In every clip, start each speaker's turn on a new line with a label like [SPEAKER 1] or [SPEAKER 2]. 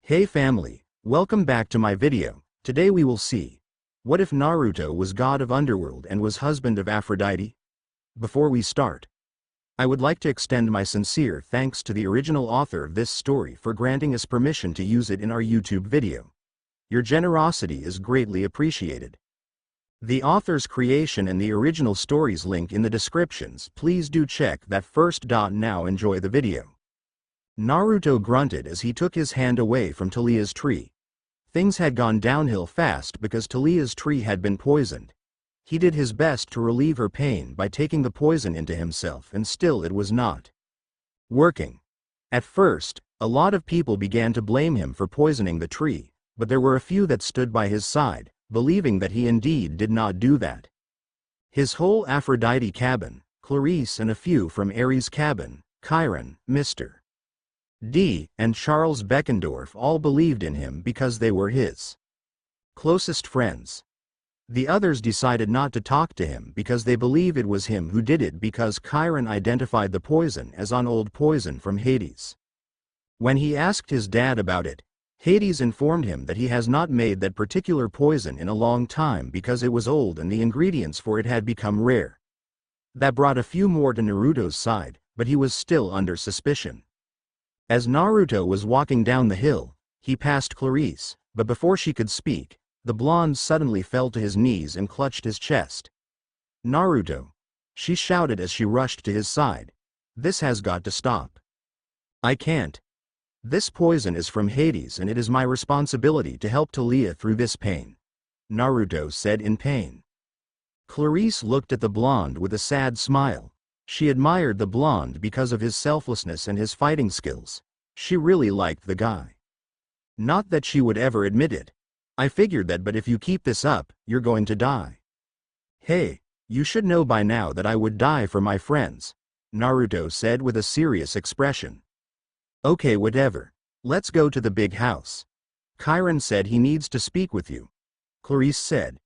[SPEAKER 1] Hey family, welcome back to my video. Today we will see, what if Naruto was god of underworld and was husband of Aphrodite? Before we start, I would like to extend my sincere thanks to the original author of this story for granting us permission to use it in our YouTube video. Your generosity is greatly appreciated. The author's creation and the original stories link in the descriptions. Please do check that first. Now enjoy the video. Naruto grunted as he took his hand away from Talia's tree. Things had gone downhill fast because Talia's tree had been poisoned. He did his best to relieve her pain by taking the poison into himself, and still it was not working. At first, a lot of people began to blame him for poisoning the tree, but there were a few that stood by his side, believing that he indeed did not do that. His whole Aphrodite cabin, Clarice, and a few from Ares' cabin, Kiron, Mr. D, and Charles Beckendorf all believed in him because they were his closest friends. The others decided not to talk to him because they believe it was him who did it, because Kiron identified the poison as an old poison from Hades. When he asked his dad about it, Hades informed him that he has not made that particular poison in a long time because it was old and the ingredients for it had become rare. That brought a few more to Naruto's side, but he was still under suspicion. As Naruto was walking down the hill, he passed Clarice, but before she could speak, the blonde suddenly fell to his knees and clutched his chest. "Naruto!" she shouted as she rushed to his side. "This has got to stop. I can't. This poison is from Hades and it is my responsibility to help Talia through this pain," Naruto said in pain. Clarice looked at the blonde with a sad smile. She admired the blonde because of his selflessness and his fighting skills. She really liked the guy. Not that she would ever admit it. "I figured that, but if you keep this up, you're going to die." "Hey, you should know by now that I would die for my friends," Naruto said with a serious expression. "Okay, whatever. Let's go to the big house. Kiron said he needs to speak with you," Clarice said.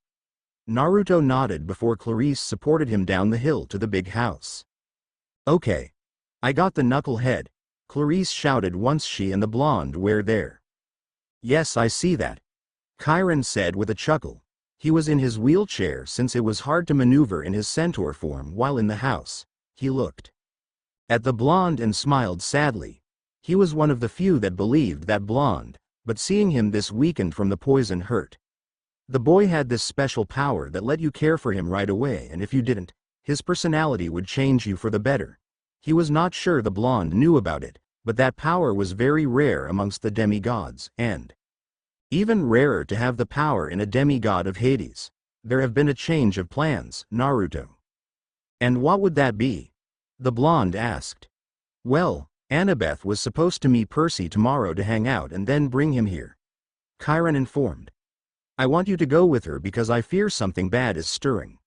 [SPEAKER 1] Naruto nodded before Clarice supported him down the hill to the big house. "Okay. I got the knucklehead," Clarice shouted once she and the blonde were there. "Yes, I see that," Kiron said with a chuckle. He was in his wheelchair since it was hard to maneuver in his centaur form while in the house. He looked at the blonde and smiled sadly. He was one of the few that believed that blonde, but seeing him this weakened from the poison hurt. The boy had this special power that let you care for him right away, and if you didn't, his personality would change you for the better. He was not sure the blonde knew about it, but that power was very rare amongst the demigods, and even rarer to have the power in a demigod of Hades. "There have been a change of plans, Naruto." "And what would that be?" the blonde asked. "Well, Annabeth was supposed to meet Percy tomorrow to hang out and then bring him here," Kiron informed. "I want you to go with her because I fear something bad is stirring.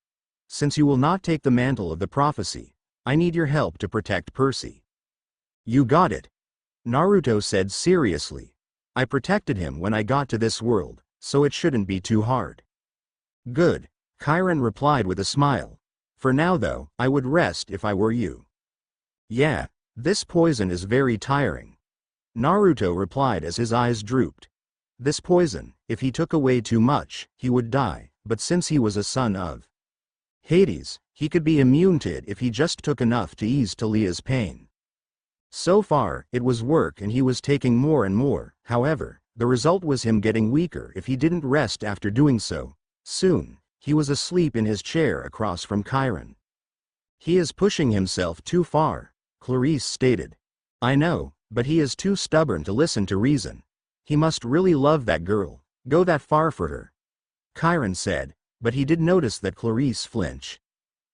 [SPEAKER 1] Since you will not take the mantle of the prophecy, I need your help to protect Percy." "You got it," Naruto said seriously. "I protected him when I got to this world, so it shouldn't be too hard." "Good," Kiron replied with a smile. "For now though, I would rest if I were you." "Yeah, this poison is very tiring," Naruto replied as his eyes drooped. This poison, if he took away too much, he would die, but since he was a son of Hades, he could be immune to it if he just took enough to ease Talia's pain. So far, it was work and he was taking more and more. However, the result was him getting weaker if he didn't rest after doing so. Soon, he was asleep in his chair across from Kiron. "He is pushing himself too far," Clarice stated. "I know, but he is too stubborn to listen to reason. He must really love that girl, go that far for her," Kiron said, but he did notice that Clarice flinch.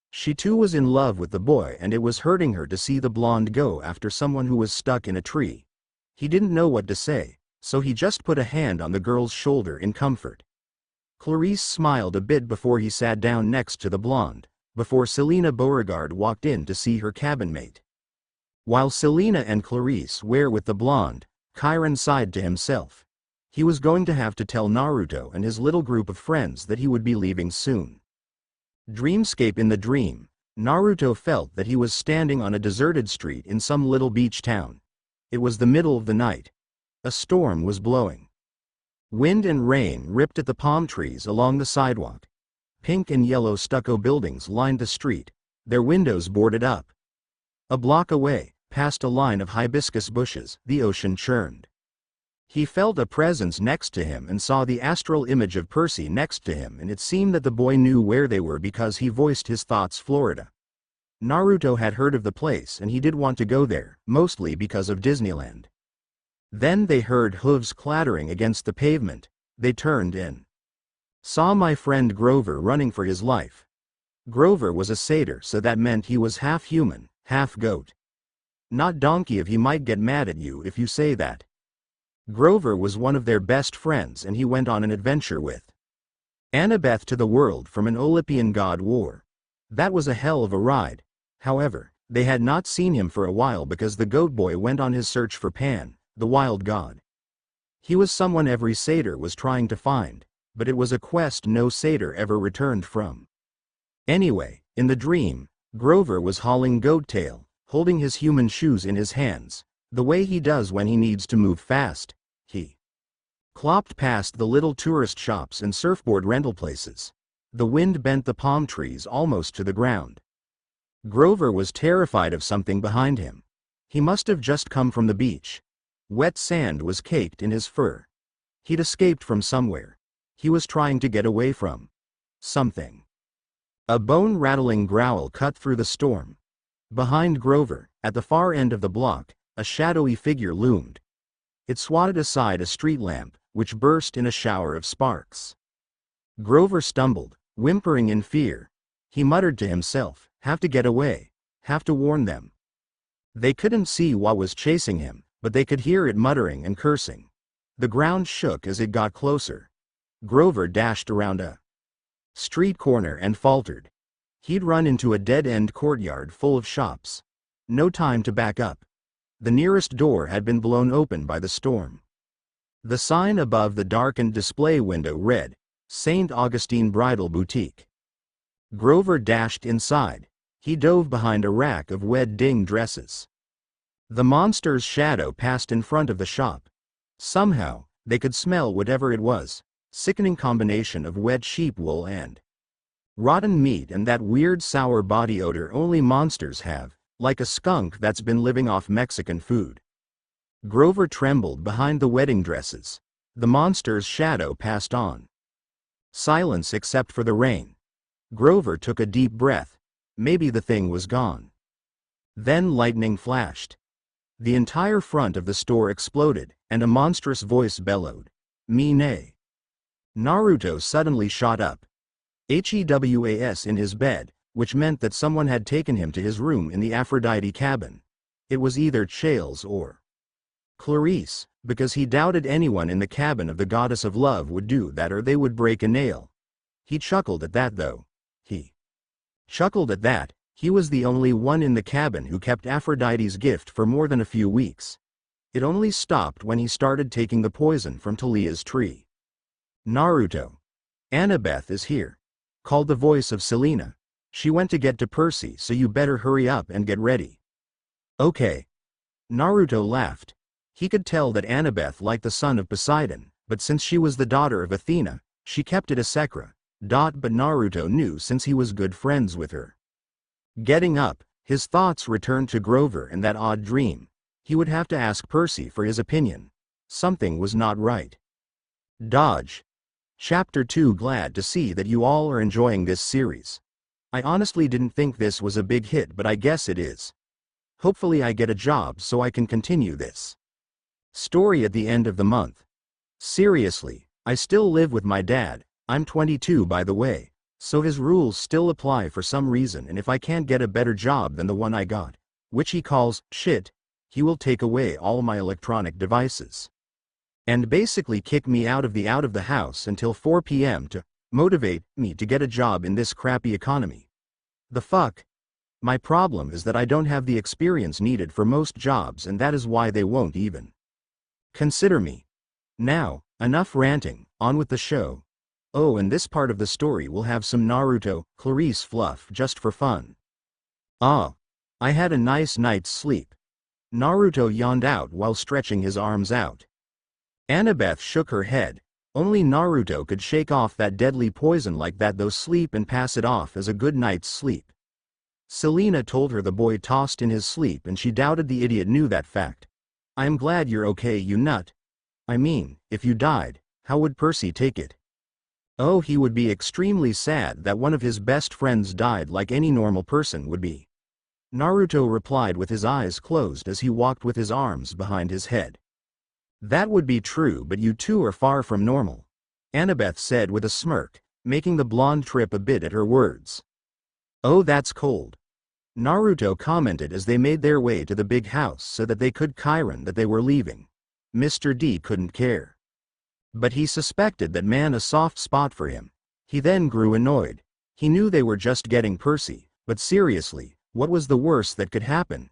[SPEAKER 1] She too was in love with the boy and it was hurting her to see the blonde go after someone who was stuck in a tree. He didn't know what to say, so he just put a hand on the girl's shoulder in comfort. Clarice smiled a bit before he sat down next to the blonde, before Selena Beauregard walked in to see her cabin mate. While Selena and Clarice were with the blonde, Kiron sighed to himself. He was going to have to tell Naruto and his little group of friends that he would be leaving soon. Dreamscape. In the dream, Naruto felt that he was standing on a deserted street in some little beach town. It was the middle of the night. A storm was blowing. Wind and rain ripped at the palm trees along the sidewalk. Pink and yellow stucco buildings lined the street, their windows boarded up. A block away, past a line of hibiscus bushes, the ocean churned. He felt a presence next to him and saw the astral image of Percy next to him, and it seemed that the boy knew where they were because he voiced his thoughts. Florida. Naruto had heard of the place and he did want to go there, mostly because of Disneyland. Then they heard hooves clattering against the pavement. They turned in. Saw my friend Grover running for his life. Grover was a satyr, so that meant he was half human, half goat. Not donkey, if he might get mad at you if you say that. Grover was one of their best friends and he went on an adventure with Annabeth to the world from an Olympian god war. That was a hell of a ride. However, they had not seen him for a while because the goat boy went on his search for Pan, the wild god. He was someone every satyr was trying to find, but it was a quest no satyr ever returned from. Anyway, in the dream, Grover was hauling goat tail, holding his human shoes in his hands, the way he does when he needs to move fast. He clopped past the little tourist shops and surfboard rental places. The wind bent the palm trees almost to the ground. Grover was terrified of something behind him. He must have just come from the beach. Wet sand was caked in his fur. He'd escaped from somewhere. He was trying to get away from something. A bone-rattling growl cut through the storm. Behind Grover, at the far end of the block, a shadowy figure loomed. It swatted aside a street lamp, which burst in a shower of sparks. Grover stumbled, whimpering in fear. He muttered to himself, "Have to get away. Have to warn them." They couldn't see what was chasing him, but they could hear it muttering and cursing. The ground shook as it got closer. Grover dashed around a street corner and faltered. He'd run into a dead-end courtyard full of shops. No time to back up. The nearest door had been blown open by the storm. The sign above the darkened display window read, "St. Augustine Bridal Boutique." Grover dashed inside. He dove behind a rack of wedding dresses. The monster's shadow passed in front of the shop. Somehow, they could smell whatever it was. Sickening combination of wet sheep wool and rotten meat and that weird sour body odor only monsters have, like a skunk that's been living off Mexican food. Grover trembled behind the wedding dresses. The monster's shadow passed on. Silence except for the rain. Grover took a deep breath. Maybe the thing was gone. Then lightning flashed. The entire front of the store exploded, and a monstrous voice bellowed, "Mine." Naruto suddenly shot up. HEWAS in his bed, which meant that someone had taken him to his room in the Aphrodite cabin. It was either Chales or Clarice, because he doubted anyone in the cabin of the goddess of love would do that or they would break a nail. He chuckled at that though. He was the only one in the cabin who kept Aphrodite's gift for more than a few weeks. It only stopped when he started taking the poison from Talia's tree. "Naruto. Annabeth is here," called the voice of Selena. "She went to get to Percy, so you better hurry up and get ready." "Okay." Naruto laughed. He could tell that Annabeth liked the son of Poseidon, but since she was the daughter of Athena, she kept it a secret. But Naruto knew since he was good friends with her. Getting up, his thoughts returned to Grover and that odd dream. He would have to ask Percy for his opinion. Something was not right. Dodge. Chapter 2. Glad to see that you all are enjoying this series. I honestly didn't think this was a big hit, but I guess it is. Hopefully I get a job so I can continue this story at the end of the month. Seriously, I still live with my dad. I'm 22 by the way, so his rules still apply for some reason, and if I can't get a better job than the one I got, which he calls shit, he will take away all my electronic devices and basically kick me out of the house until 4 p.m. to motivate me to get a job in this crappy economy. The fuck? My problem is that I don't have the experience needed for most jobs, and that is why they won't even consider me. Now, enough ranting, on with the show. Oh, and this part of the story will have some Naruto, Clarice fluff just for fun. Ah, I had a nice night's sleep. Naruto yawned out while stretching his arms out. Annabeth shook her head. Only Naruto could shake off that deadly poison like that, though sleep and pass it off as a good night's sleep. Selena told her the boy tossed in his sleep and she doubted the idiot knew that fact. I am glad you're okay, you nut. I mean, if you died, how would Percy take it? Oh, he would be extremely sad that one of his best friends died like any normal person would be. Naruto replied with his eyes closed as he walked with his arms behind his head. That would be true, but you two are far from normal, Annabeth said with a smirk, making the blonde trip a bit at her words. Oh, that's cold, Naruto commented as they made their way to the big house so that they could Kiron that they were leaving. Mr. D couldn't care. But he suspected that man a soft spot for him. He then grew annoyed. He knew they were just getting Percy, but seriously, what was the worst that could happen?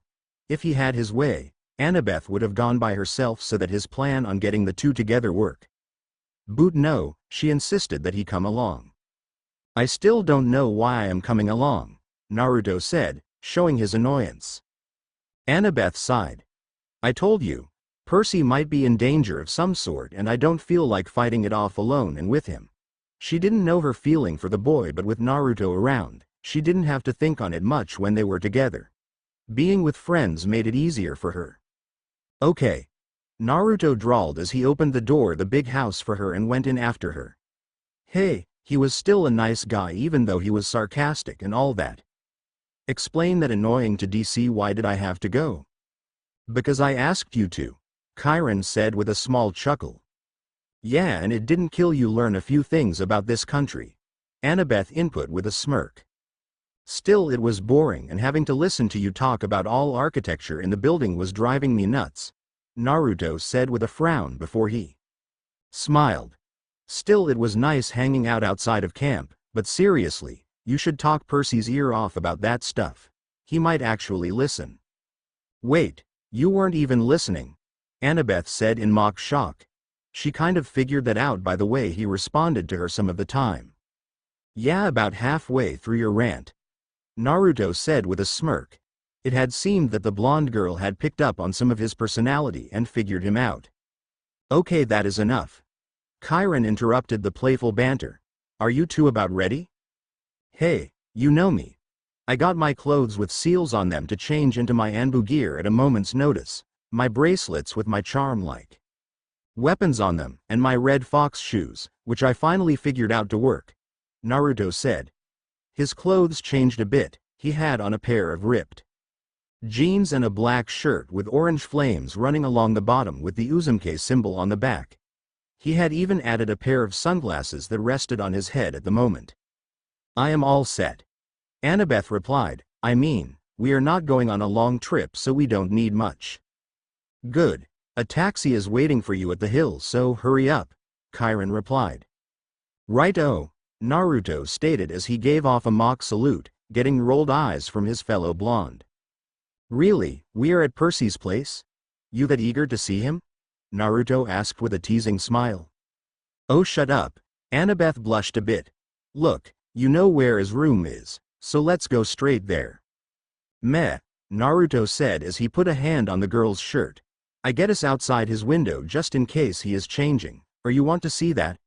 [SPEAKER 1] If he had his way, Annabeth would have gone by herself so that his plan on getting the two together work. But no, she insisted that he come along. I still don't know why I am coming along, Naruto said, showing his annoyance. Annabeth sighed. I told you, Percy might be in danger of some sort and I don't feel like fighting it off alone and with him. She didn't know her feeling for the boy, but with Naruto around, she didn't have to think on it much when they were together. Being with friends made it easier for her. Okay, Naruto drawled as he opened the door the big house for her and went in after her. Hey, he was still a nice guy even though he was sarcastic and all that. Explain that annoying to DC. Why did I have to go? Because I asked you to, Kiron said with a small chuckle. Yeah, and it didn't kill you. Learn a few things about this country, Annabeth input with a smirk. Still, it was boring and having to listen to you talk about all architecture in the building was driving me nuts, Naruto said with a frown before he smiled. Still, it was nice hanging out outside of camp, but seriously, you should talk Percy's ear off about that stuff. He might actually listen. Wait, you weren't even listening, Annabeth said in mock shock. She kind of figured that out by the way he responded to her some of the time. Yeah, about halfway through your rant, Naruto said with a smirk. It had seemed that the blonde girl had picked up on some of his personality and figured him out. Okay, that is enough. Kiron interrupted the playful banter. Are you two about ready? Hey, you know me. I got my clothes with seals on them to change into my Anbu gear at a moment's notice, my bracelets with my charm-like weapons on them, and my red fox shoes, which I finally figured out to work, Naruto said. His clothes changed a bit. He had on a pair of ripped jeans and a black shirt with orange flames running along the bottom with the Uzumaki symbol on the back. He had even added a pair of sunglasses that rested on his head at the moment. I am all set, Annabeth replied. I mean, we are not going on a long trip so we don't need much. Good. A taxi is waiting for you at the hill, so hurry up, Kiron replied. Right-o, Naruto stated as he gave off a mock salute, getting rolled eyes from his fellow blonde. Really, we are at Percy's place? You that eager to see him? Naruto asked with a teasing smile. Oh, shut up, Annabeth blushed a bit. Look, you know where his room is, so let's go straight there. Meh, Naruto said as he put a hand on the girl's shirt. I get us outside his window just in case he is changing, or you want to see that?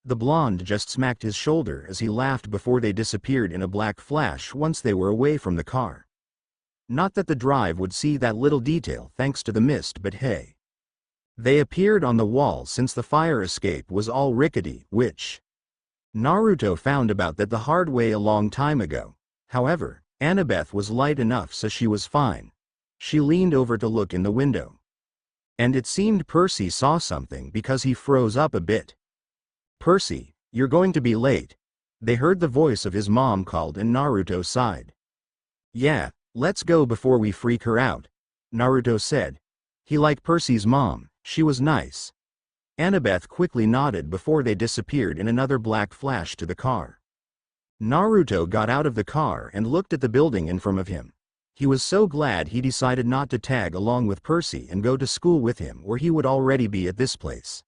[SPEAKER 1] The blonde just smacked his shoulder as he laughed before they disappeared in a black flash once they were away from the car. Not that the drive would see that little detail thanks to the mist, but hey. They appeared on the wall since the fire escape was all rickety, which Naruto found about that the hard way a long time ago. However, Annabeth was light enough so she was fine. She leaned over to look in the window. And it seemed Percy saw something because he froze up a bit. Percy, you're going to be late. They heard the voice of his mom called and Naruto sighed. Yeah, let's go before we freak her out, Naruto said. He liked Percy's mom, she was nice. Annabeth quickly nodded before they disappeared in another black flash to the car. Naruto got out of the car and looked at the building in front of him. He was so glad he decided not to tag along with Percy and go to school with him where he would already be at this place.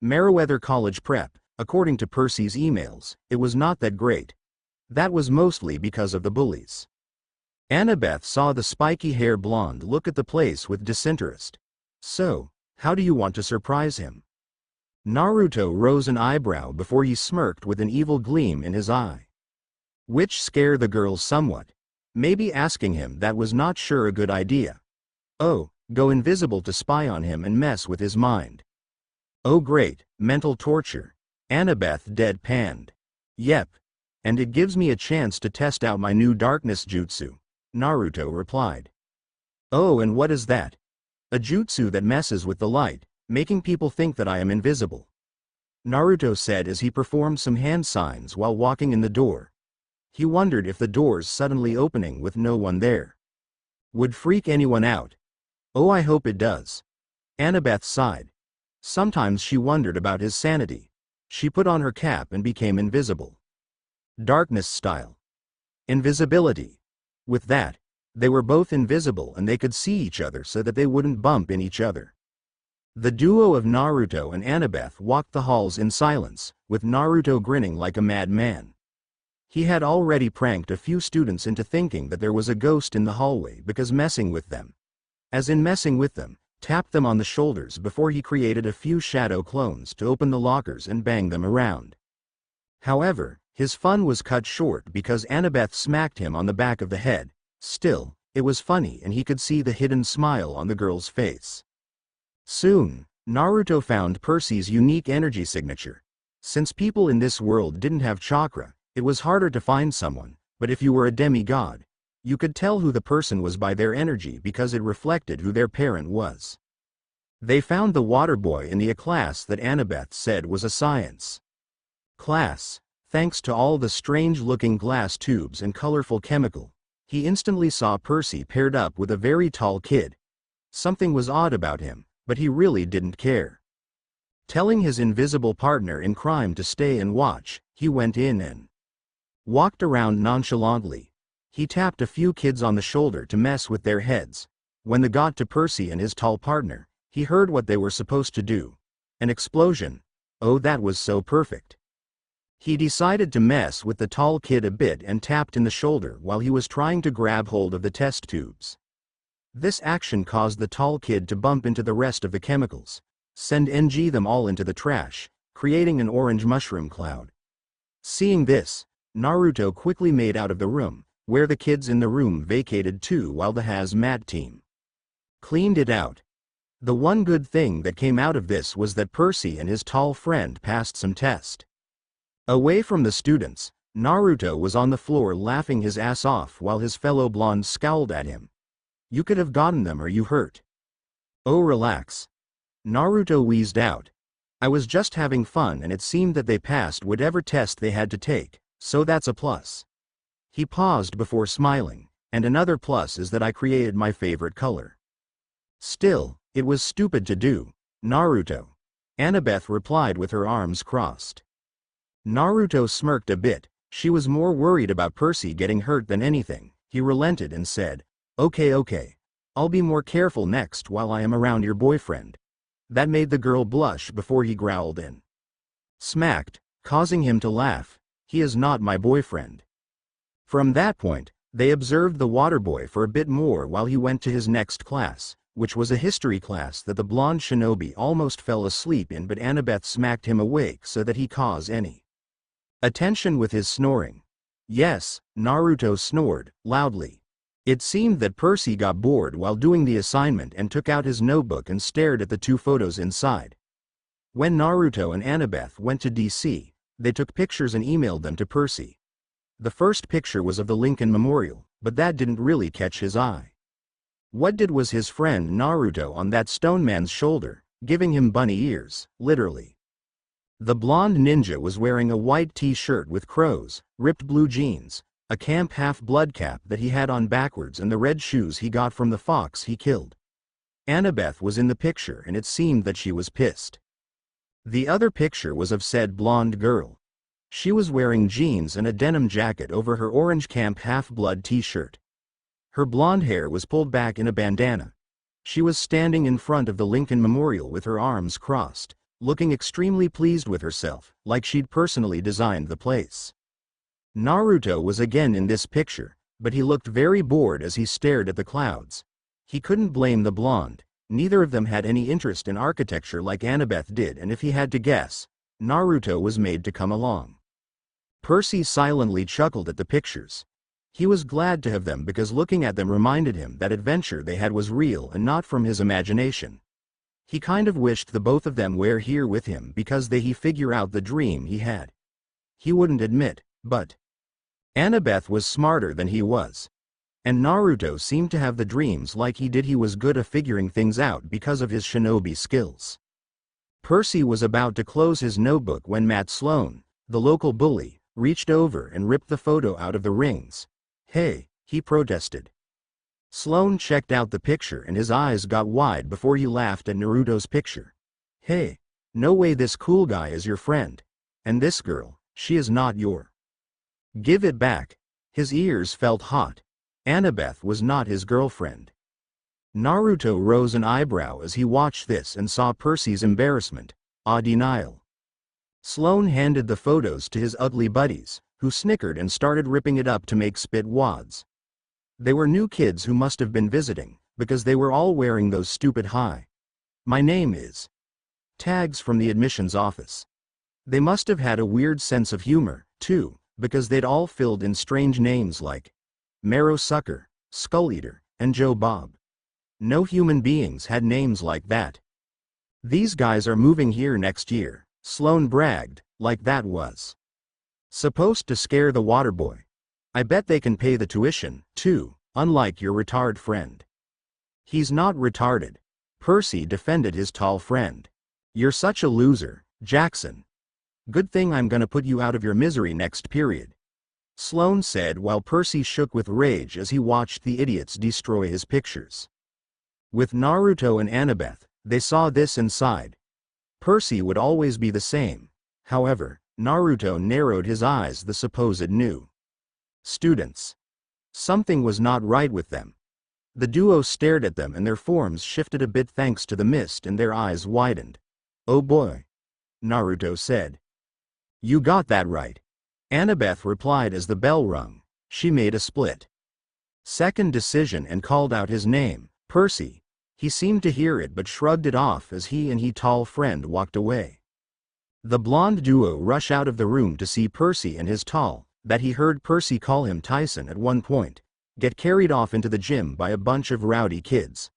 [SPEAKER 1] Meriwether College Prep, according to Percy's emails, it was not that great. That was mostly because of the bullies. Annabeth saw the spiky-haired blonde look at the place with disinterest. So, how do you want to surprise him? Naruto rose an eyebrow before he smirked with an evil gleam in his eye, which scared the girls somewhat. Maybe asking him that was not sure a good idea. Oh, go invisible to spy on him and mess with his mind. Oh great, mental torture. Annabeth deadpanned. Yep. And it gives me a chance to test out my new darkness jutsu, Naruto replied. Oh, and what is that? A jutsu that messes with the light, making people think that I am invisible, Naruto said as he performed some hand signs while walking in the door. He wondered if the doors suddenly opening with no one there would freak anyone out. Oh, I hope it does. Annabeth sighed. Sometimes she wondered about his sanity. She put on her cap and became invisible. Darkness style. Invisibility. With that, they were both invisible and they could see each other so that they wouldn't bump in each other. The duo of Naruto and Annabeth walked the halls in silence, with Naruto grinning like a madman. He had already pranked a few students into thinking that there was a ghost in the hallway because messing with them, tapped them on the shoulders before he created a few shadow clones to open the lockers and bang them around. However, his fun was cut short because Annabeth smacked him on the back of the head. Still, it was funny and he could see the hidden smile on the girl's face. Soon, Naruto found Percy's unique energy signature. Since people in this world didn't have chakra, it was harder to find someone, but if you were a demigod, you could tell who the person was by their energy because it reflected who their parent was. They found the water boy in the class that Annabeth said was a science class. Thanks to all the strange-looking glass tubes and colorful chemical, he instantly saw Percy paired up with a very tall kid. Something was odd about him, but he really didn't care. Telling his invisible partner in crime to stay and watch, he went in and walked around nonchalantly. He tapped a few kids on the shoulder to mess with their heads. When they got to Percy and his tall partner, he heard what they were supposed to do. An explosion. Oh, that was so perfect. He decided to mess with the tall kid a bit and tapped in the shoulder while he was trying to grab hold of the test tubes. This action caused the tall kid to bump into the rest of the chemicals, send them all into the trash, creating an orange mushroom cloud. Seeing this, Naruto quickly made out of the room, where the kids in the room vacated too while the hazmat team cleaned it out. The one good thing that came out of this was that Percy and his tall friend passed some test. Away from the students, Naruto was on the floor laughing his ass off while his fellow blondes scowled at him. You could have gotten them or you hurt. Oh, relax. Naruto wheezed out. I was just having fun and it seemed that they passed whatever test they had to take, so that's a plus. He paused before smiling, and another plus is that I created my favorite color. Still, it was stupid to do, Naruto. Annabeth replied with her arms crossed. Naruto smirked a bit. She was more worried about Percy getting hurt than anything. He relented and said, Okay. I'll be more careful next while I am around your boyfriend. That made the girl blush before he growled in. Smacked, causing him to laugh. He is not my boyfriend. From that point, they observed the water boy for a bit more while he went to his next class, which was a history class that the blonde shinobi almost fell asleep in, but Annabeth smacked him awake so that he caused any attention with his snoring. Yes, Naruto snored, loudly. It seemed that Percy got bored while doing the assignment and took out his notebook and stared at the two photos inside. When Naruto and Annabeth went to DC, they took pictures and emailed them to Percy. The first picture was of the Lincoln Memorial, but that didn't really catch his eye. What did was his friend Naruto on that stone man's shoulder, giving him bunny ears, literally. The blonde ninja was wearing a white t-shirt with crows, ripped blue jeans, a camp half-blood cap that he had on backwards and the red shoes he got from the fox he killed. Annabeth was in the picture and it seemed that she was pissed. The other picture was of said blonde girl. She was wearing jeans and a denim jacket over her orange camp half-blood t-shirt. Her blonde hair was pulled back in a bandana. She was standing in front of the Lincoln Memorial with her arms crossed, looking extremely pleased with herself, like she'd personally designed the place. Naruto was again in this picture, but he looked very bored as he stared at the clouds. He couldn't blame the blonde. Neither of them had any interest in architecture like Annabeth did, and if he had to guess, Naruto was made to come along. Percy silently chuckled at the pictures. He was glad to have them because looking at them reminded him that adventure they had was real and not from his imagination. He kind of wished the both of them were here with him because he figure out the dream he had. He wouldn't admit, but Annabeth was smarter than he was. And Naruto seemed to have the dreams like he did. He was good at figuring things out because of his shinobi skills. Percy was about to close his notebook when Matt Sloan, the local bully, reached over and ripped the photo out of the rings. "Hey," he protested. Sloan checked out the picture and his eyes got wide before he laughed at Naruto's picture. "Hey, no way, this cool guy is your friend. And this girl, she is not your. Give it back." His ears felt hot. Annabeth was not his girlfriend. Naruto rose an eyebrow as he watched this and saw Percy's embarrassment, denial. Sloan handed the photos to his ugly buddies, who snickered and started ripping it up to make spit wads. They were new kids who must have been visiting, because they were all wearing those stupid "Hi, my name is" tags from the admissions office. They must have had a weird sense of humor, too, because they'd all filled in strange names like Marrow Sucker, Skull Eater, and Joe Bob. No human beings had names like that. "These guys are moving here next year," Sloan bragged, like that was supposed to scare the water boy. "I bet they can pay the tuition, too, unlike your retard friend." "He's not retarded." Percy defended his tall friend. "You're such a loser, Jackson. Good thing I'm gonna put you out of your misery next period," Sloan said while Percy shook with rage as he watched the idiots destroy his pictures. With Naruto and Annabeth, they saw this and sighed. Percy would always be the same. However, Naruto narrowed his eyes at the supposed new students. Something was not right with them. The duo stared at them and their forms shifted a bit thanks to the mist and their eyes widened. "Oh boy," Naruto said. "You got that right," Annabeth replied as the bell rung. She made a split second decision and called out his name, Percy. He seemed to hear it but shrugged it off as he and his tall friend walked away. The blonde duo rushed out of the room to see Percy and his tall, that he heard Percy call him Tyson at one point, get carried off into the gym by a bunch of rowdy kids.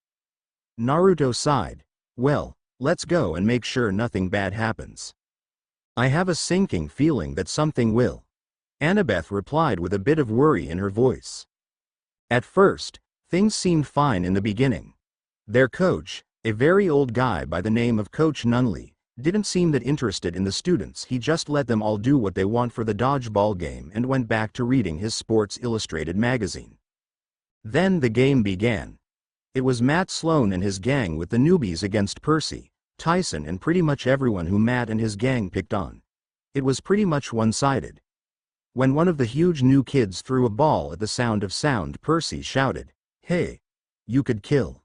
[SPEAKER 1] Naruto sighed. "Well, let's go and make sure nothing bad happens." "I have a sinking feeling that something will," Annabeth replied with a bit of worry in her voice. At first, things seemed fine in the beginning. Their coach, a very old guy by the name of Coach Nunley, didn't seem that interested in the students. He just let them all do what they want for the dodgeball game and went back to reading his Sports Illustrated magazine. Then the game began. It was Matt Sloan and his gang with the newbies against Percy, Tyson and pretty much everyone who Matt and his gang picked on. It was pretty much one-sided. When one of the huge new kids threw a ball at the sound of sound, Percy shouted, "Hey, you could kill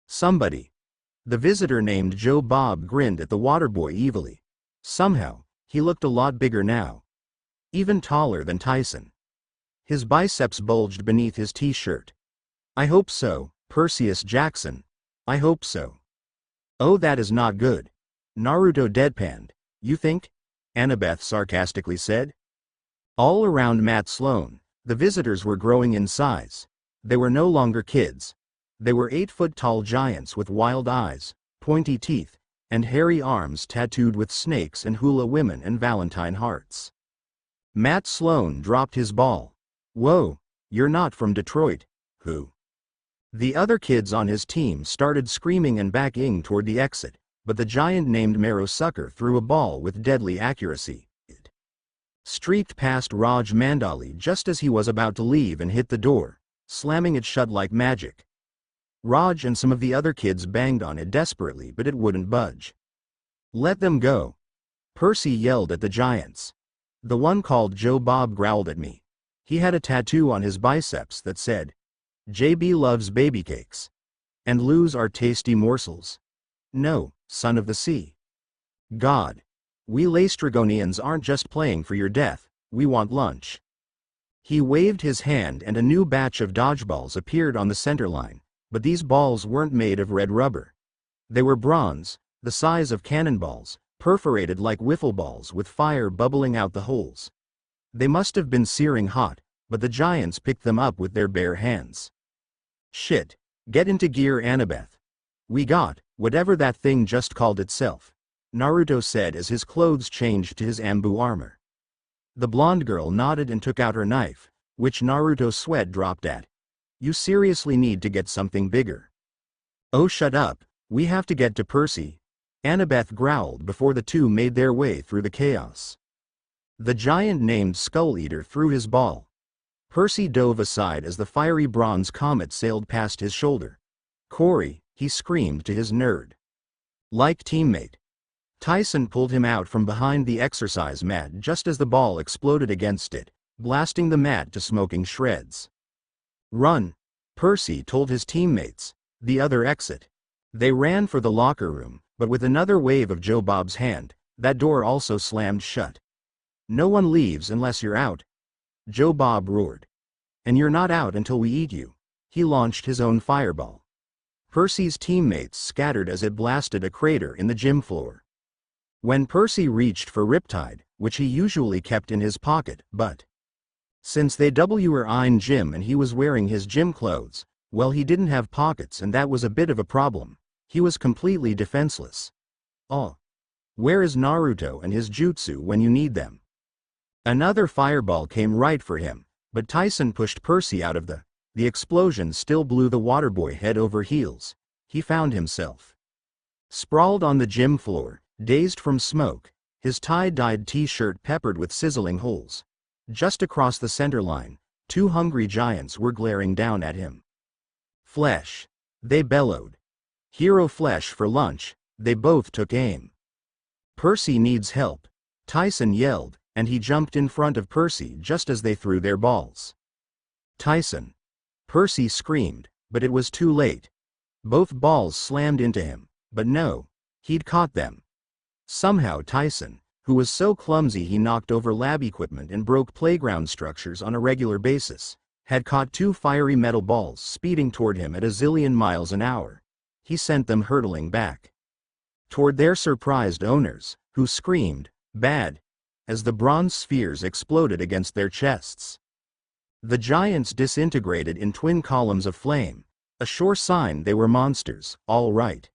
[SPEAKER 1] somebody." The visitor named Joe Bob grinned at the water boy evilly. Somehow, he looked a lot bigger now. Even taller than Tyson. His biceps bulged beneath his t-shirt. "I hope so, Perseus Jackson. I hope so." "Oh, that is not good." Naruto deadpanned. "You think?" Annabeth sarcastically said. All around Matt Sloan, the visitors were growing in size. They were no longer kids. They were 8-foot-tall giants with wild eyes, pointy teeth, and hairy arms tattooed with snakes and hula women and Valentine hearts. Matt Sloan dropped his ball. "Whoa, you're not from Detroit, who?" The other kids on his team started screaming and backing toward the exit, but the giant named Marrow Sucker threw a ball with deadly accuracy. It streaked past Raj Mandali just as he was about to leave and hit the door, slamming it shut like magic. Raj and some of the other kids banged on it desperately but it wouldn't budge. "Let them go," Percy yelled at the giants. The one called Joe Bob growled at me. He had a tattoo on his biceps that said, "JB loves baby cakes. And lose are tasty morsels. No, son of the sea. God. We Laestrygonians aren't just playing for your death, we want lunch." He waved his hand and a new batch of dodgeballs appeared on the center line, But these balls weren't made of red rubber. They were bronze, the size of cannonballs, perforated like wiffle balls with fire bubbling out the holes. They must have been searing hot, but the giants picked them up with their bare hands. Shit. Get into gear, Annabeth. We got, whatever that thing just called itself, Naruto said as his clothes changed to his Ambu armor. The blonde girl nodded and took out her knife, which Naruto's sweat dropped at. You seriously need to get something bigger. Oh, shut up, we have to get to Percy, Annabeth growled before the two made their way through the chaos. The giant named Skull Eater threw his ball. Percy dove aside as the fiery bronze comet sailed past his shoulder. Corey, he screamed to his nerd-like teammate. Tyson pulled him out from behind the exercise mat just as the ball exploded against it, blasting the mat to smoking shreds. Run, Percy told his teammates, the other exit. They ran for the locker room, but with another wave of Joe Bob's hand, that door also slammed shut. No one leaves unless you're out, Joe Bob roared. And you're not out until we eat you. He launched his own fireball. Percy's teammates scattered as it blasted a crater in the gym floor. When Percy reached for Riptide, which he usually kept in his pocket, but since they were in gym and he was wearing his gym clothes, well, he didn't have pockets and that was a bit of a problem. He was completely defenseless. Oh. Where is Naruto and his jutsu when you need them? Another fireball came right for him, but Tyson pushed Percy out of the explosion still blew the waterboy head over heels. He found himself sprawled on the gym floor, dazed from smoke, his tie-dyed t-shirt peppered with sizzling holes. Just across the center line, two hungry giants were glaring down at him. Flesh, they bellowed. Hero flesh for lunch, they both took aim. Percy needs help, Tyson yelled, and he jumped in front of Percy just as they threw their balls. Tyson. Percy screamed, but it was too late. Both balls slammed into him, but no, he'd caught them. Somehow Tyson, who was so clumsy he knocked over lab equipment and broke playground structures on a regular basis, had caught two fiery metal balls speeding toward him at a zillion miles an hour. He sent them hurtling back toward their surprised owners, who screamed, "Bad," as the bronze spheres exploded against their chests. The giants disintegrated in twin columns of flame, a sure sign they were monsters, all right.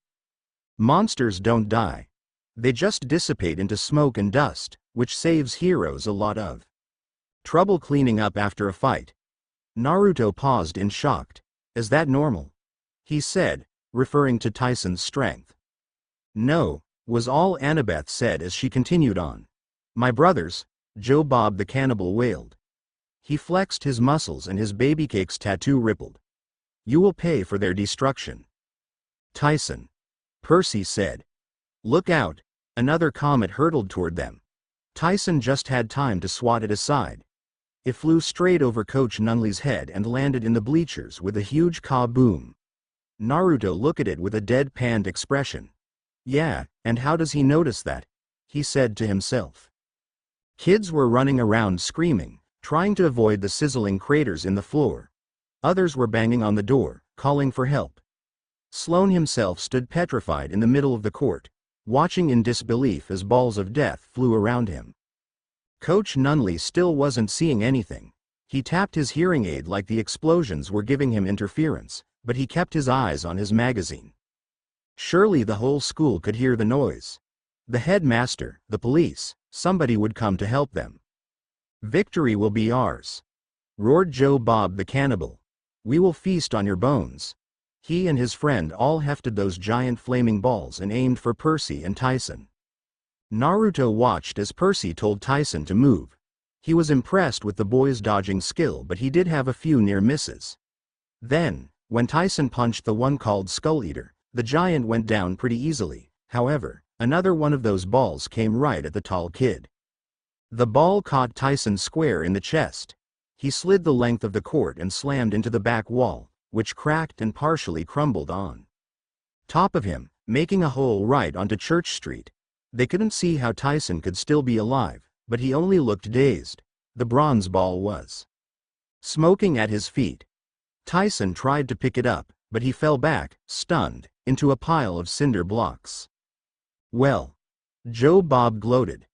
[SPEAKER 1] Monsters don't die. They just dissipate into smoke and dust, which saves heroes a lot of trouble cleaning up after a fight. Naruto paused in shock. Is that normal? He said, referring to Tyson's strength. No, was all Annabeth said as she continued on. My brothers, Joe Bob the cannibal wailed. He flexed his muscles and his baby cake's tattoo rippled. You will pay for their destruction. Tyson. Percy said. Look out, another comet hurtled toward them. Tyson just had time to swat it aside. It flew straight over Coach Nunley's head and landed in the bleachers with a huge kaboom. Naruto looked at it with a deadpanned expression. Yeah, and how does he notice that? He said to himself. Kids were running around screaming, trying to avoid the sizzling craters in the floor. Others were banging on the door, calling for help. Sloane himself stood petrified in the middle of the court, watching in disbelief as balls of death flew around him. Coach Nunley still wasn't seeing anything. He tapped his hearing aid like the explosions were giving him interference, but he kept his eyes on his magazine. Surely the whole school could hear the noise. The headmaster, the police, somebody would come to help them. Victory will be ours, roared Joe Bob the cannibal. We will feast on your bones. He and his friend all hefted those giant flaming balls and aimed for Percy and Tyson. Naruto watched as Percy told Tyson to move. He was impressed with the boy's dodging skill, but he did have a few near misses. Then, when Tyson punched the one called Skull Eater, the giant went down pretty easily. However, another one of those balls came right at the tall kid. The ball caught Tyson square in the chest. He slid the length of the court and slammed into the back wall, which cracked and partially crumbled on top of him, making a hole right onto Church Street. They couldn't see how Tyson could still be alive, but he only looked dazed. The bronze ball was smoking at his feet. Tyson tried to pick it up, but he fell back, stunned, into a pile of cinder blocks. Well, Joe Bob gloated.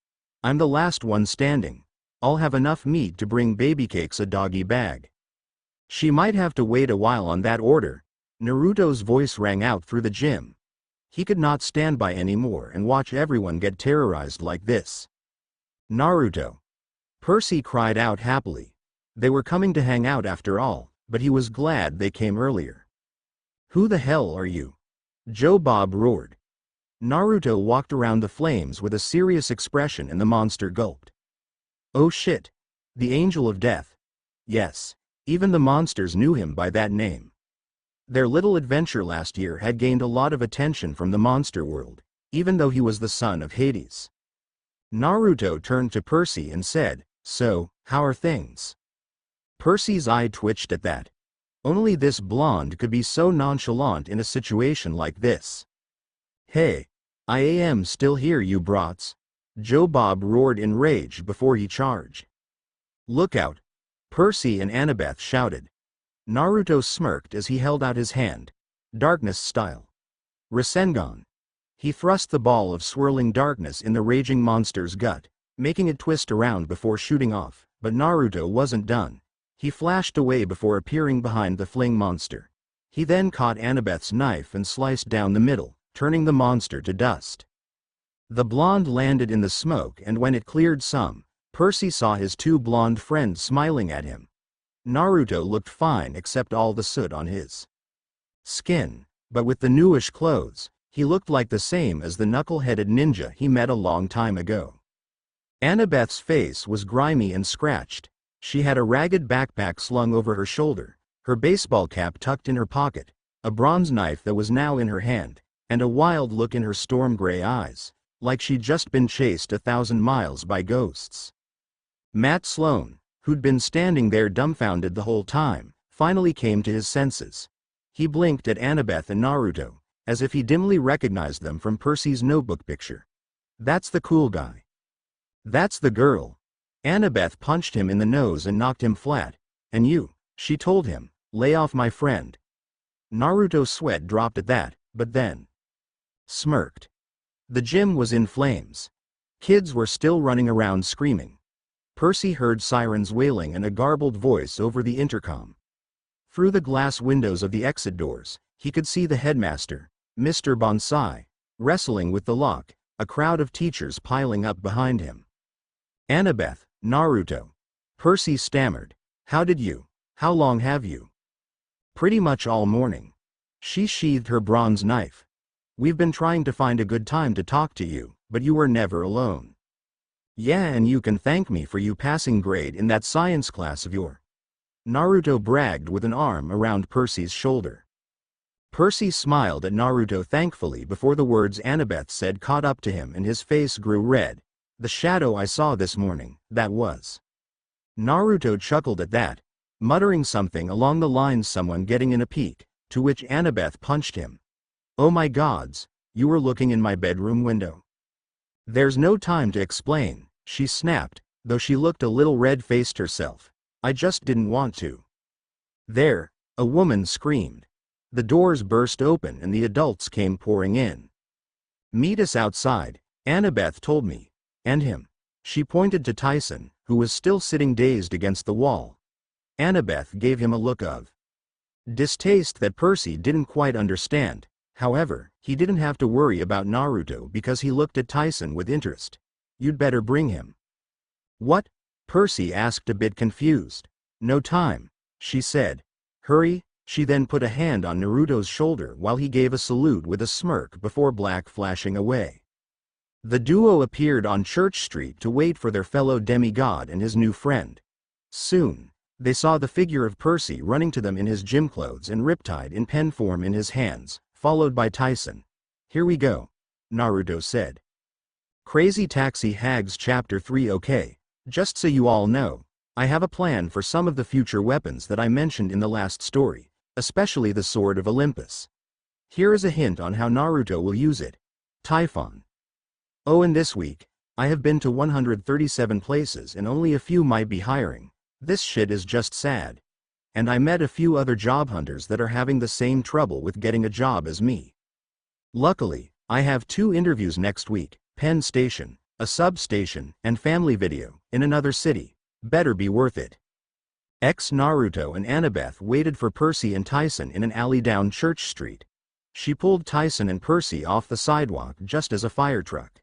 [SPEAKER 1] I'm the last one standing. I'll have enough meat to bring baby cakes a doggy bag. She might have to wait a while on that order. Naruto's voice rang out through the gym. He could not stand by anymore and watch everyone get terrorized like this. Naruto. Percy cried out happily. They were coming to hang out after all, but he was glad they came earlier. Who the hell are you? Joe Bob roared. Naruto walked around the flames with a serious expression and the monster gulped. Oh shit. The Angel of Death. Yes, even the monsters knew him by that name. Their little adventure last year had gained a lot of attention from the monster world, even though he was the son of Hades. Naruto turned to Percy and said, "So, how are things?" Percy's eye twitched at that. Only this blonde could be so nonchalant in a situation like this. Hey, I am still here, you brats. Joe Bob roared in rage before he charged. Look out! Percy and Annabeth shouted. Naruto smirked as he held out his hand, darkness style. Rasengan. He thrust the ball of swirling darkness in the raging monster's gut, making it twist around before shooting off, but Naruto wasn't done. He flashed away before appearing behind the fling monster. He then caught Annabeth's knife and sliced down the middle, turning the monster to dust. The blonde landed in the smoke, and when it cleared some, Percy saw his two blonde friends smiling at him. Naruto looked fine except all the soot on his skin, but with the newish clothes, he looked like the same as the knuckle-headed ninja he met a long time ago. Annabeth's face was grimy and scratched. She had a ragged backpack slung over her shoulder, her baseball cap tucked in her pocket, a bronze knife that was now in her hand, and a wild look in her storm-gray eyes, like she'd just been chased 1,000 miles by ghosts. Matt Sloan, who'd been standing there dumbfounded the whole time, finally came to his senses. He blinked at Annabeth and Naruto, as if he dimly recognized them from Percy's notebook picture. That's the cool guy. That's the girl. Annabeth punched him in the nose and knocked him flat. And you, she told him, lay off my friend. Naruto's sweat dropped at that, but then smirked. The gym was in flames. Kids were still running around screaming. Percy heard sirens wailing and a garbled voice over the intercom. Through the glass windows of the exit doors, he could see the headmaster, Mr. Bonsai, wrestling with the lock, a crowd of teachers piling up behind him. Annabeth, Naruto. Percy stammered. How long have you? Pretty much all morning. She sheathed her bronze knife. We've been trying to find a good time to talk to you, but you were never alone. Yeah, and you can thank me for you passing grade in that science class of yours. Naruto bragged with an arm around Percy's shoulder. Percy smiled at Naruto thankfully before the words Annabeth said caught up to him and his face grew red. The shadow I saw this morning, that was. Naruto chuckled at that, muttering something along the lines someone getting in a peek, to which Annabeth punched him. Oh my gods, you were looking in my bedroom window. There's no time to explain, she snapped, though she looked a little red-faced herself. I just didn't want to. There, a woman screamed. The doors burst open and the adults came pouring in. Meet us outside, Annabeth told me. And him. She pointed to Tyson, who was still sitting dazed against the wall. Annabeth gave him a look of distaste that Percy didn't quite understand. However, he didn't have to worry about Naruto because he looked at Tyson with interest. You'd better bring him. What? Percy asked a bit confused. No time, she said. Hurry. She then put a hand on Naruto's shoulder while he gave a salute with a smirk before black flashing away. The duo appeared on Church Street to wait for their fellow demigod and his new friend. Soon, they saw the figure of Percy running to them in his gym clothes and Riptide in pen form in his hands, followed by Tyson. Here we go, Naruto said. Crazy Taxi Hags Chapter 3. Okay, just so you all know, I have a plan for some of the future weapons that I mentioned in the last story, especially the Sword of Olympus. Here is a hint on how Naruto will use it. Typhon. Oh, and this week, I have been to 137 places and only a few might be hiring. This shit is just sad. and I met a few other job hunters that are having the same trouble with getting a job as me. Luckily, I have 2 interviews next week, Penn Station, a substation, and family video, in another city. Better be worth it. Naruto and Annabeth waited for Percy and Tyson in an alley down Church Street. She pulled Tyson and Percy off the sidewalk just as a fire truck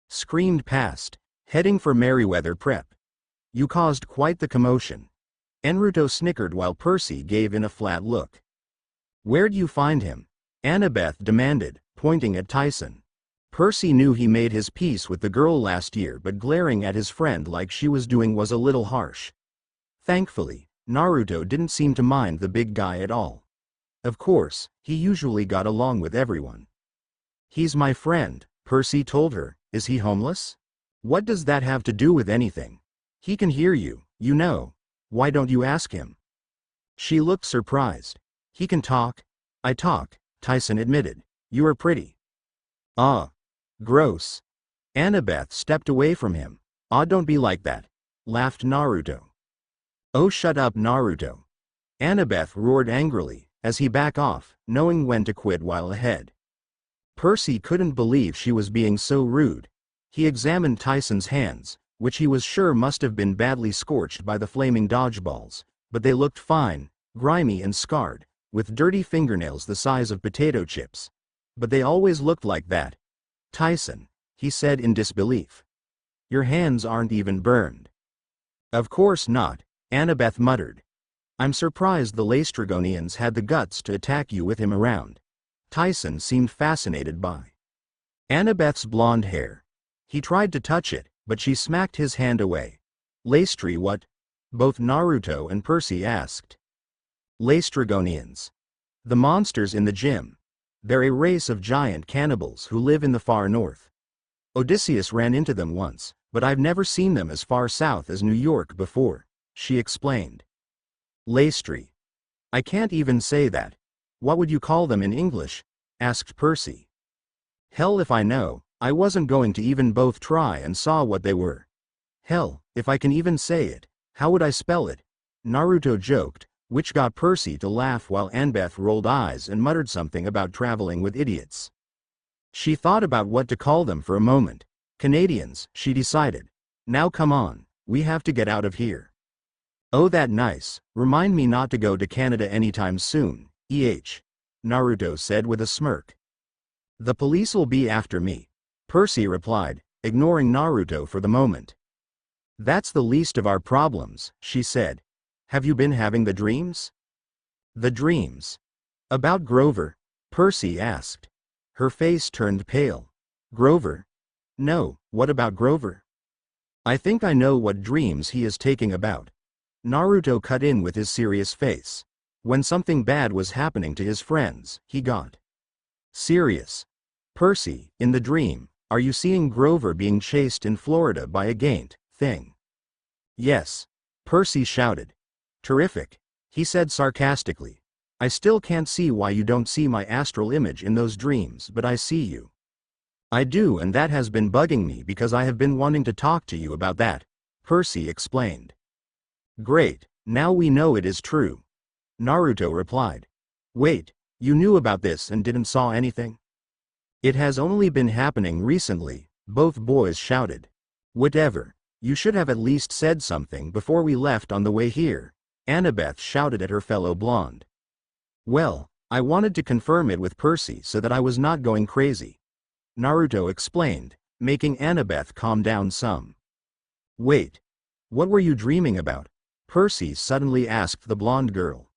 [SPEAKER 1] screamed past, heading for Merryweather Prep. You caused quite the commotion. Naruto snickered while Percy gave in a flat look. Where'd you find him? Annabeth demanded, pointing at Tyson. Percy knew he made his peace with the girl last year, but glaring at his friend like she was doing was a little harsh. Thankfully, Naruto didn't seem to mind the big guy at all. Of course, he usually got along with everyone. He's my friend, Percy told her. Is he homeless? What does that have to do with anything? He can hear you, you know. Why don't you ask him? She looked surprised. He can talk. I talk, Tyson admitted. You are pretty. Ah. Gross. Annabeth stepped away from him. Ah, don't be like that, laughed Naruto. Oh, shut up, Naruto. Annabeth roared angrily, as he backed off, knowing when to quit while ahead. Percy couldn't believe she was being so rude. He examined Tyson's hands, which he was sure must have been badly scorched by the flaming dodgeballs, but they looked fine, grimy and scarred, with dirty fingernails the size of potato chips. But they always looked like that. Tyson, he said in disbelief. Your hands aren't even burned. Of course not, Annabeth muttered. I'm surprised the Laestrygonians had the guts to attack you with him around. Tyson seemed fascinated by Annabeth's blonde hair. He tried to touch it, but she smacked his hand away. Laestry what? Both Naruto and Percy asked. Laestrygonians. The monsters in the gym. They're a race of giant cannibals who live in the far north. Odysseus ran into them once, but I've never seen them as far south as New York before, she explained. Laestry. I can't even say that. What would you call them in English? Asked Percy. Hell if I know, I wasn't going to even both try and saw what they were. Hell, if I can even say it, how would I spell it? Naruto joked, which got Percy to laugh while Annabeth rolled eyes and muttered something about traveling with idiots. She thought about what to call them for a moment. Canadians, she decided. Now come on, we have to get out of here. Oh, that nice. Remind me not to go to Canada anytime soon, Naruto said with a smirk. The police'll be after me, Percy replied, ignoring Naruto for the moment. That's the least of our problems, she said. Have you been having the dreams? The dreams? About Grover? Percy asked. Her face turned pale. Grover? No, what about Grover? I think I know what dreams he is taking about. Naruto cut in with his serious face. When something bad was happening to his friends, he got serious. Percy, in the dream, are you seeing Grover being chased in Florida by a gaint thing? Yes. Percy shouted. Terrific, he said sarcastically. I still can't see why you don't see my astral image in those dreams, but I see you. I do, and that has been bugging me because I have been wanting to talk to you about that, Percy explained. Great, now we know it is true, Naruto replied. Wait, you knew about this and didn't saw anything? It has only been happening recently, both boys shouted. Whatever, you should have at least said something before we left on the way here, Annabeth shouted at her fellow blonde. Well, I wanted to confirm it with Percy so that I was not going crazy, Naruto explained, making Annabeth calm down some. Wait, what were you dreaming about? Percy suddenly asked the blonde girl.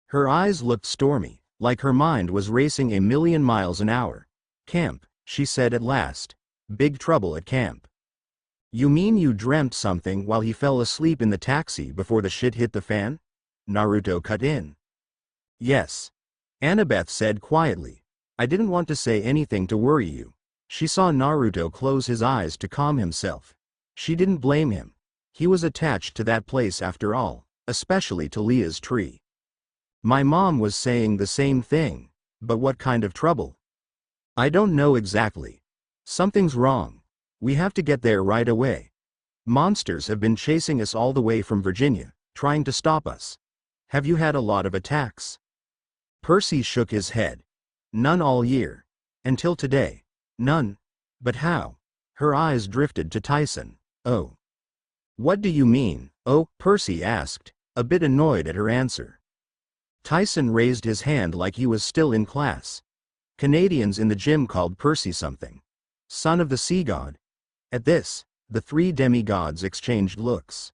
[SPEAKER 1] Her eyes looked stormy, like her mind was racing a million miles an hour. Camp, she said at last. Big trouble at camp. You mean you dreamt something while he fell asleep in the taxi before the shit hit the fan? Naruto cut in. Yes. Annabeth said quietly. I didn't want to say anything to worry you. She saw Naruto close his eyes to calm himself. She didn't blame him. He was attached to that place after all, especially to Leah's tree. My mom was saying the same thing, but what kind of trouble? I don't know exactly. Something's wrong. We have to get there right away. Monsters have been chasing us all the way from Virginia, trying to stop us. Have you had a lot of attacks? Percy shook his head. None all year. Until today. None. But how? Her eyes drifted to Tyson. Oh. What do you mean? Oh, Percy asked, a bit annoyed at her answer. Tyson raised his hand like he was still in class. Canadians in the gym called Percy something. Son of the sea god. At this, the three demigods exchanged looks.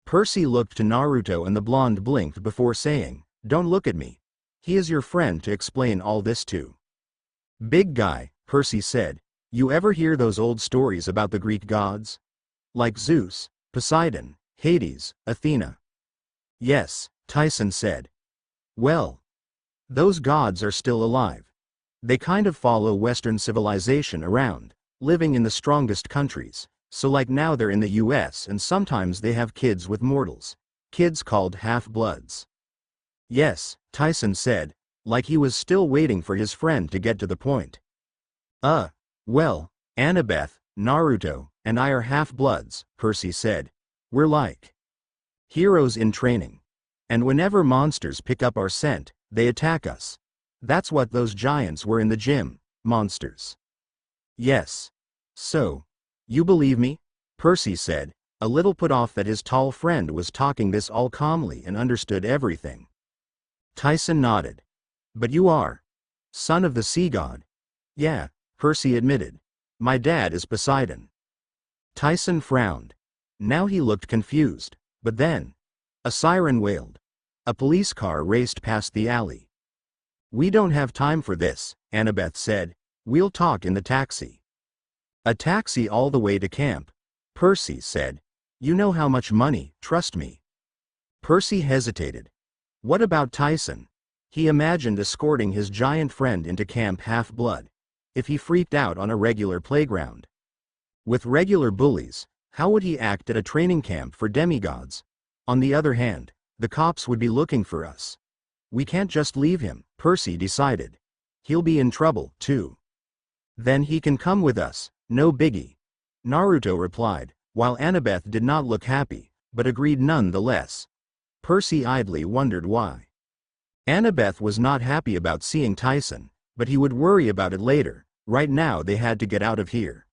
[SPEAKER 1] Percy looked to Naruto and the blonde blinked before saying, "Don't look at me. He is your friend to explain all this to." "Big guy," Percy said, "you ever hear those old stories about the Greek gods? Like Zeus, Poseidon, Hades, Athena?" "Yes," Tyson said. "Well, those gods are still alive. They kind of follow Western civilization around, living in the strongest countries, so like now they're in the US and sometimes they have kids with mortals. Kids called half-bloods." "Yes," Tyson said, like he was still waiting for his friend to get to the point. Well, Annabeth, Naruto, and I are half-bloods," Percy said. "We're like heroes in training. And whenever monsters pick up our scent, they attack us. That's what those giants were in the gym, monsters." "Yes. So, you believe me?" Percy said, a little put off that his tall friend was talking this all calmly and understood everything. Tyson nodded. "But you are son of the sea god." "Yeah," Percy admitted. "My dad is Poseidon." Tyson frowned. Now he looked confused, but then a siren wailed. A police car raced past the alley. "We don't have time for this," Annabeth said. "We'll talk in the taxi." "A taxi all the way to camp?" Percy said. "You know how much money, trust me." Percy hesitated. What about Tyson? He imagined escorting his giant friend into Camp Half-Blood. If he freaked out on a regular playground with regular bullies, how would he act at a training camp for demigods? On the other hand, the cops would be looking for us. We can't just leave him, Percy decided. He'll be in trouble, too. "Then he can come with us, no biggie," Naruto replied, while Annabeth did not look happy, but agreed nonetheless. Percy idly wondered why. Annabeth was not happy about seeing Tyson, but he would worry about it later. Right now they had to get out of here.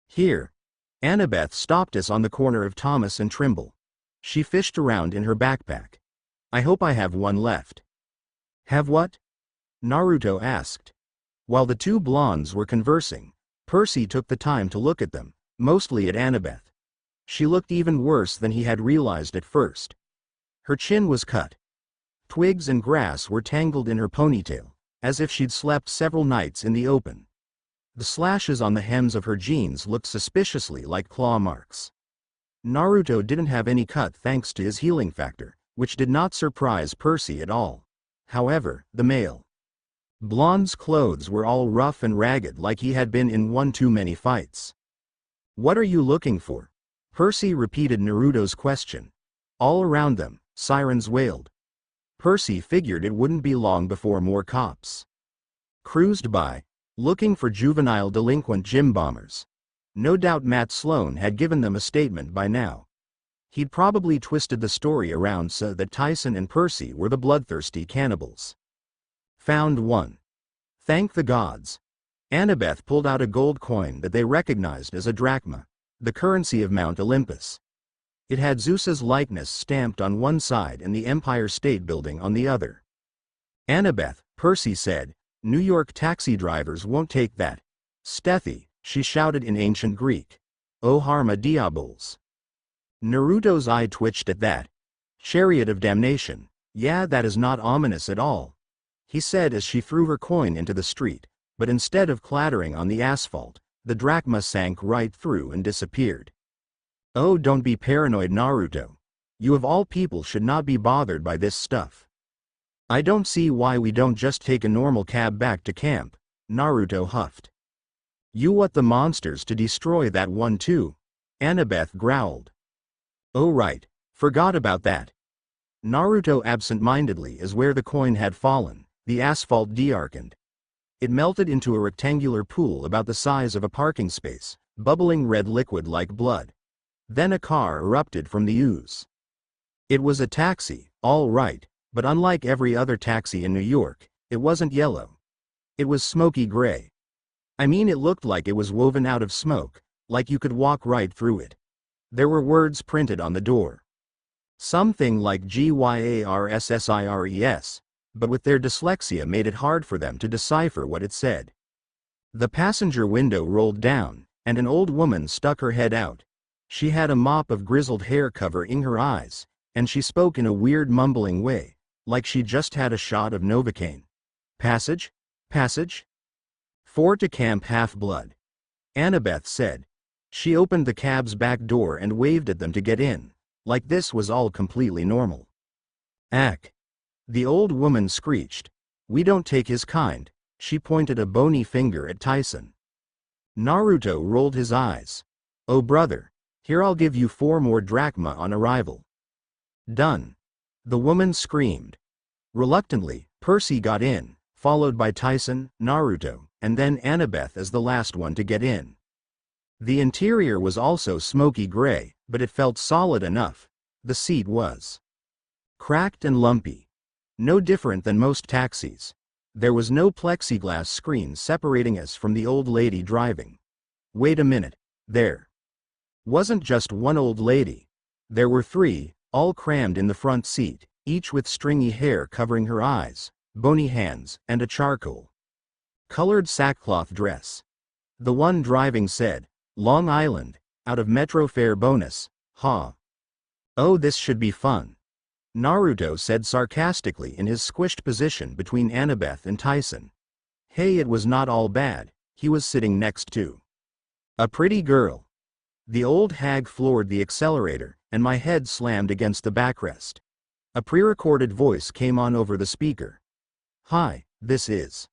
[SPEAKER 1] "Here." Annabeth stopped us on the corner of Thomas and Trimble. She fished around in her backpack. "I hope I have one left." "Have what?" Naruto asked. While the two blondes were conversing, Percy took the time to look at them, mostly at Annabeth. She looked even worse than he had realized at first. Her chin was cut. Twigs and grass were tangled in her ponytail, as if she'd slept several nights in the open. The slashes on the hems of her jeans looked suspiciously like claw marks. Naruto didn't have any cut thanks to his healing factor, which did not surprise Percy at all. However, the male blonde's clothes were all rough and ragged like he had been in one too many fights. "What are you looking for?" Percy repeated Naruto's question. All around them, sirens wailed. Percy figured it wouldn't be long before more cops cruised by, looking for juvenile delinquent gym bombers. No doubt Matt Sloan had given them a statement by now. He'd probably twisted the story around so that Tyson and Percy were the bloodthirsty cannibals. "Found one. Thank the gods." Annabeth pulled out a gold coin that they recognized as a drachma, the currency of Mount Olympus. It had Zeus's likeness stamped on one side and the Empire State Building on the other. "Annabeth," Percy said, "New York taxi drivers won't take that." "Stethi," she shouted in ancient Greek. "O Harma Diabols." Naruto's eye twitched at that. "Chariot of damnation. Yeah, that is not ominous at all," he said as she threw her coin into the street, but instead of clattering on the asphalt, the drachma sank right through and disappeared. "Oh, don't be paranoid, Naruto. You of all people should not be bothered by this stuff." "I don't see why we don't just take a normal cab back to camp," Naruto huffed. "You want the monsters to destroy that one too," Annabeth growled. "Oh right, forgot about that." Naruto absent-mindedly as where the coin had fallen, the asphalt darkened. It melted into a rectangular pool about the size of a parking space, bubbling red liquid like blood. Then a car erupted from the ooze. It was a taxi, all right, but unlike every other taxi in New York, it wasn't yellow. It was smoky gray. I mean, it looked like it was woven out of smoke, like you could walk right through it. There were words printed on the door. Something like GYARSSIRES, but with their dyslexia made it hard for them to decipher what it said. The passenger window rolled down, and an old woman stuck her head out. She had a mop of grizzled hair covering her eyes, and she spoke in a weird mumbling way, like she just had a shot of Novocaine. Passage? Passage? 4 to Camp Half-Blood. Annabeth said. She opened the cab's back door and waved at them to get in, like this was all completely normal. Ack! The old woman screeched. We don't take his kind. She pointed a bony finger at Tyson. Naruto rolled his eyes. Oh brother, here I'll give you 4 more drachma on arrival. Done. The woman screamed. Reluctantly, Percy got in, followed by Tyson, Naruto, and then Annabeth as the last one to get in. The interior was also smoky gray, but it felt solid enough. The seat was cracked and lumpy. No different than most taxis. There was no plexiglass screen separating us from the old lady driving. Wait a minute, there wasn't just one old lady. There were 3, all crammed in the front seat, each with stringy hair covering her eyes, bony hands, and a charcoal-colored sackcloth dress. The one driving said, Long Island, out of Metro fare bonus, ha. Oh, this should be fun. Naruto said sarcastically in his squished position between Annabeth and Tyson. Hey, it was not all bad. He was sitting next to a pretty girl. The old hag floored the accelerator, and my head slammed against the backrest. A pre-recorded voice came on over the speaker. Hi, this is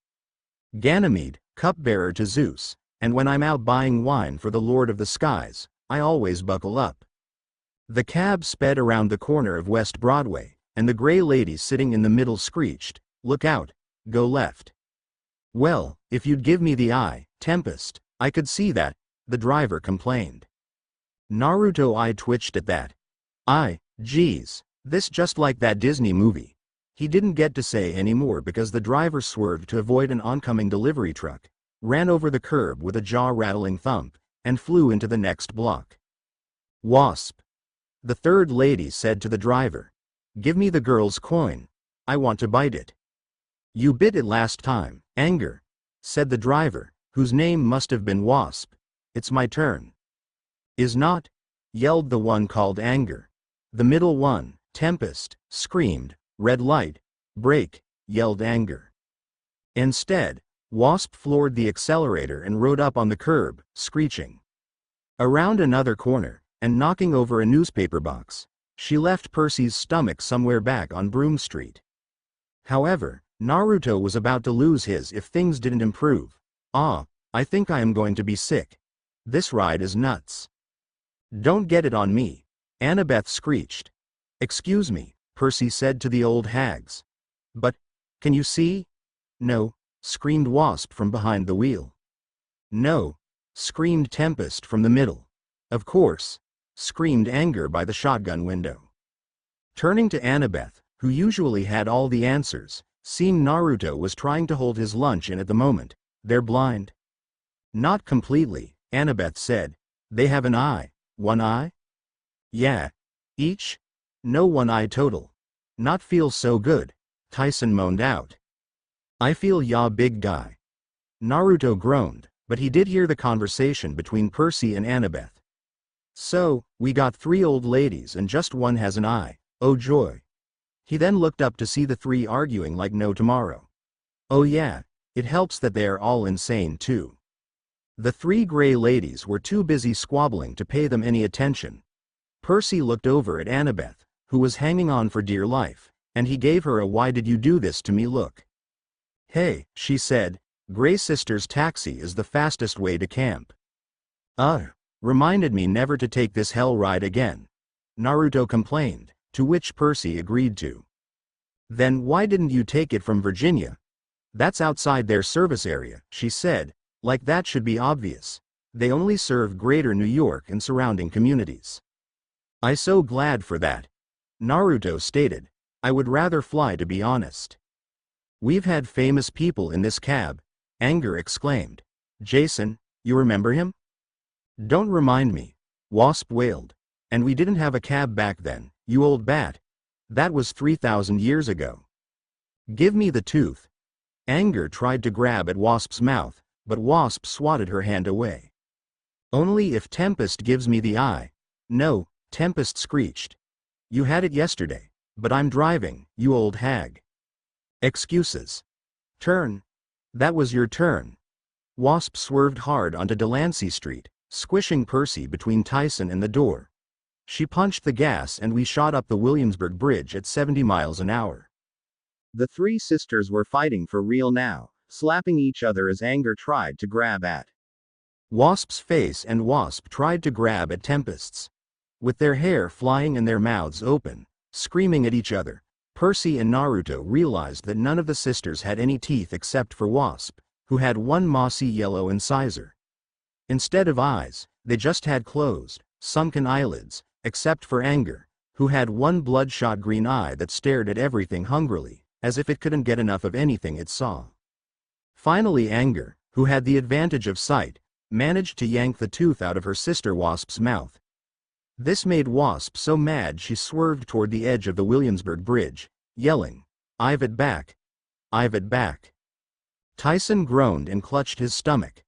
[SPEAKER 1] Ganymede, cupbearer to Zeus, and when I'm out buying wine for the Lord of the Skies, I always buckle up. The cab sped around the corner of West Broadway, and the gray lady sitting in the middle screeched, Look out, go left. Well, if you'd give me the eye, Tempest, I could see that, the driver complained. Naruto eye twitched at that. Geez, this just like that Disney movie. He didn't get to say any more because the driver swerved to avoid an oncoming delivery truck, ran over the curb with a jaw-rattling thump, and flew into the next block. Wasp. The third lady said to the driver. Give me the girl's coin. I want to bite it. You bit it last time, Anger, said the driver, whose name must have been Wasp. It's my turn. Is not? Yelled the one called Anger. The middle one, Tempest, screamed. Red light. Brake, yelled Anger. Instead, Wasp floored the accelerator and rode up on the curb, screeching. Around another corner, and knocking over a newspaper box, she left Percy's stomach somewhere back on Broome Street. However, Naruto was about to lose his if things didn't improve. I think I am going to be sick. This ride is nuts. Don't get it on me, Annabeth screeched. Excuse me, Percy said to the old hags. But, can you see? No, screamed Wasp from behind the wheel. No, screamed Tempest from the middle. Of course, screamed Anger by the shotgun window. Turning to Annabeth, who usually had all the answers, seeing Naruto was trying to hold his lunch in at the moment. They're blind. Not completely, Annabeth said. They have an eye. One eye? Yeah. Each? No, one eye total. Not feel so good, Tyson moaned out. I feel ya big guy. Naruto groaned, but he did hear the conversation between Percy and Annabeth. So, we got 3 old ladies and just one has an eye. Oh joy. He then looked up to see the 3 arguing like no tomorrow. Oh yeah, it helps that they are all insane too. The 3 gray ladies were too busy squabbling to pay them any attention. Percy looked over at Annabeth, who was hanging on for dear life, and he gave her a why did you do this to me look. Hey, she said, Gray Sister's taxi is the fastest way to camp. Reminded me never to take this hell ride again. Naruto complained, to which Percy agreed to. Then why didn't you take it from Virginia? That's outside their service area, she said, like that should be obvious. They only serve greater New York and surrounding communities. I so glad for that. Naruto stated. I would rather fly, to be honest. We've had famous people in this cab, Anger exclaimed. Jason, you remember him? Don't remind me, Wasp wailed. And we didn't have a cab back then, you old bat. That was 3,000 years ago. Give me the tooth. Anger tried to grab at Wasp's mouth, but Wasp swatted her hand away. Only if Tempest gives me the eye. No, Tempest screeched. You had it yesterday, but I'm driving, you old hag. Excuses. Turn. That was your turn. Wasp swerved hard onto Delancey Street, squishing Percy between Tyson and the door. She punched the gas and we shot up the Williamsburg Bridge at 70 miles an hour. The three sisters were fighting for real now, slapping each other as Anger tried to grab at Wasp's face and Wasp tried to grab at Tempest's. With their hair flying and their mouths open, screaming at each other, Percy and Naruto realized that none of the sisters had any teeth except for Wasp, who had one mossy yellow incisor. Instead of eyes, they just had closed, sunken eyelids, except for Anger, who had one bloodshot green eye that stared at everything hungrily, as if it couldn't get enough of anything it saw. Finally Anger, who had the advantage of sight, managed to yank the tooth out of her sister Wasp's mouth. This made Wasp so mad she swerved toward the edge of the Williamsburg Bridge, yelling, I've it back. I've it back. Tyson groaned and clutched his stomach.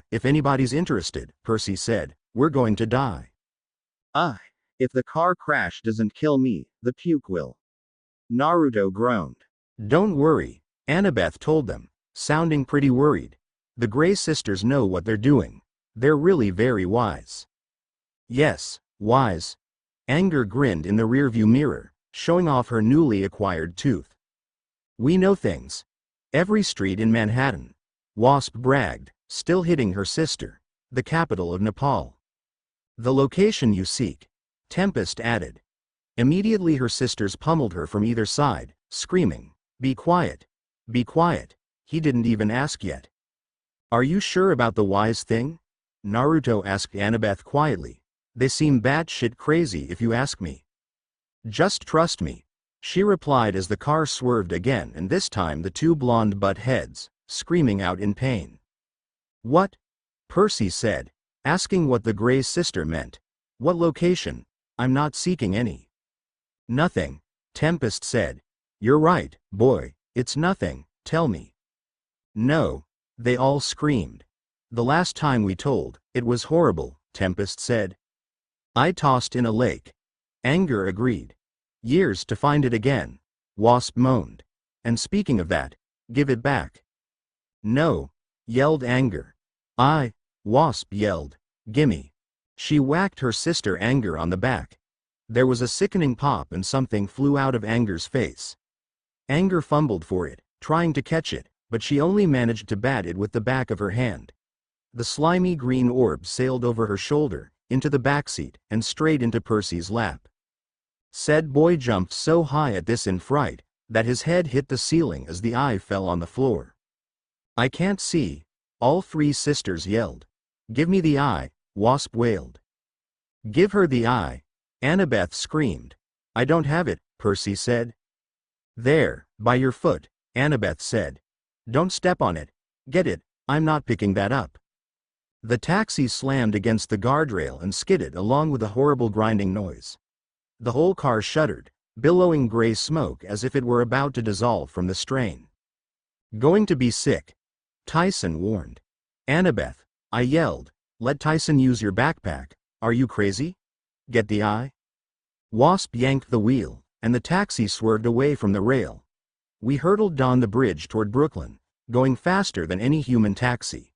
[SPEAKER 1] If anybody's interested, Percy said, we're going to die. If the car crash doesn't kill me, the puke will. Naruto groaned. Don't worry, Annabeth told them, sounding pretty worried. The Gray sisters know what they're doing. They're really very wise. Yes, wise. Anger grinned in the rearview mirror, showing off her newly acquired tooth. We know things. Every street in Manhattan. Wasp bragged, still hitting her sister. The capital of Nepal. The location you seek. Tempest added. Immediately her sisters pummeled her from either side, screaming, Be quiet. Be quiet. He didn't even ask yet. Are you sure about the wise thing? Naruto asked Annabeth quietly. They seem batshit crazy if you ask me. Just trust me, she replied as the car swerved again, and this time the two blonde butt heads, screaming out in pain. What? Percy said, asking what the Gray sister meant. What location? I'm not seeking any. Nothing, Tempest said. You're right, boy, it's nothing, tell me. No, they all screamed. The last time we told, it was horrible, Tempest said. I tossed in a lake. Anger agreed. Years to find it again, Wasp moaned. And speaking of that, give it back. No, yelled Anger. Wasp yelled, gimme. She whacked her sister Anger on the back. There was a sickening pop and something flew out of Anger's face. Anger fumbled for it, trying to catch it, but she only managed to bat it with the back of her hand. The slimy green orb sailed over her shoulder, into the backseat, and straight into Percy's lap. Said boy jumped so high at this in fright, that his head hit the ceiling as the eye fell on the floor. I can't see, all three sisters yelled. Give me the eye, Wasp wailed. Give her the eye, Annabeth screamed. I don't have it, Percy said. There, by your foot, Annabeth said. Don't step on it. Get it, I'm not picking that up. The taxi slammed against the guardrail and skidded along with a horrible grinding noise. The whole car shuddered, billowing gray smoke as if it were about to dissolve from the strain. Going to be sick, Tyson warned. Annabeth, I yelled, let Tyson use your backpack. Are you crazy? Get the eye? Wasp yanked the wheel, and the taxi swerved away from the rail. We hurtled down the bridge toward Brooklyn, going faster than any human taxi.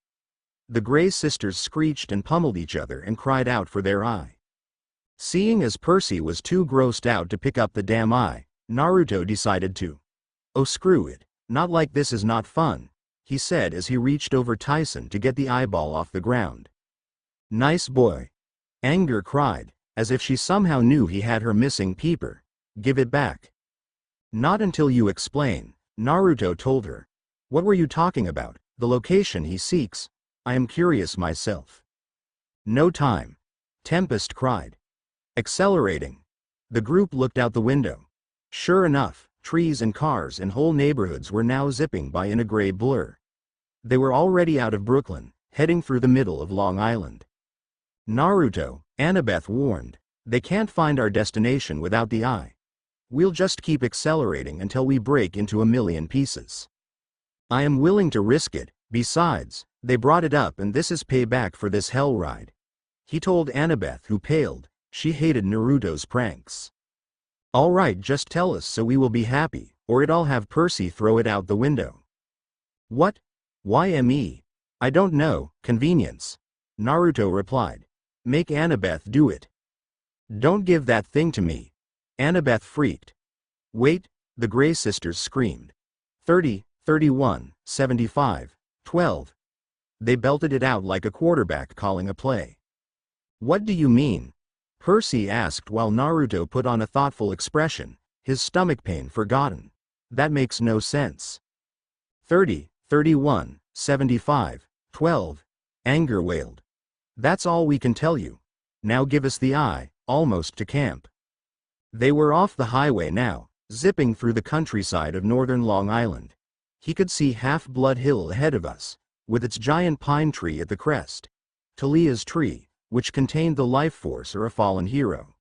[SPEAKER 1] The Gray sisters screeched and pummeled each other and cried out for their eye. Seeing as Percy was too grossed out to pick up the damn eye, Naruto decided to. Oh screw it, not like this is not fun, he said as he reached over Tyson to get the eyeball off the ground. Nice boy. Anger cried, as if she somehow knew he had her missing peeper. Give it back. Not until you explain, Naruto told her. What were you talking about? The location he seeks? I am curious myself. No time. Tempest cried. Accelerating. The group looked out the window. Sure enough, trees and cars and whole neighborhoods were now zipping by in a gray blur. They were already out of Brooklyn, heading through the middle of Long Island. Naruto, Annabeth warned, they can't find our destination without the eye. We'll just keep accelerating until we break into a million pieces. I am willing to risk it. Besides, they brought it up and this is payback for this hell ride. He told Annabeth, who paled. She hated Naruto's pranks. All right, just tell us so we will be happy, or I'll have Percy throw it out the window. What? Why me? I don't know, convenience. Naruto replied. Make Annabeth do it. Don't give that thing to me. Annabeth freaked. Wait, the Gray sisters screamed. 30, 31, 75, 12. They belted it out like a quarterback calling a play. What do you mean? Percy asked while Naruto put on a thoughtful expression, his stomach pain forgotten. That makes no sense. 30, 31, 75, 12. Anger wailed. That's all we can tell you. Now give us the eye, almost to camp. They were off the highway now, zipping through the countryside of northern Long Island. He could see Half-Blood Hill ahead of us, with its giant pine tree at the crest. Talia's tree, which contained the life force or a fallen hero.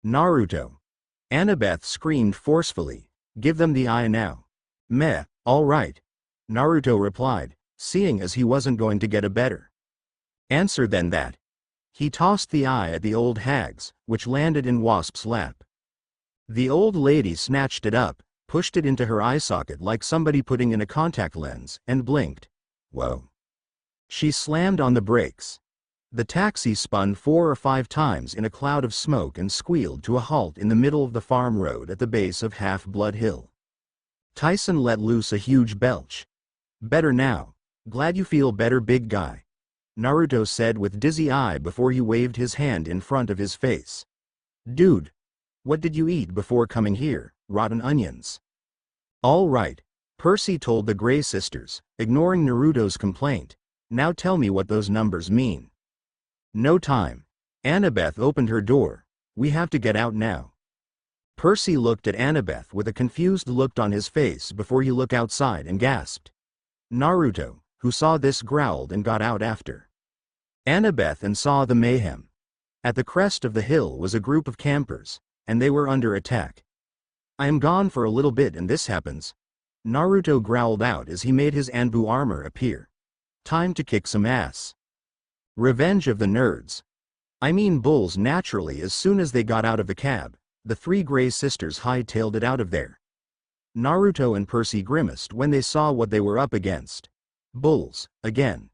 [SPEAKER 1] Naruto. Annabeth screamed forcefully, give them the eye now. Meh, all right. Naruto replied, seeing as he wasn't going to get a better answer than that. He tossed the eye at the old hag's, which landed in Wasp's lap. The old lady snatched it up, pushed it into her eye socket like somebody putting in a contact lens, and blinked. Whoa. She slammed on the brakes. The taxi spun 4 or 5 times in a cloud of smoke and squealed to a halt in the middle of the farm road at the base of Half-Blood Hill. Tyson let loose a huge belch. Better now. Glad you feel better, big guy. Naruto said with dizzy eye before he waved his hand in front of his face. Dude. What did you eat before coming here? Rotten onions. All right. Percy told the Gray sisters, ignoring Naruto's complaint. Now tell me what those numbers mean. No time. Annabeth opened her door. We have to get out now. Percy looked at Annabeth with a confused look on his face before he looked outside and gasped. Naruto, who saw this, growled and got out after Annabeth and saw the mayhem. At the crest of the hill was a group of campers, and they were under attack. I am gone for a little bit and this happens. Naruto growled out as he made his Anbu armor appear. Time to kick some ass. Revenge of the nerds. I mean bulls. Naturally, as soon as they got out of the cab, the 3 Gray sisters hightailed it out of there. Naruto and Percy grimaced when they saw what they were up against. Bulls, again.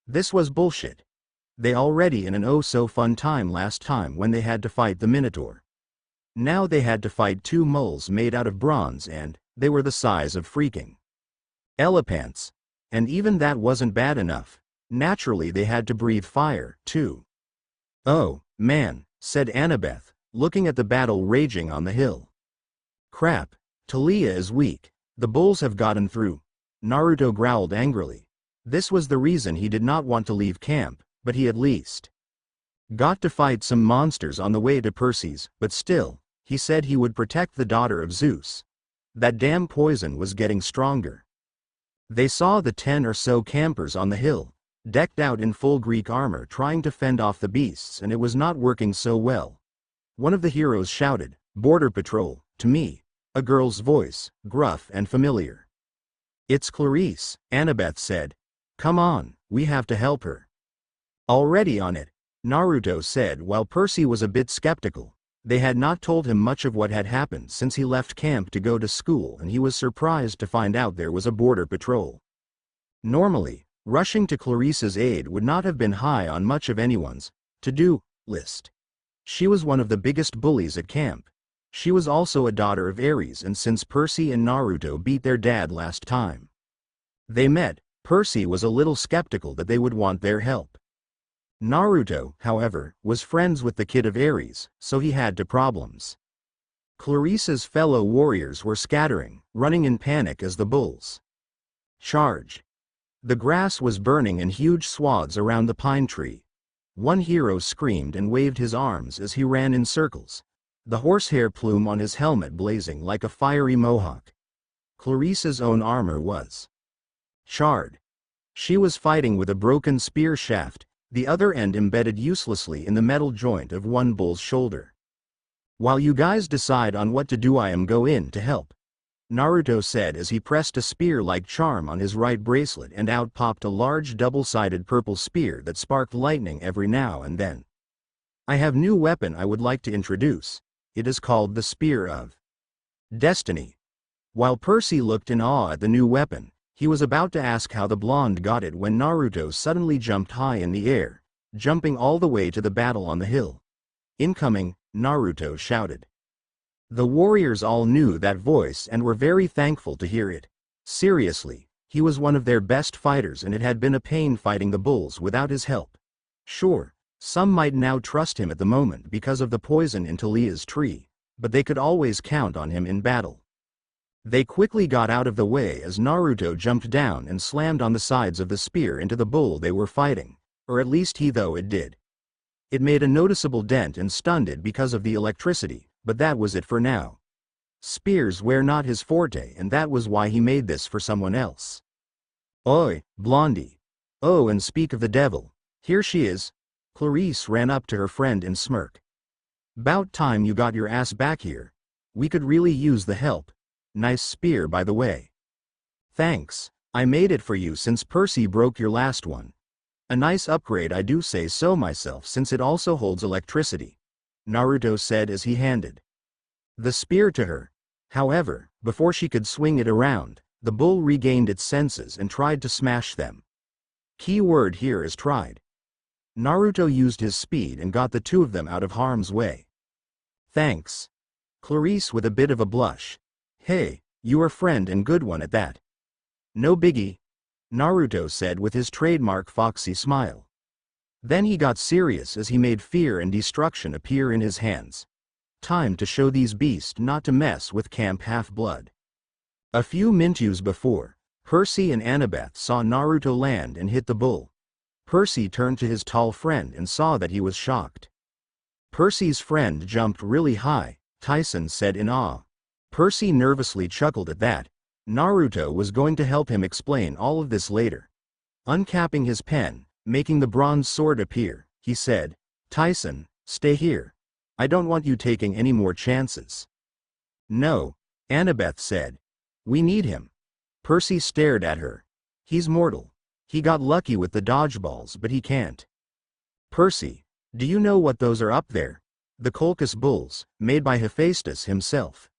[SPEAKER 1] This was bullshit. They already in an oh-so-fun time last time when they had to fight the Minotaur. Now they had to fight 2 moles made out of bronze and, they were the size of freaking elephants. And even that wasn't bad enough. Naturally they had to breathe fire, too. Oh, man, said Annabeth, looking at the battle raging on the hill. Crap, Talia is weak. The bulls have gotten through. Naruto growled angrily. This was the reason he did not want to leave camp, but he at least got to fight some monsters on the way to Percy's, but still, he said he would protect the daughter of Zeus. That damn poison was getting stronger. They saw the 10 or so campers on the hill, decked out in full Greek armor trying to fend off the beasts, and it was not working so well. One of the heroes shouted, "Border Patrol," to me, a girl's voice, gruff and familiar. It's Clarice, Annabeth said. Come on, we have to help her. Already on it, Naruto said while Percy was a bit skeptical. They had not told him much of what had happened since he left camp to go to school, and he was surprised to find out there was a border patrol. Normally, rushing to Clarice's aid would not have been high on much of anyone's to-do list. She was one of the biggest bullies at camp. She was also a daughter of Ares, and since Percy and Naruto beat their dad last time they met, Percy was a little skeptical that they would want their help. Naruto, however, was friends with the kid of Ares, so he had no problems. Clarice's fellow warriors were scattering, running in panic as the bulls charged. The grass was burning in huge swaths around the pine tree. One hero screamed and waved his arms as he ran in circles. the horsehair plume on his helmet blazing like a fiery mohawk. Clarice's own armor was charred. She was fighting with a broken spear shaft, the other end embedded uselessly in the metal joint of one bull's shoulder. "While you guys decide on what to do, I am go in to help," Naruto said as he pressed a spear-like charm on his right bracelet and out popped a large double-sided purple spear that sparked lightning every now and then. "I have new weapon I would like to introduce. It is called the Spear of Destiny." While Percy looked in awe at the new weapon, he was about to ask how the blonde got it when Naruto suddenly jumped high in the air, jumping all the way to the battle on the hill. "Incoming," Naruto shouted. The warriors all knew that voice and were very thankful to hear it. Seriously, he was one of their best fighters and it had been a pain fighting the bulls without his help. Sure, some might now trust him at the moment because of the poison in Talia's tree, but they could always count on him in battle. They quickly got out of the way as Naruto jumped down and slammed on the sides of the spear into the bull they were fighting, or at least he thought it did. It made a noticeable dent and stunned it because of the electricity, but that was it for now. Spears were not his forte and that was why he made this for someone else. "Oi, Blondie. Oh, and speak of the devil, here she is." Clarice ran up to her friend and smirked. "'Bout time you got your ass back here. We could really use the help. Nice spear by the way." "Thanks, I made it for you since Percy broke your last one. A nice upgrade I do say so myself since it also holds electricity," Naruto said as he handed the spear to her. However, before she could swing it around, the bull regained its senses and tried to smash them. Key word here is tried. Naruto used his speed and got the two of them out of harm's way. "Thanks." Clarice with a bit of a blush. "Hey, you're a friend and good one at that." "No biggie," Naruto said with his trademark foxy smile. Then he got serious as he made fear and destruction appear in his hands. Time to show these beasts not to mess with Camp Half-Blood. A few minutes before, Percy and Annabeth saw Naruto land and hit the bull. Percy turned to his tall friend and saw that he was shocked. Percy's friend jumped really high, Tyson said in awe. Percy nervously chuckled at that. Naruto was going to help him explain all of this later. Uncapping his pen, making the bronze sword appear, he said, "Tyson, stay here. I don't want you taking any more chances." "No," Annabeth said. "We need him." Percy stared at her. "He's mortal. He got lucky with the dodgeballs but he can't." "Percy, do you know what those are up there? The Colchis bulls, made by Hephaestus himself.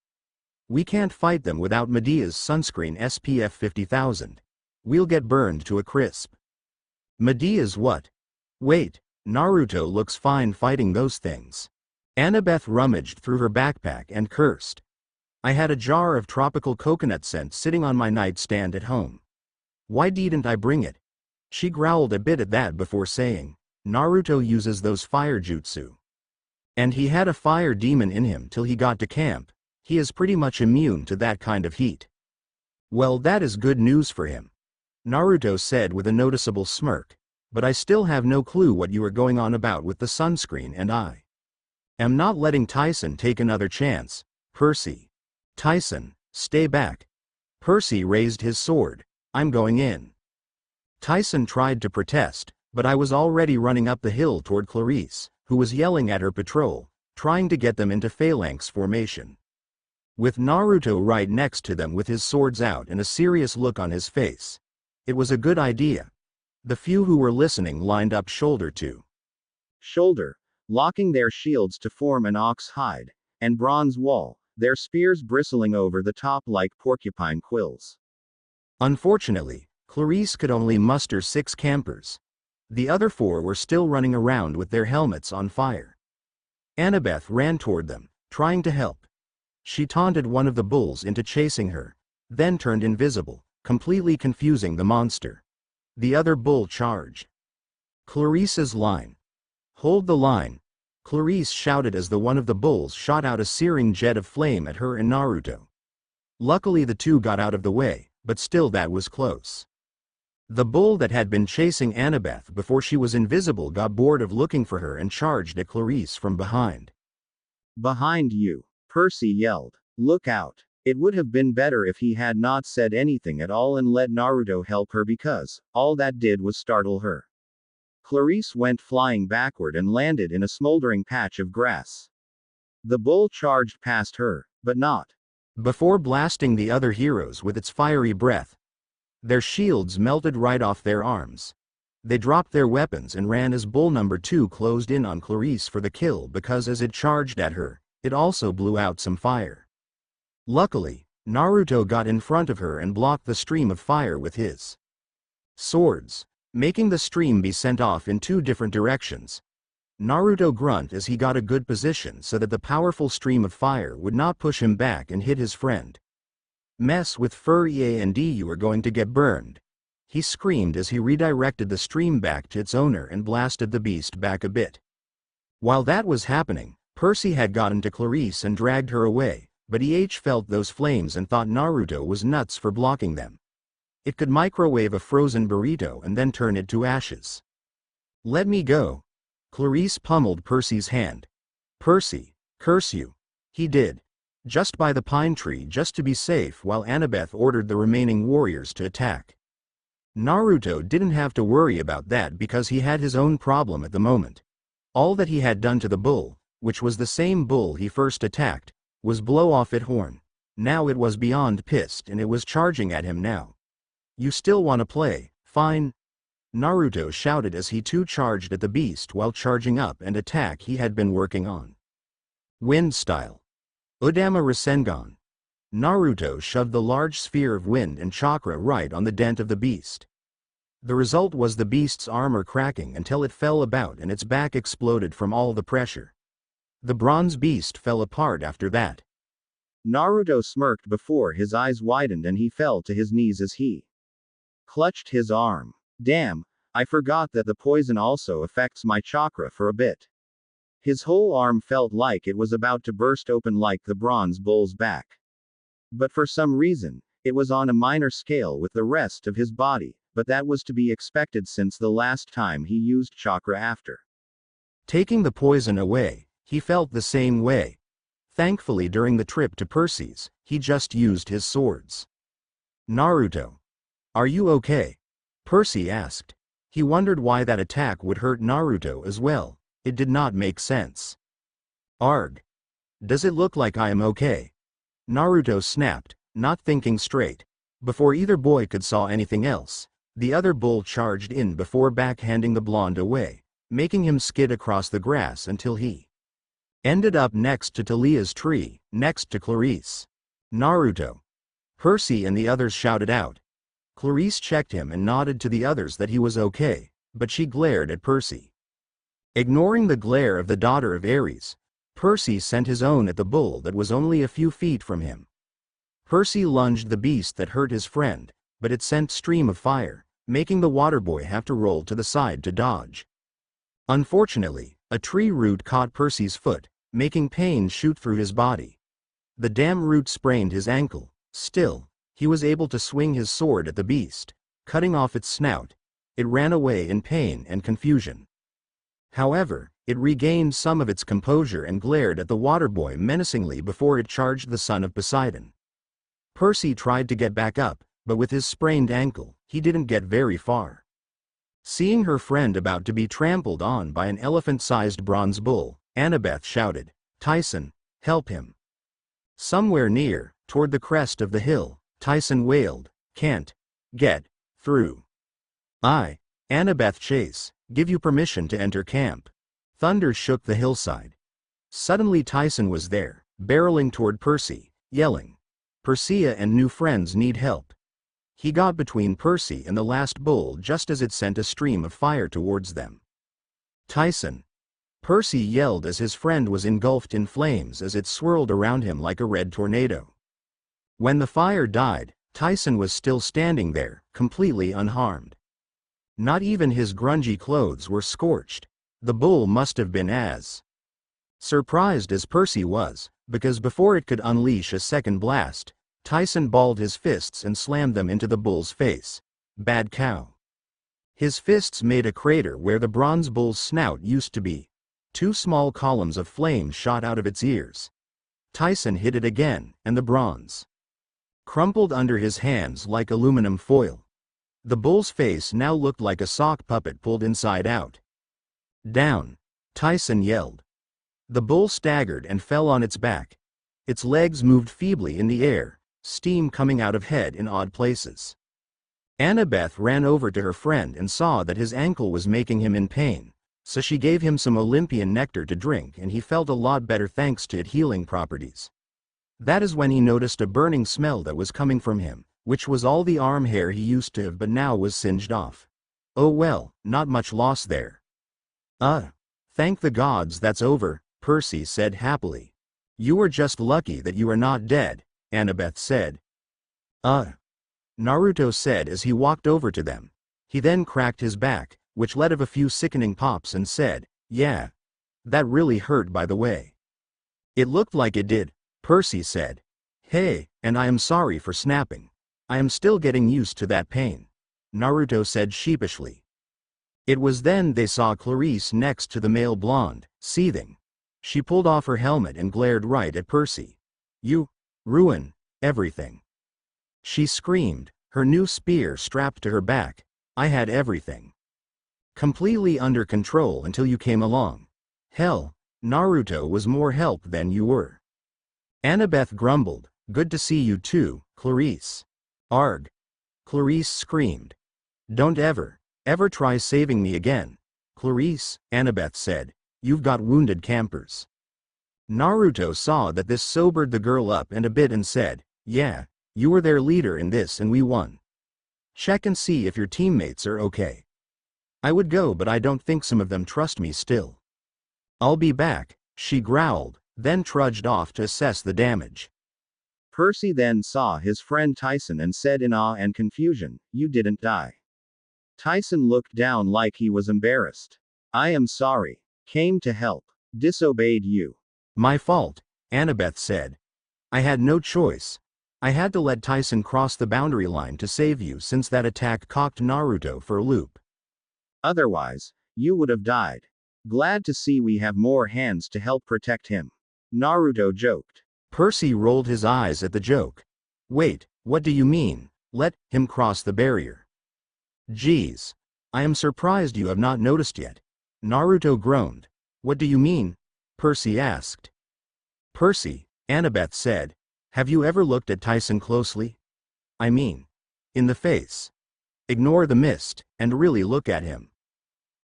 [SPEAKER 1] We can't fight them without Medea's sunscreen SPF 50,000. We'll get burned to a crisp." "Medea's what? Wait, Naruto looks fine fighting those things." Annabeth rummaged through her backpack and cursed. "I had a jar of tropical coconut scent sitting on my nightstand at home. Why didn't I bring it?" She growled a bit at that before saying, "Naruto uses those fire jutsu. And he had a fire demon in him till he got to camp. He is pretty much immune to that kind of heat." "Well, that is good news for him," Naruto said with a noticeable smirk, "but I still have no clue what you are going on about with the sunscreen and I am not letting Tyson take another chance, Percy." "Tyson, stay back." Percy raised his sword. "I'm going in." Tyson tried to protest, but I was already running up the hill toward Clarice, who was yelling at her patrol, trying to get them into phalanx formation. With Naruto right next to them with his swords out and a serious look on his face. It was a good idea. The few who were listening lined up shoulder to shoulder, locking their shields to form an ox hide and bronze wall, their spears bristling over the top like porcupine quills. Unfortunately, Clarice could only muster 6 campers. The other 4 were still running around with their helmets on fire. Annabeth ran toward them, trying to help. She taunted one of the bulls into chasing her, then turned invisible, completely confusing the monster. The other bull charged. Clarice's line. "Hold the line," Clarice shouted as the one of the bulls shot out a searing jet of flame at her and Naruto. Luckily the two got out of the way, but still that was close. The bull that had been chasing Annabeth before she was invisible got bored of looking for her and charged at Clarice from behind.
[SPEAKER 2] Behind you. Percy yelled. Look out. It would have been better if he had not said anything at all and let Naruto help her because, all that did was startle her. Clarice went flying backward and landed in a smoldering patch of grass. The bull charged past her, but not
[SPEAKER 1] before blasting the other heroes with its fiery breath. Their shields melted right off their arms. They dropped their weapons and ran as bull number 2 closed in on Clarice for the kill because as it charged at her, it also blew out some fire. Luckily, Naruto got in front of her and blocked the stream of fire with his swords, making the stream be sent off in 2 different directions. Naruto grunted as he got a good position so that the powerful stream of fire would not push him back and hit his friend. Mess with furry A and D, you are going to get burned. He screamed as he redirected the stream back to its owner and blasted the beast back a bit. While that was happening, Percy had gotten to Clarice and dragged her away, but he felt those flames and thought Naruto was nuts for blocking them. It could microwave a frozen burrito and then turn it to ashes. Let me go. Clarice pummeled Percy's hand. Percy, curse you. He did. Just by the pine tree just to be safe while Annabeth ordered the remaining warriors to attack. Naruto didn't have to worry about that because he had his own problem at the moment. All that he had done to the bull, which was the same bull he first attacked, was blow off its horn. Now it was beyond pissed and it was charging at him now. You still want to play? Fine. Naruto shouted as he too charged at the beast while charging up and attack he had been working on. Wind style. Udama Rasengan. Naruto shoved the large sphere of wind and chakra right on the dent of the beast. The result was the beast's armor cracking until it fell about and its back exploded from all the pressure. The bronze beast fell apart after that.
[SPEAKER 2] Naruto smirked before his eyes widened and he fell to his knees as he clutched his arm. Damn, I forgot that the poison also affects my chakra for a bit. His whole arm felt like it was about to burst open like the bronze bull's back. But for some reason, it was on a minor scale with the rest of his body, but that was to be expected since the last time he used chakra after
[SPEAKER 1] taking the poison away, he felt the same way. Thankfully during the trip to Percy's, he just used his swords. Naruto. Are you okay? Percy asked. He wondered why that attack would hurt Naruto as well. It did not make sense. Arg. Does it look like I am okay? Naruto snapped, not thinking straight. Before either boy could saw anything else, the other bull charged in before backhanding the blonde away, making him skid across the grass until he ended up next to Talia's tree, next to Clarice. Naruto. Percy and the others shouted out. Clarice checked him and nodded to the others that he was okay, but she glared at Percy. Ignoring the glare of the daughter of Ares, Percy sent his own at the bull that was only a few feet from him. Percy lunged the beast that hurt his friend, but it sent stream of fire, making the water boy have to roll to the side to dodge. Unfortunately, a tree root caught Percy's foot, making pain shoot through his body. The damn root sprained his ankle. Still, he was able to swing his sword at the beast, cutting off its snout. It ran away in pain and confusion. However, it regained some of its composure and glared at the water boy menacingly before it charged the son of Poseidon. Percy tried to get back up, but with his sprained ankle, he didn't get very far. Seeing her friend about to be trampled on by an elephant-sized bronze bull, Annabeth shouted, "Tyson, help him." Somewhere near, toward the crest of the hill, Tyson wailed, "Can't get through. Annabeth Chase, give you permission to enter camp." Thunder shook the hillside. Suddenly Tyson was there, barreling toward Percy, yelling, "Persia and new friends need help." He got between Percy and the last bull just as it sent a stream of fire towards them. "Tyson!" Percy yelled as his friend was engulfed in flames as it swirled around him like a red tornado. When the fire died, Tyson was still standing there, completely unharmed. Not even his grungy clothes were scorched. The bull must have been as surprised as Percy was, because before it could unleash a second blast, Tyson balled his fists and slammed them into the bull's face. Bad cow. His fists made a crater where the bronze bull's snout used to be. 2 small columns of flame shot out of its ears. Tyson hit it again, and the bronze crumpled under his hands like aluminum foil. The bull's face now looked like a sock puppet pulled inside out. Down! Tyson yelled. The bull staggered and fell on its back. Its legs moved feebly in the air, steam coming out of head in odd places. Annabeth ran over to her friend and saw that his ankle was making him in pain, so she gave him some Olympian nectar to drink and he felt a lot better thanks to its healing properties. That is when he noticed a burning smell that was coming from him, which was all the arm hair he used to have but now was singed off. Oh well, not much loss there. Thank the gods that's over, Percy said happily. You were just lucky that you are not dead, Annabeth said. Naruto said as he walked over to them. He then cracked his back, which led of a few sickening pops and said, yeah. That really hurt by the way. It looked like it did, Percy said. Hey, and I am sorry for snapping. I am still getting used to that pain, Naruto said sheepishly. It was then they saw Clarice next to the male blonde, seething. She pulled off her helmet and glared right at Percy. You ruin everything. She screamed, her new spear strapped to her back. I had everything completely under control until you came along. Hell, Naruto was more help than you were. Annabeth grumbled, good to see you too, Clarice. Arg. Clarice screamed. Don't ever try saving me again. Clarice, Annabeth said, you've got wounded campers. Naruto saw that this sobered the girl up and a bit and said, yeah, you were their leader in this and we won. Check and see if your teammates are okay. I would go but I don't think some of them trust me still. I'll be back, she growled, then trudged off to assess the damage.
[SPEAKER 2] Percy then saw his friend Tyson and said in awe and confusion, you didn't die. Tyson looked down like he was embarrassed. I am sorry. Came to help. Disobeyed you.
[SPEAKER 1] My fault, Annabeth said. I had no choice. I had to let Tyson cross the boundary line to save you since that attack cocked Naruto for a loop.
[SPEAKER 2] Otherwise, you would have died. Glad to see we have more hands to help protect him. Naruto joked.
[SPEAKER 1] Percy rolled his eyes at the joke. Wait, what do you mean, let him cross the barrier? Geez. I am surprised you have not noticed yet. Naruto groaned. What do you mean? Percy asked. Percy, Annabeth said. Have you ever looked at Tyson closely? I mean, in the face. Ignore the mist, and really look at him.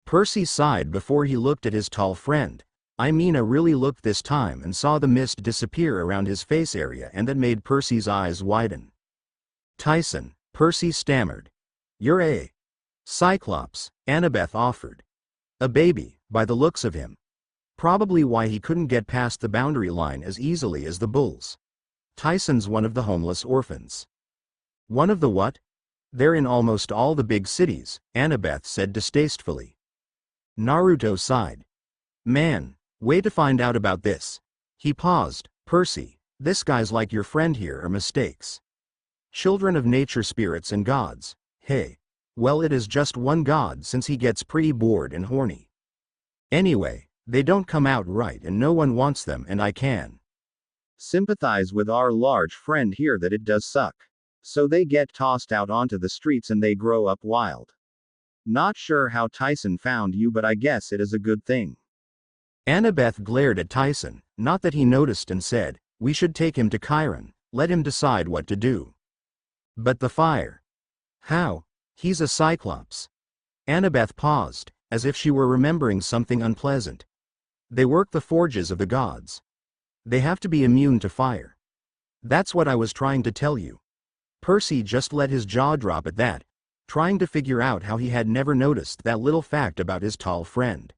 [SPEAKER 1] Percy sighed before he looked at his tall friend. I mean really looked this time and saw the mist disappear around his face area and that made Percy's eyes widen. Tyson, Percy stammered. You're a Cyclops, Annabeth offered. A baby, by the looks of him. Probably why he couldn't get past the boundary line as easily as the bulls. Tyson's one of the homeless orphans. One of the what? They're in almost all the big cities, Annabeth said distastefully. Naruto sighed. Man, way to find out about this. He paused. Percy, this guy's like your friend here are mistakes. Children of nature spirits and gods, hey. Well it is just one god since he gets pretty bored and horny. Anyway, they don't come out right and no one wants them and I can
[SPEAKER 2] sympathize with our large friend here that it does suck. So they get tossed out onto the streets and they grow up wild. Not sure how Tyson found you but I guess it is a good thing.
[SPEAKER 1] Annabeth glared at Tyson, not that he noticed and said, we should take him to Kiron, let him decide what to do. But the fire. How? He's a Cyclops. Annabeth paused, as if she were remembering something unpleasant. They work the forges of the gods. They have to be immune to fire. That's what I was trying to tell you. Percy just let his jaw drop at that, trying to figure out how he had never noticed that little fact about his tall friend.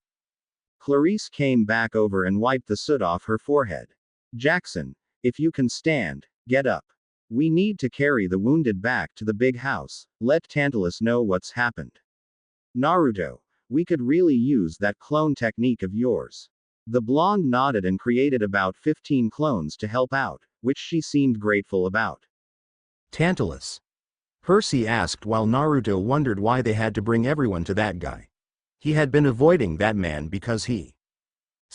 [SPEAKER 2] Clarice came back over and wiped the soot off her forehead. Jackson, if you can stand, get up. We need to carry the wounded back to the big house, let Tantalus know what's happened. Naruto, we could really use that clone technique of yours. The blonde nodded and created about 15 clones to help out, which she seemed grateful about.
[SPEAKER 1] Tantalus? Percy asked while Naruto wondered why they had to bring everyone to that guy. He had been avoiding that man because he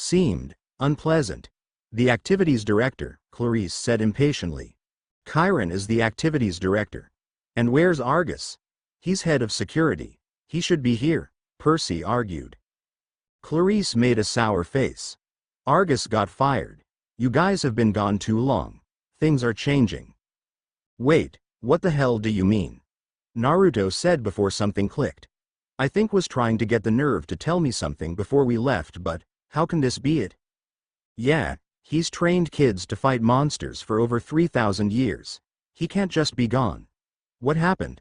[SPEAKER 1] Seemed unpleasant. The activities director, Clarice said impatiently. Kiron is the activities director. And where's Argus? He's head of security. He should be here, Percy argued. Clarice made a sour face. Argus got fired. You guys have been gone too long. Things are changing. Wait, what the hell do you mean? Naruto said before something clicked. I think was trying to get the nerve to tell me something before we left, but how can this be it? Yeah, he's trained kids to fight monsters for over 3,000 years. He can't just be gone. What happened?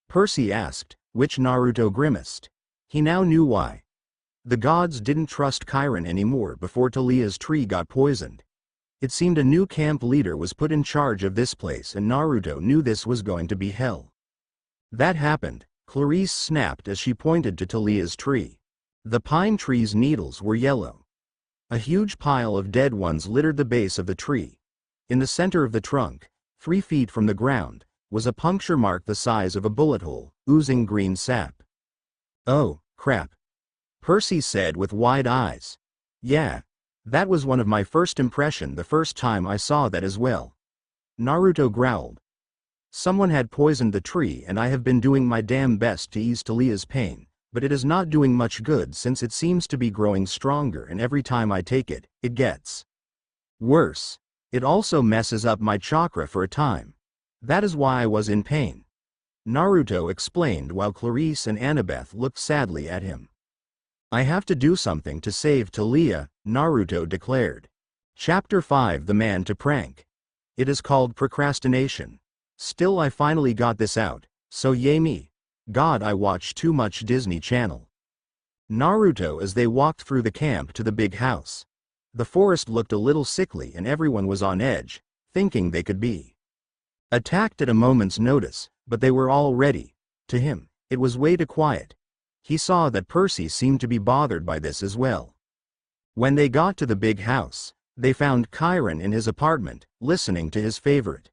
[SPEAKER 1] Percy asked, which Naruto grimaced. He now knew why. The gods didn't trust Kiron anymore before Talia's tree got poisoned. It seemed a new camp leader was put in charge of this place, and Naruto knew this was going to be hell. That happened, Clarice snapped as she pointed to Talia's tree. The pine tree's needles were yellow. A huge pile of dead ones littered the base of the tree. In the center of the trunk, 3 feet from the ground, was a puncture mark the size of a bullet hole, oozing green sap. Oh, crap. Percy said with wide eyes. Yeah. That was one of my first impression the first time I saw that as well. Naruto growled. Someone had poisoned the tree, and I have been doing my damn best to ease Talia's pain, but it is not doing much good since it seems to be growing stronger, and every time I take it, it gets worse. It also messes up my chakra for a time. That is why I was in pain. Naruto explained while Clarice and Annabeth looked sadly at him. I have to do something to save Talia, Naruto declared. Chapter 5: The Man to Prank. It is called procrastination. Still, I finally got this out, so yay me. God, I watch too much Disney Channel. Naruto as they walked through the camp to the big house. The forest looked a little sickly and everyone was on edge, thinking they could be attacked at a moment's notice, but they were all ready. To him, it was way too quiet. He saw that Percy seemed to be bothered by this as well. When they got to the big house, they found Kiron in his apartment, listening to his favorite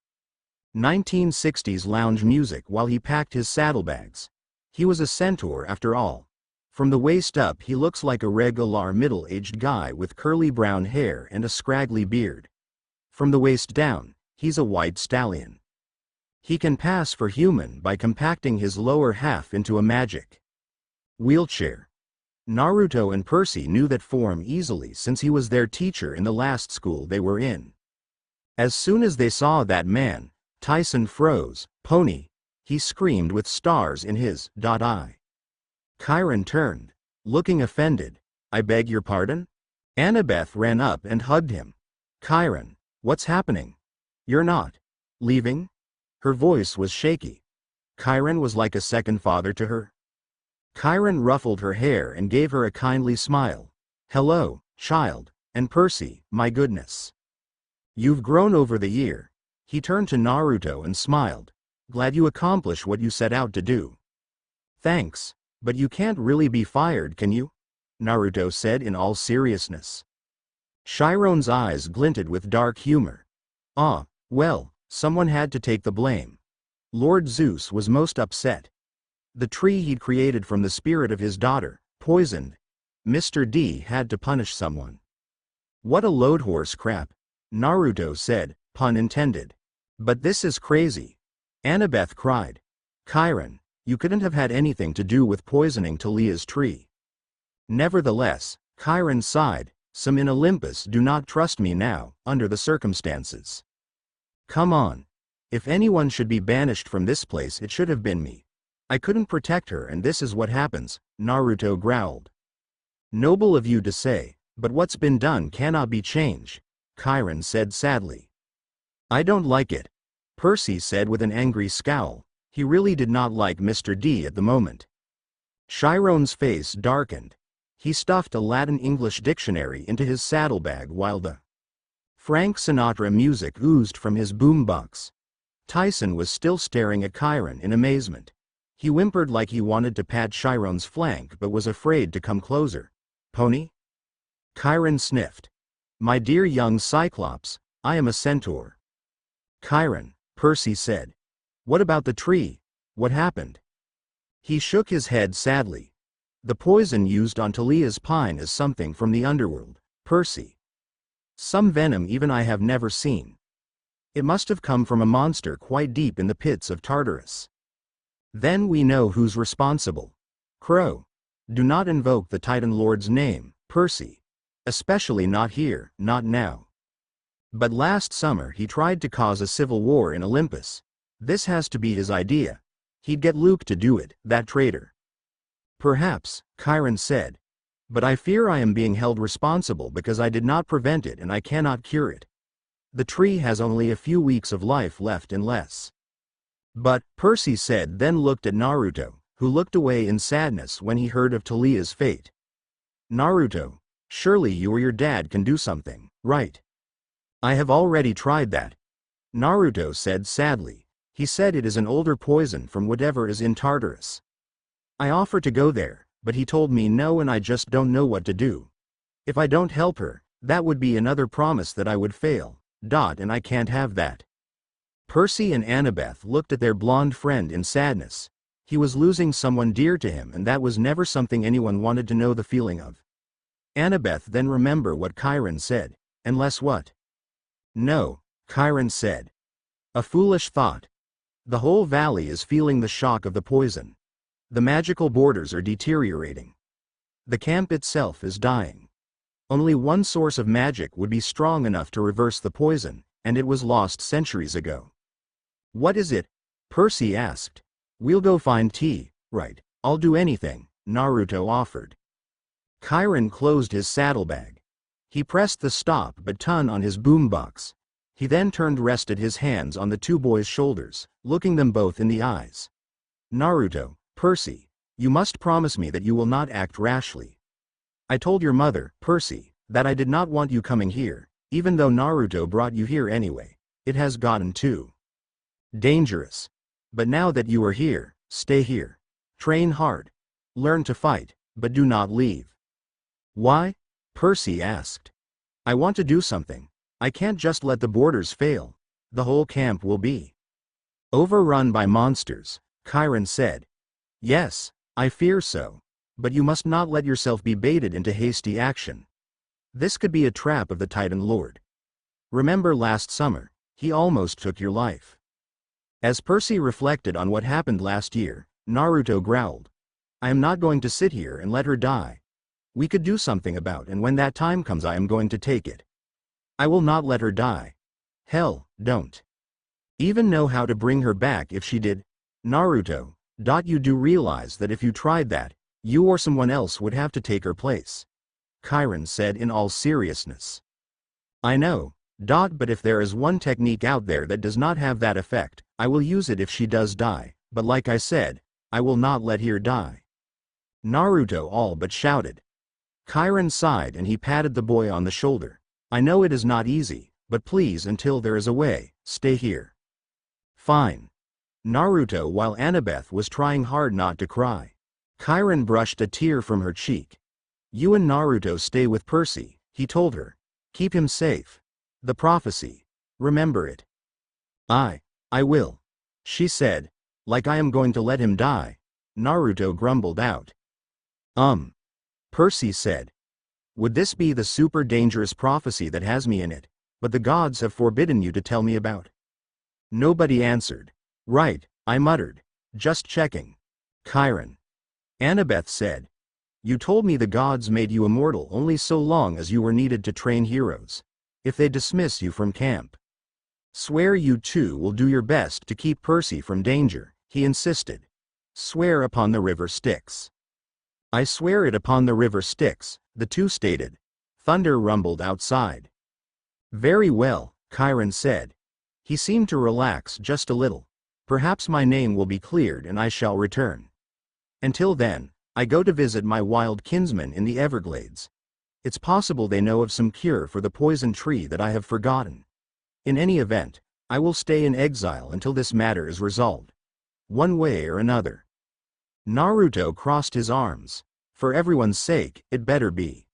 [SPEAKER 1] 1960s lounge music while he packed his saddlebags. He was a centaur after all. From the waist up he looks like a regular middle-aged guy with curly brown hair and a scraggly beard. From the waist down, he's a white stallion. He can pass for human by compacting his lower half into a magic wheelchair. Naruto and Percy knew that form easily since he was their teacher in the last school they were in. As soon as they saw that man, Tyson froze. Pony, he screamed with stars in his eye. Kiron turned, looking offended. I beg your pardon? Annabeth ran up and hugged him. Kiron, what's happening? You're not leaving? Her voice was shaky. Kiron was like a second father to her. Kiron ruffled her hair and gave her a kindly smile. Hello, child, and Percy, my goodness. You've grown over the year. He turned to Naruto and smiled. Glad you accomplished what you set out to do. Thanks, but you can't really be fired, can you? Naruto said in all seriousness. Chiron's eyes glinted with dark humor. Ah, well, someone had to take the blame. Lord Zeus was most upset. The tree he'd created from the spirit of his daughter, poisoned. Mr. D had to punish someone. What a load horse crap, Naruto said, pun intended. But this is crazy. Annabeth cried. Kiron, you couldn't have had anything to do with poisoning Talia's tree. Nevertheless, Kiron sighed, some in Olympus do not trust me now, under the circumstances. Come on. If anyone should be banished from this place, it should have been me. I couldn't protect her, and this is what happens, Naruto growled. Noble of you to say, but what's been done cannot be changed, Kiron said sadly. I don't like it, Percy said with an angry scowl. He really did not like Mr. D at the moment. Chiron's face darkened. He stuffed a Latin-English dictionary into his saddlebag while the Frank Sinatra music oozed from his boombox. Tyson was still staring at Kiron in amazement. He whimpered like he wanted to pat Chiron's flank but was afraid to come closer. Pony? Kiron sniffed. My dear young Cyclops, I am a centaur. Kiron, Percy said. What about the tree? What happened? He shook his head sadly. The poison used on Talia's pine is something from the underworld, Percy. Some venom even I have never seen. It must have come from a monster quite deep in the pits of Tartarus. Then we know who's responsible. Crow. Do not invoke the Titan Lord's name, Percy. Especially not here, not now. But last summer he tried to cause a civil war in Olympus. This has to be his idea. He'd get Luke to do it, that traitor. Perhaps, Kiron said. But I fear I am being held responsible because I did not prevent it and I cannot cure it. The tree has only a few weeks of life left and less. But, Percy said, then looked at Naruto, who looked away in sadness when he heard of Talia's fate. Naruto, surely you or your dad can do something, right? I have already tried that. Naruto said sadly. He said it is an older poison from whatever is in Tartarus. I offered to go there, but he told me no and I just don't know what to do. If I don't help her, that would be another promise that I would fail, and I can't have that. Percy and Annabeth looked at their blonde friend in sadness. He was losing someone dear to him and that was never something anyone wanted to know the feeling of. Annabeth then remembered what Kiron said. Unless what? No, Kiron said. A foolish thought. The whole valley is feeling the shock of the poison. The magical borders are deteriorating. The camp itself is dying. Only one source of magic would be strong enough to reverse the poison, and it was lost centuries ago. What is it? Percy asked. We'll go find tea, right? I'll do anything, Naruto offered. Kiron closed his saddlebag. He pressed the stop button on his boombox. He then rested his hands on the two boys' shoulders, looking them both in the eyes. Naruto, Percy, you must promise me that you will not act rashly. I told your mother, Percy, that I did not want you coming here, even though Naruto brought you here anyway. It has gotten too dangerous. But now that you are here, stay here. Train hard. Learn to fight, but do not leave. Why? Percy asked. I want to do something. I can't just let the borders fail. The whole camp will be overrun by monsters, Kiron said. Yes, I fear so. But you must not let yourself be baited into hasty action. This could be a trap of the Titan Lord. Remember last summer, he almost took your life. As Percy reflected on what happened last year, Naruto growled. I am not going to sit here and let her die. We could do something about it, and when that time comes I am going to take it. I will not let her die. Hell, don't even know how to bring her back if she did. Naruto, you do realize that if you tried that, you or someone else would have to take her place. Kiron said in all seriousness. I know, but if there is one technique out there that does not have that effect, I will use it if she does die, but like I said, I will not let her die. Naruto all but shouted. Kiron sighed and he patted the boy on the shoulder. I know it is not easy, but please until there is a way, stay here. Fine. Naruto while Annabeth was trying hard not to cry. Kiron brushed a tear from her cheek. You and Naruto stay with Percy, he told her. Keep him safe. The prophecy. Remember it. I will. She said. Like I am going to let him die. Naruto grumbled out. Percy said. Would this be the super dangerous prophecy that has me in it, but the gods have forbidden you to tell me about? Nobody answered. Right, I muttered. Just checking. Kiron. Annabeth said. You told me the gods made you immortal only so long as you were needed to train heroes. If they dismiss you from camp. Swear you two will do your best to keep Percy from danger, he insisted. Swear upon the river Styx. I swear it upon the river Styx, the two stated. Thunder rumbled outside. Very well, Kiron said. He seemed to relax just a little. Perhaps my name will be cleared and I shall return. Until then, I go to visit my wild kinsmen in the Everglades. It's possible they know of some cure for the poison tree that I have forgotten. In any event, I will stay in exile until this matter is resolved. One way or another. Naruto crossed his arms. For everyone's sake, it better be.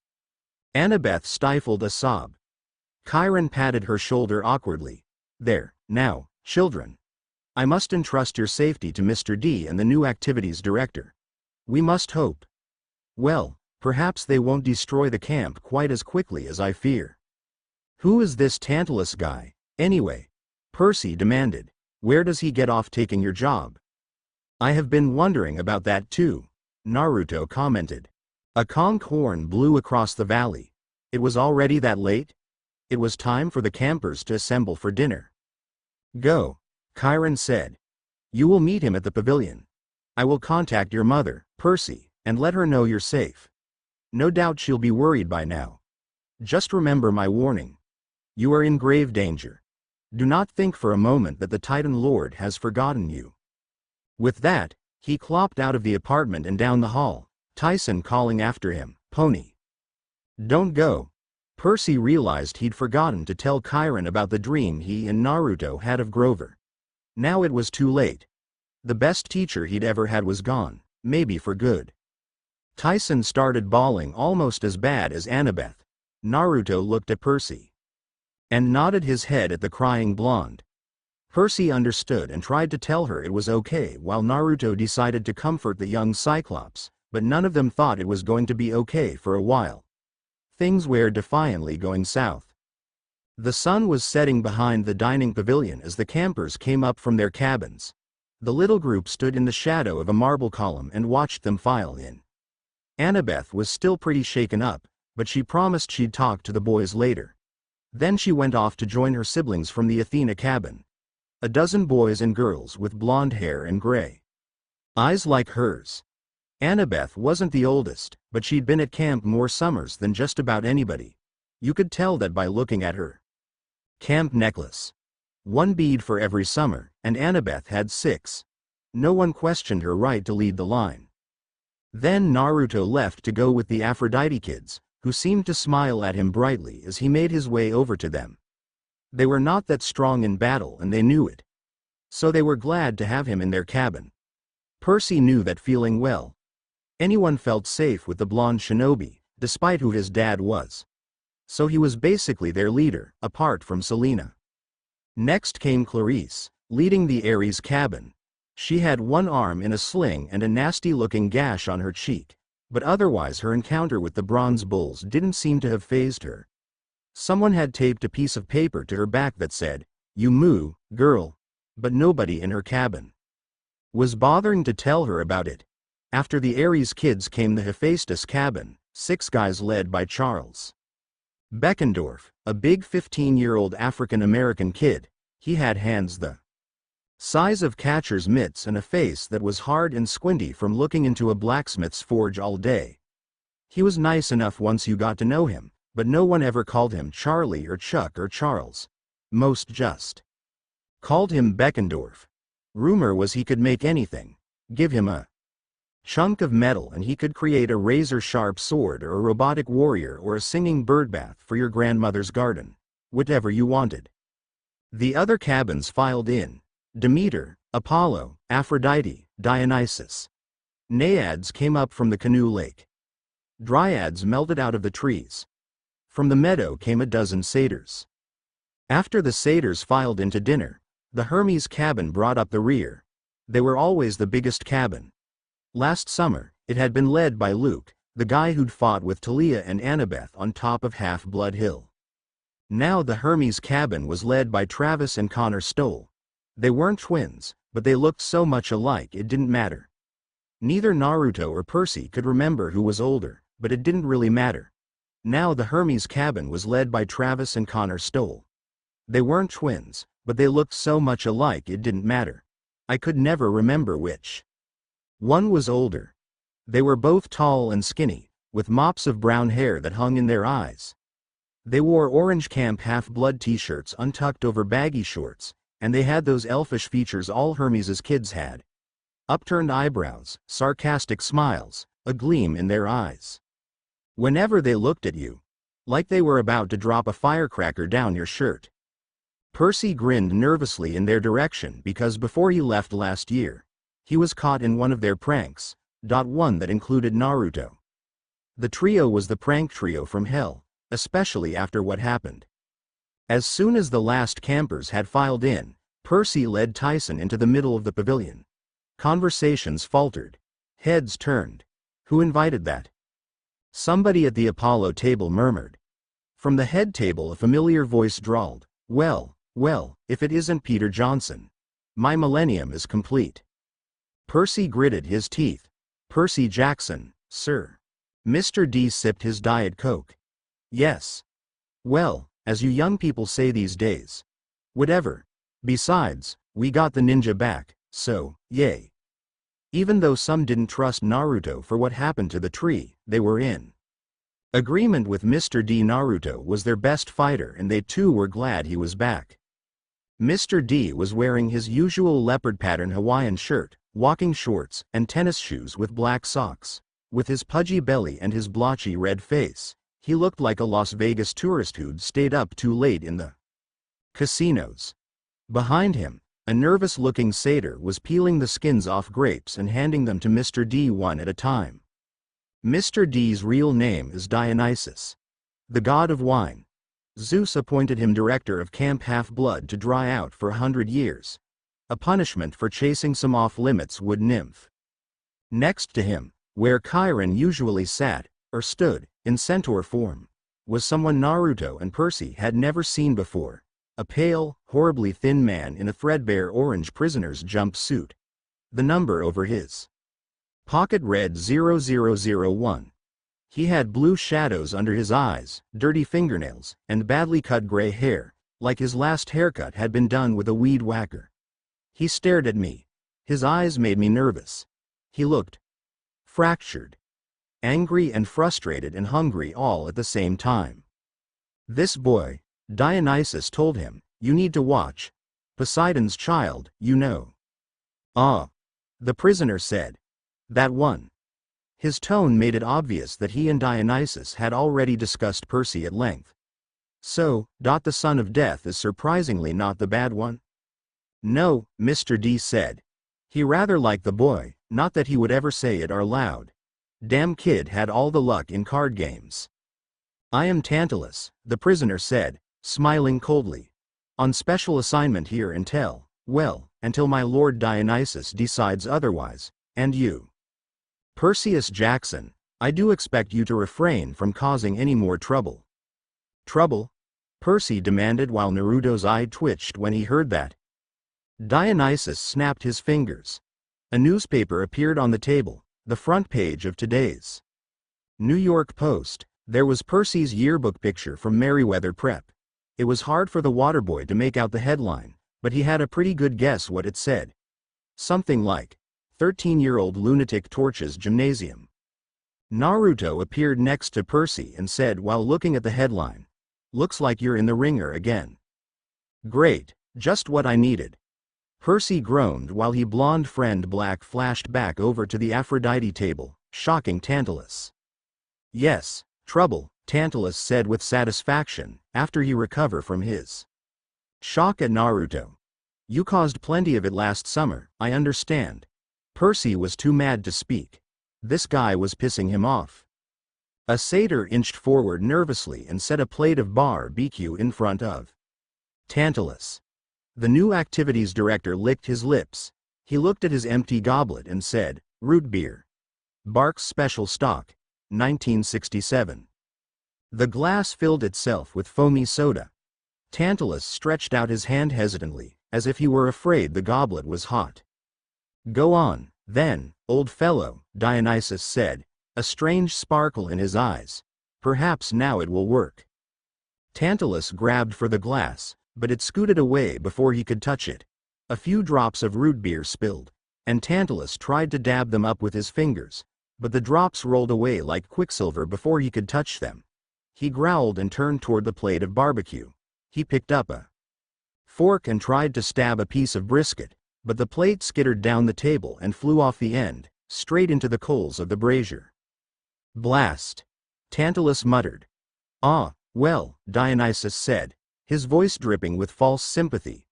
[SPEAKER 1] Annabeth stifled a sob. Kiron patted her shoulder awkwardly. There, now, children. I must entrust your safety to Mr. D and the new activities director. We must hope. Well, Perhaps they won't destroy the camp quite as quickly as I fear. Who is this Tantalus guy, anyway? Percy demanded. Where does he get off taking your job? I have been wondering about that too, Naruto commented. A conch horn blew across the valley. It was already that late? It was time for the campers to assemble for dinner. Go, Kiron said. You will meet him at the pavilion. I will contact your mother, Percy, and let her know you're safe. No doubt she'll be worried by now. Just remember my warning. You are in grave danger. Do not think for a moment that the Titan Lord has forgotten you. With that, he clopped out of the apartment and down the hall, Tyson calling after him, Pony. Don't go. Percy realized he'd forgotten to tell Kiron about the dream he and Naruto had of Grover. Now it was too late. The best teacher he'd ever had was gone, maybe for good. Tyson started bawling almost as bad as Annabeth. Naruto looked at Percy and nodded his head at the crying blonde. Percy understood and tried to tell her it was okay while Naruto decided to comfort the young Cyclops, but none of them thought it was going to be okay for a while. Things were defiantly going south. The sun was setting behind the dining pavilion as the campers came up from their cabins. The little group stood in the shadow of a marble column and watched them file in. Annabeth was still pretty shaken up, but she promised she'd talk to the boys later. Then she went off to join her siblings from the Athena cabin. A dozen boys and girls with blonde hair and gray eyes like hers. Annabeth wasn't the oldest, but she'd been at camp more summers than just about anybody. You could tell that by looking at her camp necklace. 1 bead for every summer, and Annabeth had 6. No one questioned her right to lead the line. Then Naruto left to go with the Aphrodite kids, who seemed to smile at him brightly as he made his way over to them. They were not that strong in battle and they knew it. So they were glad to have him in their cabin. Percy knew that feeling well. Anyone felt safe with the blonde shinobi, despite who his dad was. So he was basically their leader, apart from Selena. Next came Clarice, leading the Ares cabin. She had one arm in a sling and a nasty-looking gash on her cheek, but otherwise her encounter with the bronze bulls didn't seem to have fazed her. Someone had taped a piece of paper to her back that said, "You moo, girl," but nobody in her cabin was bothering to tell her about it. After the Ares kids came the Hephaestus cabin, 6 guys led by Charles Beckendorf, a big 15-year-old African-American kid. He had hands the size of catcher's mitts and a face that was hard and squinty from looking into a blacksmith's forge all day. He was nice enough once you got to know him, but no one ever called him Charlie or Chuck or Charles. Most just called him Beckendorf. Rumor was he could make anything. Give him a chunk of metal and he could create a razor-sharp sword or a robotic warrior or a singing birdbath for your grandmother's garden. Whatever you wanted. The other cabins filed in. Demeter, Apollo, Aphrodite, Dionysus. Naiads came up from the canoe lake. Dryads melted out of the trees. From the meadow came a dozen satyrs. After the satyrs filed into dinner, the Hermes cabin brought up the rear. They were always the biggest cabin. Last summer, it had been led by Luke, the guy who'd fought with Talia and Annabeth on top of Half-Blood Hill. Now the Hermes cabin was led by Travis and Connor Stoll. They weren't twins, but they looked so much alike it didn't matter. Neither Naruto or Percy could remember who was older, but it didn't really matter. Now the Hermes cabin was led by Travis and Connor Stoll. They weren't twins, but they looked so much alike it didn't matter. I could never remember which one was older. They were both tall and skinny, with mops of brown hair that hung in their eyes. They wore orange Camp Half-Blood t-shirts untucked over baggy shorts, and they had those elfish features all Hermes's kids had. Upturned eyebrows, sarcastic smiles, a gleam in their eyes whenever they looked at you, like they were about to drop a firecracker down your shirt. Percy grinned nervously in their direction because before he left last year, he was caught in one of their pranks, one that included Naruto. The trio was the prank trio from hell, especially after what happened. As soon as the last campers had filed in, Percy led Tyson into the middle of the pavilion. Conversations faltered. Heads turned. Who invited that? Somebody at the Apollo table murmured. From the head table a familiar voice drawled, well, if it isn't Peter Johnson. My millennium is complete. Percy gritted his teeth. Percy Jackson, sir. Mr. D sipped his Diet Coke. Yes. Well, as you young people say these days. Whatever. Besides, we got the ninja back, so, yay. Even though some didn't trust Naruto for what happened to the tree, they were in agreement with Mr. D. Naruto was their best fighter and they too were glad he was back. Mr. D was wearing his usual leopard pattern Hawaiian shirt, walking shorts, and tennis shoes with black socks. With his pudgy belly and his blotchy red face, he looked like a Las Vegas tourist who'd stayed up too late in the casinos. Behind him, a nervous-looking satyr was peeling the skins off grapes and handing them to Mr. D one at a time. Mr. D's real name is Dionysus, the god of wine. Zeus appointed him director of Camp Half-Blood to dry out for 100 years, a punishment for chasing some off-limits wood nymph. Next to him, where Kiron usually sat, or stood, in centaur form, was someone Naruto and Percy had never seen before, a pale, horribly thin man in a threadbare orange prisoner's jumpsuit. The number over his pocket read 0001. He had blue shadows under his eyes, dirty fingernails, and badly cut gray hair, like his last haircut had been done with a weed whacker. He stared at me. His eyes made me nervous. He looked fractured, angry and frustrated and hungry all at the same time. This boy, Dionysus told him, you need to watch. Poseidon's child, you know. Ah. The prisoner said. That one. His tone made it obvious that he and Dionysus had already discussed Percy at length. So, the son of death is surprisingly not the bad one? No, Mr. D said. He rather liked the boy, not that he would ever say it aloud. Damn kid had all the luck in card games. I am Tantalus, the prisoner said, smiling coldly. On special assignment here until my lord Dionysus decides otherwise, and you. Perseus Jackson, I do expect you to refrain from causing any more trouble. Trouble? Percy demanded while Naruto's eye twitched when he heard that. Dionysus snapped his fingers. A newspaper appeared on the table, the front page of today's New York Post. There was Percy's yearbook picture from Merriweather Prep. It was hard for the waterboy to make out the headline, but he had a pretty good guess what it said. Something like, 13-year-old lunatic torches Gymnasium. Naruto appeared next to Percy and said while looking at the headline, looks like you're in the ringer again. Great, just what I needed. Percy groaned while his blonde friend Black flashed back over to the Aphrodite table, shocking Tantalus. Yes, trouble, Tantalus said with satisfaction, after he recovered from his shock at Naruto. You caused plenty of it last summer, I understand. Percy was too mad to speak. This guy was pissing him off. A satyr inched forward nervously and set a plate of barbecue in front of Tantalus. The new activities director licked his lips. He looked at his empty goblet and said, root beer. Barks Special Stock, 1967. The glass filled itself with foamy soda. Tantalus stretched out his hand hesitantly, as if he were afraid the goblet was hot. Go on, then, old fellow, Dionysus said, a strange sparkle in his eyes. Perhaps now it will work. Tantalus grabbed for the glass, but it scooted away before he could touch it. A few drops of root beer spilled, and Tantalus tried to dab them up with his fingers, but the drops rolled away like quicksilver before he could touch them. He growled and turned toward the plate of barbecue. He picked up a fork and tried to stab a piece of brisket, but the plate skittered down the table and flew off the end, straight into the coals of the brazier. Blast! Tantalus muttered. Ah, well, Dionysus said, his voice dripping with false sympathy.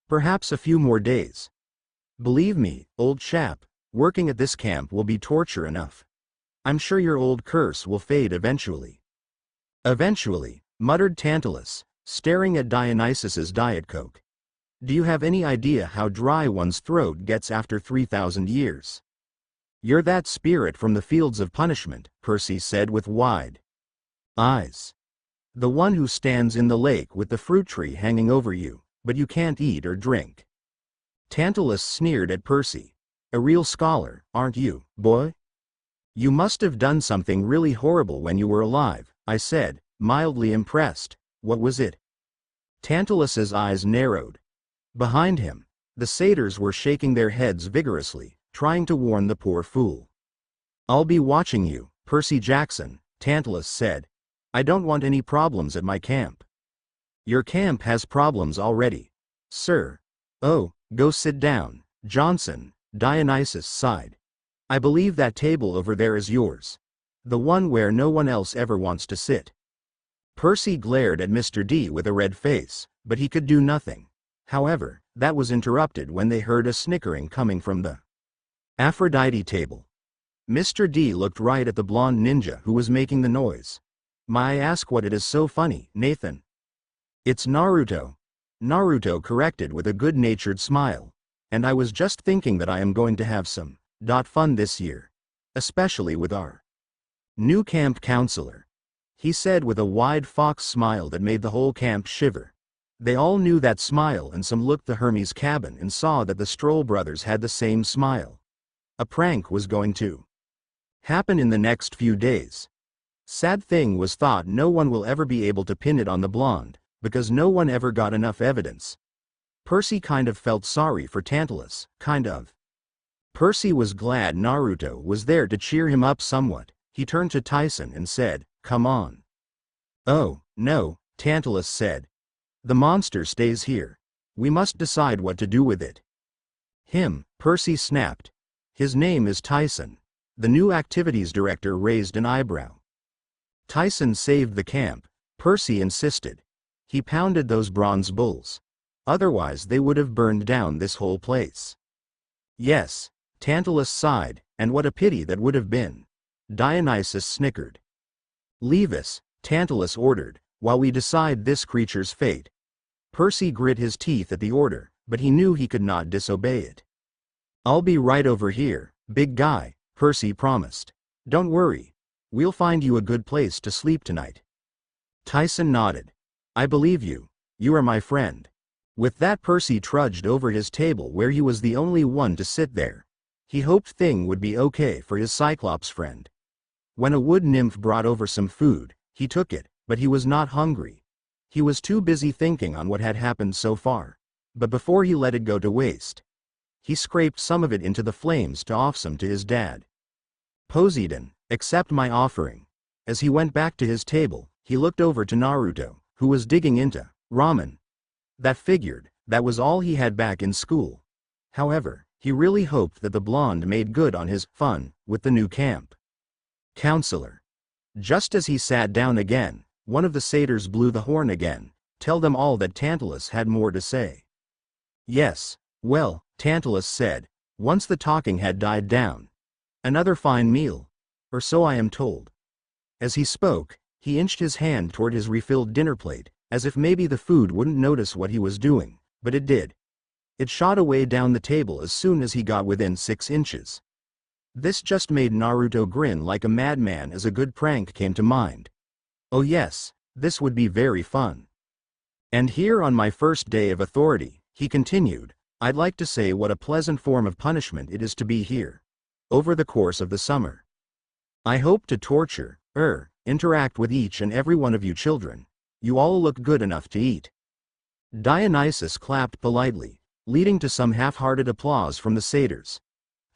[SPEAKER 1] Perhaps a few more days. Believe me, old chap, working at this camp will be torture enough. I'm sure your old curse will fade eventually. Eventually, muttered Tantalus, staring at Dionysus's Diet Coke. Do you have any idea how dry one's throat gets after 3,000 years? You're that spirit from the fields of punishment, Percy said with wide eyes. The one who stands in the lake with the fruit tree hanging over you, but you can't eat or drink. Tantalus sneered at Percy. A real scholar, aren't you, boy? You must have done something really horrible when you were alive, I said, mildly impressed. What was it? Tantalus's eyes narrowed. Behind him, the satyrs were shaking their heads vigorously, trying to warn the poor fool. I'll be watching you, Percy Jackson, Tantalus said. I don't want any problems at my camp. Your camp has problems already, sir. Oh, go sit down, Johnson, Dionysus sighed. I believe that table over there is yours. The one where no one else ever wants to sit. Percy glared at Mr. D with a red face, but he could do nothing. However, that was interrupted when they heard a snickering coming from the Aphrodite table. Mr. D looked right at the blonde ninja who was making the noise. May I ask what it is so funny, Nathan? It's Naruto. Naruto corrected with a good-natured smile. And I was just thinking that I am going to have some fun this year. Especially with our new camp counselor. He said with a wide fox smile that made the whole camp shiver. They all knew that smile, and some looked the Hermes cabin and saw that the Stroll brothers had the same smile. A prank was going to happen in the next few days. Sad thing was thought no one will ever be able to pin it on the blonde, because no one ever got enough evidence. Percy kind of felt sorry for Tantalus, kind of. Percy was glad Naruto was there to cheer him up somewhat. He turned to Tyson and said, "Come on." "Oh, no," Tantalus said. "The monster stays here. We must decide what to do with it." "Him," Percy snapped. "His name is Tyson." The new activities director raised an eyebrow. Tyson saved the camp, Percy insisted. He pounded those bronze bulls. Otherwise they would have burned down this whole place. Yes, Tantalus sighed, and what a pity that would have been. Dionysus snickered. Leave us, Tantalus ordered, while we decide this creature's fate. Percy grit his teeth at the order, but he knew he could not disobey it. I'll be right over here, big guy, Percy promised. Don't worry. We'll find you a good place to sleep tonight. Tyson nodded. I believe you. You are my friend. With that, Percy trudged over his table where he was the only one to sit there. He hoped thing would be okay for his Cyclops friend. When a wood nymph brought over some food, he took it, but he was not hungry. He was too busy thinking on what had happened so far. But before he let it go to waste, he scraped some of it into the flames to offer some to his dad. Poseidon, accept my offering. As he went back to his table, he looked over to Naruto, who was digging into ramen. That figured, that was all he had back in school. However, he really hoped that the blonde made good on his fun with the new camp counselor. Just as he sat down again, one of the satyrs blew the horn again. Tell them all that Tantalus had more to say. Yes, well, Tantalus said, once the talking had died down. Another fine meal. Or so I am told. As he spoke, he inched his hand toward his refilled dinner plate, as if maybe the food wouldn't notice what he was doing, but it did. It shot away down the table as soon as he got within 6 inches. This just made Naruto grin like a madman as a good prank came to mind. Oh yes, this would be very fun. And here on my first day of authority, he continued, I'd like to say what a pleasant form of punishment it is to be here. Over the course of the summer. I hope to torture, interact with each and every one of you children. You all look good enough to eat. Dionysus clapped politely, leading to some half-hearted applause from the satyrs.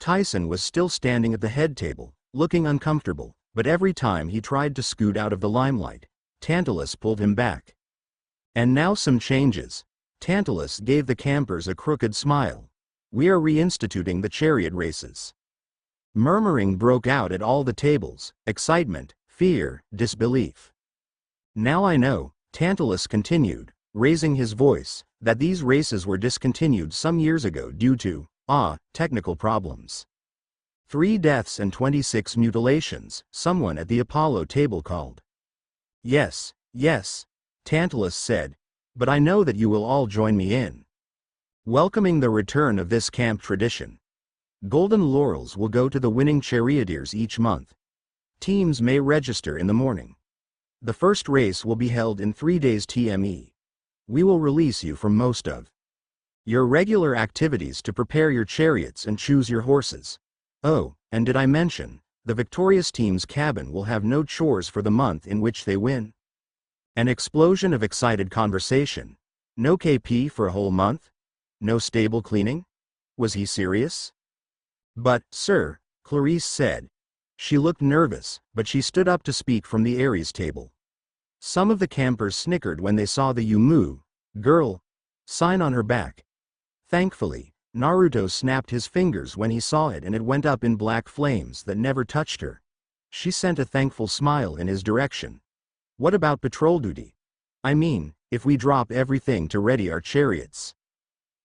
[SPEAKER 1] Tyson was still standing at the head table, looking uncomfortable, but every time he tried to scoot out of the limelight, Tantalus pulled him back. And now some changes. Tantalus gave the campers a crooked smile. We are reinstituting the chariot races. Murmuring broke out at all the tables, excitement, fear, disbelief. Now I know, Tantalus continued, raising his voice, that these races were discontinued some years ago due to, technical problems. 3 deaths and 26 mutilations, someone at the Apollo table called. Yes, Tantalus said, but I know that you will all join me in welcoming the return of this camp tradition. Golden laurels will go to the winning charioteers each month. Teams may register in the morning. The first race will be held in 3 days TME. We will release you from most of your regular activities to prepare your chariots and choose your horses. Oh, and did I mention, the victorious team's cabin will have no chores for the month in which they win? An explosion of excited conversation. No KP for a whole month? No stable cleaning? Was he serious? But, sir, Clarice said. She looked nervous, but she stood up to speak from the Aries table. Some of the campers snickered when they saw the Yumu girl sign on her back. Thankfully, Naruto snapped his fingers when he saw it and it went up in black flames that never touched her. She sent a thankful smile in his direction. What about patrol duty? I mean, if we drop everything to ready our chariots.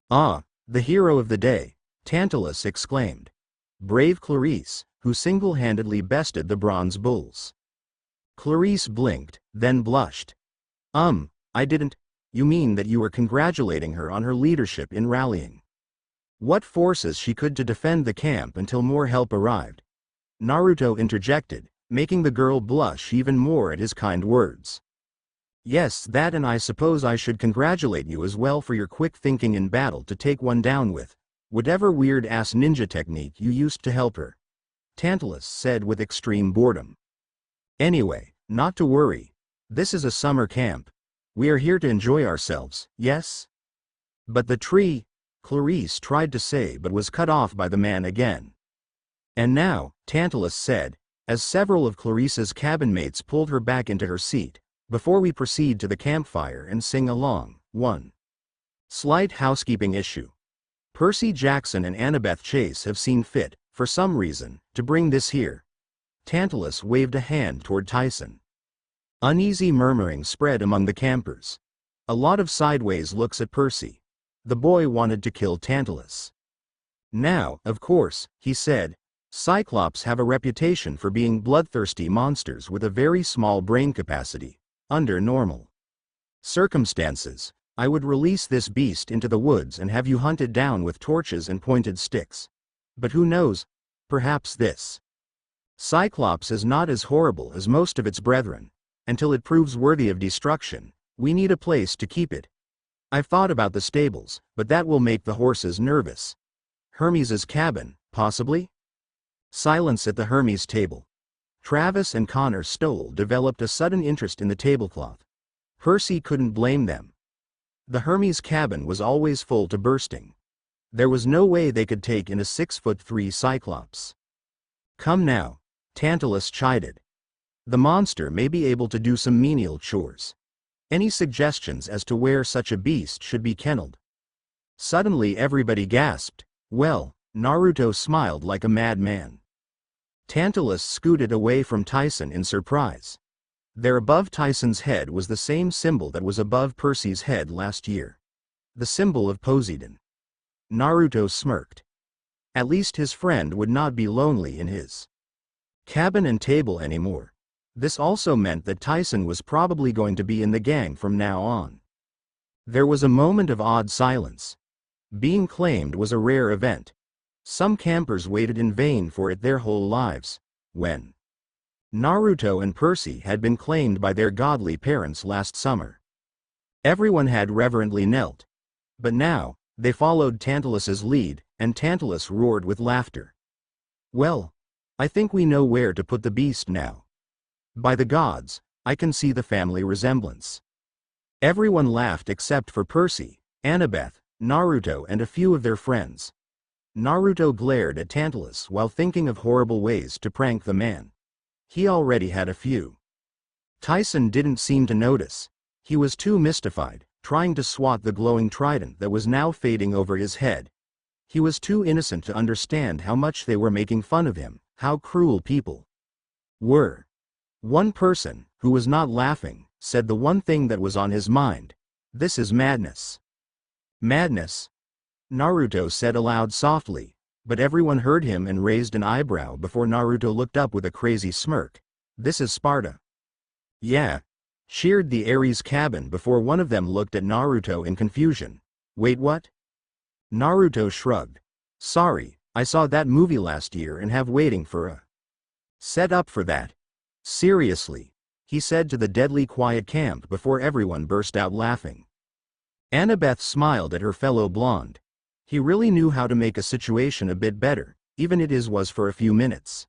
[SPEAKER 1] Ah, the hero of the day, Tantalus exclaimed. Brave Clarice, who single-handedly bested the bronze bulls. Clarice blinked, then blushed. I didn't. You mean that you were congratulating her on her leadership in rallying what forces she could to defend the camp until more help arrived? Naruto interjected, making the girl blush even more at his kind words. Yes, that, and I suppose I should congratulate you as well for your quick thinking in battle to take one down with whatever weird-ass ninja technique you used to help her. Tantalus said with extreme boredom. Anyway, not to worry. This is a summer camp. We are here to enjoy ourselves, yes? But the tree, Clarice tried to say but was cut off by the man again. And now, Tantalus said, as several of Clarice's cabin mates pulled her back into her seat, before we proceed to the campfire and sing along, 1. Slight housekeeping issue. Percy Jackson and Annabeth Chase have seen fit, for some reason, to bring this here. Tantalus waved a hand toward Tyson. Uneasy murmuring spread among the campers. A lot of sideways looks at Percy. The boy wanted to kill Tantalus. Now, of course, he said, Cyclops have a reputation for being bloodthirsty monsters with a very small brain capacity. Under normal circumstances, I would release this beast into the woods and have you hunted down with torches and pointed sticks. But who knows? Perhaps this Cyclops is not as horrible as most of its brethren. Until it proves worthy of destruction, we need a place to keep it. I've thought about the stables, but that will make the horses nervous. Hermes's cabin, possibly? Silence at the Hermes table. Travis and Connor Stoll developed a sudden interest in the tablecloth. Percy couldn't blame them. The Hermes cabin was always full to bursting. There was no way they could take in a 6'3" Cyclops. Come now, Tantalus chided. The monster may be able to do some menial chores. Any suggestions as to where such a beast should be kennelled? Suddenly everybody gasped. Well, Naruto smiled like a madman. Tantalus scooted away from Tyson in surprise. There above Tyson's head was the same symbol that was above Percy's head last year. The symbol of Poseidon. Naruto smirked. At least his friend would not be lonely in his cabin and table anymore. This also meant that Tyson was probably going to be in the gang from now on. There was a moment of odd silence. Being claimed was a rare event. Some campers waited in vain for it their whole lives. When Naruto and Percy had been claimed by their godly parents last summer, everyone had reverently knelt. But now, they followed Tantalus's lead, and Tantalus roared with laughter. Well, I think we know where to put the beast now. By the gods, I can see the family resemblance. Everyone laughed except for Percy, Annabeth, Naruto and a few of their friends. Naruto glared at Tantalus while thinking of horrible ways to prank the man. He already had a few. Tyson didn't seem to notice. He was too mystified, trying to swat the glowing trident that was now fading over his head. He was too innocent to understand how much they were making fun of him, how cruel people were. One person, who was not laughing, said the one thing that was on his mind. This is madness. Madness? Naruto said aloud softly, but everyone heard him and raised an eyebrow before Naruto looked up with a crazy smirk. This is Sparta. Yeah. Cheered the Ares cabin before one of them looked at Naruto in confusion. Wait, what? Naruto shrugged. Sorry, I saw that movie last year and have waiting for a set up for that. Seriously, he said to the deadly quiet camp before everyone burst out laughing. Annabeth smiled at her fellow blonde. He really knew how to make a situation a bit better, even it was for a few minutes.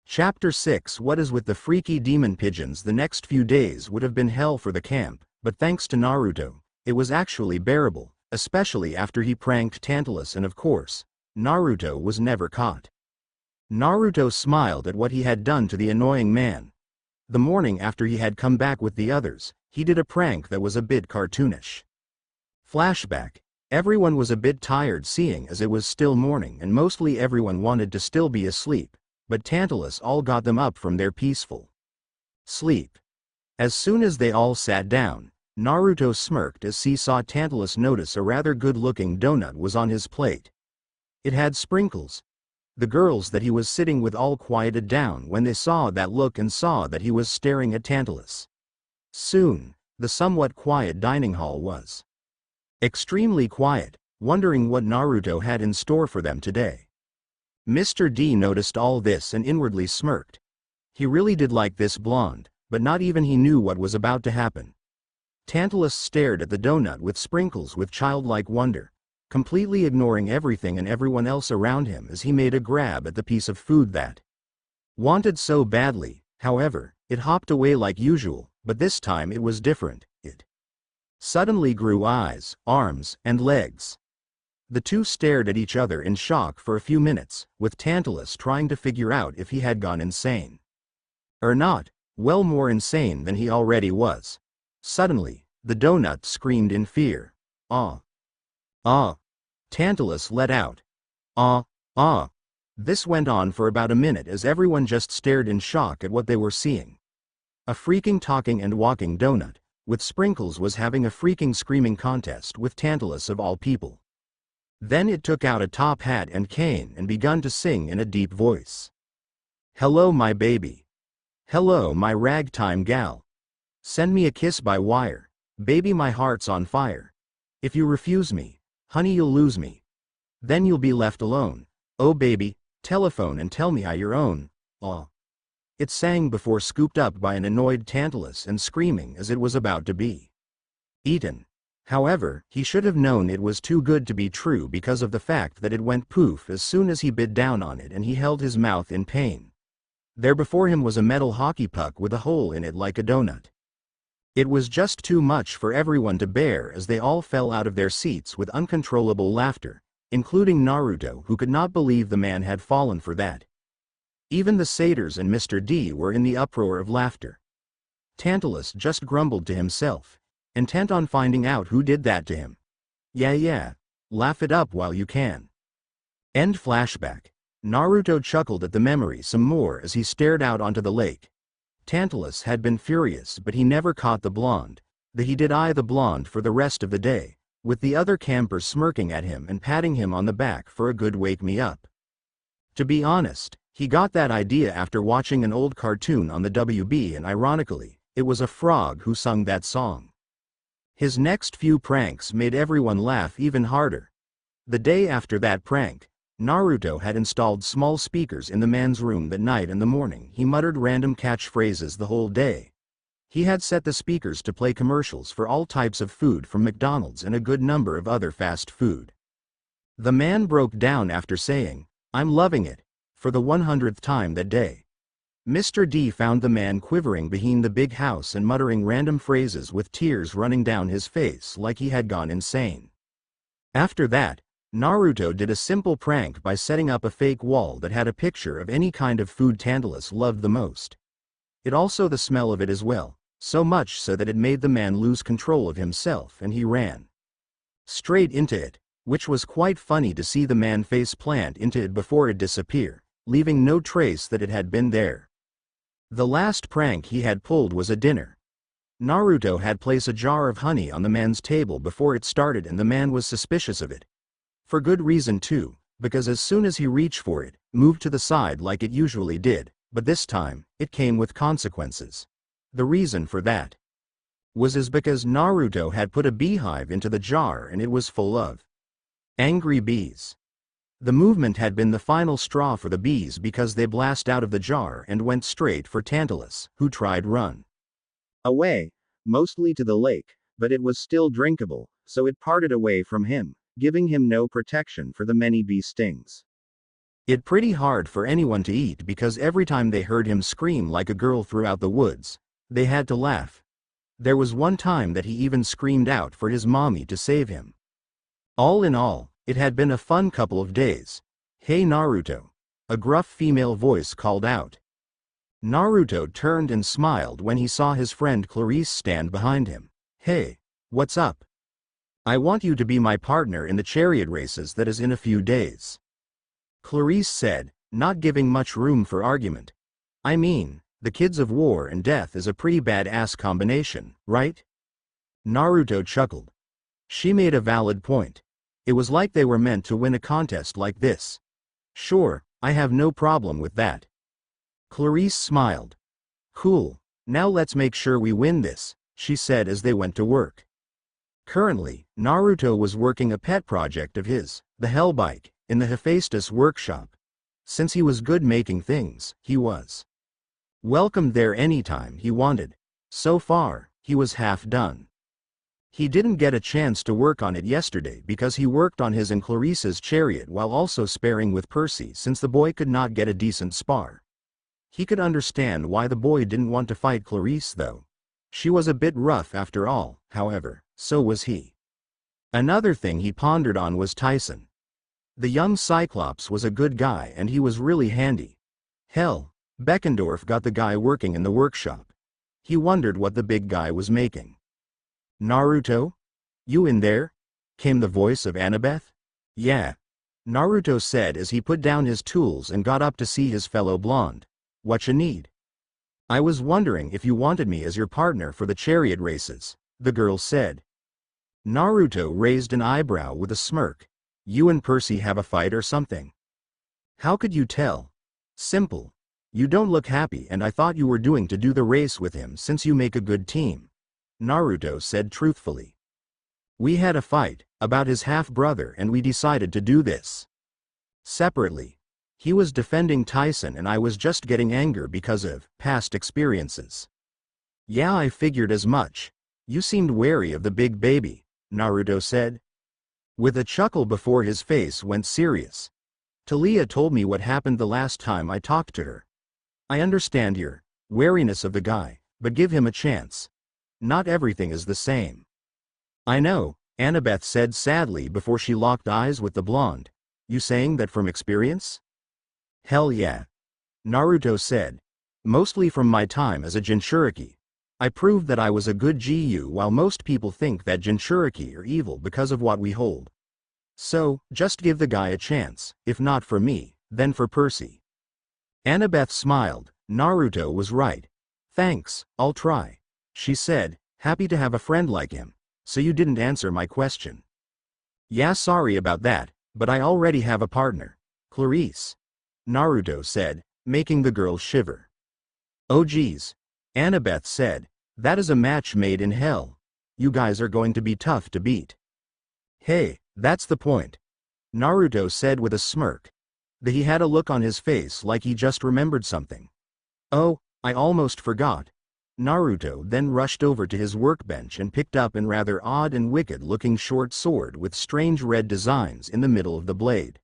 [SPEAKER 1] Chapter 6. What is with the freaky demon pigeons? The next few days would have been hell for the camp, but thanks to Naruto, it was actually bearable, especially after he pranked Tantalus, and of course, Naruto was never caught. Naruto smiled at what he had done to the annoying man. The morning after he had come back with the others, he did a prank that was a bit cartoonish. Flashback. Everyone was a bit tired seeing as it was still morning and mostly everyone wanted to still be asleep, but Tantalus all got them up from their peaceful sleep. As soon as they all sat down, Naruto smirked as he saw Tantalus notice a rather good-looking donut was on his plate. It had sprinkles. The girls that he was sitting with all quieted down when they saw that look and saw that he was staring at Tantalus. Soon, the somewhat quiet dining hall was extremely quiet, wondering what Naruto had in store for them today. Mr. D noticed all this and inwardly smirked. He really did like this blonde, but not even he knew what was about to happen. Tantalus stared at the donut with sprinkles with childlike wonder, completely ignoring everything and everyone else around him as he made a grab at the piece of food that wanted so badly. However, it hopped away like usual, but this time it was different. It suddenly grew eyes, arms, and legs. The two stared at each other in shock for a few minutes, with Tantalus trying to figure out if he had gone insane or not, well, more insane than he already was. Suddenly, the donut screamed in fear. Ah! Ah! Tantalus let out. Ah! Ah! This went on for about a minute as everyone just stared in shock at what they were seeing. A freaking talking and walking donut, with sprinkles, was having a freaking screaming contest with Tantalus of all people. Then it took out a top hat and cane and begun to sing in a deep voice. Hello my baby. Hello my ragtime gal. Send me a kiss by wire. Baby, my heart's on fire. If you refuse me, honey, you'll lose me. Then you'll be left alone. Oh baby, telephone and tell me I your own. Aw. It sang before scooped up by an annoyed Tantalus and screaming as it was about to be eaten. However, he should have known it was too good to be true because of the fact that it went poof as soon as he bit down on it and he held his mouth in pain. There before him was a metal hockey puck with a hole in it like a donut. It was just too much for everyone to bear as they all fell out of their seats with uncontrollable laughter, including Naruto, who could not believe the man had fallen for that. Even the satyrs and Mr. D were in the uproar of laughter. Tantalus just grumbled to himself, intent on finding out who did that to him. Yeah, laugh it up while you can. End flashback. Naruto chuckled at the memory some more as he stared out onto the lake. Tantalus had been furious, but he never caught the blonde. He did eye the blonde for the rest of the day, with the other campers smirking at him and patting him on the back for a good wake me up. To be honest, he got that idea after watching an old cartoon on the WB, and ironically, it was a frog who sung that song. His next few pranks made everyone laugh even harder. The day after that prank, Naruto had installed small speakers in the man's room that night and the morning he muttered random catchphrases the whole day. He had set the speakers to play commercials for all types of food from McDonald's and a good number of other fast food. The man broke down after saying, "I'm loving it," for the 100th time that day. Mr. D found the man quivering behind the big house and muttering random phrases with tears running down his face like he had gone insane. After that, Naruto did a simple prank by setting up a fake wall that had a picture of any kind of food Tantalus loved the most. It also the smell of it as well, so much so that it made the man lose control of himself and he ran straight into it, which was quite funny to see the man face plant into it before it disappear, leaving no trace that it had been there. The last prank he had pulled was a dinner. Naruto had placed a jar of honey on the man's table before it started and the man was suspicious of it. For good reason too, because as soon as he reached for it, moved to the side like it usually did, but this time, it came with consequences. The reason for that was because Naruto had put a beehive into the jar and it was full of angry bees. The movement had been the final straw for the bees because they blast out of the jar and went straight for Tantalus, who tried run
[SPEAKER 2] away, mostly to the lake, but it was still drinkable, so it parted away from him, giving him no protection for the many bee stings.
[SPEAKER 1] It pretty hard for anyone to eat because every time they heard him scream like a girl throughout the woods, they had to laugh. There was one time that he even screamed out for his mommy to save him. All in all, it had been a fun couple of days. "Hey Naruto," a gruff female voice called out. Naruto turned and smiled when he saw his friend Clarice stand behind him. "Hey, what's up? I want you to be my partner in the chariot races that is in a few days," Clarice said, not giving much room for argument. "I mean, the kids of war and death is a pretty bad-ass combination, right?" Naruto chuckled. She made a valid point. It was like they were meant to win a contest like this. "Sure, I have no problem with that." Clarice smiled. "Cool, now let's make sure we win this," she said as they went to work. Currently, Naruto was working a pet project of his, the Hell Bike, in the Hephaestus workshop. Since he was good making things, he was welcomed there anytime he wanted. So far, he was half done. He didn't get a chance to work on it yesterday because he worked on his and Clarice's chariot while also sparring with Percy since the boy could not get a decent spar. He could understand why the boy didn't want to fight Clarice though. She was a bit rough after all, however, so was he. Another thing he pondered on was Tyson. The young Cyclops was a good guy and he was really handy. Hell, Beckendorf got the guy working in the workshop. He wondered what the big guy was making. "Naruto? You in there?" came the voice of Annabeth. "Yeah," Naruto said as he put down his tools and got up to see his fellow blonde. "Whatcha need?" "I was wondering if you wanted me as your partner for the chariot races," the girl said. Naruto raised an eyebrow with a smirk. "You and Percy have a fight or something?" "How could you tell?" "Simple. You don't look happy and I thought you were doing to do the race with him since you make a good team," Naruto said truthfully. "We had a fight about his half-brother and we decided to do this separately. He was defending Tyson and I was just getting anger because of past experiences." "Yeah, I figured as much. You seemed wary of the big baby," Naruto said, with a chuckle before his face went serious. "Talia told me what happened the last time I talked to her. I understand your wariness of the guy, but give him a chance. Not everything is the same." "I know," Annabeth said sadly before she locked eyes with the blonde. "You saying that from experience?" "Hell yeah," Naruto said. "Mostly from my time as a Jinchuriki. I proved that I was a good GU while most people think that Jinchuriki are evil because of what we hold. So, just give the guy a chance, if not for me, then for Percy." Annabeth smiled. Naruto was right. "Thanks, I'll try," she said, happy to have a friend like him. "So you didn't answer my question." "Yeah, sorry about that, but I already have a partner, Clarice," Naruto said, making the girl shiver. "Oh geez," Annabeth said, "that is a match made in hell. You guys are going to be tough to beat." "Hey, that's the point," Naruto said with a smirk. He had a look on his face like he just remembered something. "Oh, I almost forgot." Naruto then rushed over to his workbench and picked up an rather odd and wicked-looking short sword with strange red designs in the middle of the blade.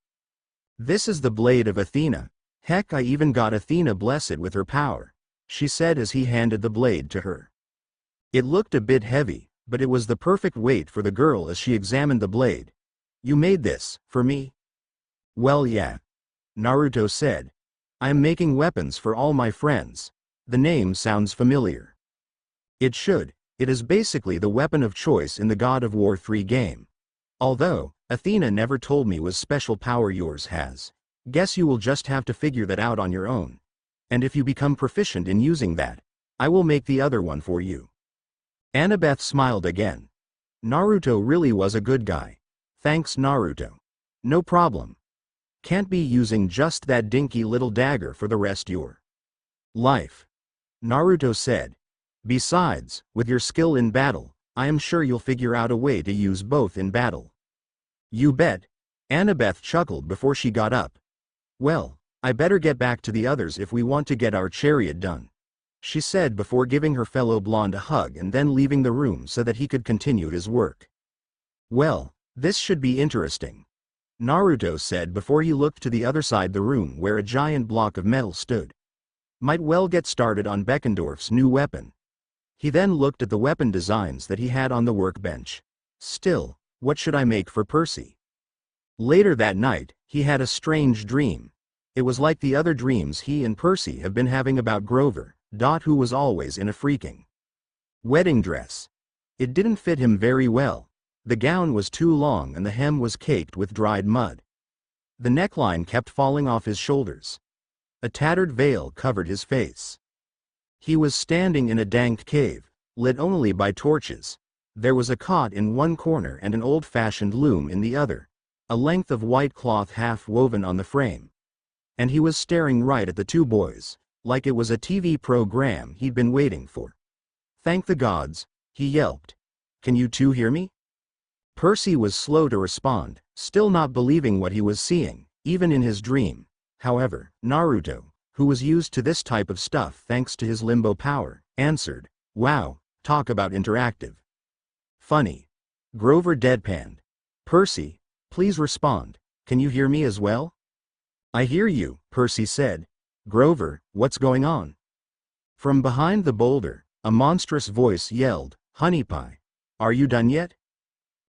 [SPEAKER 1] "This is the blade of Athena. Heck, I even got Athena blessed with her power," she said as he handed the blade to her. It looked a bit heavy, but it was the perfect weight for the girl as she examined the blade. "You made this, for me?" "Well yeah," Naruto said. "I am making weapons for all my friends." The name sounds familiar. It should. It is basically the weapon of choice in the God of War 3 game. Although, Athena never told me what special power yours has. Guess you will just have to figure that out on your own. And if you become proficient in using that, I will make the other one for you. Annabeth smiled again. Naruto really was a good guy. Thanks Naruto. No problem. Can't be using just that dinky little dagger for the rest your life, Naruto said. Besides, with your skill in battle, I am sure you'll figure out a way to use both in battle. You bet, Annabeth chuckled before she got up. Well, I better get back to the others if we want to get our chariot done, she said before giving her fellow blonde a hug and then leaving the room so that he could continue his work. Well, this should be interesting, Naruto said before he looked to the other side the room where a giant block of metal stood. Might well get started on Beckendorf's new weapon. He then looked at the weapon designs that he had on the workbench. Still, what should I make for Percy? Later that night, he had a strange dream. It was like the other dreams he and Percy have been having about Grover, who was always in a freaking wedding dress. It didn't fit him very well. The gown was too long and the hem was caked with dried mud. The neckline kept falling off his shoulders. A tattered veil covered his face. He was standing in a dank cave, lit only by torches. There was a cot in one corner and an old-fashioned loom in the other, a length of white cloth half woven on the frame. And he was staring right at the two boys, like it was a TV program he'd been waiting for. Thank the gods, he yelped. Can you two hear me? Percy was slow to respond, still not believing what he was seeing, even in his dream. However, Naruto, who was used to this type of stuff thanks to his limbo power, answered, Wow, talk about interactive. Funny. Grover deadpanned. Percy, please respond, can you hear me as well? I hear you, Percy said. Grover, what's going on? From behind the boulder, a monstrous voice yelled, Honey Pie, are you done yet?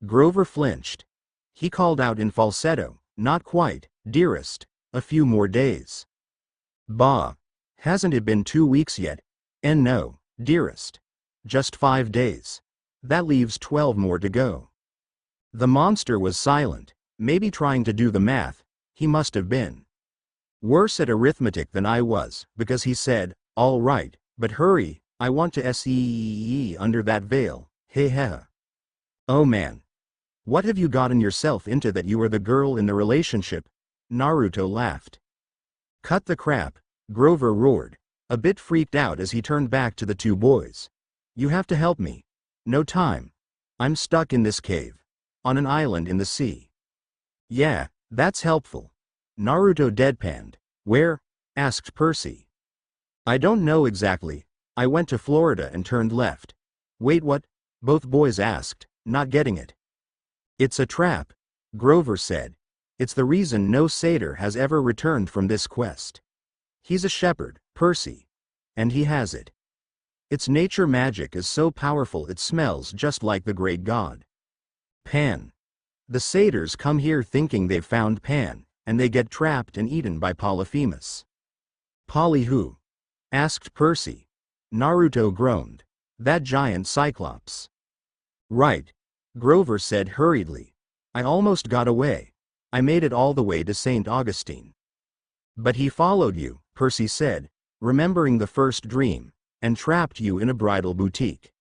[SPEAKER 1] Grover flinched. He called out in falsetto, Not quite, dearest, a few more days. Bah, hasn't it been 2 weeks yet? And no, dearest. Just 5 days. That leaves 12 more to go. The monster was silent, maybe trying to do the math. He must have been worse at arithmetic than I was, because he said, All right, but hurry, I want to see under that veil, hey heh. Oh man. What have you gotten yourself into that you are the girl in the relationship? Naruto laughed. Cut the crap, Grover roared, a bit freaked out as he turned back to the two boys. You have to help me. No time. I'm stuck in this cave. On an island in the sea. Yeah, that's helpful. Naruto deadpanned. Where? Asked Percy. I don't know exactly. I went to Florida and turned left. Wait, what? Both boys asked, not getting it. It's a trap, Grover said. It's the reason no satyr has ever returned from this quest. He's a shepherd, Percy. And he has it. Its nature magic is so powerful it smells just like the great god. Pan. The satyrs come here thinking they've found Pan, and they get trapped and eaten by Polyphemus. Poly who? Asked Percy. Naruto groaned. That giant cyclops. Right. Grover said hurriedly. I almost got away. I made it all the way to St. Augustine. But he followed you, Percy said, remembering the first dream, and trapped you in a bridal boutique.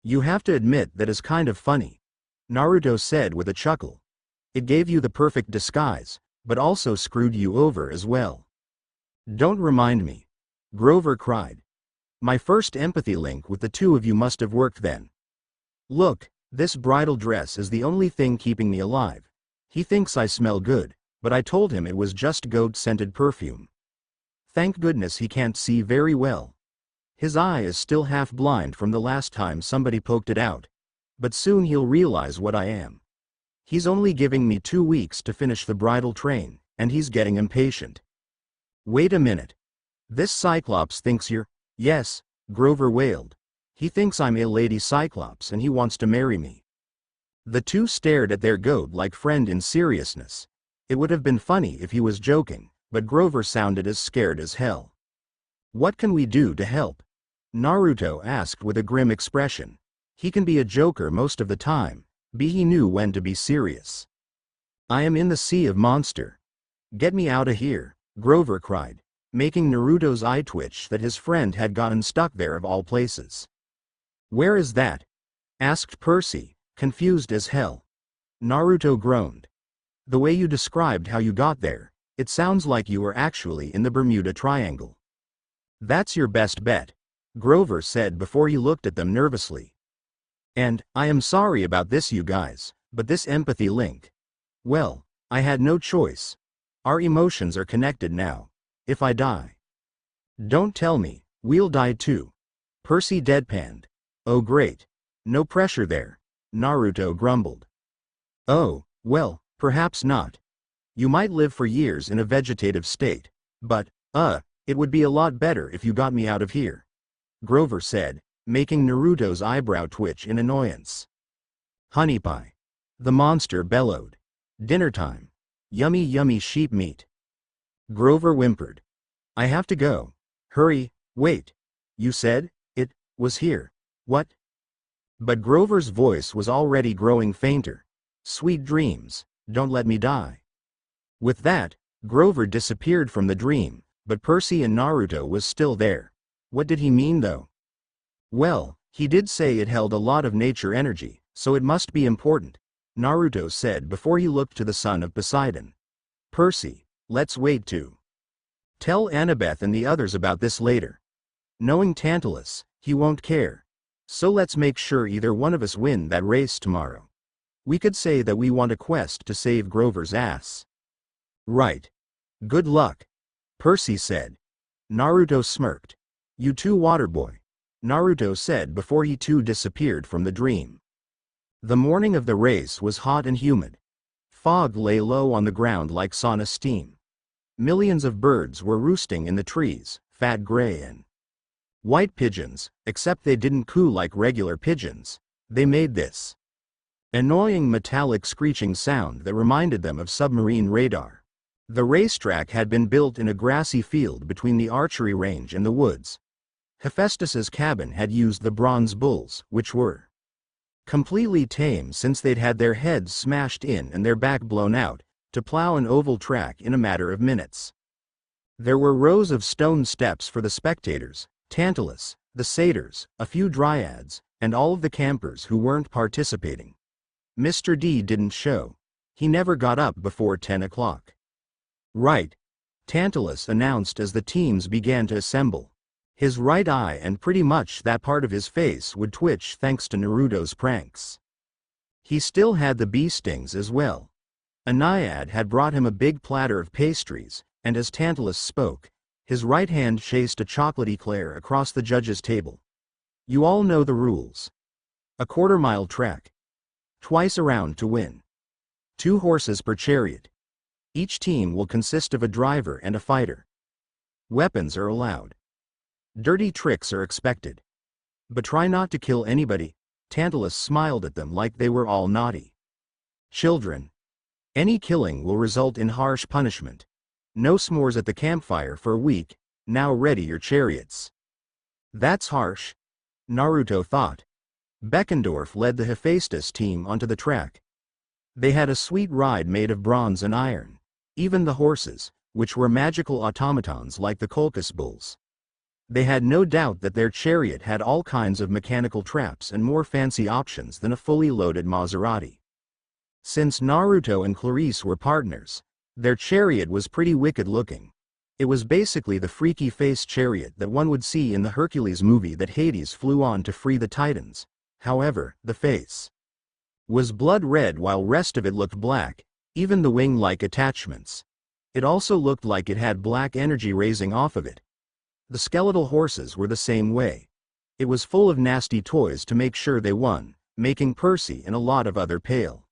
[SPEAKER 1] You have to admit that is kind of funny, Naruto said with a chuckle. It gave you the perfect disguise, but also screwed you over as well. Don't remind me, Grover cried. My first empathy link with the two of you must have worked then. Look, this bridal dress is the only thing keeping me alive. He thinks I smell good, but I told him it was just goat-scented perfume. Thank goodness he can't see very well. His eye is still half blind from the last time somebody poked it out. But soon he'll realize what I am. He's only giving me 2 weeks to finish the bridal train, and he's getting impatient. Wait a minute. This Cyclops thinks you're... Yes, Grover wailed. He thinks I'm a lady Cyclops and he wants to marry me. The two stared at their goat-like friend in seriousness. It would have been funny if he was joking, but Grover sounded as scared as hell. What can we do to help? Naruto asked with a grim expression. He can be a joker most of the time, but he knew when to be serious. I am in the sea of monster. Get me out of here, Grover cried, making Naruto's eye twitch that his friend had gotten stuck there of all places. Where is that? Asked Percy, confused as hell. Naruto groaned. The way you described how you got there, it sounds like you were actually in the Bermuda Triangle. That's your best bet, Grover said before he looked at them nervously. And, I am sorry about this you guys, but this empathy link. Well, I had no choice. Our emotions are connected now. If I die. Don't tell me, we'll die too. Percy deadpanned. Oh great. No pressure there. Naruto grumbled. Oh, well, perhaps not. You might live for years in a vegetative state. But, it would be a lot better if you got me out of here. Grover said, making Naruto's eyebrow twitch in annoyance. Honey pie. The monster bellowed. Dinner time. Yummy yummy sheep meat. Grover whimpered. I have to go. Hurry, wait. You said, it was here. What? But Grover's voice was already growing fainter. Sweet dreams, don't let me die. With that, Grover disappeared from the dream, but Percy and Naruto was still there. What did he mean though? Well, he did say it held a lot of nature energy, so it must be important, Naruto said before he looked to the son of Poseidon. Percy, let's wait to tell Annabeth and the others about this later. Knowing Tantalus, he won't care. So let's make sure either one of us win that race tomorrow. We could say that we want a quest to save Grover's ass. Right. Good luck. Percy said. Naruto smirked. You too, Waterboy. Naruto said before he too disappeared from the dream. The morning of the race was hot and humid. Fog lay low on the ground like sauna steam. Millions of birds were roosting in the trees, fat gray and white pigeons, except they didn't coo like regular pigeons. They made this annoying metallic screeching sound that reminded them of submarine radar. The racetrack had been built in a grassy field between the archery range and the woods. Hephaestus's cabin had used the bronze bulls, which were completely tame since they'd had their heads smashed in and their back blown out, to plow an oval track in a matter of minutes. There were rows of stone steps for the spectators, Tantalus, the satyrs, a few dryads, and all of the campers who weren't participating. Mr. D didn't show. He never got up before 10 o'clock. Right. Tantalus announced as the teams began to assemble. His right eye and pretty much that part of his face would twitch thanks to Naruto's pranks. He still had the bee stings as well. A naiad had brought him a big platter of pastries, and as Tantalus spoke, his right hand chased a chocolate eclair across the judges' table. You all know the rules. A quarter-mile track. Twice around to win. 2 horses per chariot. Each team will consist of a driver and a fighter. Weapons are allowed. Dirty tricks are expected. But try not to kill anybody. Tantalus smiled at them like they were all naughty children. Any killing will result in harsh punishment. No s'mores at the campfire for a week. Now ready your chariots. That's harsh, Naruto thought. Beckendorf led the Hephaestus team onto the track. They had a sweet ride made of bronze and iron. Even the horses, which were magical automatons like the Colchis bulls. They had no doubt that their chariot had all kinds of mechanical traps and more fancy options than a fully loaded Maserati. Since Naruto and Clarice were partners, their chariot was pretty wicked looking. It was basically the freaky face chariot that one would see in the Hercules movie that Hades flew on to free the Titans. However, the face was blood red while rest of it looked black, even the wing-like attachments. It also looked like it had black energy raising off of it. The skeletal horses were the same way. It was full of nasty toys to make sure they won, making Percy and a lot of other pale.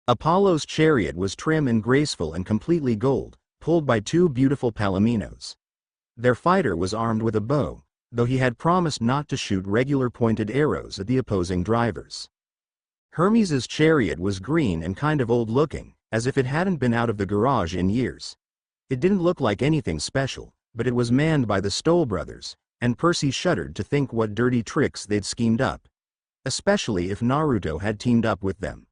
[SPEAKER 1] Apollo's chariot was trim and graceful and completely gold, pulled by 2 beautiful palominos. Their fighter was armed with a bow, though he had promised not to shoot regular pointed arrows at the opposing drivers. Hermes's chariot was green and kind of old-looking, as if it hadn't been out of the garage in years. It didn't look like anything special, but it was manned by the Stoll brothers, and Percy shuddered to think what dirty tricks they'd schemed up. Especially if Naruto had teamed up with them.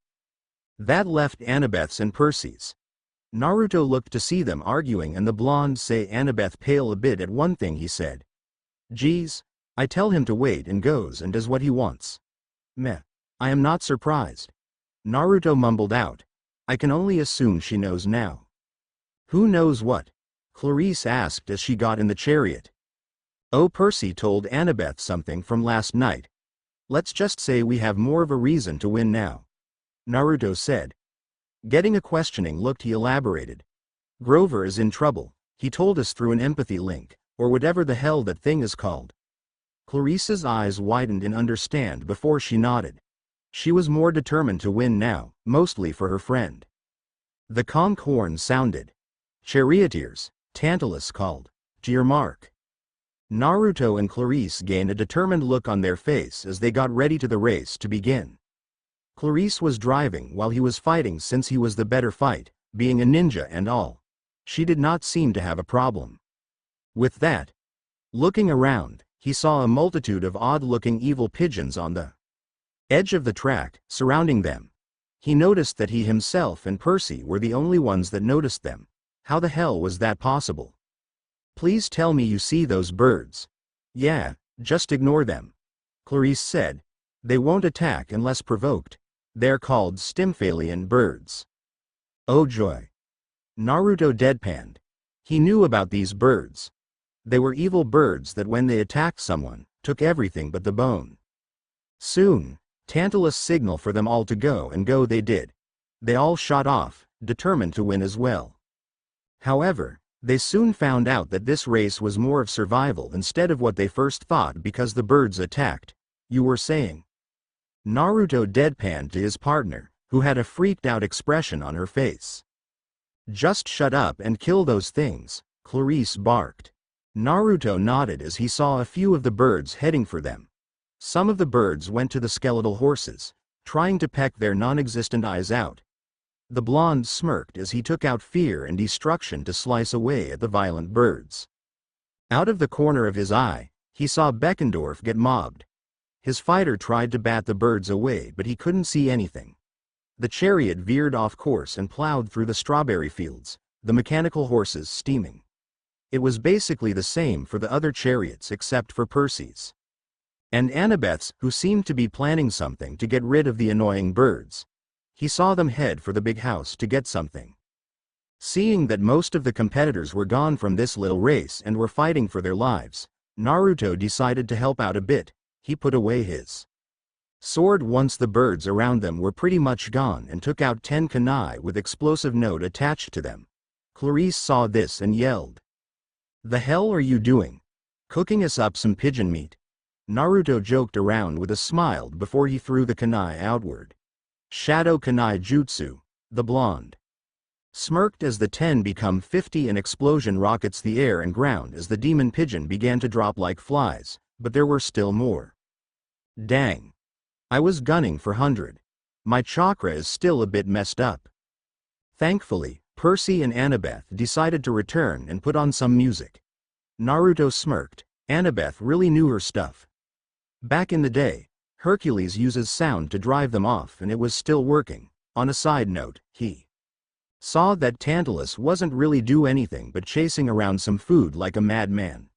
[SPEAKER 1] That left Annabeth's and Percy's. Naruto looked to see them arguing and the blonde say Annabeth pale a bit at one thing he said. Geez, I tell him to wait and goes and does what he wants. Meh. I am not surprised. Naruto mumbled out. I can only assume she knows now. Who knows what? Clarice asked as she got in the chariot. Oh, Percy told Annabeth something from last night. Let's just say we have more of a reason to win now. Naruto said. Getting a questioning look, he elaborated. Grover is in trouble, he told us through an empathy link, or whatever the hell that thing is called. Clarice's eyes widened in understand before she nodded. She was more determined to win now, mostly for her friend. The conch horn sounded. Charioteers, Tantalus called. To your mark. Naruto and Clarice gained a determined look on their face as they got ready to the race to begin. Clarice was driving while he was fighting since he was the better fight, being a ninja and all. She did not seem to have a problem with that. Looking around, he saw a multitude of odd-looking evil pigeons on the edge of the track, surrounding them. He noticed that he himself and Percy were the only ones that noticed them. How the hell was that possible? Please tell me you see those birds. Yeah, just ignore them. Clarice said. They won't attack unless provoked. They're called Stymphalian birds. Oh joy. Naruto deadpanned. He knew about these birds. They were evil birds that when they attacked someone, took everything but the bone. Soon, Tantalus signaled for them all to go, and go they did. They all shot off, determined to win as well. However, they soon found out that this race was more of survival instead of what they first thought because the birds attacked. You were saying? Naruto deadpanned to his partner, who had a freaked out expression on her face. Just shut up and kill those things, Clarice barked. Naruto nodded as he saw a few of the birds heading for them. Some of the birds went to the skeletal horses, trying to peck their non-existent eyes out. The blonde smirked as he took out fear and destruction to slice away at the violent birds. Out of the corner of his eye, he saw Beckendorf get mobbed. His fighter tried to bat the birds away, but he couldn't see anything. The chariot veered off course and plowed through the strawberry fields, the mechanical horses steaming. It was basically the same for the other chariots except for Percy's and Annabeth's, who seemed to be planning something to get rid of the annoying birds. He saw them head for the big house to get something. Seeing that most of the competitors were gone from this little race and were fighting for their lives, Naruto decided to help out a bit. He put away his sword once the birds around them were pretty much gone and took out 10 kunai with explosive note attached to them. Clarice saw this and yelled. The hell are you doing? Cooking us up some pigeon meat? Naruto joked around with a smile before he threw the kunai outward. Shadow kunai jutsu, the blonde smirked as the 10 become 50 and explosion rockets the air and ground as the demon pigeon began to drop like flies, but there were still more. Dang. I was gunning for 100. My chakra is still a bit messed up. Thankfully, Percy and Annabeth decided to return and put on some music. Naruto smirked. Annabeth really knew her stuff. Back in the day, Hercules uses sound to drive them off and it was still working. On a side note, he saw that Tantalus wasn't really do anything but chasing around some food like a madman.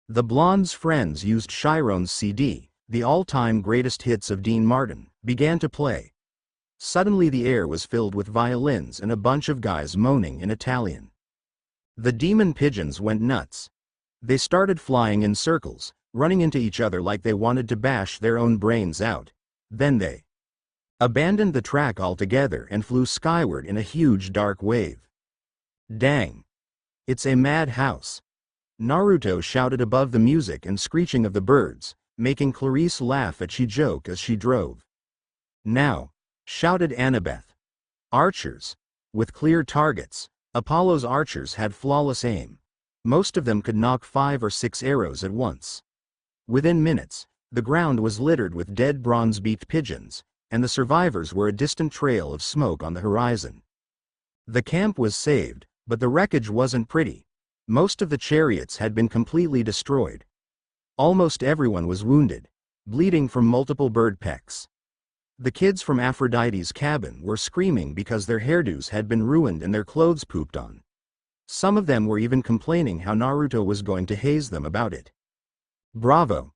[SPEAKER 1] The blonde's friends used Chiron's CD, the all-time greatest hits of Dean Martin, began to play. Suddenly the air was filled with violins and a bunch of guys moaning in Italian. The demon pigeons went nuts. They started flying in circles, running into each other like they wanted to bash their own brains out. Then they abandoned the track altogether and flew skyward in a huge dark wave. Dang. It's a madhouse. Naruto shouted above the music and screeching of the birds, making Clarice laugh at she joke as she drove. Now, shouted Annabeth. Archers. With clear targets. Apollo's archers had flawless aim. Most of them could knock 5 or 6 arrows at once. Within minutes, the ground was littered with dead bronze-beaked pigeons, and the survivors were a distant trail of smoke on the horizon. The camp was saved, but the wreckage wasn't pretty. Most of the chariots had been completely destroyed. Almost everyone was wounded, bleeding from multiple bird pecks. The kids from Aphrodite's cabin were screaming because their hairdos had been ruined and their clothes pooped on. Some of them were even complaining how Naruto was going to haze them about it. Bravo!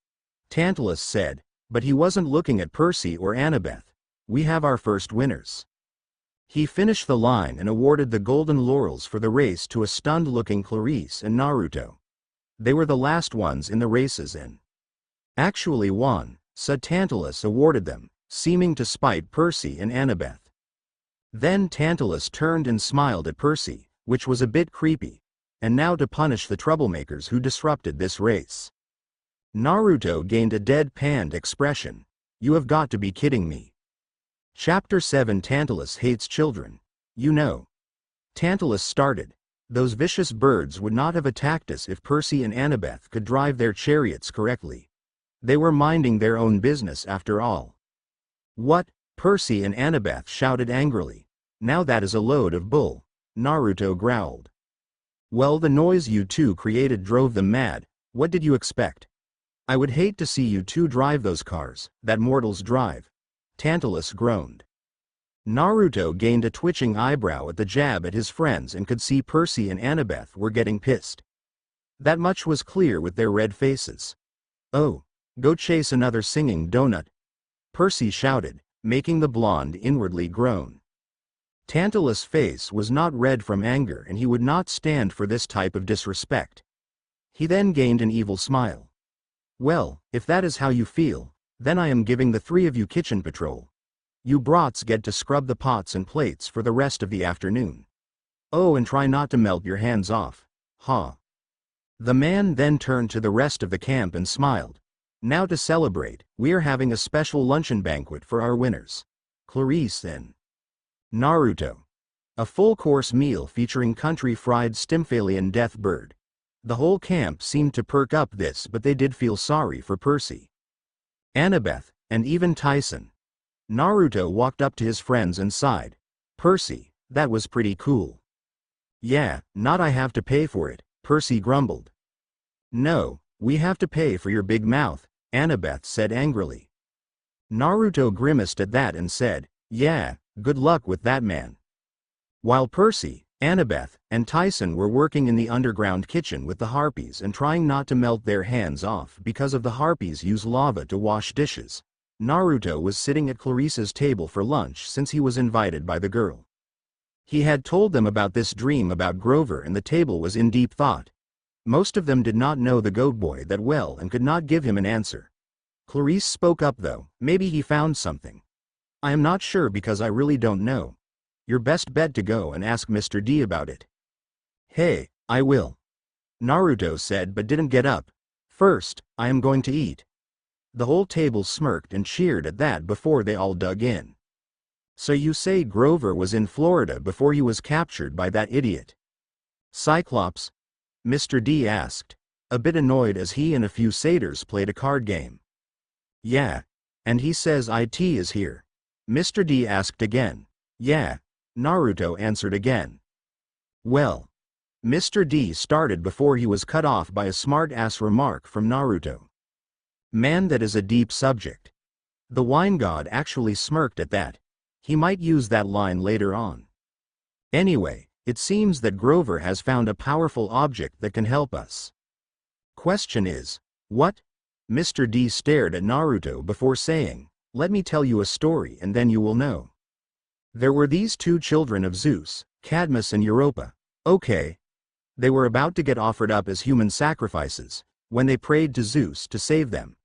[SPEAKER 1] Tantalus said, but he wasn't looking at Percy or Annabeth. We have our first winners. He finished the line and awarded the golden laurels for the race to a stunned-looking Clarice and Naruto. They were the last ones in the races and actually won, so Tantalus awarded them, seeming to spite Percy and Annabeth. Then Tantalus turned and smiled at Percy, which was a bit creepy. And now to punish the troublemakers who disrupted this race. Naruto gained a deadpanned expression. You have got to be kidding me. Chapter 7 Tantalus hates children. You know. Tantalus started. Those vicious birds would not have attacked us if Percy and Annabeth could drive their chariots correctly. They were minding their own business after all. What? Percy and Annabeth shouted angrily. Now that is a load of bull, Naruto growled. Well, the noise you two created drove them mad. What did you expect? I would hate to see you two drive those cars that mortals drive. Tantalus groaned. Naruto gained a twitching eyebrow at the jab at his friends and could see Percy and Annabeth were getting pissed. That much was clear with their red faces. Oh, go chase another singing donut, Percy shouted, making the blonde inwardly groan. Tantalus' face was not red from anger and he would not stand for this type of disrespect. He then gained an evil smile. Well, if that is how you feel, then I am giving the three of you kitchen patrol. You brats get to scrub the pots and plates for the rest of the afternoon. Oh, and try not to melt your hands off. Ha. The man then turned to the rest of the camp and smiled. Now to celebrate, we are having a special luncheon banquet for our winners. Clarice then. Naruto. A full-course meal featuring country fried Stymphalian death bird. The whole camp seemed to perk up this, but they did feel sorry for Percy, Annabeth, and even Tyson. Naruto walked up to his friends and sighed. Percy, that was pretty cool. Yeah, not I have to pay for it, Percy grumbled. No, we have to pay for your big mouth, Annabeth said angrily. Naruto grimaced at that and said, yeah, good luck with that, man. While Percy, Annabeth, and Tyson were working in the underground kitchen with the harpies and trying not to melt their hands off because of the harpies use lava to wash dishes, Naruto was sitting at Clarice's table for lunch since he was invited by the girl. He had told them about this dream about Grover and the table was in deep thought. Most of them did not know the goat boy that well and could not give him an answer. Clarice spoke up though, maybe he found something. I am not sure because I really don't know. Your best bet to go and ask Mr. D about it. Hey, I will. Naruto said but didn't get up. First, I am going to eat. The whole table smirked and cheered at that before they all dug in. So you say Grover was in Florida before he was captured by that idiot Cyclops? Mr. D asked, a bit annoyed as he and a few satyrs played a card game. Yeah. And he says IT is here. Mr. D asked again. Yeah. Naruto answered again. Well. Mr. D started before he was cut off by a smart-ass remark from Naruto. Man, that is a deep subject. The wine god actually smirked at that. He might use that line later on. Anyway, it seems that Grover has found a powerful object that can help us. Question is, what? Mr. D stared at Naruto before saying, let me tell you a story and then you will know. There were these two children of Zeus, Cadmus and Europa. Okay. They were about to get offered up as human sacrifices, when they prayed to Zeus to save them.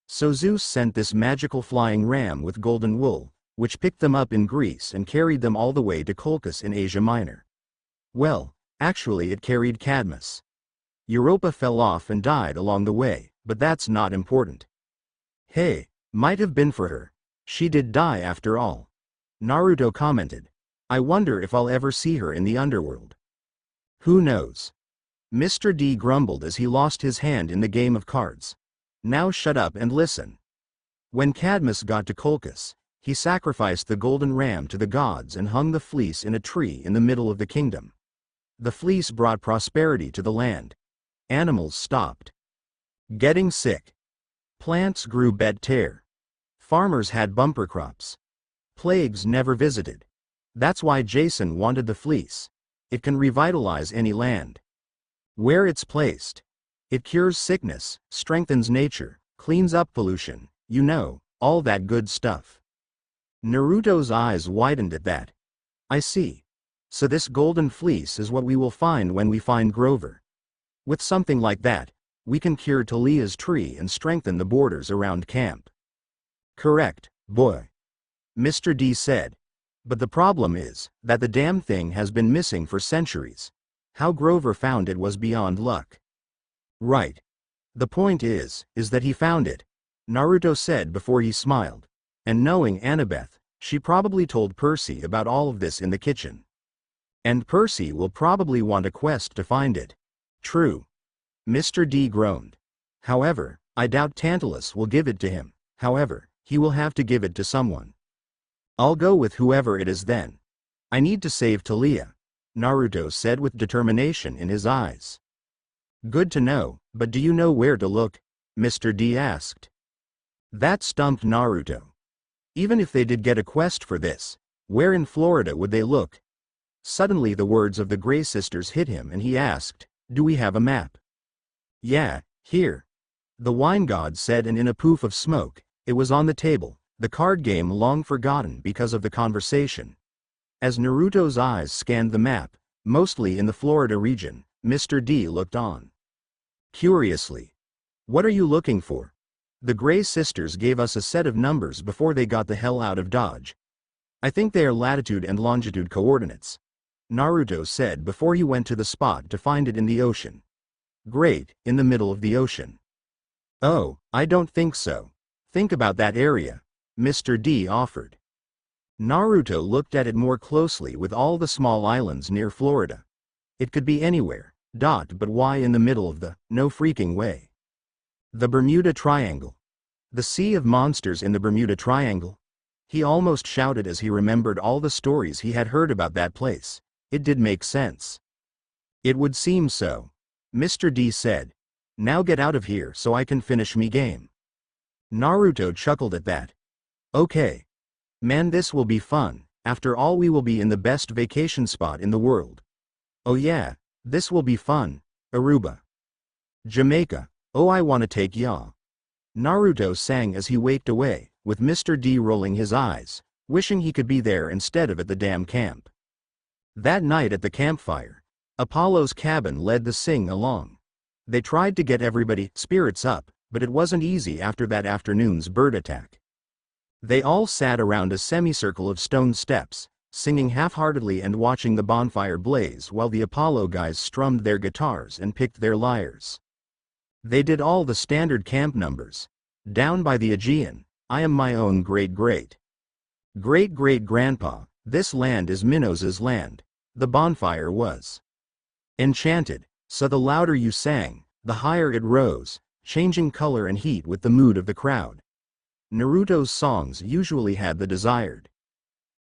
[SPEAKER 1] So Zeus sent this magical flying ram with golden wool, which picked them up in Greece and carried them all the way to Colchis in Asia Minor. Well, actually it carried Cadmus. Europa fell off and died along the way, but that's not important. Hey, might have been for her. She did die after all. Naruto commented. I wonder if I'll ever see her in the underworld. Who knows? Mr. D grumbled as he lost his hand in the game of cards. Now shut up and listen. When Cadmus got to Colchis, he sacrificed the golden ram to the gods and hung the fleece in a tree in the middle of the kingdom. The fleece brought prosperity to the land. Animals stopped getting sick. Plants grew better. Farmers had bumper crops. Plagues never visited. That's why Jason wanted the fleece. It can revitalize any land. Where it's placed. It cures sickness, strengthens nature, cleans up pollution, you know, all that good stuff. Naruto's eyes widened at that. I see. So this golden fleece is what we will find when we find Grover. With something like that, we can cure Talia's tree and strengthen the borders around camp. Correct, boy. Mr. D said. But the problem is that the damn thing has been missing for centuries. How Grover found it was beyond luck. Right. The point is that he found it, Naruto said before he smiled. And knowing Annabeth, she probably told Percy about all of this in the kitchen. And Percy will probably want a quest to find it. True. Mr. D groaned. However, I doubt Tantalus will give it to him. However, he will have to give it to someone. I'll go with whoever it is then. I need to save Talia, Naruto said with determination in his eyes. Good to know, but do you know where to look? Mr. D asked. That stumped Naruto. Even if they did get a quest for this, where in Florida would they look? Suddenly the words of the Gray sisters hit him and he asked, do we have a map? Yeah, here. The wine god said, and in a poof of smoke, it was on the table, the card game long forgotten because of the conversation. As Naruto's eyes scanned the map, mostly in the Florida region, Mr. D looked on. Curiously. What are you looking for? The Gray sisters gave us a set of numbers before they got the hell out of Dodge. I think they are latitude and longitude coordinates, Naruto said before he went to the spot to find it in the ocean. Great, in the middle of the ocean. Oh, I don't think so. Think about that area, Mr. D offered. Naruto looked at it more closely with all the small islands near Florida. It could be anywhere, but why in the middle of the, no freaking way. The Bermuda Triangle. The Sea of Monsters in the Bermuda Triangle? He almost shouted as he remembered all the stories he had heard about that place. It did make sense. It would seem so. Mr. D said. Now get out of here so I can finish me game. Naruto chuckled at that. Okay. Man, this will be fun. After all, we will be in the best vacation spot in the world. Oh yeah, this will be fun. Aruba. Jamaica. Oh, I want to take ya. Naruto sang as he waked away, with Mr. D rolling his eyes, wishing he could be there instead of at the damn camp. That night at the campfire, Apollo's cabin led the sing-along. They tried to get everybody spirits up, but it wasn't easy after that afternoon's bird attack. They all sat around a semicircle of stone steps, singing half-heartedly and watching the bonfire blaze while the Apollo guys strummed their guitars and picked their lyres. They did all the standard camp numbers. Down by the Aegean, I am my own great-great-grandpa, this land is Minos' land. The bonfire was enchanted, so the louder you sang, the higher it rose, changing color and heat with the mood of the crowd. Naruto's songs usually had the desired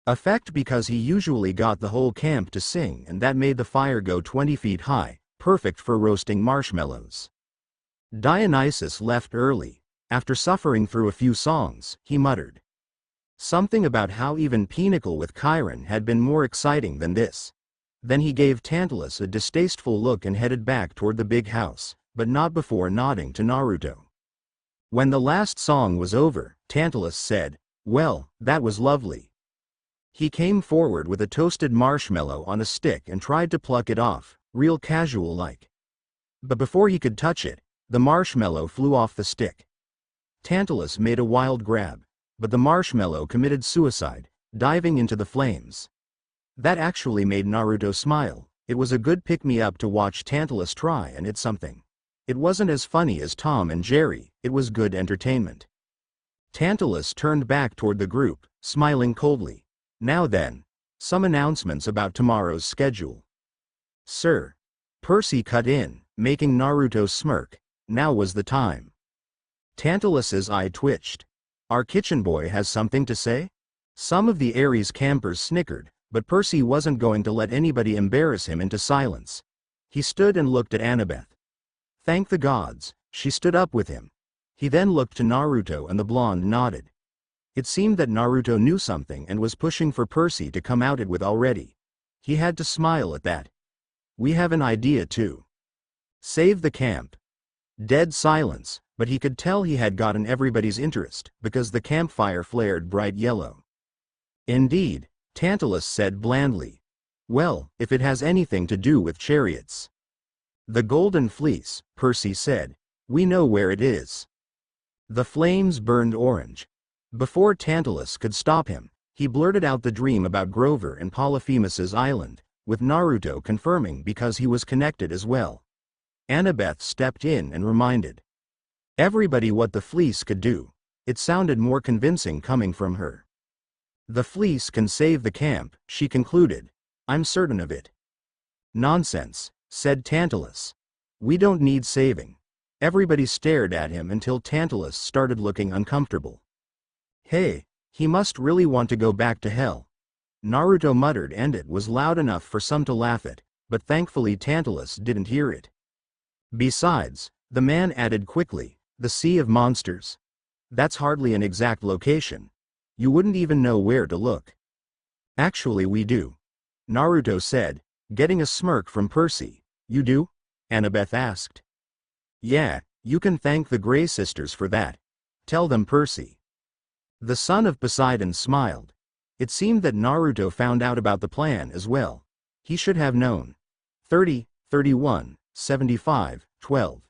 [SPEAKER 1] effect because he usually got the whole camp to sing, and that made the fire go 20 feet high, perfect for roasting marshmallows. Dionysus left early. After suffering through a few songs, he muttered something about how even Pinnacle with Kiron had been more exciting than this. Then he gave Tantalus a distasteful look and headed back toward the big house, but not before nodding to Naruto. When the last song was over, Tantalus said, well, that was lovely. He came forward with a toasted marshmallow on a stick and tried to pluck it off, real casual-like. But before he could touch it, the marshmallow flew off the stick. Tantalus made a wild grab, but the marshmallow committed suicide, diving into the flames. That actually made Naruto smile. It was a good pick-me-up to watch Tantalus try and hit something. It wasn't as funny as Tom and Jerry, it was good entertainment. Tantalus turned back toward the group, smiling coldly. Now then, some announcements about tomorrow's schedule. Sir. Percy cut in, making Naruto smirk. Now was the time. Tantalus's eye twitched. Our kitchen boy has something to say? Some of the Ares campers snickered, but Percy wasn't going to let anybody embarrass him into silence. He stood and looked at Annabeth. Thank the gods, she stood up with him. He then looked to Naruto and the blonde nodded. It seemed that Naruto knew something and was pushing for Percy to come out it with already. He had to smile at that. We have an idea too. Save the camp. Dead silence, but he could tell he had gotten everybody's interest, because the campfire flared bright yellow. Indeed, Tantalus said blandly. Well, if it has anything to do with chariots. The Golden Fleece, Percy said. We know where it is. The flames burned orange. Before Tantalus could stop him, He blurted out the dream about Grover and Polyphemus's island, with Naruto confirming because he was connected as well. Annabeth stepped in and reminded everybody what the fleece could do. It sounded more convincing coming from her. The fleece can save the camp, she concluded. I'm certain of it. Nonsense, said Tantalus. We don't need saving. Everybody stared at him until Tantalus started looking uncomfortable. Hey, he must really want to go back to hell. Naruto muttered, and it was loud enough for some to laugh at, but thankfully Tantalus didn't hear it. Besides, the man added quickly, the Sea of Monsters. That's hardly an exact location. You wouldn't even know where to look. Actually we do. Naruto said, getting a smirk from Percy. You do? Annabeth asked. Yeah, you can thank the Grey Sisters for that. Tell them, Percy. The son of Poseidon smiled. It seemed that Naruto found out about the plan as well. He should have known. 30, 31, 75, 12.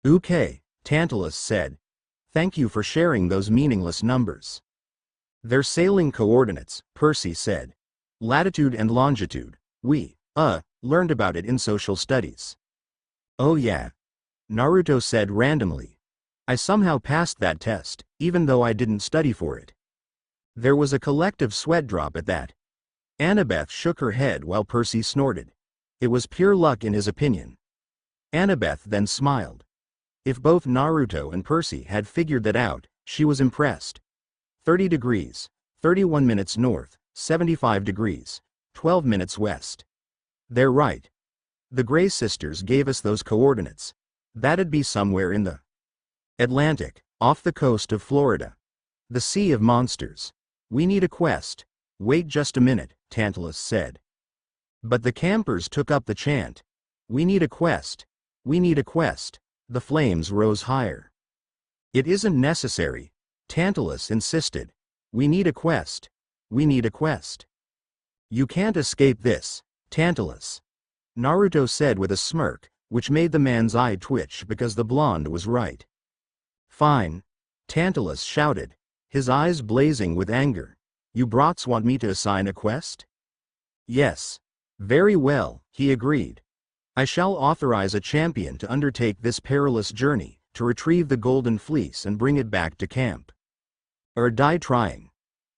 [SPEAKER 1] Okay, Tantalus said. Thank you for sharing those meaningless numbers. They're sailing coordinates, Percy said. Latitude and longitude. We, learned about it in social studies. Oh yeah. Naruto said randomly. I somehow passed that test, even though I didn't study for it. There was a collective sweat drop at that. Annabeth shook her head while Percy snorted. It was pure luck in his opinion. Annabeth then smiled. If both Naruto and Percy had figured that out, she was impressed. 30 degrees, 31 minutes north, 75 degrees, 12 minutes west. They're right. The Grey Sisters gave us those coordinates. That'd be somewhere in the Atlantic, off the coast of Florida. The Sea of Monsters. We need a quest. Wait just a minute, Tantalus said. But the campers took up the chant. We need a quest. We need a quest. The flames rose higher. It isn't necessary, Tantalus insisted. We need a quest. We need a quest. You can't escape this, Tantalus. Naruto said with a smirk, which made the man's eye twitch because the blonde was right. Fine. Tantalus shouted, his eyes blazing with anger. You brats want me to assign a quest? Yes. Very well, he agreed. I shall authorize a champion to undertake this perilous journey, to retrieve the golden fleece and bring it back to camp. Or die trying.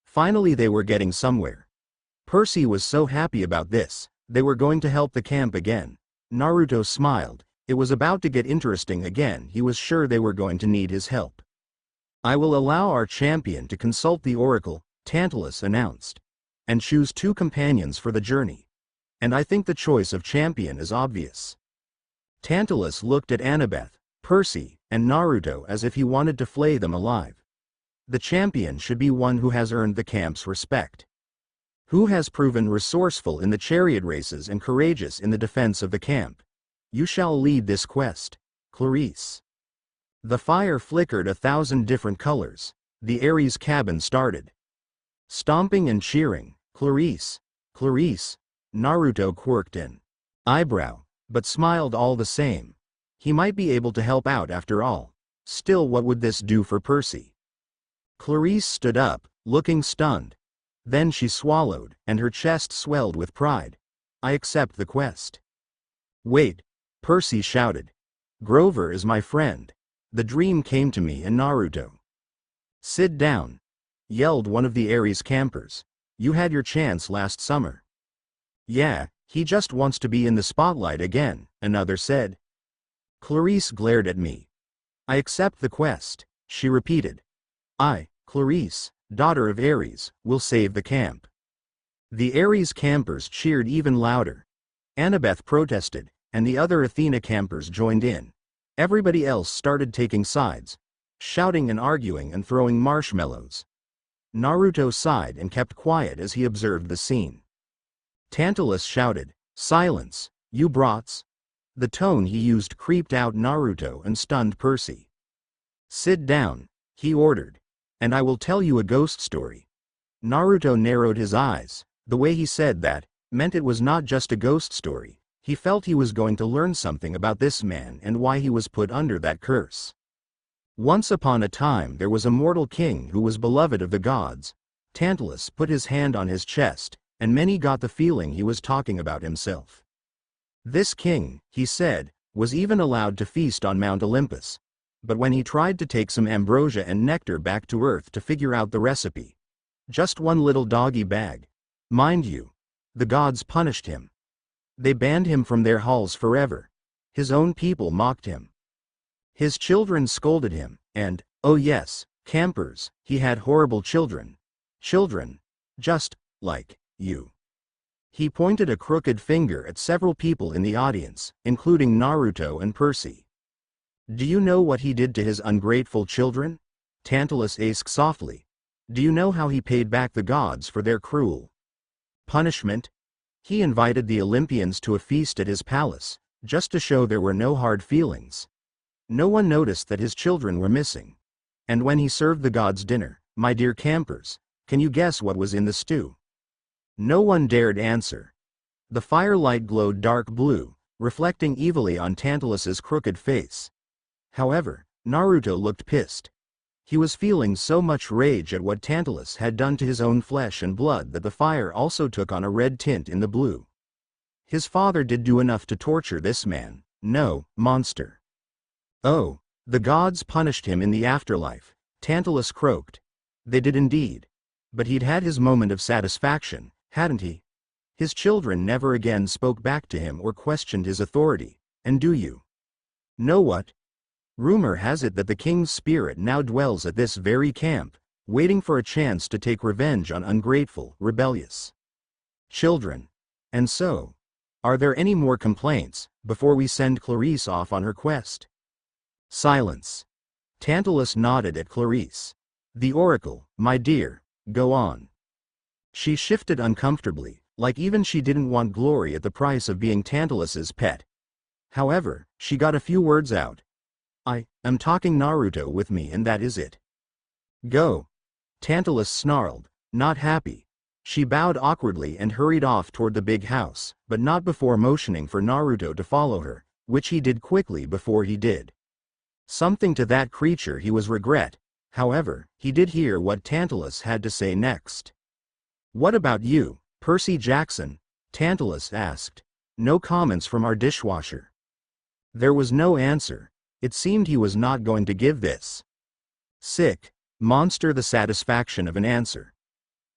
[SPEAKER 1] Finally they were getting somewhere. Percy was so happy about this, they were going to help the camp again. Naruto smiled. It was about to get interesting again. He was sure they were going to need his help. I will allow our champion to consult the oracle, Tantalus announced, and choose 2 companions for the journey. And I think the choice of champion is obvious. Tantalus looked at Annabeth, Percy, and Naruto as if he wanted to flay them alive. The champion should be one who has earned the camp's respect. Who has proven resourceful in the chariot races and courageous in the defense of the camp. You shall lead this quest, Clarice. The fire flickered 1,000 different colors. The Ares cabin started. Stomping and cheering, Clarice, Clarice. Naruto quirked an eyebrow, but smiled all the same. He might be able to help out after all. Still, what would this do for Percy? Clarice stood up, looking stunned. Then she swallowed, and her chest swelled with pride. I accept the quest. Wait, Percy shouted. Grover is my friend. The dream came to me and Naruto. Sit down, yelled one of the Ares campers. You had your chance last summer. Yeah, he just wants to be in the spotlight again, another said. Clarice glared at me. I accept the quest, she repeated. I, Clarice, daughter of Ares, will save the camp. The Ares campers cheered even louder. Annabeth protested, and the other Athena campers joined in. Everybody else started taking sides, shouting and arguing and throwing marshmallows. Naruto sighed and kept quiet as he observed the scene. Tantalus shouted, Silence, you brats. The tone he used creeped out Naruto and stunned Percy. Sit down, he ordered, and I will tell you a ghost story. Naruto narrowed his eyes. The way he said that meant it was not just a ghost story. He felt he was going to learn something about this man and why he was put under that curse. Once upon a time there was a mortal king who was beloved of the gods. Tantalus put his hand on his chest, and many got the feeling he was talking about himself. This king, he said, was even allowed to feast on Mount Olympus. But when he tried to take some ambrosia and nectar back to Earth to figure out the recipe, just one little doggy bag, mind you, the gods punished him. They banned him from their halls forever. His own people mocked him. His children scolded him, and, oh yes, campers, he had horrible children. Children, just like you. He pointed a crooked finger at several people in the audience, including Naruto and Percy. Do you know what he did to his ungrateful children? Tantalus asked softly. Do you know how he paid back the gods for their cruel punishment? He invited the Olympians to a feast at his palace, just to show there were no hard feelings. No one noticed that his children were missing. And when he served the gods dinner, my dear campers, can you guess what was in the stew? No one dared answer. The firelight glowed dark blue, reflecting evilly on Tantalus's crooked face. However, Naruto looked pissed. He was feeling so much rage at what Tantalus had done to his own flesh and blood that the fire also took on a red tint in the blue. His father did do enough to torture this man. No, monster. Oh, the gods punished him in the afterlife, Tantalus croaked. They did indeed. But he'd had his moment of satisfaction, hadn't he? His children never again spoke back to him or questioned his authority, and do you know what? Rumor has it that the king's spirit now dwells at this very camp, waiting for a chance to take revenge on ungrateful, rebellious children. And so, are there any more complaints, before we send Clarice off on her quest? Silence. Tantalus nodded at Clarice. The oracle, my dear, go on. She shifted uncomfortably, like even she didn't want glory at the price of being Tantalus's pet. However, she got a few words out. I am talking Naruto with me and that is it. Go. Tantalus snarled, not happy. She bowed awkwardly and hurried off toward the big house, but not before motioning for Naruto to follow her, which he did quickly before he did. Something to that creature he was regret. However, he did hear what Tantalus had to say next. What about you, Percy Jackson? Tantalus asked. No comments from our dishwasher. There was no answer. It seemed he was not going to give this sick monster the satisfaction of an answer.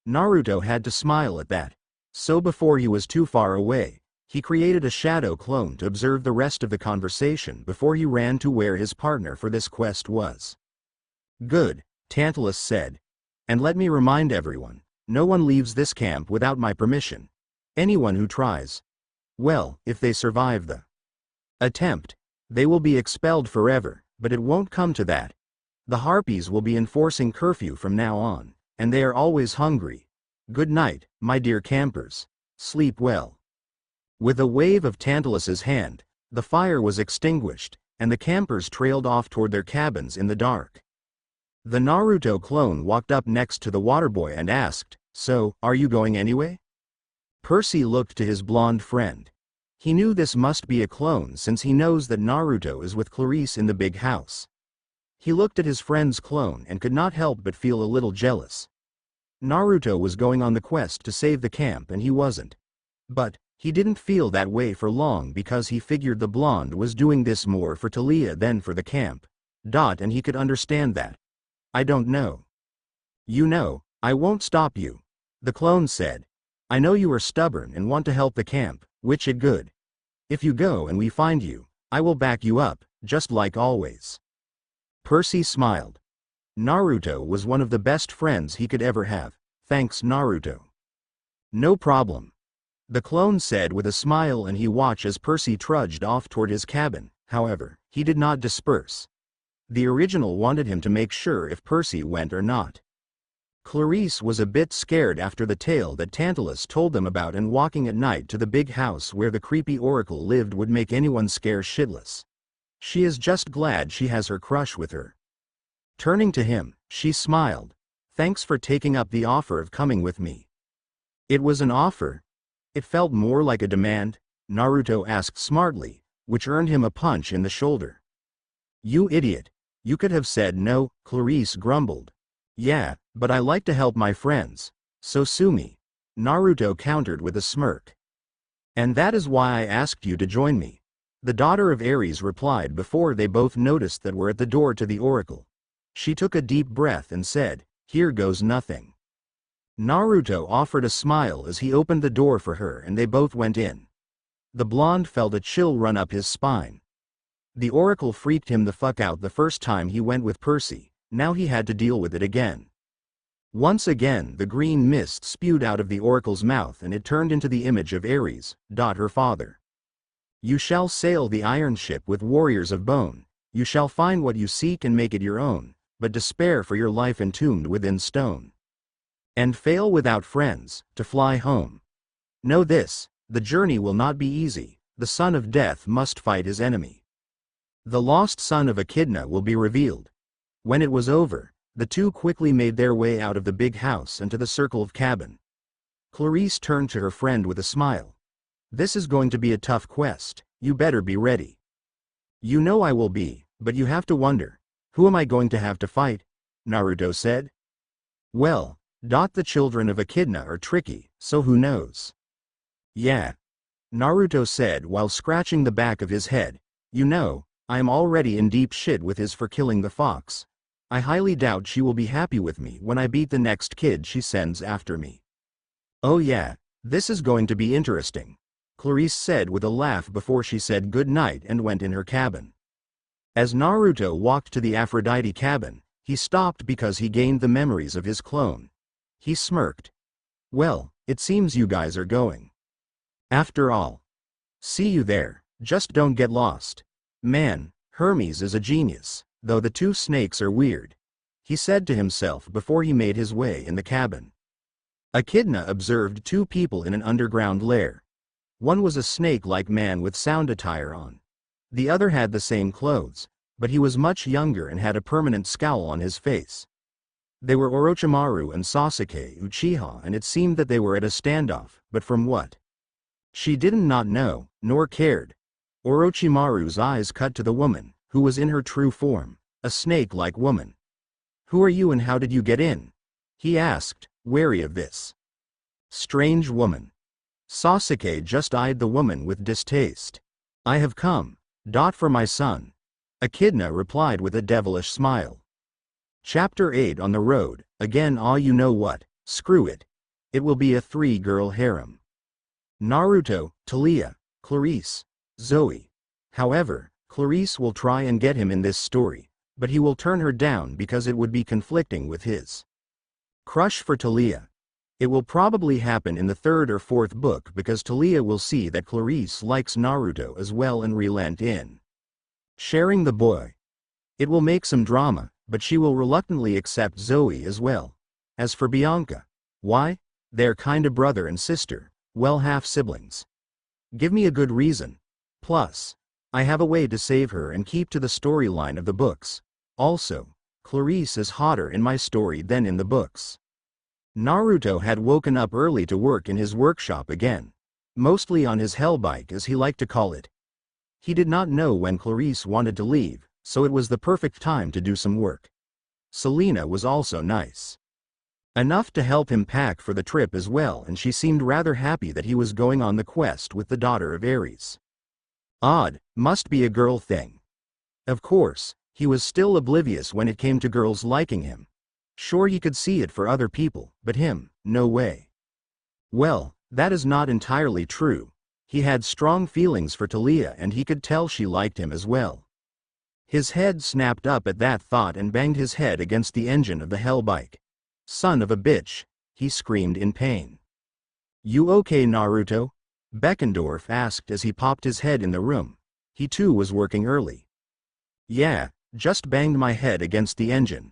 [SPEAKER 1] Naruto had to smile at that. So before he was too far away, he created a shadow clone to observe the rest of the conversation before he ran to where his partner for this quest was. Good, Tantalus said. And let me remind everyone, no one leaves this camp without my permission. Anyone who tries, well, if they survive the attempt, they will be expelled forever, but it won't come to that. The Harpies will be enforcing curfew from now on, and they are always hungry. Good night, my dear campers. Sleep well. With a wave of Tantalus's hand, the fire was extinguished, and the campers trailed off toward their cabins in the dark. The Naruto clone walked up next to the waterboy and asked, so, are you going anyway? Percy looked to his blonde friend. He knew this must be a clone since he knows that Naruto is with Clarice in the big house. He looked at his friend's clone and could not help but feel a little jealous. Naruto was going on the quest to save the camp and he wasn't. But, he didn't feel that way for long because he figured the blonde was doing this more for Talia than for the camp. And he could understand that. I don't know. You know, I won't stop you. The clone said. I know you are stubborn and want to help the camp, which is good. If you go and we find you, I will back you up, just like always. Percy smiled. Naruto was one of the best friends he could ever have, thanks Naruto. No problem. The clone said with a smile and he watched as Percy trudged off toward his cabin. However, he did not disperse. The original wanted him to make sure if Percy went or not. Clarice was a bit scared after the tale that Tantalus told them about, and walking at night to the big house where the creepy oracle lived would make anyone scare shitless. She is just glad she has her crush with her. Turning to him, she smiled. Thanks for taking up the offer of coming with me. It was an offer. It felt more like a demand, Naruto asked smartly, which earned him a punch in the shoulder. You idiot. You could have said no, Clarice grumbled. Yeah, but I like to help my friends, so sue me. Naruto countered with a smirk. And that is why I asked you to join me. The daughter of Ares replied before they both noticed that we're at the door to the oracle. She took a deep breath and said, "Here goes nothing." Naruto offered a smile as he opened the door for her and they both went in. The blonde felt a chill run up his spine. The oracle freaked him the fuck out the first time he went with Percy, now he had to deal with it again. Once again the green mist spewed out of the oracle's mouth and it turned into the image of Ares, her father. You shall sail the iron ship with warriors of bone, you shall find what you seek and make it your own, but despair for your life entombed within stone. And fail without friends, to fly home. Know this, the journey will not be easy, the son of death must fight his enemy. The lost son of Echidna will be revealed. When it was over, the two quickly made their way out of the big house and to the circle of cabin. Clarice turned to her friend with a smile. This is going to be a tough quest, you better be ready. You know I will be, but you have to wonder, who am I going to have to fight? Naruto said. Well, the children of Echidna are tricky, so who knows? Yeah. Naruto said while scratching the back of his head, you know, I am already in deep shit with his for killing the fox. I highly doubt she will be happy with me when I beat the next kid she sends after me. Oh yeah, this is going to be interesting, Clarice said with a laugh before she said good night and went in her cabin. As Naruto walked to the Aphrodite cabin, he stopped because he gained the memories of his clone. He smirked. Well, it seems you guys are going. After all. See you there, just don't get lost. Man, Hermes is a genius, though the two snakes are weird, he said to himself before he made his way in the cabin. Echidna observed two people in an underground lair. One was a snake-like man with sound attire on. The other had the same clothes, but he was much younger and had a permanent scowl on his face. They were Orochimaru and Sasuke Uchiha, and it seemed that they were at a standoff, but from what? She did not know, nor cared. Orochimaru's eyes cut to the woman, who was in her true form, a snake-like woman. Who are you and how did you get in? He asked, wary of this strange woman. Sasuke just eyed the woman with distaste. I have come, for my son. Echidna replied with a devilish smile. Chapter 8 On the road, again you know what, screw it. It will be a 3-girl harem. Naruto, Taliah, Clarice, Zoe. However, Clarice will try and get him in this story, but he will turn her down because it would be conflicting with his crush for Taliah. It will probably happen in the 3rd or 4th book because Taliah will see that Clarice likes Naruto as well and relent in sharing the boy. It will make some drama, but she will reluctantly accept Zoe as well. As for Bianca, why? They're kinda brother and sister, well half-siblings. Give me a good reason. Plus, I have a way to save her and keep to the storyline of the books. Also, Clarice is hotter in my story than in the books. Naruto had woken up early to work in his workshop again. Mostly on his hell bike as he liked to call it. He did not know when Clarice wanted to leave, so it was the perfect time to do some work. Selena was also nice enough to help him pack for the trip as well, and she seemed rather happy that he was going on the quest with the daughter of Ares. Odd, must be a girl thing. Of course, he was still oblivious when it came to girls liking him. Sure, he could see it for other people, but him, no way. Well, that is not entirely true. He had strong feelings for Taliah and he could tell she liked him as well. His head snapped up at that thought and banged his head against the engine of the hell bike. Son of a bitch, he screamed in pain. You okay, Naruto? Beckendorf asked as he popped his head in the room. He too was working early. Yeah, just banged my head against the engine.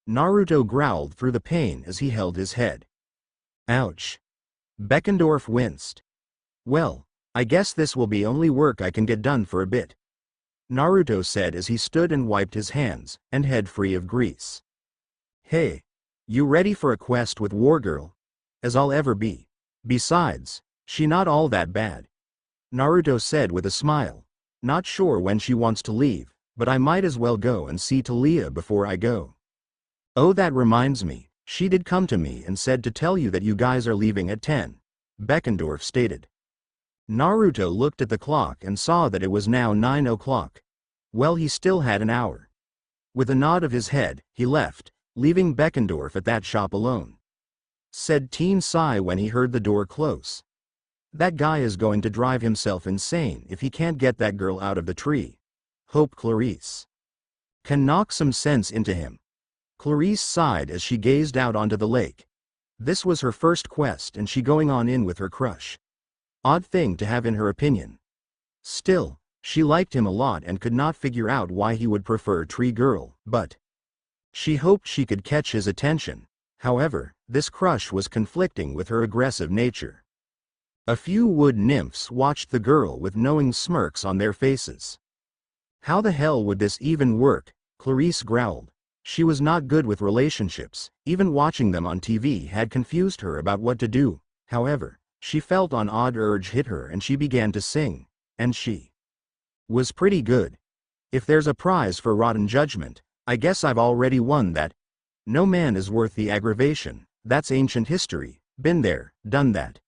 [SPEAKER 1] Naruto growled through the pain as he held his head. Ouch. Beckendorf winced. Well, I guess this will be only work I can get done for a bit, Naruto said as he stood and wiped his hands and head free of grease. Hey, you ready for a quest with Wargirl? As I'll ever be. Besides, she not all that bad, Naruto said with a smile. Not sure when she wants to leave, but I might as well go and see Taliah before I go. Oh, that reminds me, she did come to me and said to tell you that you guys are leaving at 10, Beckendorf stated. Naruto looked at the clock and saw that it was now 9 o'clock. Well, he still had an hour. With a nod of his head, he left, leaving Beckendorf at that shop alone. Said Teen Sai when he heard the door close. That guy is going to drive himself insane if he can't get that girl out of the tree. Hope Clarice can knock some sense into him. Clarice sighed as she gazed out onto the lake. This was her first quest and she going on in with her crush. Odd thing to have in her opinion. Still, she liked him a lot and could not figure out why he would prefer Tree Girl, but she hoped she could catch his attention. However, this crush was conflicting with her aggressive nature. A few wood nymphs watched the girl with knowing smirks on their faces. How the hell would this even work? Clarice growled. She was not good with relationships, even watching them on TV had confused her about what to do. However, she felt an odd urge hit her and she began to sing, and she was pretty good. If there's a prize for rotten judgment, I guess I've already won that. No man is worth the aggravation, that's ancient history, been there, done that.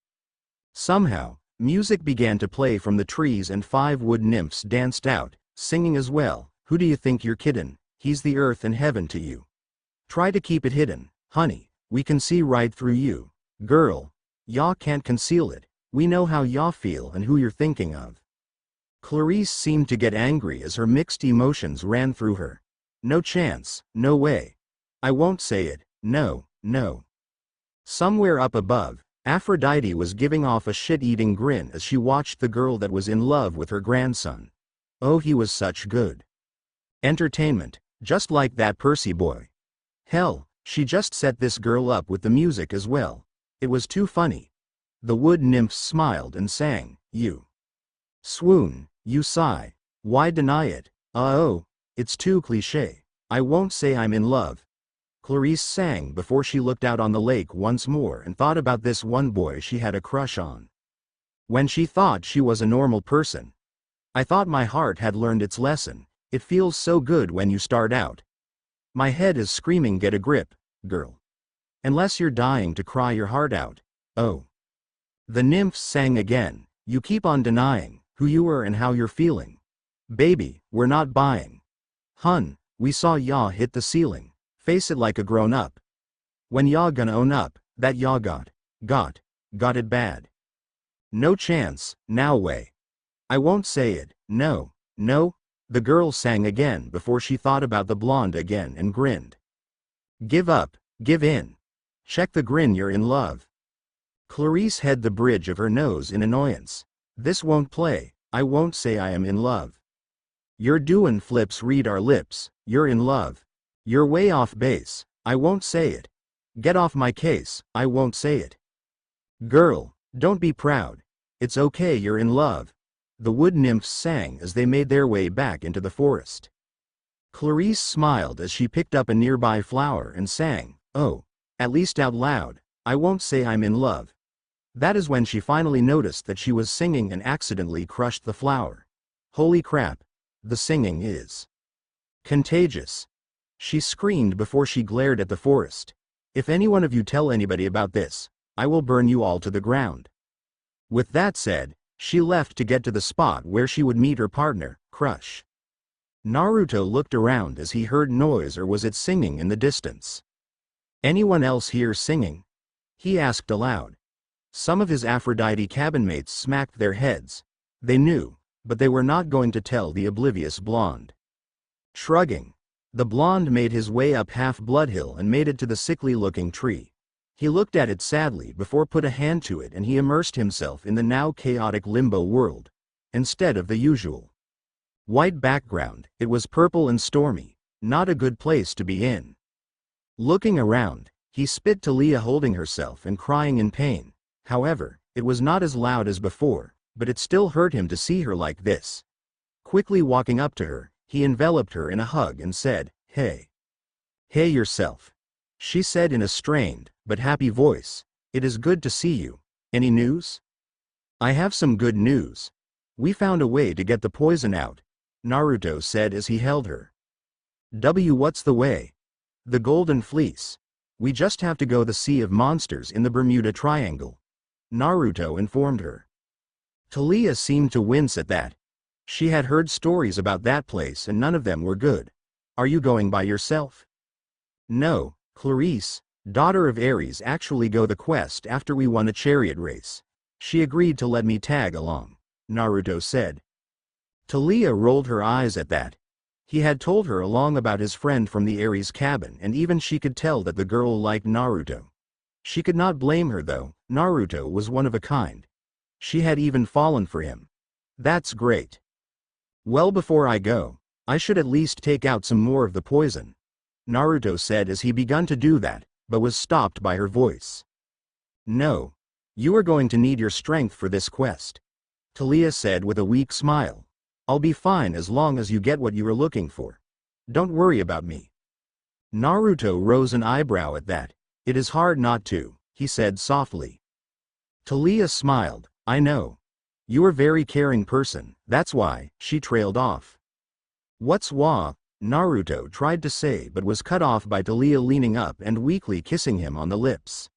[SPEAKER 1] Somehow, music began to play from the trees and 5 wood nymphs danced out, singing as well. Who do you think you're kiddin'? He's the earth and heaven to you. Try to keep it hidden, honey, we can see right through you. Girl, y'all can't conceal it, we know how y'all feel and who you're thinking of. Clarice seemed to get angry as her mixed emotions ran through her. No chance, no way. I won't say it, no, no. Somewhere up above, Aphrodite was giving off a shit-eating grin as she watched the girl that was in love with her grandson. Oh, he was such good entertainment, just like that Percy boy. Hell, she just set this girl up with the music as well. It was too funny. The wood nymphs smiled and sang, you swoon, you sigh, why deny it? Oh, it's too cliché. I won't say I'm in love. Clarice sang before she looked out on the lake once more and thought about this one boy she had a crush on. When she thought she was a normal person. I thought my heart had learned its lesson. It feels so good when you start out. My head is screaming, get a grip, girl. Unless you're dying to cry your heart out. Oh. The nymphs sang again, you keep on denying who you are and how you're feeling. Baby, we're not buying. Hun, we saw y'all hit the ceiling. Face it like a grown-up. When y'all gonna own up, that y'all got it bad. No chance, now way. I won't say it, no, no. The girl sang again before she thought about the blonde again and grinned. Give up, give in. Check the grin, you're in love. Clarice had the bridge of her nose in annoyance. This won't play, I won't say I am in love. You're doing flips, read our lips, you're in love. You're way off base, I won't say it. Get off my case, I won't say it. Girl, don't be proud. It's okay, you're in love. The wood nymphs sang as they made their way back into the forest. Clarice smiled as she picked up a nearby flower and sang, oh, at least out loud, I won't say I'm in love. That is when she finally noticed that she was singing and accidentally crushed the flower. Holy crap, the singing is contagious. She screamed before she glared at the forest. If any one of you tell anybody about this, I will burn you all to the ground. With that said, she left to get to the spot where she would meet her partner, Crush. Naruto looked around as he heard noise, or was it singing in the distance? Anyone else here singing? He asked aloud. Some of his Aphrodite cabinmates smacked their heads. They knew, but they were not going to tell the oblivious blonde. Shrugging, the blonde made his way up Half-Blood Hill and made it to the sickly-looking tree. He looked at it sadly before put a hand to it, and he immersed himself in the now chaotic limbo world. Instead of the usual white background, it was purple and stormy, not a good place to be in. Looking around, he spit to Leah holding herself and crying in pain. However, it was not as loud as before, but it still hurt him to see her like this. Quickly walking up to her, he enveloped her in a hug and said, hey. Hey yourself. She said in a strained, but happy voice, it is good to see you. Any news? I have some good news. We found a way to get the poison out, Naruto said as he held her. What's the way? The Golden Fleece. We just have to go the Sea of Monsters in the Bermuda Triangle, Naruto informed her. Talia seemed to wince at that. She had heard stories about that place and none of them were good. Are you going by yourself? No, Clarice, daughter of Ares, actually go the quest after we won a chariot race. She agreed to let me tag along, Naruto said. Talia rolled her eyes at that. He had told her along about his friend from the Ares cabin and even she could tell that the girl liked Naruto. She could not blame her though, Naruto was one of a kind. She had even fallen for him. That's great. Well, before I go, I should at least take out some more of the poison, Naruto said as he began to do that, but was stopped by her voice. No. You are going to need your strength for this quest, Talia said with a weak smile. I'll be fine as long as you get what you are looking for. Don't worry about me. Naruto rose an eyebrow at that. It is hard not to, he said softly. Talia smiled. I know. You are a very caring person, that's why, she trailed off. What's wah? Naruto tried to say but was cut off by Talia leaning up and weakly kissing him on the lips.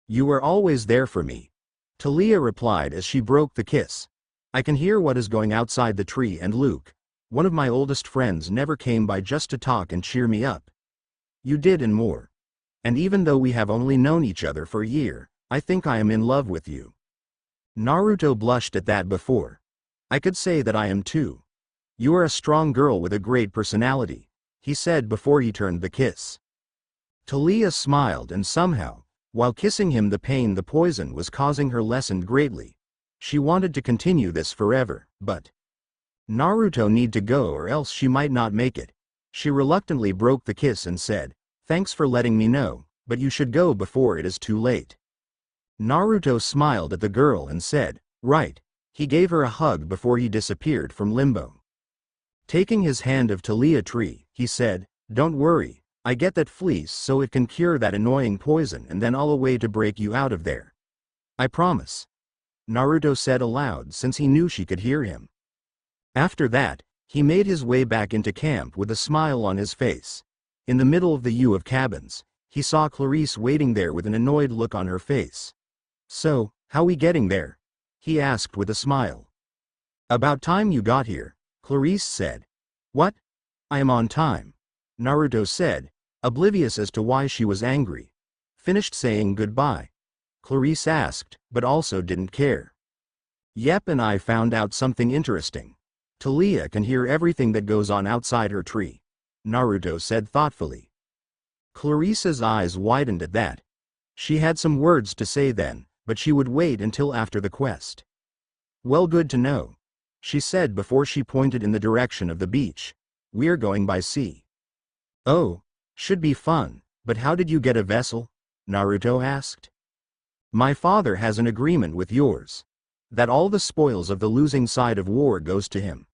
[SPEAKER 1] You are always there for me, Talia replied as she broke the kiss. I can hear what is going outside the tree and Luke, one of my oldest friends, never came by just to talk and cheer me up. You did and more. And even though we have only known each other for a year, I think I am in love with you. Naruto blushed at that before. I could say that I am too. You are a strong girl with a great personality, he said before he turned the kiss. Talia smiled and somehow, while kissing him, the pain the poison was causing her lessened greatly. She wanted to continue this forever, but Naruto need to go or else she might not make it. She reluctantly broke the kiss and said, thanks for letting me know, but you should go before it is too late. Naruto smiled at the girl and said, right. He gave her a hug before he disappeared from limbo. Taking his hand of Talia tree, he said, don't worry, I get that fleece so it can cure that annoying poison and then I'll a way to break you out of there. I promise. Naruto said aloud since he knew she could hear him. After that, he made his way back into camp with a smile on his face. In the middle of the U of cabins, he saw Clarice waiting there with an annoyed look on her face. So, how we getting there? He asked with a smile. About time you got here, Clarice said. What? I am on time, Naruto said, oblivious as to why she was angry. Finished saying goodbye? Clarice asked, but also didn't care. Yep, and I found out something interesting. Talia can hear everything that goes on outside her tree, Naruto said thoughtfully. Clarice's eyes widened at that. She had some words to say then, but she would wait until after the quest. Well, good to know, she said before she pointed in the direction of the beach. We're going by sea. Oh, should be fun, but how did you get a vessel? Naruto asked. My father has an agreement with yours. That all the spoils of the losing side of war goes to him.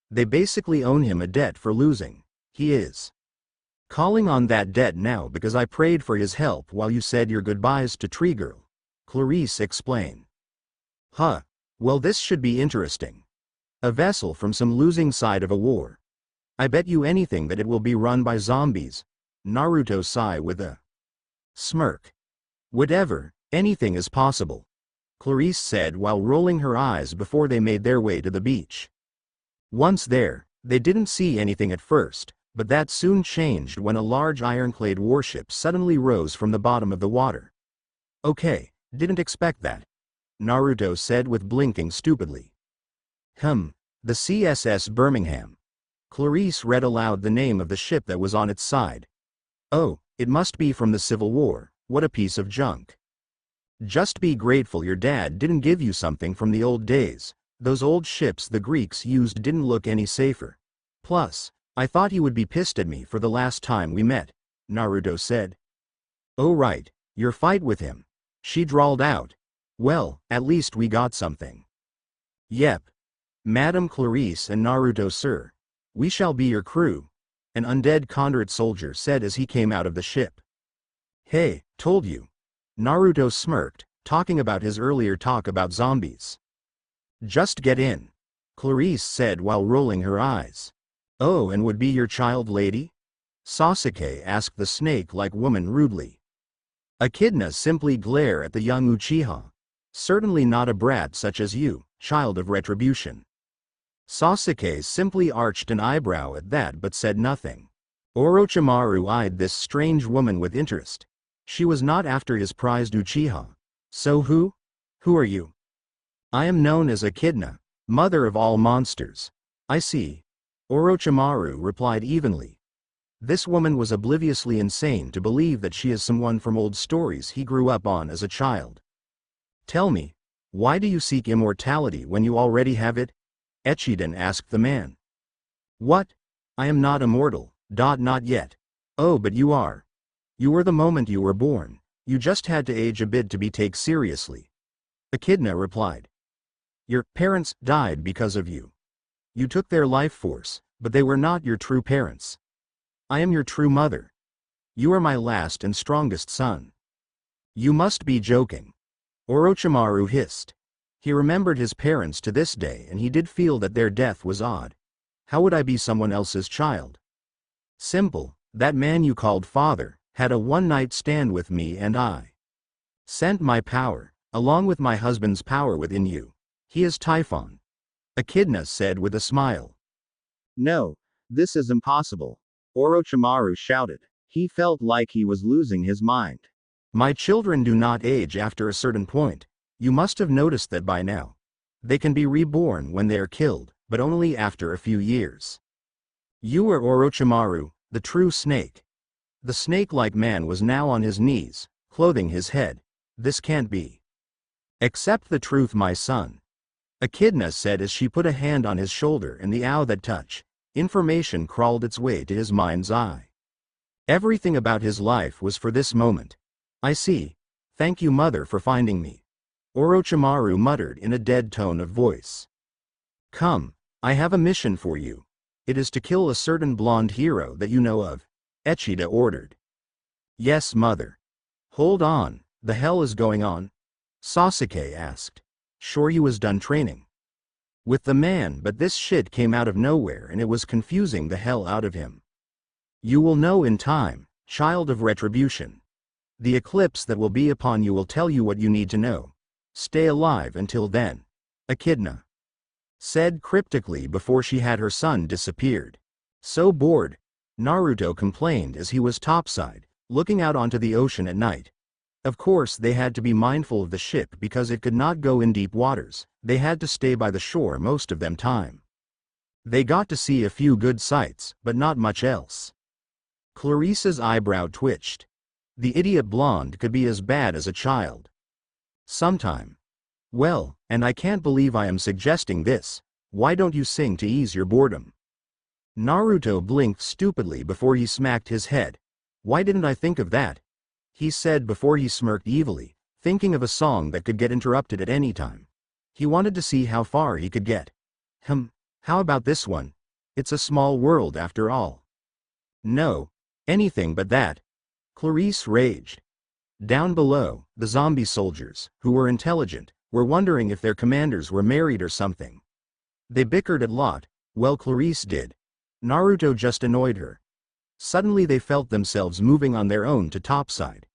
[SPEAKER 1] They basically own him a debt for losing. He is calling on that debt now because I prayed for his help while you said your goodbyes to Tree Girl, Clarice explained. Huh, well this should be interesting. A vessel from some losing side of a war. I bet you anything that it will be run by zombies, Naruto sighed with a smirk. Whatever, anything is possible, Clarice said while rolling her eyes before they made their way to the beach. Once there, they didn't see anything at first, but that soon changed when a large ironclad warship suddenly rose from the bottom of the water. Okay, didn't expect that, Naruto said with blinking stupidly. The CSS Birmingham. Clarice read aloud the name of the ship that was on its side. Oh, it must be from the Civil War, what a piece of junk. Just be grateful your dad didn't give you something from the old days. Those old ships the Greeks used didn't look any safer. Plus, I thought he would be pissed at me for the last time we met, Naruto said. Oh right, your fight with him. She drawled out. Well, at least we got something. Yep. Madam Clarice and Naruto sir. We shall be your crew, an undead Conrad soldier said as he came out of the ship. Hey, told you. Naruto smirked, talking about his earlier talk about zombies. Just get in, Clarice said while rolling her eyes. Oh, and would be your child lady? Sasuke asked the snake-like woman rudely. Echidna simply glared at the young Uchiha. Certainly not a brat such as you, child of retribution. Sasuke simply arched an eyebrow at that but said nothing. Orochimaru eyed this strange woman with interest. She was not after his prized Uchiha. So who? Who are you? I am known as Echidna, mother of all monsters. I see. Orochimaru replied evenly. This woman was obliviously insane to believe that she is someone from old stories he grew up on as a child. Tell me, why do you seek immortality when you already have it? Echiden asked the man. What? I am not immortal, not yet. Oh, but you are. You were the moment you were born. You just had to age a bit to be taken seriously. Echidna replied. Your parents died because of you. You took their life force, but they were not your true parents. I am your true mother. You are my last and strongest son. You must be joking. Orochimaru hissed. He remembered his parents to this day and he did feel that their death was odd. How would I be someone else's child? Simple, that man you called father, had a one-night stand with me and I sent my power, along with my husband's power within you. He is Typhon. Echidna said with a smile.
[SPEAKER 2] No, this is impossible. Orochimaru shouted. He felt like he was losing his mind.
[SPEAKER 1] My children do not age after a certain point. You must have noticed that by now. They can be reborn when they are killed, but only after a few years. You are Orochimaru, the true snake. The snake-like man was now on his knees, clothing his head. This can't be. Accept the truth, my son. Echidna said as she put a hand on his shoulder, and the hour that touch, information crawled its way to his mind's eye. Everything about his life was for this moment. I see. Thank you, mother, for finding me. Orochimaru muttered in a dead tone of voice. Come, I have a mission for you. It is to kill a certain blonde hero that you know of, Echida ordered. Yes, mother. Hold on, the hell is going on? Sasuke asked. Sure you was done training with the man, but this shit came out of nowhere and it was confusing the hell out of him. You will know in time, child of retribution. The eclipse that will be upon you will tell you what you need to know. Stay alive until then. Echidna said cryptically before she had her son disappeared. So bored, Naruto complained as he was topside, looking out onto the ocean at night. Of course they had to be mindful of the ship because it could not go in deep waters. They had to stay by the shore most of them time. They got to see a few good sights, but not much else. Clarissa's eyebrow twitched. The idiot blonde could be as bad as a child. Sometime. Well, and I can't believe I am suggesting this. Why don't you sing to ease your boredom? Naruto blinked stupidly before he smacked his head. Why didn't I think of that? He said before he smirked evilly, thinking of a song that could get interrupted at any time. He wanted to see how far he could get. How about this one? It's a small world after all. No, anything but that. Clarisse raged. Down below, the zombie soldiers, who were intelligent, were wondering if their commanders were married or something. They bickered a lot. Well, Clarisse did. Naruto just annoyed her. Suddenly they felt themselves moving on their own to topside.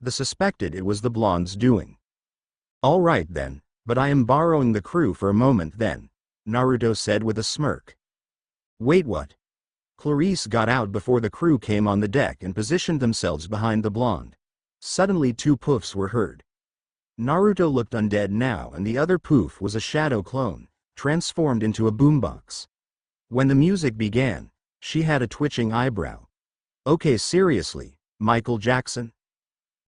[SPEAKER 1] They suspected it was the blonde's doing. All right then, but I am borrowing the crew for a moment then, Naruto said with a smirk. Wait, what? Clarisse got out before the crew came on the deck and positioned themselves behind the blonde. Suddenly two poofs were heard. Naruto looked undead now, and the other poof was a shadow clone, transformed into a boombox. When the music began, she had a twitching eyebrow. Okay, seriously, Michael Jackson?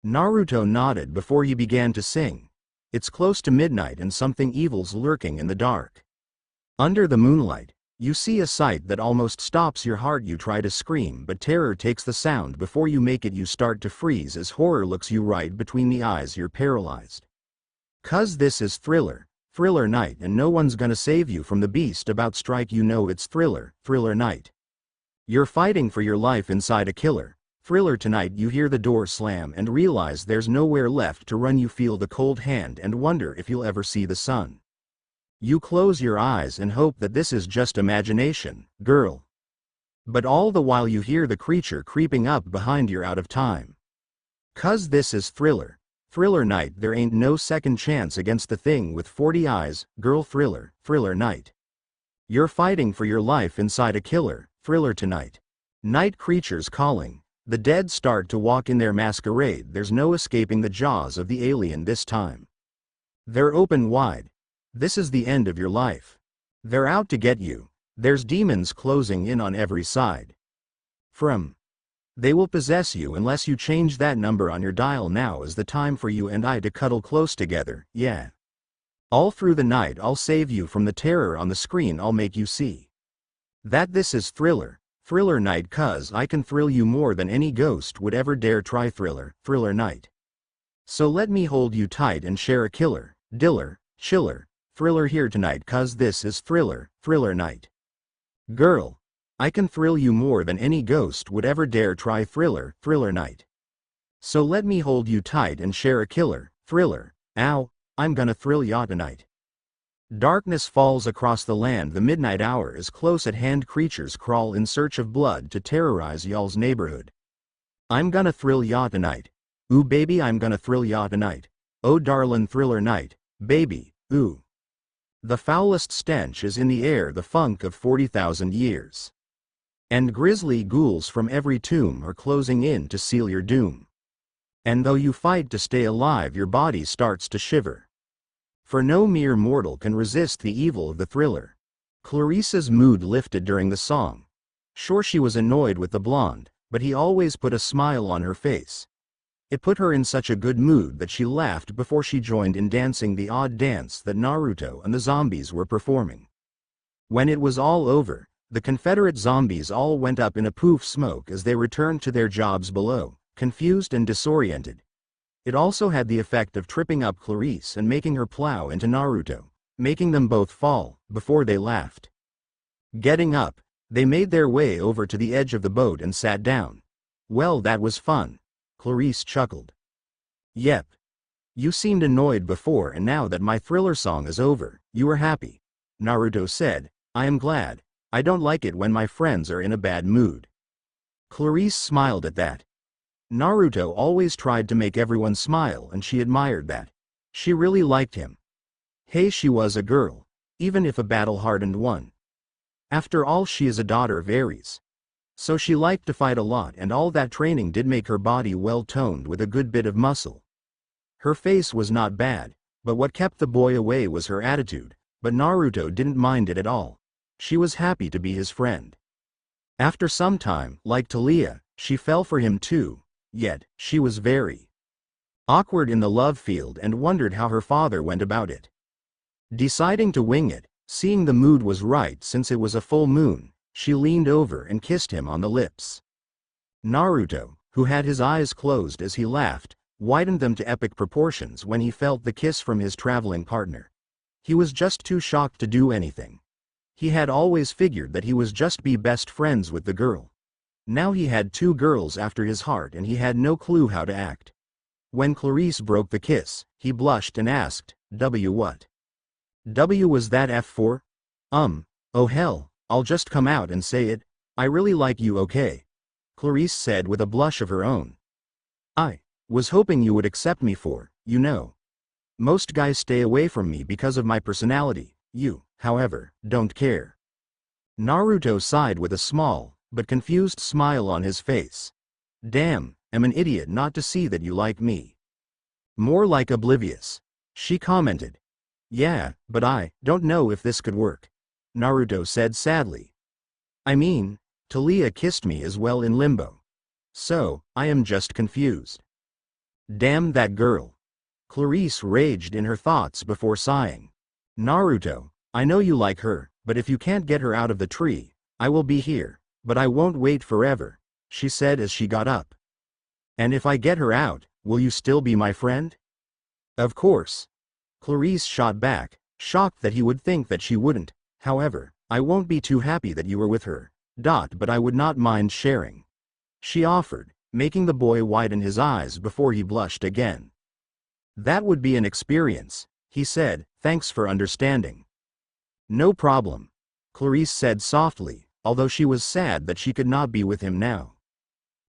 [SPEAKER 1] Naruto nodded before he began to sing. It's close to midnight and something evil's lurking in the dark. Under the moonlight, you see a sight that almost stops your heart. You try to scream, but terror takes the sound before you make it. You start to freeze as horror looks you right between the eyes. You're paralyzed. 'Cause this is Thriller night, and no one's gonna save you from the beast about strike. You know it's Thriller night. You're fighting for your life inside a killer. Thriller tonight. You hear the door slam and realize there's nowhere left to run. You feel the cold hand and wonder if you'll ever see the sun. You close your eyes and hope that this is just imagination, girl. But all the while you hear the creature creeping up behind you out of time. 'Cause this is Thriller. Thriller Night, there ain't no second chance against the thing with 40 eyes, girl Thriller, Thriller Night. You're fighting for your life inside a killer, Thriller tonight. Night creatures calling. The dead start to walk in their masquerade, there's no escaping the jaws of the alien this time. They're open wide. This is the end of your life. They're out to get you. There's demons closing in on every side. They will possess you unless you change that number on your dial. Now is the time for you and I to cuddle close together, yeah. All through the night I'll save you from the terror on the screen. I'll make you see that this is Thriller, Thriller Night, 'cause I can thrill you more than any ghost would ever dare try. Thriller, Thriller Night. So let me hold you tight and share a killer, diller, chiller, thriller here tonight, 'cause this is Thriller, Thriller Night. Girl, I can thrill you more than any ghost would ever dare try. Thriller, Thriller Night. So let me hold you tight and share a killer, thriller, ow, I'm gonna thrill ya tonight. Darkness falls across the land, the midnight hour is close at hand, creatures crawl in search of blood to terrorize y'all's neighborhood. I'm gonna thrill ya tonight. Ooh baby, I'm gonna thrill ya tonight. Oh darlin' Thriller Night, baby, ooh. The foulest stench is in the air, the funk of 40,000 years. And grisly ghouls from every tomb are closing in to seal your doom. And though you fight to stay alive, your body starts to shiver. For no mere mortal can resist the evil of the thriller. Clarice's mood lifted during the song. Sure, she was annoyed with the blonde, but he always put a smile on her face. It put her in such a good mood that she laughed before she joined in dancing the odd dance that Naruto and the zombies were performing. When it was all over, the Confederate zombies all went up in a poof smoke as they returned to their jobs below, confused and disoriented. It also had the effect of tripping up Clarice and making her plow into Naruto, making them both fall before they laughed. Getting up, they made their way over to the edge of the boat and sat down. Well, that was fun. Clarice chuckled. Yep. You seemed annoyed before, and now that my thriller song is over, you are happy. Naruto said, I am glad. I don't like it when my friends are in a bad mood. Clarice smiled at that. Naruto always tried to make everyone smile, and she admired that. She really liked him. Hey, she was a girl, even if a battle-hardened one. After all, she is a daughter of Ares. So she liked to fight a lot, and all that training did make her body well-toned with a good bit of muscle. Her face was not bad, but what kept the boy away was her attitude, but Naruto didn't mind it at all. She was happy to be his friend. After some time, like Talia, she fell for him too, yet she was very awkward in the love field and wondered how her father went about it. Deciding to wing it, seeing the mood was right since it was a full moon, she leaned over and kissed him on the lips. Naruto, who had his eyes closed as he laughed, widened them to epic proportions when he felt the kiss from his traveling partner. He was just too shocked to do anything. He had always figured that he was just be best friends with the girl. Now he had two girls after his heart and he had no clue how to act. When Clarice broke the kiss, he blushed and asked, W what? W was that F for? Oh hell, I'll just come out and say it, I really like you, okay? Clarice said with a blush of her own. I was hoping you would accept me for, you know. Most guys stay away from me because of my personality, you, however, don't care. Naruto sighed with a small, but confused smile on his face. Damn, I'm an idiot not to see that you like me. More like oblivious. She commented. Yeah, but I don't know if this could work. Naruto said sadly. I mean, Talia kissed me as well in limbo. So, I am just confused. Damn that girl. Clarice raged in her thoughts before sighing. Naruto, I know you like her, but if you can't get her out of the tree, I will be here, but I won't wait forever, she said as she got up. And if I get her out, will you still be my friend? Of course. Clarice shot back, shocked that he would think that she wouldn't. However, I won't be too happy that you were with her, but I would not mind sharing. She offered, making the boy widen his eyes before he blushed again. That would be an experience, he said, thanks for understanding. No problem. Clarice said softly, although she was sad that she could not be with him now.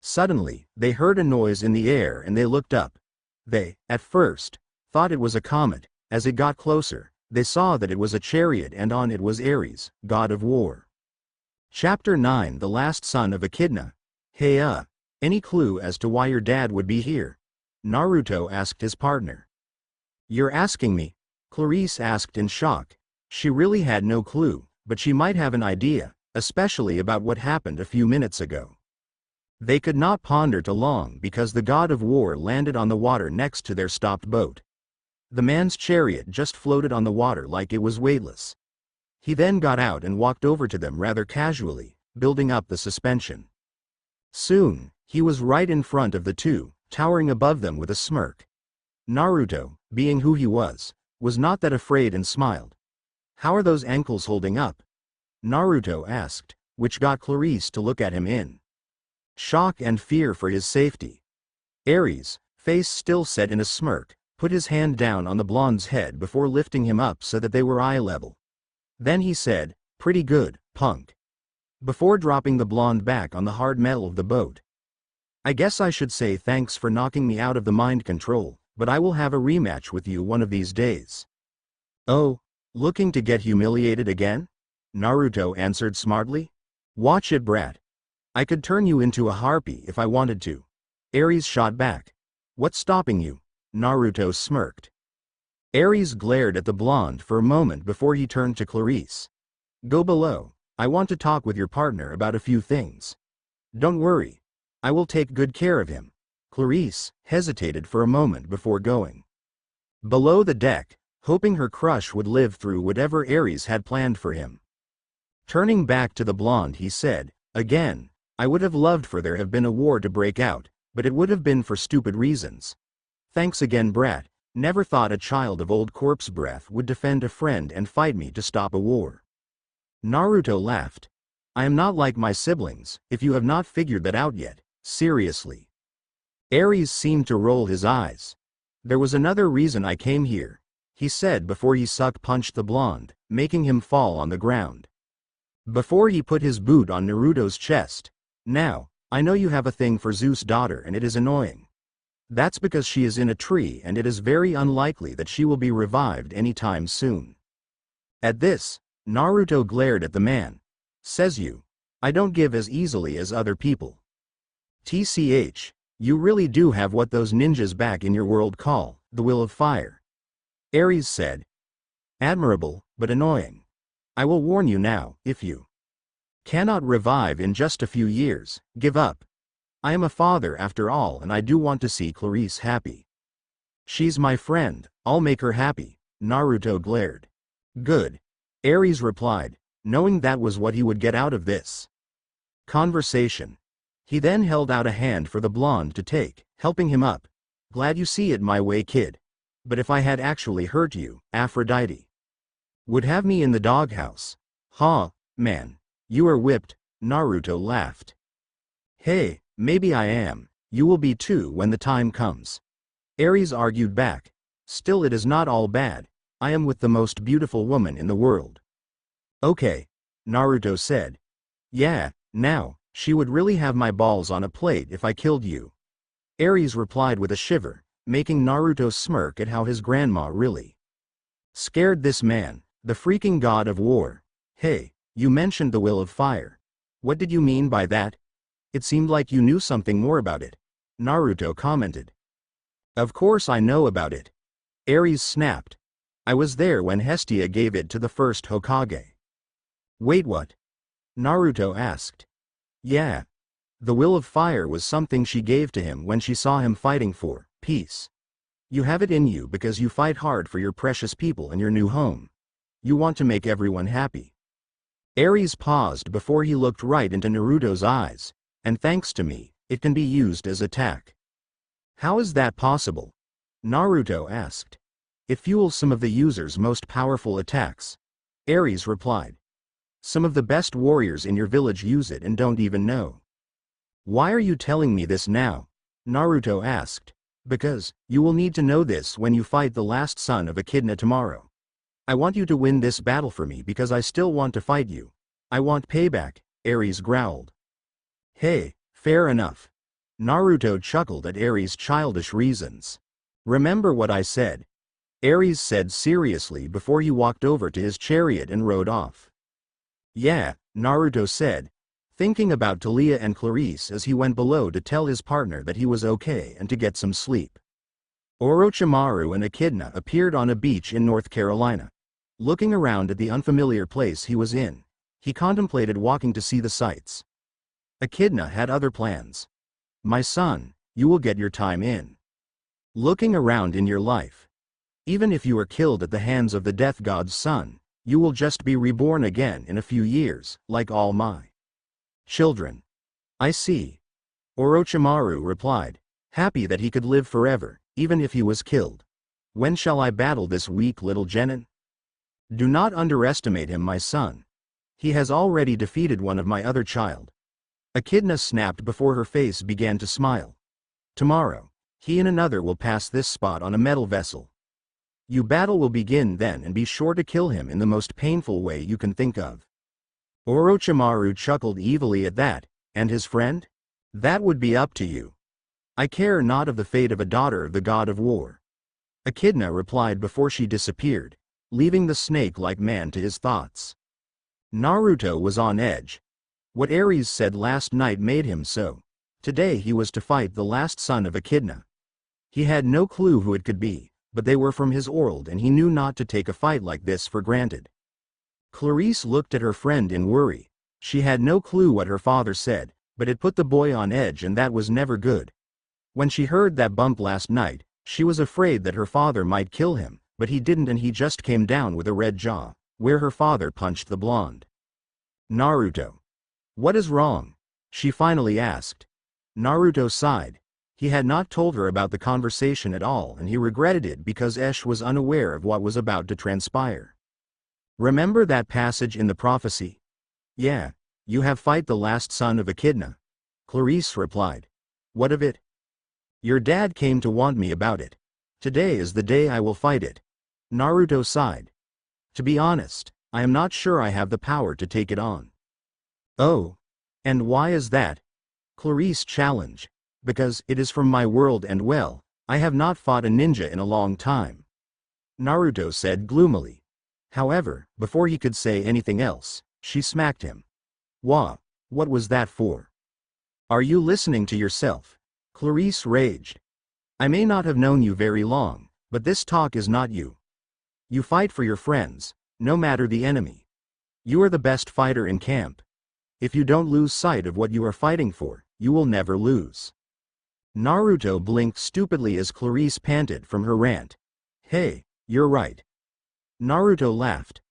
[SPEAKER 1] Suddenly, they heard a noise in the air and they looked up. They, at first, thought it was a comet. As it got closer, they saw that it was a chariot and on it was Ares, god of war. Chapter 9 The Last Son of Echidna. Hey any clue as to why your dad would be here? Naruto asked his partner. You're asking me? Clarice asked in shock. She really had no clue, but she might have an idea, especially about what happened a few minutes ago. They could not ponder too long because the god of war landed on the water next to their stopped boat. The man's chariot just floated on the water like it was weightless. He then got out and walked over to them rather casually, building up the suspension. Soon, he was right in front of the two, towering above them with a smirk. Naruto, being who he was not that afraid and smiled. How are those ankles holding up? Naruto asked, which got Clarice to look at him in shock and fear for his safety. Ares, face still set in a smirk, put his hand down on the blonde's head before lifting him up so that they were eye level. Then he said, "Pretty good, punk," before dropping the blonde back on the hard metal of the boat. I guess I should say thanks for knocking me out of the mind control, but I will have a rematch with you one of these days. Oh, looking to get humiliated again? Naruto answered smartly. Watch it, brat. I could turn you into a harpy if I wanted to. Ares shot back. What's stopping you? Naruto smirked. Ares glared at the blonde for a moment before he turned to Clarice. Go below. I want to talk with your partner about a few things. Don't worry. I will take good care of him. Clarice hesitated for a moment before going below the deck, hoping her crush would live through whatever Ares had planned for him. Turning back to the blonde he said, again, I would have loved for there have been a war to break out, but it would have been for stupid reasons. Thanks again, brat. Never thought a child of old corpse breath would defend a friend and fight me to stop a war. Naruto laughed. I am not like my siblings, if you have not figured that out yet, seriously. Ares seemed to roll his eyes. There was another reason I came here, he said before he suck-punched the blonde, making him fall on the ground. Before he put his boot on Naruto's chest. Now, I know you have a thing for Zeus' daughter and it is annoying. That's because she is in a tree and it is very unlikely that she will be revived anytime soon. At this, Naruto glared at the man. Says you. I don't give as easily as other people. TCH, you really do have what those ninjas back in your world call the will of fire. Ares said. Admirable, but annoying. I will warn you now, if you cannot revive in just a few years, give up. I am a father after all and I do want to see Clarice happy. She's my friend, I'll make her happy, Naruto glared. Good. Ares replied, knowing that was what he would get out of this conversation. He then held out a hand for the blonde to take, helping him up. Glad you see it my way, kid. But if I had actually hurt you, Aphrodite would have me in the doghouse. Huh, man. You are whipped, Naruto laughed. Hey, maybe I am, you will be too when the time comes. Ares argued back. Still it is not all bad, I am with the most beautiful woman in the world. Okay, Naruto said. Yeah, now, she would really have my balls on a plate if I killed you. Ares replied with a shiver, making Naruto smirk at how his grandma really scared this man, the freaking god of war. Hey, you mentioned the will of fire. What did you mean by that? It seemed like you knew something more about it. Naruto commented. Of course I know about it. Ares snapped. I was there when Hestia gave it to the first Hokage. Wait, what? Naruto asked. Yeah. The will of fire was something she gave to him when she saw him fighting for peace. You have it in you because you fight hard for your precious people and your new home. You want to make everyone happy. Ares paused before he looked right into Naruto's eyes, and thanks to me, it can be used as attack. How is that possible? Naruto asked. It fuels some of the user's most powerful attacks. Ares replied. Some of the best warriors in your village use it and don't even know. Why are you telling me this now? Naruto asked. Because, you will need to know this when you fight the last son of Echidna tomorrow. I want you to win this battle for me because I still want to fight you. I want payback, Ares growled. Hey, fair enough. Naruto chuckled at Ares' childish reasons. Remember what I said? Ares said seriously before he walked over to his chariot and rode off. Yeah, Naruto said, thinking about Talia and Clarice as he went below to tell his partner that he was okay and to get some sleep. Orochimaru and Echidna appeared on a beach in North Carolina. Looking around at the unfamiliar place he was in, he contemplated walking to see the sights. Echidna had other plans. My son, you will get your time in. Looking around in your life. Even if you are killed at the hands of the death god's son, you will just be reborn again in a few years, like all my children. I see. Orochimaru replied, happy that he could live forever, even if he was killed. When shall I battle this weak little genin? Do not underestimate him, my son. He has already defeated one of my other child. Echidna snapped before her face began to smile. Tomorrow, he and another will pass this spot on a metal vessel. Your battle will begin then, and be sure to kill him in the most painful way you can think of. Orochimaru chuckled evilly at that. And his friend? That would be up to you. I care not of the fate of a daughter of the god of war. Echidna replied before she disappeared, leaving the snake-like man to his thoughts. Naruto was on edge. What Ares said last night made him so. Today he was to fight the last son of Echidna. He had no clue who it could be, but they were from his world and he knew not to take a fight like this for granted. Clarice looked at her friend in worry. She had no clue what her father said, but it put the boy on edge, and that was never good. When she heard that bump last night, she was afraid that her father might kill him, but he didn't, and he just came down with a red jaw, where her father punched the blonde. Naruto. What is wrong? She finally asked. Naruto sighed. He had not told her about the conversation at all, and he regretted it because Esh was unaware of what was about to transpire. Remember that passage in the prophecy? Yeah, you have fight the last son of Echidna. Clarice replied. What of it? Your dad came to want me about it. Today is the day I will fight it. Naruto sighed. To be honest, I am not sure I have the power to take it on. Oh. And why is that? Clarice challenged. Because it is from my world and well, I have not fought a ninja in a long time. Naruto said gloomily. However, before he could say anything else, she smacked him. Wah, what was that for? Are you listening to yourself? Clarice raged. I may not have known you very long, but this talk is not you. You fight for your friends, no matter the enemy. You are the best fighter in camp. If you don't lose sight of what you are fighting for, you will never lose. Naruto blinked stupidly as Clarice panted from her rant. Hey, you're right. Naruto laughed.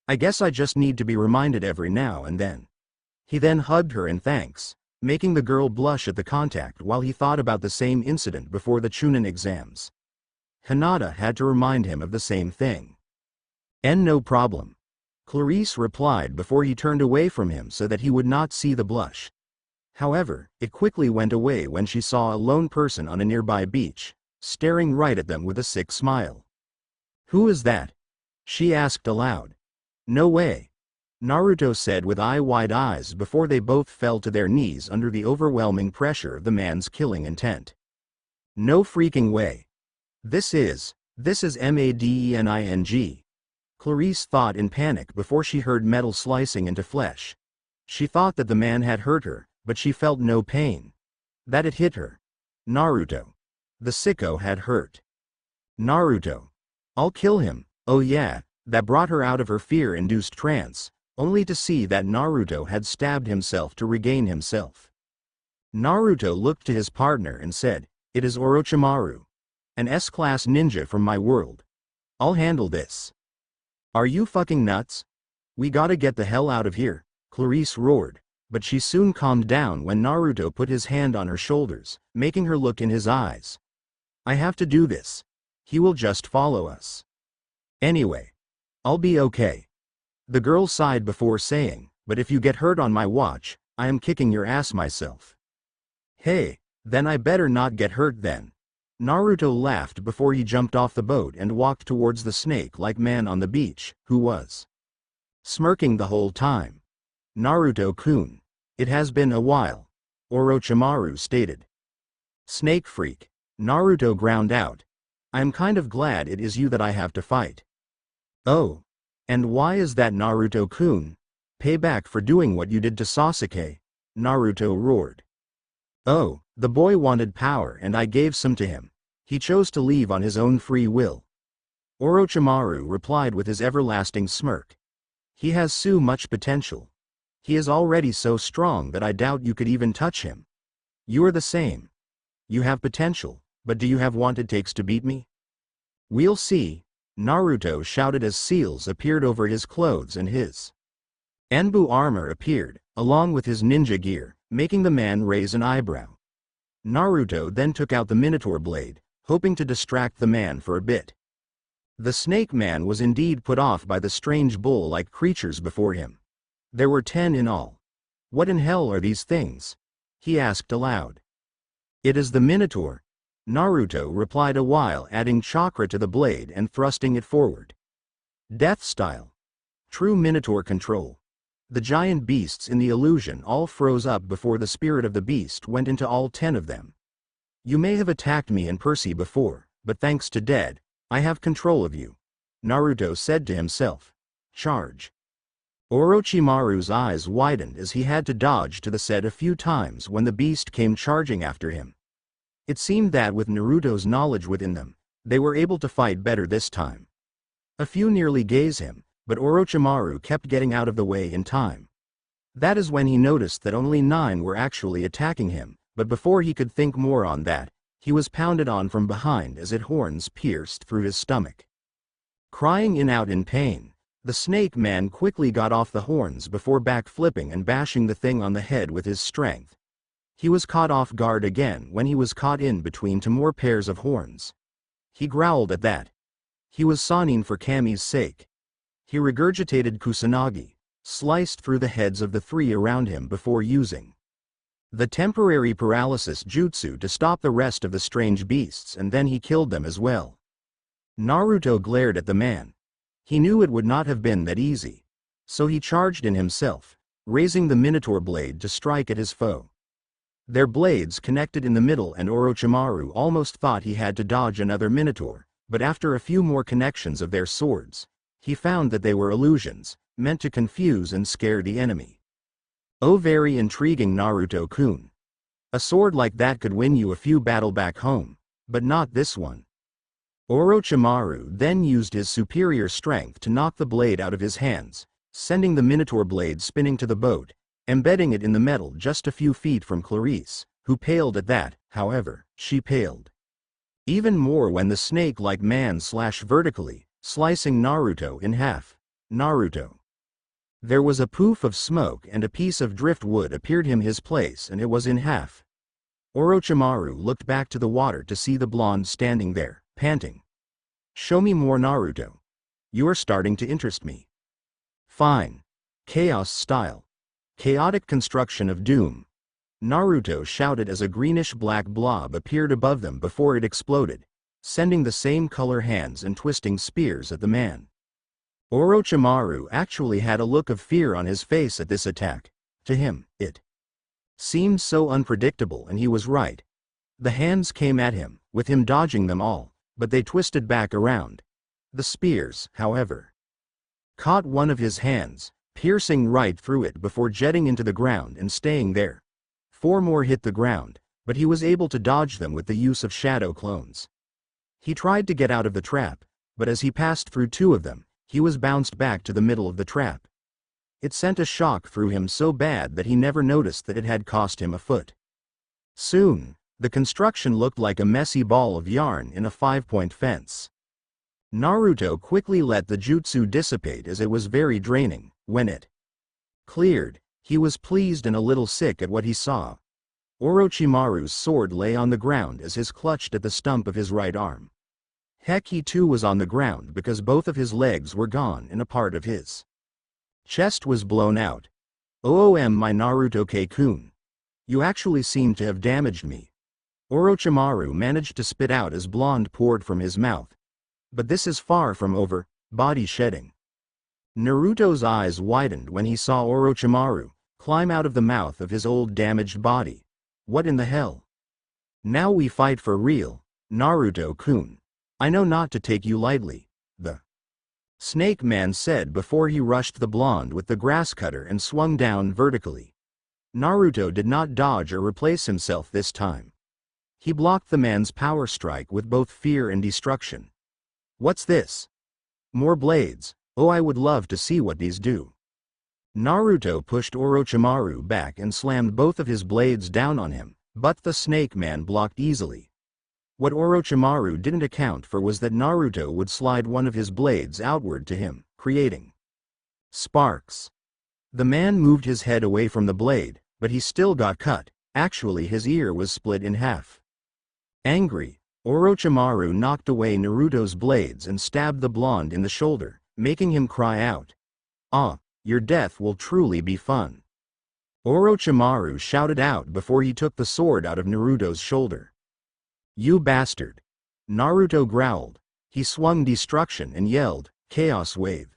[SPEAKER 1] I guess I just need to be reminded every now and then. He then hugged her in thanks, making the girl blush at the contact while he thought about the same incident before the Chunin exams. Hinata had to remind him of the same thing. And no problem. Clarice replied before he turned away from him so that he would not see the blush. However, it quickly went away when she saw a lone person on a nearby beach, staring right at them with a sick smile. Who is that? She asked aloud. No way. Naruto said with eye-wide eyes before they both fell to their knees under the overwhelming pressure of the man's killing intent. No freaking way. This is Madening. Clarice thought in panic before she heard metal slicing into flesh. She thought that the man had hurt her, but she felt no pain. That it hit her. Naruto. The sicko had hurt. Naruto. I'll kill him. Oh yeah, that brought her out of her fear-induced trance, only to see that Naruto had stabbed himself to regain himself. Naruto looked to his partner and said, It is Orochimaru. An S-class ninja from my world. I'll handle this. Are you fucking nuts? We gotta get the hell out of here, Clarice roared, but she soon calmed down when Naruto put his hand on her shoulders, making her look in his eyes. I have to do this. He will just follow us. Anyway. I'll be okay. The girl sighed before saying, but if you get hurt on my watch, I am kicking your ass myself. Hey, then I better not get hurt then. Naruto laughed before he jumped off the boat and walked towards the snake-like man on the beach, who was smirking the whole time. Naruto-kun. It has been a while. Orochimaru stated. Snake freak. Naruto ground out. I am kind of glad it is you that I have to fight. Oh. And why is that, Naruto-kun? Payback for doing what you did to Sasuke? Naruto roared. Oh, the boy wanted power and I gave some to him. He chose to leave on his own free will. Orochimaru replied with his everlasting smirk. He has so much potential. He is already so strong that I doubt you could even touch him. You are the same. You have potential, but do you have what it takes to beat me? We'll see, Naruto shouted as seals appeared over his clothes and his Enbu armor appeared, along with his ninja gear, making the man raise an eyebrow. Naruto then took out the Minotaur blade, hoping to distract the man for a bit. The snake man was indeed put off by the strange bull-like creatures before him. There were 10 in all. What in hell are these things? He asked aloud. It is the Minotaur, Naruto replied, a while adding chakra to the blade and thrusting it forward. Death style. True Minotaur control. The giant beasts in the illusion all froze up before the spirit of the beast went into all 10 of them. You may have attacked me and Percy before, but thanks to Dead, I have control of you, Naruto said to himself. Charge. Orochimaru's eyes widened as he had to dodge to the side a few times when the beast came charging after him. It seemed that with Naruto's knowledge within them, they were able to fight better this time. A few nearly grazed him, but Orochimaru kept getting out of the way in time. That is when he noticed that only 9 were actually attacking him, but before he could think more on that, he was pounded on from behind as its horns pierced through his stomach. Crying out in pain, the snake man quickly got off the horns before backflipping and bashing the thing on the head with his strength. He was caught off guard again when he was caught in between 2 more pairs of horns. He growled at that. He was sonning for Kami's sake. He regurgitated Kusanagi, sliced through the heads of the 3 around him before using the temporary paralysis jutsu to stop the rest of the strange beasts, and then he killed them as well. Naruto glared at the man. He knew it would not have been that easy. So he charged in himself, raising the Minotaur blade to strike at his foe. Their blades connected in the middle and Orochimaru almost thought he had to dodge another Minotaur, but after a few more connections of their swords, he found that they were illusions, meant to confuse and scare the enemy. Oh, very intriguing, Naruto-kun. A sword like that could win you a few battles back home, but not this one. Orochimaru then used his superior strength to knock the blade out of his hands, sending the Minotaur blade spinning to the boat, embedding it in the metal just a few feet from Clarice, who paled at that. However, she paled even more when the snake-like man slashed vertically, slicing Naruto in half. Naruto. There was a poof of smoke and a piece of driftwood appeared in his place and it was in half. Orochimaru looked back to the water to see the blonde standing there, panting. Show me more, Naruto. You are starting to interest me. Fine. Chaos style. Chaotic construction of doom. Naruto shouted as a greenish-black blob appeared above them before it exploded, sending the same color hands and twisting spears at the man. Orochimaru actually had a look of fear on his face at this attack. To him, it seemed so unpredictable, and he was right. The hands came at him, with him dodging them all, but they twisted back around. The spears, however, caught one of his hands, piercing right through it before jetting into the ground and staying there. 4 more hit the ground, but he was able to dodge them with the use of shadow clones. He tried to get out of the trap, but as he passed through 2 of them, he was bounced back to the middle of the trap. It sent a shock through him so bad that he never noticed that it had cost him a foot. Soon, the construction looked like a messy ball of yarn in a 5-point fence. Naruto quickly let the jutsu dissipate as it was very draining. When it cleared, he was pleased and a little sick at what he saw. Orochimaru's sword lay on the ground as his clutched at the stump of his right arm. Heck, he too was on the ground because both of his legs were gone and a part of his chest was blown out. OOM, my Naruto-kun. You actually seem to have damaged me. Orochimaru managed to spit out as blonde poured from his mouth. But this is far from over. Body shedding. Naruto's eyes widened when he saw Orochimaru climb out of the mouth of his old damaged body. What in the hell? Now we fight for real, Naruto-kun. I know not to take you lightly, the Snake Man said before he rushed the blonde with the grass cutter and swung down vertically. Naruto did not dodge or replace himself this time. He blocked the man's power strike with both fear and destruction. What's this? More blades. Oh, I would love to see what these do. Naruto pushed Orochimaru back and slammed both of his blades down on him, but the Snake Man blocked easily. What Orochimaru didn't account for was that Naruto would slide one of his blades outward to him, creating sparks. The man moved his head away from the blade, but he still got cut. Actually, his ear was split in half. Angry, Orochimaru knocked away Naruto's blades and stabbed the blonde in the shoulder, making him cry out. "Ah, your death will truly be fun." Orochimaru shouted out before he took the sword out of Naruto's shoulder. "You bastard!" Naruto growled. He swung destruction and yelled, "Chaos Wave."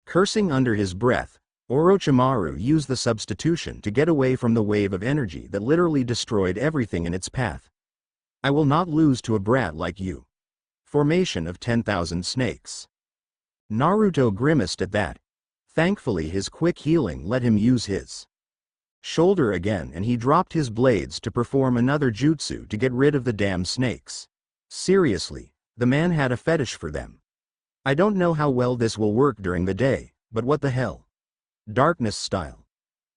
[SPEAKER 1] Cursing under his breath, Orochimaru used the substitution to get away from the wave of energy that literally destroyed everything in its path. "I will not lose to a brat like you." Formation of 10,000 snakes. Naruto grimaced at that. Thankfully his quick healing let him use his shoulder again and he dropped his blades to perform another jutsu to get rid of the damn snakes. Seriously, the man had a fetish for them. I don't know how well this will work during the day, but what the hell? Darkness style.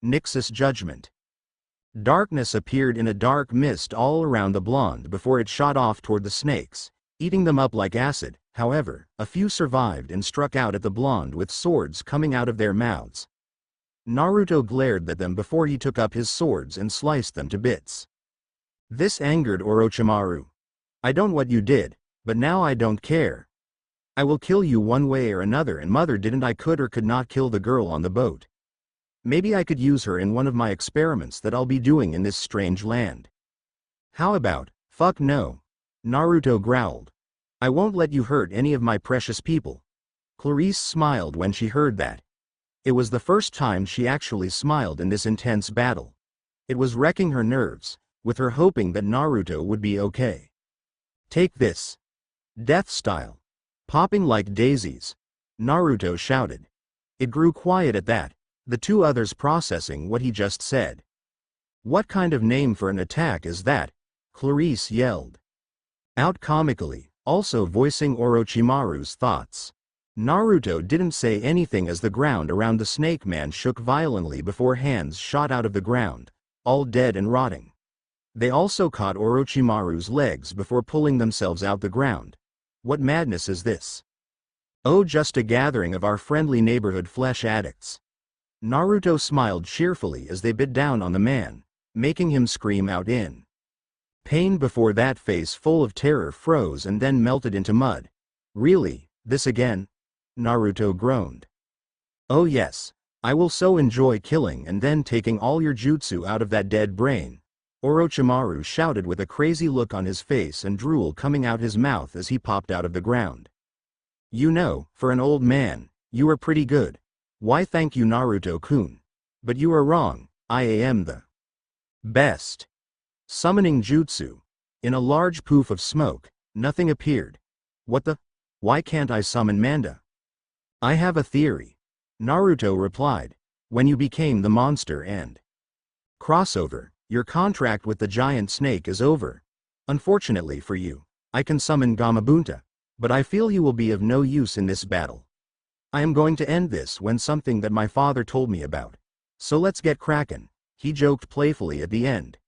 [SPEAKER 1] Nixus judgment. Darkness appeared in a dark mist all around the blonde before it shot off toward the snakes, eating them up like acid. However, a few survived and struck out at the blonde with swords coming out of their mouths. Naruto glared at them before he took up his swords and sliced them to bits. This angered Orochimaru. "I don't know what you did, but now I don't care. I will kill you one way or another, and mother didn't I could or could not kill the girl on the boat. Maybe I could use her in one of my experiments that I'll be doing in this strange land." "How about, fuck no?" Naruto growled. "I won't let you hurt any of my precious people." Clarice smiled when she heard that. It was the first time she actually smiled in this intense battle. It was wrecking her nerves, with her hoping that Naruto would be okay. "Take this." Death style. Popping like daisies. Naruto shouted. It grew quiet at that, the two others processing what he just said. "What kind of name for an attack is that?" Clarice yelled out comically, also voicing Orochimaru's thoughts. Naruto didn't say anything as the ground around the Snake Man shook violently before hands shot out of the ground, all dead and rotting. They also caught Orochimaru's legs before pulling themselves out the ground. What madness is this? "Oh, just a gathering of our friendly neighborhood flesh addicts." Naruto smiled cheerfully as they bit down on the man, making him scream out in pain before that face full of terror froze and then melted into mud. "Really, this again?" Naruto groaned. "Oh yes, I will so enjoy killing and then taking all your jutsu out of that dead brain," Orochimaru shouted with a crazy look on his face and drool coming out his mouth as he popped out of the ground. "You know, for an old man, you are pretty good. Why thank you Naruto-kun. But you are wrong, I am the best." Summoning jutsu. In a large poof of smoke, nothing appeared. "What the? Why can't I summon Manda?" "I have a theory," Naruto replied. "When you became the monster and crossover, your contract with the giant snake is over. Unfortunately for you, I can summon Gamabunta, but I feel you will be of no use in this battle. I am going to end this when something that my father told me about. So let's get crackin'," he joked playfully at the end.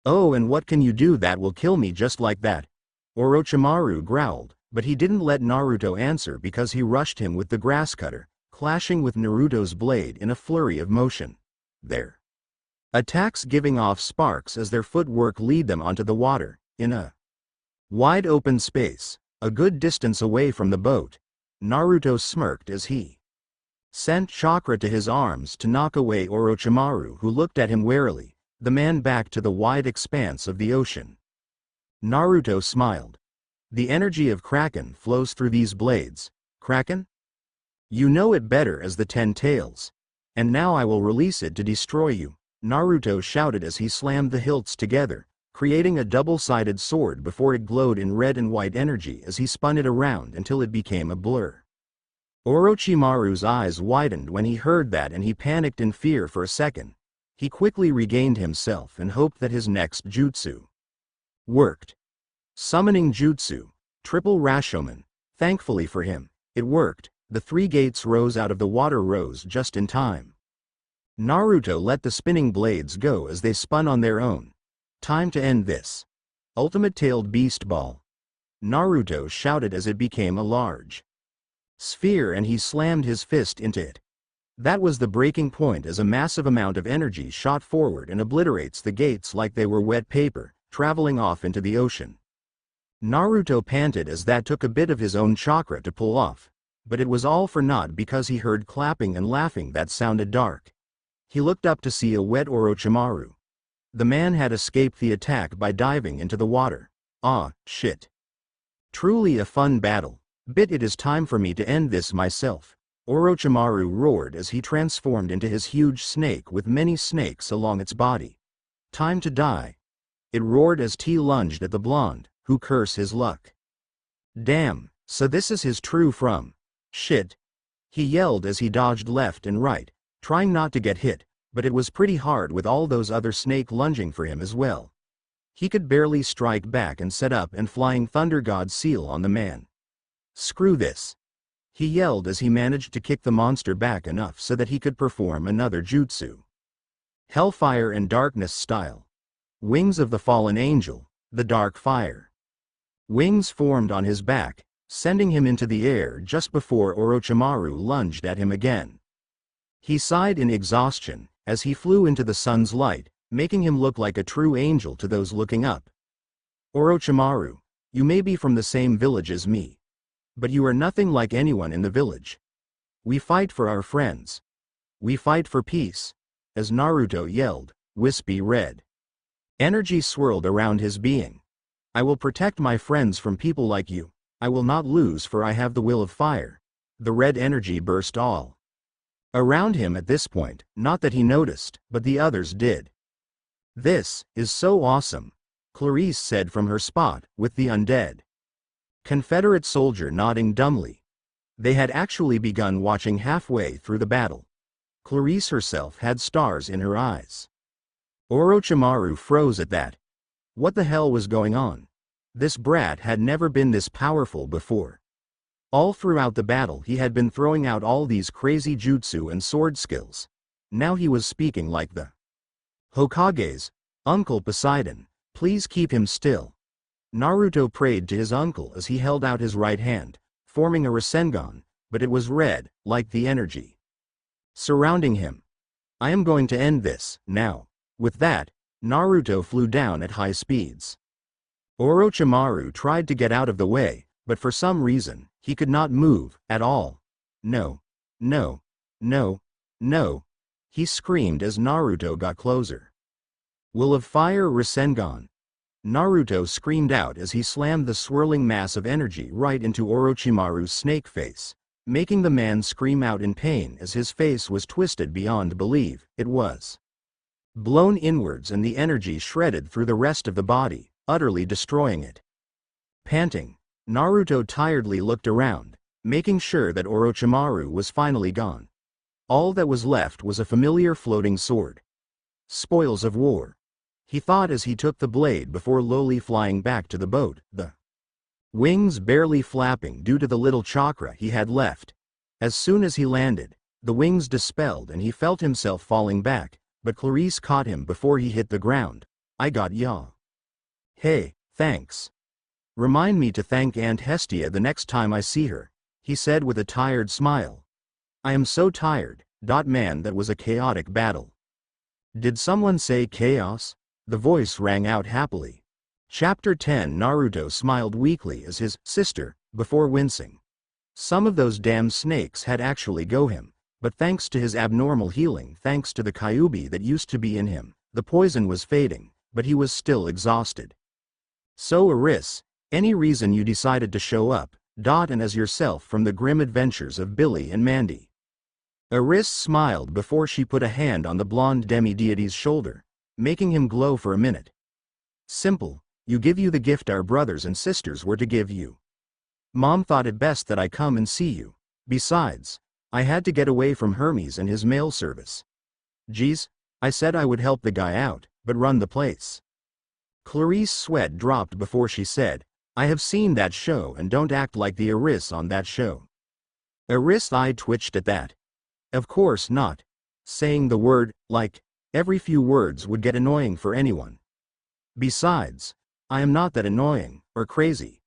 [SPEAKER 1] "Oh, and what can you do that will kill me just like that?" Orochimaru growled, but he didn't let Naruto answer because he rushed him with the grass cutter, clashing with Naruto's blade in a flurry of motion. Their attacks giving off sparks as their footwork lead them onto the water, in a wide open space, a good distance away from the boat. Naruto smirked as he sent chakra to his arms to knock away Orochimaru, who looked at him warily, the man back to the wide expanse of the ocean. Naruto smiled. "The energy of Kraken flows through these blades. Kraken? You know it better as the 10 tails. And now I will release it to destroy you, Naruto shouted as he slammed the hilts together, creating a double-sided sword before it glowed in red and white energy as he spun it around until it became a blur. Orochimaru's eyes widened when he heard that and he panicked in fear for a second. He quickly regained himself and hoped that his next jutsu worked. Summoning jutsu, triple Rashomon. Thankfully for him, it worked. The 3 gates rose out of the water rose just in time. Naruto let the spinning blades go as they spun on their own. Time to end this. Ultimate tailed beast ball. Naruto shouted as it became a large sphere and he slammed his fist into it. That was the breaking point as a massive amount of energy shot forward and obliterates the gates like they were wet paper, traveling off into the ocean. Naruto panted as that took a bit of his own chakra to pull off, but it was all for naught because he heard clapping and laughing that sounded dark. He looked up to see a wet Orochimaru. The man had escaped the attack by diving into the water. Ah, shit. Truly a fun battle. It is time for me to end this myself. Orochimaru roared as he transformed into his huge snake with many snakes along its body. Time to die. It roared as T lunged at the blonde, who cursed his luck. Damn, so this is his true from. Shit. He yelled as he dodged left and right, trying not to get hit, but it was pretty hard with all those other snake lunging for him as well. He could barely strike back and set up and flying Thunder God seal on the man. Screw this. He yelled as he managed to kick the monster back enough so that he could perform another jutsu. Hellfire and darkness style. Wings of the fallen angel, the dark fire. Wings formed on his back, sending him into the air just before Orochimaru lunged at him again. He sighed in exhaustion as he flew into the sun's light, making him look like a true angel to those looking up. Orochimaru, you may be from the same village as me, but you are nothing like anyone in the village. We fight for our friends. We fight for peace, as Naruto yelled, wispy red. Energy swirled around his being. I will protect my friends from people like you. I will not lose for I have the will of fire. The red energy burst all around him at this point, not that he noticed, but the others did. This is so awesome, Clarice said from her spot with the undead Confederate soldier nodding dumbly. They had actually begun watching halfway through the battle. Clarice herself had stars in her eyes. Orochimaru froze at that. What the hell was going on? This brat had never been this powerful before. All throughout the battle he had been throwing out all these crazy jutsu and sword skills. Now he was speaking like the Hokage's, Uncle Poseidon, please keep him still. Naruto prayed to his uncle as he held out his right hand, forming a Rasengan, but it was red, like the energy surrounding him. I am going to end this, now. With that, Naruto flew down at high speeds. Orochimaru tried to get out of the way, but for some reason, he could not move, at all. No. No. No. No. He screamed as Naruto got closer. Will of Fire Rasengan. Naruto screamed out as he slammed the swirling mass of energy right into Orochimaru's snake face, making the man scream out in pain as his face was twisted beyond belief. It was blown inwards and the energy shredded through the rest of the body, utterly destroying it. Panting, Naruto tiredly looked around, making sure that Orochimaru was finally gone. All that was left was a familiar floating sword. Spoils of war. He thought as he took the blade before lowly flying back to the boat, the wings barely flapping due to the little chakra he had left. As soon as he landed, the wings dispelled and he felt himself falling back, but Clarice caught him before he hit the ground. I got ya. Hey, thanks. Remind me to thank Aunt Hestia the next time I see her, he said with a tired smile. I am so tired. Man, that was a chaotic battle. Did someone say chaos? The voice rang out happily. Chapter 10. Naruto smiled weakly as his sister, before wincing. Some of those damn snakes had actually go him, but thanks to his abnormal healing, thanks to the Kyuubi that used to be in him, the poison was fading, but he was still exhausted. So Aris, any reason you decided to show up? And as yourself from the grim adventures of Billy and Mandy. Eris smiled before she put a hand on the blonde demi-deity's shoulder, making him glow for a minute. Simple, you the gift our brothers and sisters were to give you. Mom thought it best that I come and see you. Besides, I had to get away from Hermes and his mail service. Geez, I said I would help the guy out, but run the place. Clarice's sweat dropped before she said, I have seen that show and don't act like the Eris on that show. Eris' eye twitched at that. Of course not. Saying the word, like, every few words would get annoying for anyone. Besides, I am not that annoying, or crazy.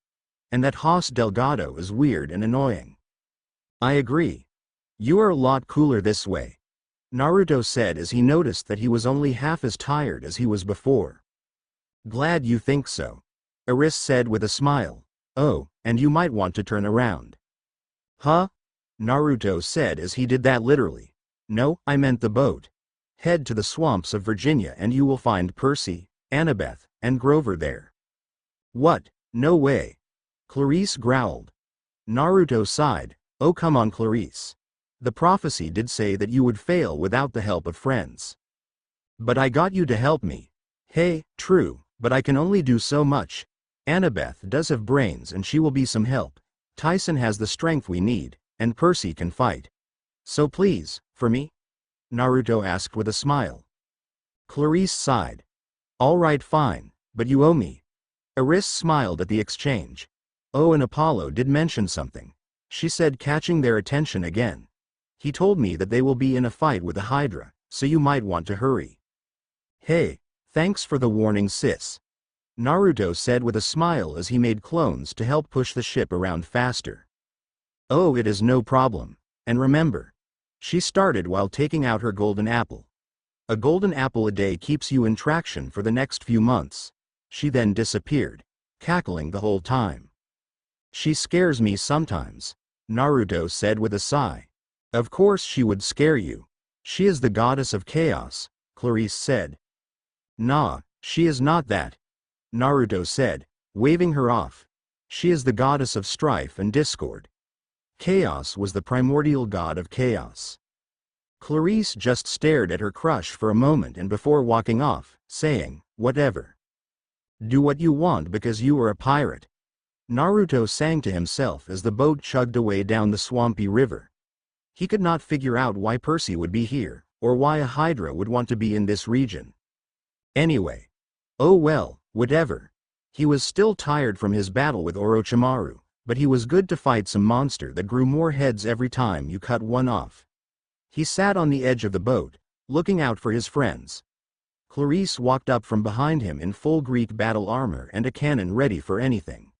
[SPEAKER 1] And that Hoss Delgado is weird and annoying. I agree. You are a lot cooler this way, Naruto said as he noticed that he was only half as tired as he was before. Glad you think so, Eris said with a smile. Oh, and you might want to turn around. Huh? Naruto said as he did that literally. No, I meant the boat. Head to the swamps of Virginia and you will find Percy, Annabeth, and Grover there. What? No way. Clarice growled. Naruto sighed. Oh come on Clarice. The prophecy did say that you would fail without the help of friends. But I got you to help me. Hey, true, but I can only do so much. Annabeth does have brains and she will be some help. Tyson has the strength we need, and Percy can fight. So please, for me? Naruto asked with a smile. Clarice sighed. All right fine, but you owe me. Eris smiled at the exchange. Oh and Apollo did mention something, she said catching their attention again. He told me that they will be in a fight with the Hydra, so you might want to hurry. Hey, thanks for the warning sis. Naruto said with a smile as he made clones to help push the ship around faster. Oh it is no problem, and remember. She started while taking out her golden apple. A golden apple a day keeps you in traction for the next few months. She then disappeared, cackling the whole time. She scares me sometimes, Naruto said with a sigh. Of course she would scare you. She is the goddess of chaos, Clarice said. Nah, she is not that, Naruto said, waving her off. She is the goddess of strife and discord. Chaos was the primordial god of chaos. Clarice just stared at her crush for a moment and before walking off, saying, whatever. Do what you want because you are a pirate. Naruto sang to himself as the boat chugged away down the swampy river. He could not figure out why Percy would be here, or why a Hydra would want to be in this region. Anyway. Oh well, whatever. He was still tired from his battle with Orochimaru, but he was good to fight some monster that grew more heads every time you cut one off. He sat on the edge of the boat, looking out for his friends. Clarice walked up from behind him in full Greek battle armor and a cannon ready for anything.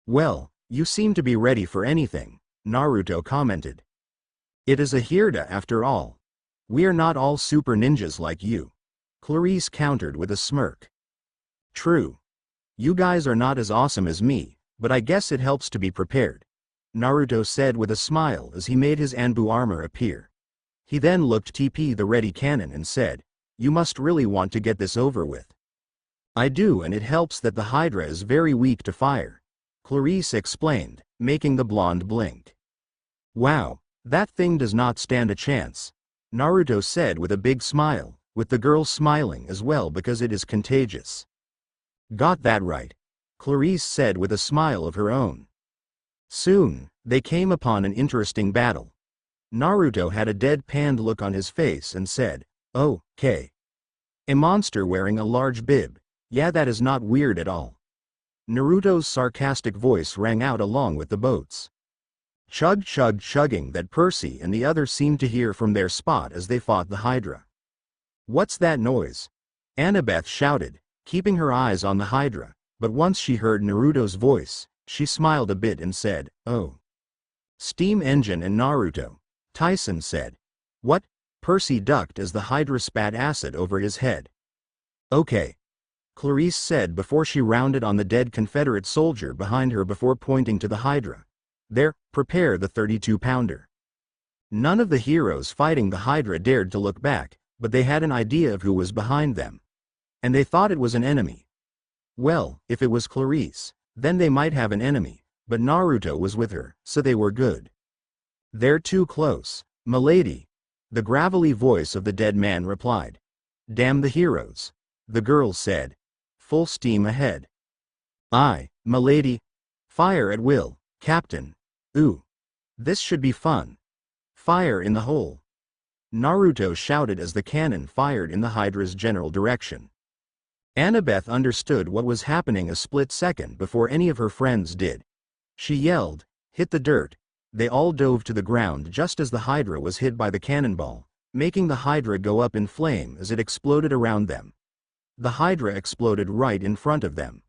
[SPEAKER 1] Well, you seem to be ready for anything, Naruto commented. It is a Hirda after all. We are not all super ninjas like you, Clarice countered with a smirk. True. You guys are not as awesome as me, but I guess it helps to be prepared, Naruto said with a smile as he made his Anbu armor appear. He then looked TP the ready cannon and said, you must really want to get this over with. I do, and it helps that the Hydra is very weak to fire, Clarice explained, making the blonde blink. Wow, that thing does not stand a chance, Naruto said with a big smile, with the girl smiling as well because it is contagious. Got that right, Clarice said with a smile of her own. Soon, they came upon an interesting battle. Naruto had a deadpanned look on his face and said, oh, okay. A monster wearing a large bib, yeah that is not weird at all. Naruto's sarcastic voice rang out along with the boats. Chug chug chugging that Percy and the others seemed to hear from their spot as they fought the Hydra. What's that noise? Annabeth shouted, keeping her eyes on the Hydra, but once she heard Naruto's voice, she smiled a bit and said, oh. Steam engine and Naruto, Tyson said. What? Percy ducked as the Hydra spat acid over his head. Okay. Clarice said before she rounded on the dead Confederate soldier behind her before pointing to the Hydra. There, prepare the 32-pounder. None of the heroes fighting the Hydra dared to look back, but they had an idea of who was behind them. And they thought it was an enemy. Well, if it was Clarice, then they might have an enemy, but Naruto was with her, so they were good. They're too close, milady. The gravelly voice of the dead man replied. Damn the heroes. The girl said. Full steam ahead. Aye, milady. Fire at will, Captain. Ooh. This should be fun. Fire in the hole. Naruto shouted as the cannon fired in the Hydra's general direction. Annabeth understood what was happening a split second before any of her friends did. She yelled, hit the dirt. They all dove to the ground just as the Hydra was hit by the cannonball, making the Hydra go up in flame as it exploded around them. The Hydra exploded right in front of them,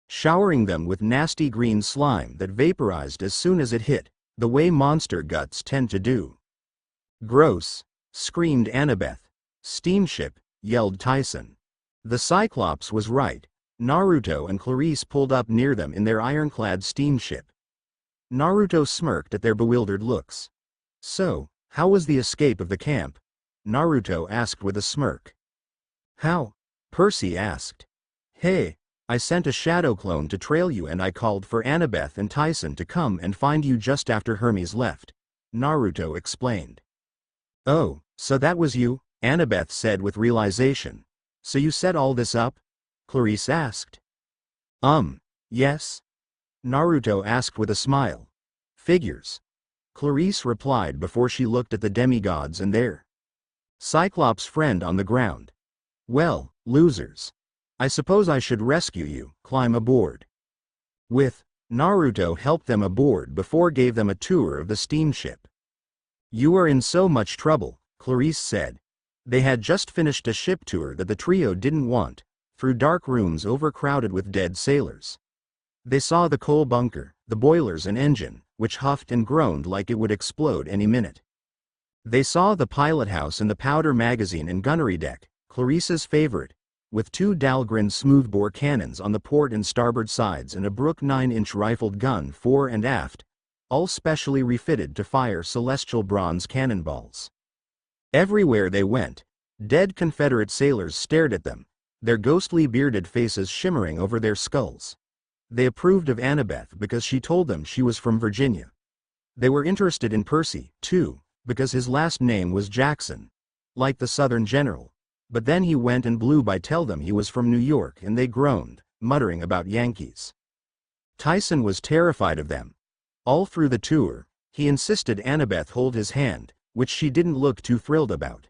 [SPEAKER 1] showering them with nasty green slime that vaporized as soon as it hit, the way monster guts tend to do. Gross, screamed Annabeth. Steamship, yelled Tyson. The Cyclops was right. Naruto and Clarice pulled up near them in their ironclad steamship. Naruto smirked at their bewildered looks. So, how was the escape of the camp? Naruto asked with a smirk. How? Percy asked. Hey, I sent a shadow clone to trail you and I called for Annabeth and Tyson to come and find you just after Hermes left. Naruto explained. Oh, so that was you? Annabeth said with realization. So you set all this up? Clarice asked. Yes? Naruto asked with a smile. Figures. Clarice replied before she looked at the demigods and their Cyclops friend on the ground. Well, losers. I suppose I should rescue you, climb aboard. With, Naruto helped them aboard before gave them a tour of the steamship. You are in so much trouble, Clarice said. They had just finished a ship tour that the trio didn't want, through dark rooms overcrowded with dead sailors. They saw the coal bunker, the boilers and engine, which huffed and groaned like it would explode any minute. They saw the pilot house and the powder magazine and gunnery deck, Clarice's favorite, with 2 Dahlgren smoothbore cannons on the port and starboard sides and a Brook 9-inch rifled gun fore and aft, all specially refitted to fire celestial bronze cannonballs. Everywhere they went, dead Confederate sailors stared at them, their ghostly bearded faces shimmering over their skulls. They approved of Annabeth because she told them she was from Virginia. They were interested in Percy, too, because his last name was Jackson, like the Southern general. But then he went and blew by tell them he was from New York and they groaned, muttering about Yankees. Tyson was terrified of them. All through the tour, he insisted Annabeth hold his hand, which she didn't look too thrilled about.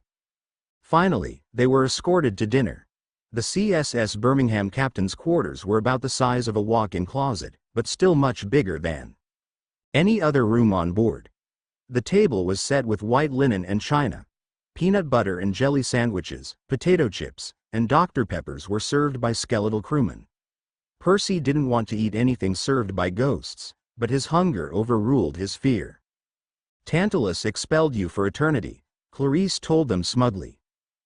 [SPEAKER 1] Finally, they were escorted to dinner. The CSS Birmingham captain's quarters were about the size of a walk-in closet, but still much bigger than any other room on board. The table was set with white linen and china. Peanut butter and jelly sandwiches, potato chips, and Dr. Peppers were served by skeletal crewmen. Percy didn't want to eat anything served by ghosts, but his hunger overruled his fear. Tantalus expelled you for eternity, Clarice told them smugly.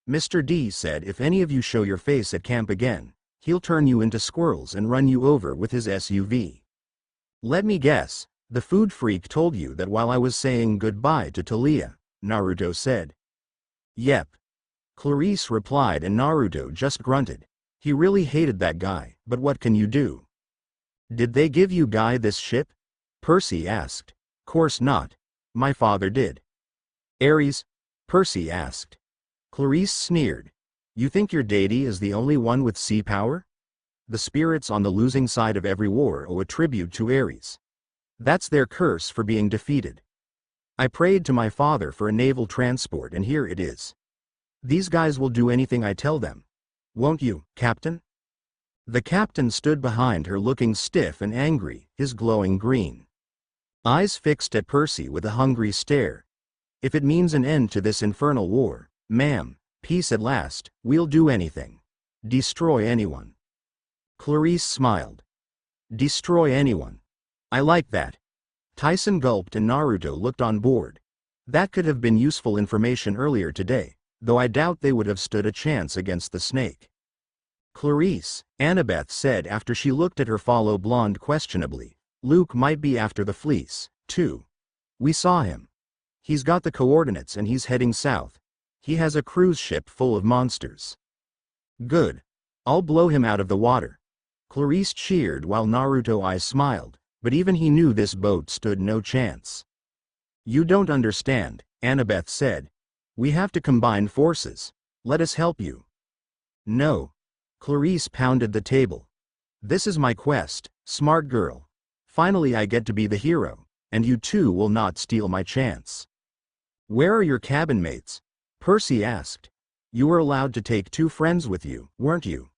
[SPEAKER 1] Mr. D said if any of you show your face at camp again, he'll turn you into squirrels and run you over with his SUV. Let me guess, the food freak told you that while I was saying goodbye to Talia, Naruto said. Yep. Clarice replied and Naruto just grunted. He really hated that guy, but what can you do? Did they give you Guy this ship? Percy asked. Course not. My father did. Ares? Percy asked. Clarice sneered. You think your deity is the only one with sea power? The spirits on the losing side of every war owe a tribute to Ares. That's their curse for being defeated. I prayed to my father for a naval transport and here it is. These guys will do anything I tell them. Won't you, Captain? The captain stood behind her looking stiff and angry, his glowing green eyes fixed at Percy with a hungry stare. If it means an end to this infernal war, ma'am, peace at last, we'll do anything. Destroy anyone. Clarice smiled. Destroy anyone. I like that. Tyson gulped and Naruto looked on board. That could have been useful information earlier today, though I doubt they would have stood a chance against the snake. Clarice, Annabeth said after she looked at her fellow blonde questionably. Luke might be after the fleece, too. We saw him. He's got the coordinates and he's heading south. He has a cruise ship full of monsters. Good. I'll blow him out of the water. Clarice cheered while Naruto eyes smiled. but even he knew this boat stood no chance. You don't understand, Annabeth said. We have to combine forces. Let us help you. No. Clarice pounded the table. This is my quest, smart girl. Finally I get to be the hero, and you two will not steal my chance. Where are your cabin mates? Percy asked. You were allowed to take 2 friends with you, weren't you?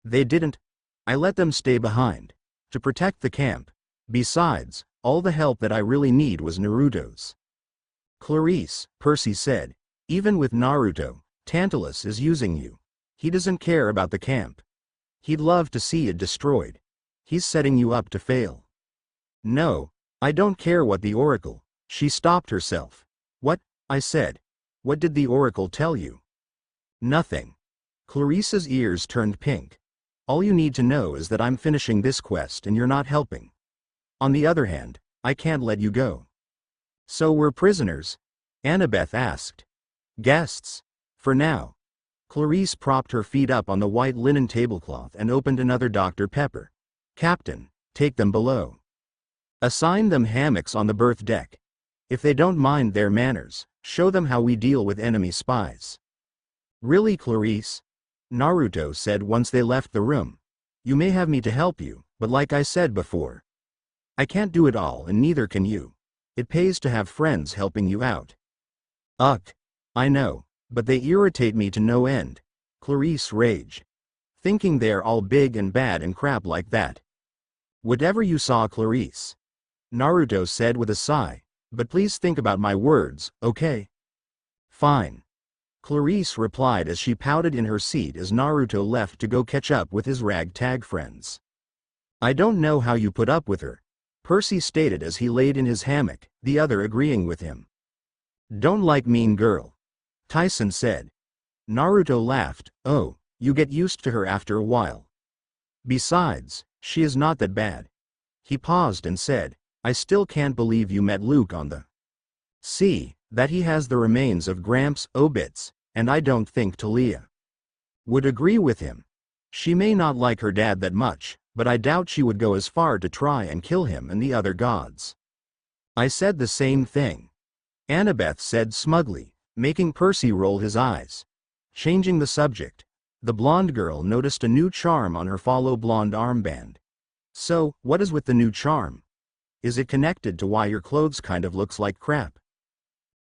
[SPEAKER 1] They didn't. I let them stay behind. To protect the camp. Besides, all the help that I really need was Naruto's. Clarice, Percy said. Even with Naruto, Tantalus is using you. He doesn't care about the camp. He'd love to see it destroyed. He's setting you up to fail. No, I don't care what the Oracle. She stopped herself. What? I said. What did the Oracle tell you? Nothing. Clarice's ears turned pink. All you need to know is that I'm finishing this quest and you're not helping. On the other hand, I can't let you go. So we're prisoners? Annabeth asked. Guests. For now. Clarice propped her feet up on the white linen tablecloth and opened another Dr. Pepper. Captain, take them below. Assign them hammocks on the berth deck. If they don't mind their manners, show them how we deal with enemy spies. Really, Clarice? Naruto said once they left the room. You may have me to help you, but like I said before, I can't do it all and neither can you. It pays to have friends helping you out. Ugh. I know, but they irritate me to no end. Clarice raged. Thinking they're all big and bad and crap like that. Whatever you saw, Clarice. Naruto said with a sigh, but please think about my words, okay? Fine. Clarice replied as she pouted in her seat as Naruto left to go catch up with his ragtag friends. I don't know how you put up with her, Percy stated as he laid in his hammock, the other agreeing with him. Don't like mean girl. Tyson said. Naruto laughed. Oh, you get used to her after a while. Besides, she is not that bad. He paused and said, I still can't believe you met Luke on the sea, that he has the remains of Gramps Obits, and I don't think Talia would agree with him. She may not like her dad that much, but I doubt she would go as far to try and kill him and the other gods. I said the same thing. Annabeth said smugly, making Percy roll his eyes. Changing the subject, the blonde girl noticed a new charm on her follow blonde armband. So, what is with the new charm? Is it connected to why your clothes kind of looks like crap?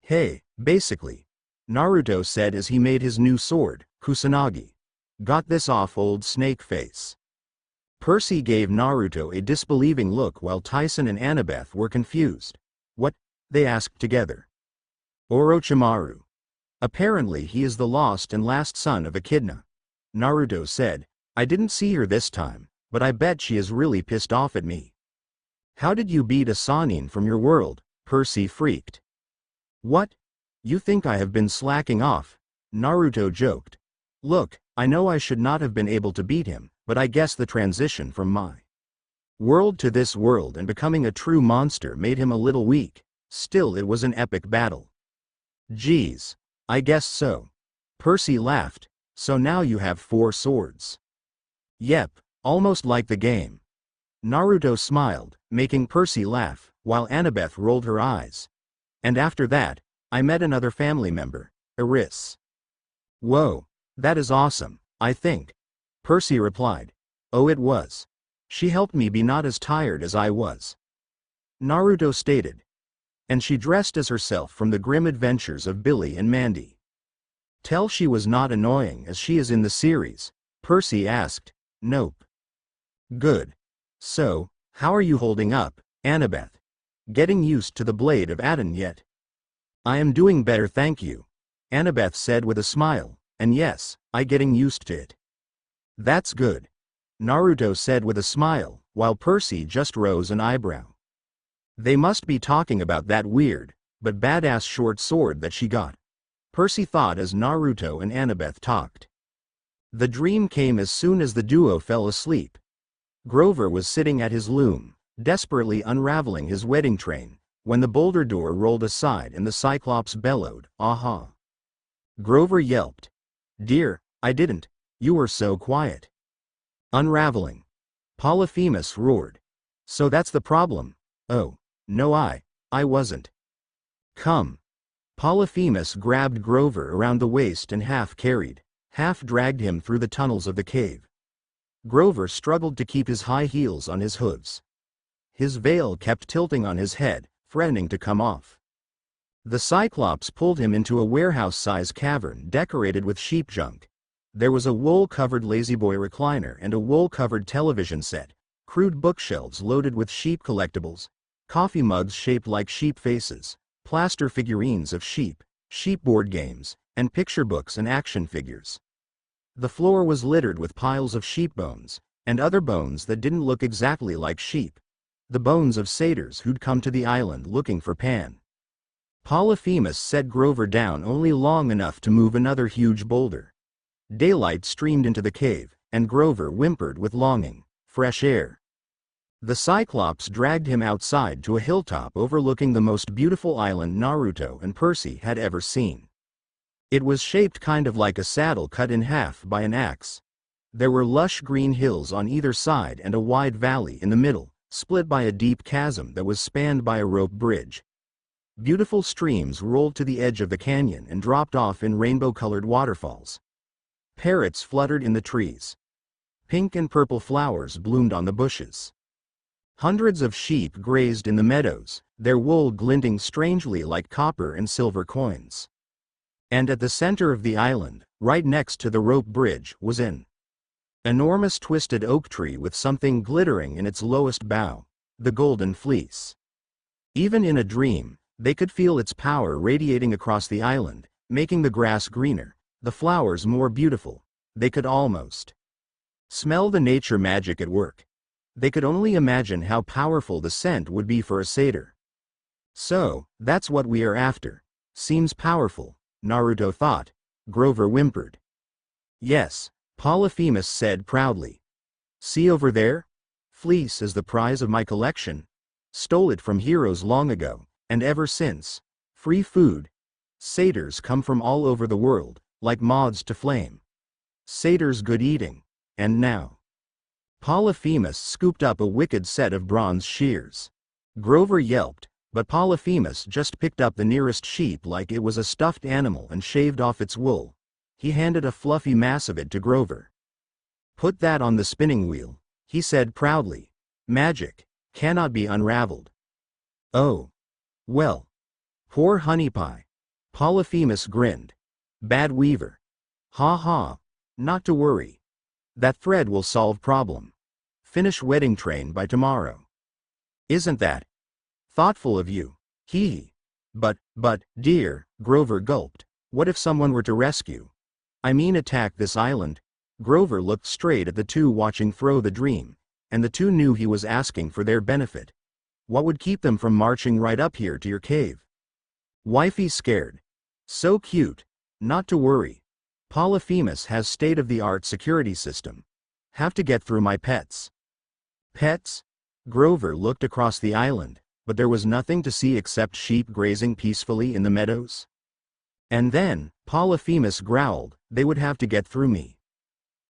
[SPEAKER 1] Hey, basically. Naruto said as he made his new sword, Kusanagi. Got this off old Snake Face. Percy gave Naruto a disbelieving look while Tyson and Annabeth were confused. What? They asked together. Orochimaru. Apparently he is the lost and last son of Echidna. Naruto said, I didn't see her this time, but I bet she is really pissed off at me. How did you beat a Sannin from your world? Percy freaked. What? You think I have been slacking off? Naruto joked. Look, I know I should not have been able to beat him, but I guess the transition from my world to this world and becoming a true monster made him a little weak. Still, it was an epic battle. Geez. I guess so. Percy laughed. So now you have 4 swords. Yep, almost like the game. Naruto smiled, making Percy laugh, while Annabeth rolled her eyes. And after that, I met another family member, Eris. Whoa, that is awesome, I think. Percy replied. Oh, it was. She helped me be not as tired as I was. Naruto stated. And she dressed as herself from the grim adventures of Billy and Mandy. Tell she was not annoying as she is in the series, Percy asked. Nope. Good. So, how are you holding up, Annabeth? Getting used to the blade of Adon yet? I am doing better, thank you, Annabeth said with a smile, and yes, I getting used to it. That's good, Naruto said with a smile, while Percy just rose an eyebrow. They must be talking about that weird, but badass short sword that she got, Percy thought as Naruto and Annabeth talked. The dream came as soon as the duo fell asleep. Grover was sitting at his loom, desperately unraveling his wedding train, when the boulder door rolled aside and the Cyclops bellowed, "Aha!" Grover yelped. Dear, I didn't. You were so quiet. Unraveling. Polyphemus roared. So that's the problem. Oh, no, I wasn't. Come. Polyphemus grabbed Grover around the waist and half carried, half dragged him through the tunnels of the cave. Grover struggled to keep his high heels on his hooves. His veil kept tilting on his head, threatening to come off. The Cyclops pulled him into a warehouse-sized cavern decorated with sheep junk. There was a wool-covered lazyboy recliner and a wool-covered television set, crude bookshelves loaded with sheep collectibles, coffee mugs shaped like sheep faces, plaster figurines of sheep board games, and picture books and action figures. The floor was littered with piles of sheep bones, and other bones that didn't look exactly like sheep. The bones of satyrs who'd come to the island looking for Pan. Polyphemus set Grover down only long enough to move another huge boulder. Daylight streamed into the cave, and Grover whimpered with longing. Fresh air. The Cyclops dragged him outside to a hilltop overlooking the most beautiful island Naruto and Percy had ever seen. It was shaped kind of like a saddle cut in half by an axe. There were lush green hills on either side and a wide valley in the middle, split by a deep chasm that was spanned by a rope bridge. Beautiful streams rolled to the edge of the canyon and dropped off in rainbow-colored waterfalls. Parrots fluttered in the trees. Pink and purple flowers bloomed on the bushes. Hundreds of sheep grazed in the meadows, their wool glinting strangely like copper and silver coins. And at the center of the island, right next to the rope bridge, was an enormous twisted oak tree with something glittering in its lowest bough, the golden fleece. Even in a dream, they could feel its power radiating across the island, making the grass greener, the flowers more beautiful. They could almost smell the nature magic at work. They could only imagine how powerful the scent would be for a satyr. So, that's what we are after. Seems powerful, Naruto thought. Grover whimpered. Yes, Polyphemus said proudly. See over there? Fleece is the prize of my collection. Stole it from heroes long ago, and ever since. Free food. Satyrs come from all over the world, like moths to flame. Satyrs good eating. And now. Polyphemus scooped up a wicked set of bronze shears. Grover yelped, but Polyphemus just picked up the nearest sheep like it was a stuffed animal and shaved off its wool. He handed a fluffy mass of it to Grover. Put that on the spinning wheel, he said proudly. Magic cannot be unraveled. Oh. Well. Poor Honey Pie. Polyphemus grinned. Bad weaver. Ha ha. Not to worry. That thread will solve problem. Finish wedding train by tomorrow. Isn't that thoughtful of you? Hee. But, dear, Grover gulped. What if someone were to rescue? I mean attack this island? Grover looked straight at the two watching throw the dream, and the two knew he was asking for their benefit. What would keep them from marching right up here to your cave? Wifey scared. So cute. Not to worry. Polyphemus has state-of-the-art security system. Have to get through my pets. Pets? Grover looked across the island, but there was nothing to see except sheep grazing peacefully in the meadows. And then, Polyphemus growled, they would have to get through me.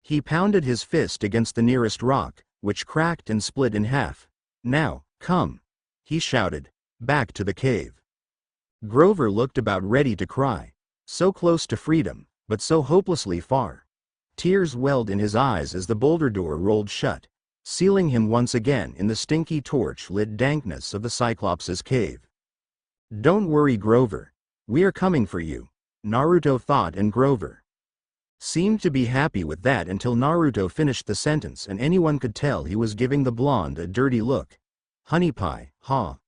[SPEAKER 1] He pounded his fist against the nearest rock, which cracked and split in half. Now, come, he shouted, back to the cave. Grover looked about ready to cry. So close to freedom, but so hopelessly far. Tears welled in his eyes as the boulder door rolled shut, sealing him once again in the stinky torch-lit dankness of the Cyclops' cave. Don't worry, Grover. We are coming for you, Naruto thought, and Grover seemed to be happy with that until Naruto finished the sentence and anyone could tell he was giving the blonde a dirty look. Honey Pie, ha.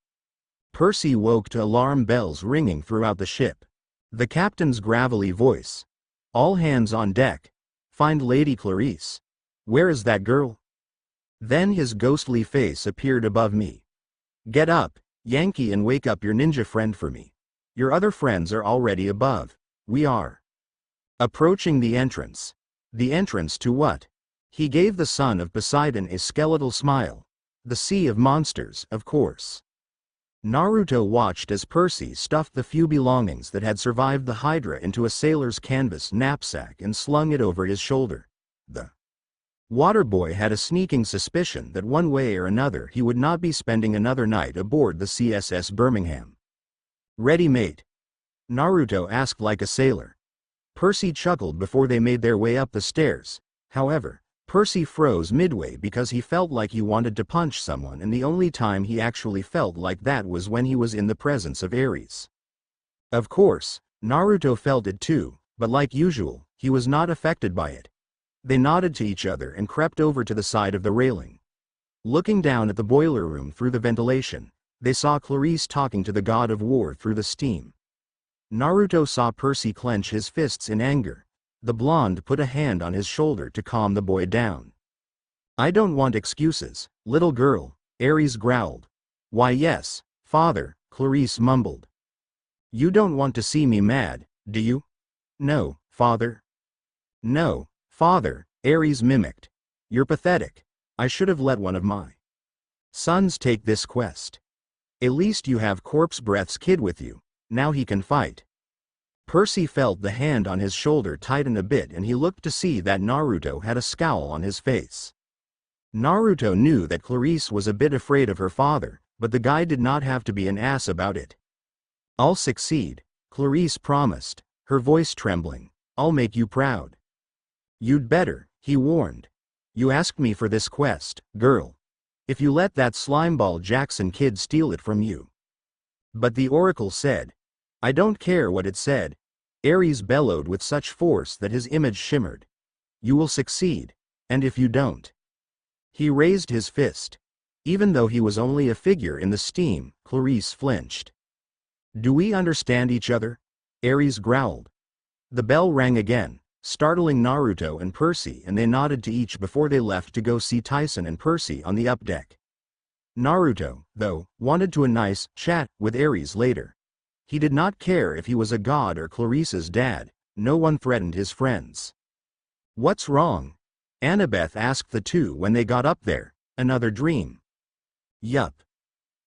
[SPEAKER 1] Percy woke to alarm bells ringing throughout the ship. The captain's gravelly voice. All hands on deck. Find Lady Clarice. Where is that girl? Then his ghostly face appeared above me. Get up, Yankee, and wake up your ninja friend for me. Your other friends are already above. We are approaching the entrance. The entrance to what? He gave the son of Poseidon a skeletal smile. The Sea of Monsters, of course. Naruto watched as Percy stuffed the few belongings that had survived the Hydra into a sailor's canvas knapsack and slung it over his shoulder. The Waterboy had a sneaking suspicion that one way or another he would not be spending another night aboard the CSS Birmingham. "Ready, mate?" Naruto asked like a sailor. Percy chuckled before they made their way up the stairs. However, Percy froze midway because he felt like he wanted to punch someone, and the only time he actually felt like that was when he was in the presence of Ares. Of course, Naruto felt it too, but like usual, he was not affected by it. They nodded to each other and crept over to the side of the railing. Looking down at the boiler room through the ventilation, they saw Clarice talking to the god of war through the steam. Naruto saw Percy clench his fists in anger. The blonde put a hand on his shoulder to calm the boy down. "I don't want excuses, little girl," Ares growled. "Why yes, father," Clarice mumbled. "You don't want to see me mad, do you?" "No, father." "No, father," Ares mimicked. "You're pathetic. I should have let one of my sons take this quest. At least you have Corpse Breath's kid with you, now he can fight." Percy felt the hand on his shoulder tighten a bit, and he looked to see that Naruto had a scowl on his face. Naruto knew that Clarice was a bit afraid of her father, but the guy did not have to be an ass about it. "I'll succeed," Clarice promised, her voice trembling. "I'll make you proud." "You'd better," he warned. "You asked me for this quest, girl. If you let that slimeball Jackson kid steal it from you." "But the oracle said." "I don't care what it said," Ares bellowed with such force that his image shimmered. "You will succeed, and if you don't." He raised his fist. Even though he was only a figure in the steam, Clarice flinched. "Do we understand each other?" Ares growled. The bell rang again, startling Naruto and Percy, and they nodded to each before they left to go see Tyson and Percy on the updeck. Naruto, though, wanted to a nice chat with Ares later. He did not care if he was a god or Clarice's dad, no one threatened his friends. "What's wrong?" Annabeth asked the two when they got up there. "Another dream?" "Yup,"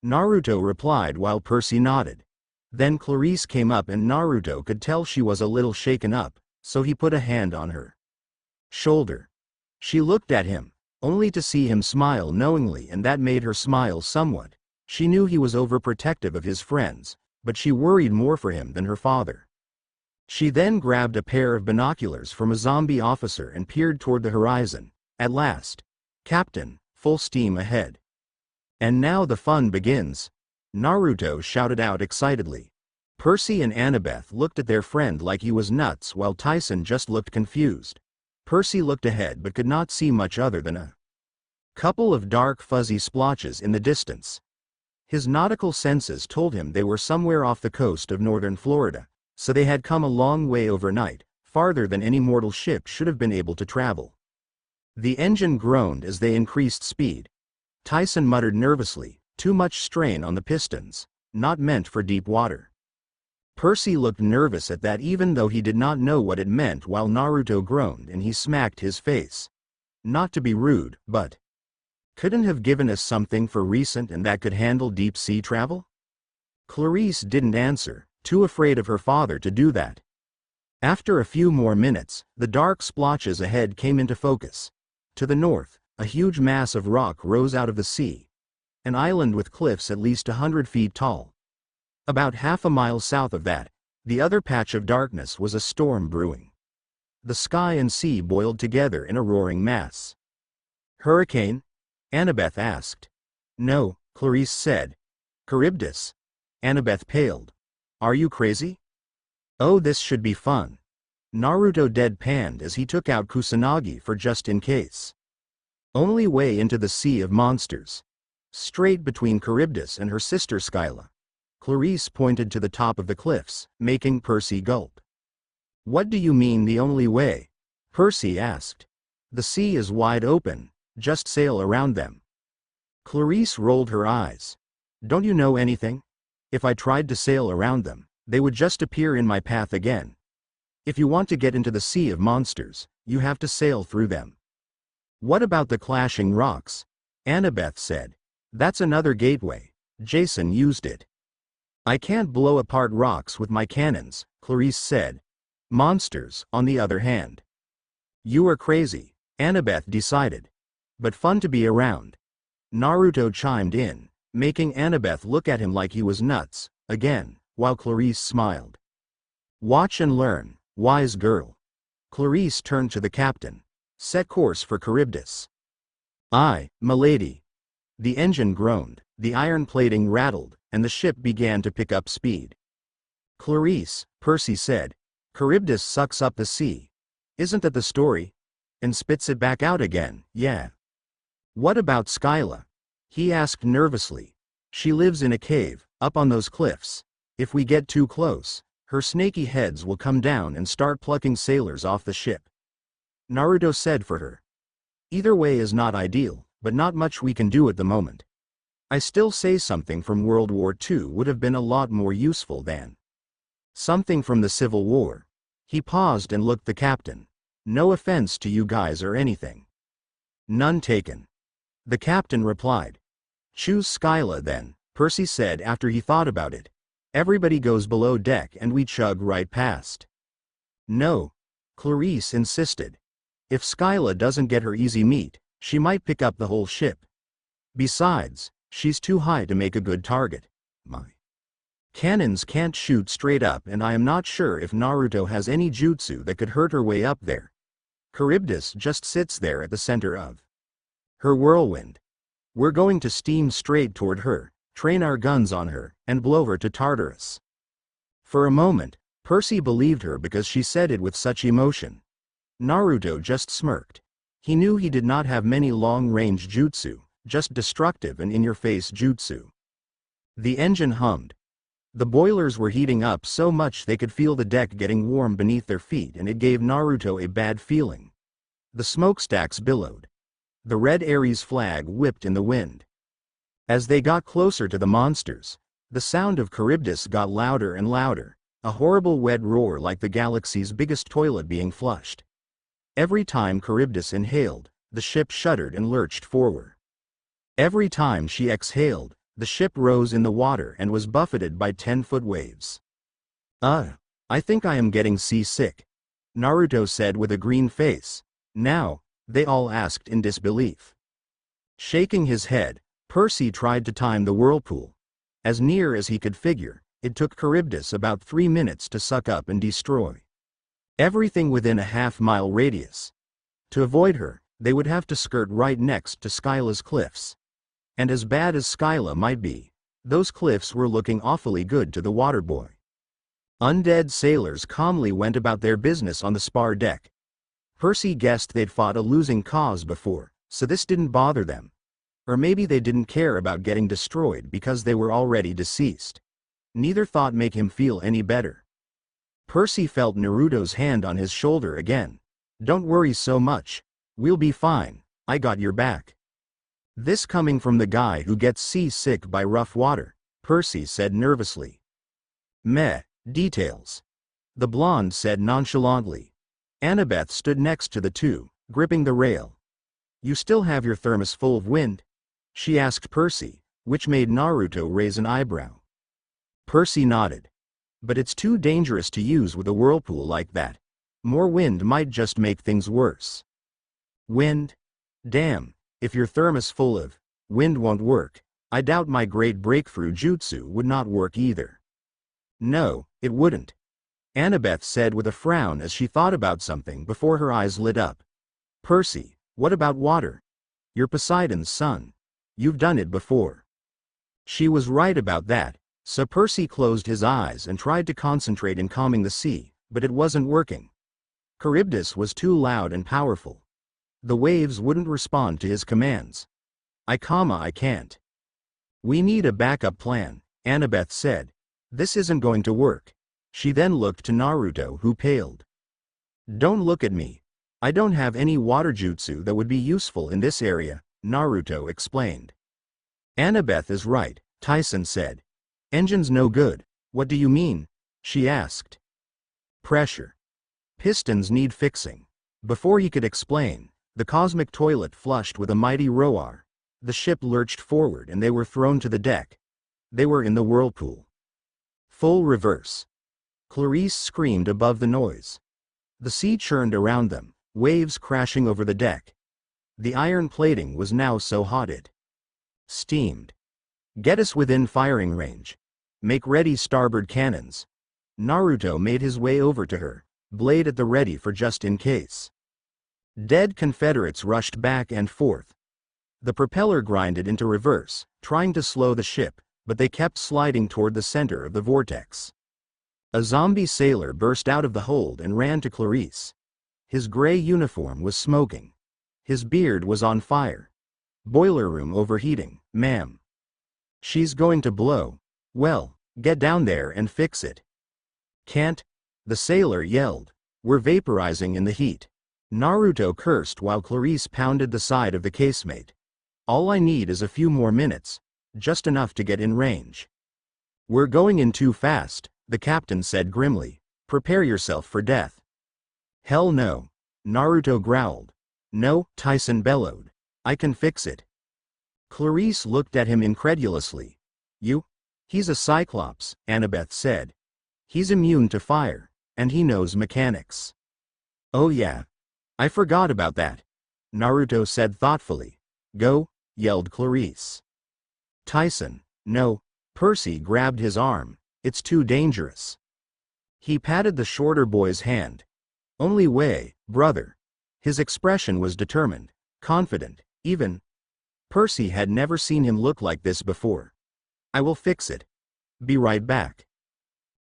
[SPEAKER 1] Naruto replied while Percy nodded. Then Clarice came up and Naruto could tell she was a little shaken up, so he put a hand on her shoulder. She looked at him, only to see him smile knowingly, and that made her smile somewhat. She knew he was overprotective of his friends, but she worried more for him than her father. She then grabbed a pair of binoculars from a zombie officer and peered toward the horizon. At last. "Captain, full steam ahead." "And now the fun begins," Naruto shouted out excitedly. Percy and Annabeth looked at their friend like he was nuts, while Tyson just looked confused. Percy looked ahead but could not see much other than a couple of dark fuzzy splotches in the distance. His nautical senses told him they were somewhere off the coast of northern Florida, so they had come a long way overnight, farther than any mortal ship should have been able to travel. The engine groaned as they increased speed. Tyson muttered nervously, "Too much strain on the pistons, not meant for deep water." Percy looked nervous at that, even though he did not know what it meant, while Naruto groaned and he smacked his face. "Not to be rude, but couldn't have given us something for recent and that could handle deep sea travel?" Clarice didn't answer, too afraid of her father to do that. After a few more minutes, the dark splotches ahead came into focus. To the north, a huge mass of rock rose out of the sea. An island with cliffs at least 100 feet tall. About half a mile south of that, the other patch of darkness was a storm brewing. The sky and sea boiled together in a roaring mass. "Hurricane?" Annabeth asked. "No," Clarice said. "Charybdis." Annabeth paled. "Are you crazy?" "Oh, this should be fun." Naruto deadpanned as he took out Kusanagi for just in case. "Only way into the sea of monsters. Straight between Charybdis and her sister Skyla." Clarice pointed to the top of the cliffs, making Percy gulp. "What do you mean the only way?" Percy asked. "The sea is wide open, just sail around them." Clarice rolled her eyes. "Don't you know anything? If I tried to sail around them, they would just appear in my path again. If you want to get into the sea of monsters, you have to sail through them." "What about the clashing rocks?" Annabeth said. "That's another gateway. Jason used it." "I can't blow apart rocks with my cannons," Clarice said. "Monsters, on the other hand." "You are crazy," Annabeth decided. But fun to be around. Naruto chimed in, making Annabeth look at him like he was nuts, again, while Clarice smiled. Watch and learn, wise girl. Clarice turned to the captain. Set course for Charybdis. Aye, milady. The engine groaned, the iron plating rattled, and the ship began to pick up speed. Clarice, Percy said, Charybdis sucks up the sea. Isn't that the story? And spits it back out again, yeah. What about Skyla? He asked nervously. She lives in a cave, up on those cliffs. If we get too close, her snaky heads will come down and start plucking sailors off the ship. Naruto said for her. Either way is not ideal, but not much we can do at the moment. I still say something from World War II would have been a lot more useful than something from the Civil War. He paused and looked the captain. No offense to you guys or anything. None taken. The captain replied. Choose Skyla then, Percy said after he thought about it. Everybody goes below deck and we chug right past. No. Clarice insisted. If Skyla doesn't get her easy meat, she might pick up the whole ship. Besides, she's too high to make a good target. My cannons can't shoot straight up and I am not sure if Naruto has any jutsu that could hurt her way up there. Charybdis just sits there at the center of her whirlwind. We're going to steam straight toward her, train our guns on her, and blow her to Tartarus. For a moment, Percy believed her because she said it with such emotion. Naruto just smirked. He knew he did not have many long-range jutsu, just destructive and in-your-face jutsu. The engine hummed. The boilers were heating up so much they could feel the deck getting warm beneath their feet and it gave Naruto a bad feeling. The smokestacks billowed. The red Ares flag whipped in the wind. As they got closer to the monsters, the sound of Charybdis got louder and louder, a horrible wet roar like the galaxy's biggest toilet being flushed. Every time Charybdis inhaled, the ship shuddered and lurched forward. Every time she exhaled, the ship rose in the water and was buffeted by 10-foot waves. I think I am getting seasick, Naruto said with a green face. Now, they all asked in disbelief. Shaking his head, Percy tried to time the whirlpool. As near as he could figure, it took Charybdis about 3 minutes to suck up and destroy everything within a half-mile radius. To avoid her, they would have to skirt right next to Skyla's cliffs. And as bad as Skyla might be, those cliffs were looking awfully good to the water boy. Undead sailors calmly went about their business on the spar deck. Percy guessed they'd fought a losing cause before, so this didn't bother them. Or maybe they didn't care about getting destroyed because they were already deceased. Neither thought make him feel any better. Percy felt Naruto's hand on his shoulder again. Don't worry so much. We'll be fine, I got your back. This coming from the guy who gets seasick by rough water, Percy said nervously. Meh, details. The blonde said nonchalantly. Annabeth stood next to the two, gripping the rail. You still have your thermos full of wind? She asked Percy, which made Naruto raise an eyebrow. Percy nodded. But it's too dangerous to use with a whirlpool like that. More wind might just make things worse. Wind? Damn, if your thermos full of wind won't work, I doubt my great breakthrough jutsu would not work either. No, it wouldn't. Annabeth said with a frown as she thought about something before her eyes lit up. Percy, what about water? You're Poseidon's son. You've done it before. She was right about that, so Percy closed his eyes and tried to concentrate in calming the sea, but it wasn't working. Charybdis was too loud and powerful. The waves wouldn't respond to his commands. I can't. We need a backup plan, Annabeth said. This isn't going to work. She then looked to Naruto, who paled. Don't look at me. I don't have any water jutsu that would be useful in this area, Naruto explained. Annabeth is right, Tyson said. Engine's no good. What do you mean? She asked. Pressure. Pistons need fixing. Before he could explain, the cosmic toilet flushed with a mighty roar. The ship lurched forward and they were thrown to the deck. They were in the whirlpool. Full reverse. Clarice screamed above the noise. The sea churned around them, waves crashing over the deck. The iron plating was now so hot it steamed. Get us within firing range. Make ready starboard cannons. Naruto made his way over to her, blade at the ready for just in case. Dead Confederates rushed back and forth. The propeller grinded into reverse, trying to slow the ship, but they kept sliding toward the center of the vortex. A zombie sailor burst out of the hold and ran to Clarice. His gray uniform was smoking. His beard was on fire. Boiler room overheating, ma'am. She's going to blow. Well, get down there and fix it. Can't, the sailor yelled. We're vaporizing in the heat. Naruto cursed while Clarice pounded the side of the casemate. All I need is a few more minutes, just enough to get in range. We're going in too fast, the captain said grimly. Prepare yourself for death. Hell no, Naruto growled. No, Tyson bellowed. I can fix it. Clarice looked at him incredulously. You? He's a Cyclops, Annabeth said. He's immune to fire, and he knows mechanics. Oh yeah. I forgot about that, Naruto said thoughtfully. Go, yelled Clarice. Tyson, no. Percy grabbed his arm. It's too dangerous. He patted the shorter boy's hand. Only way, brother. His expression was determined, confident, even. Percy had never seen him look like this before. I will fix it. Be right back.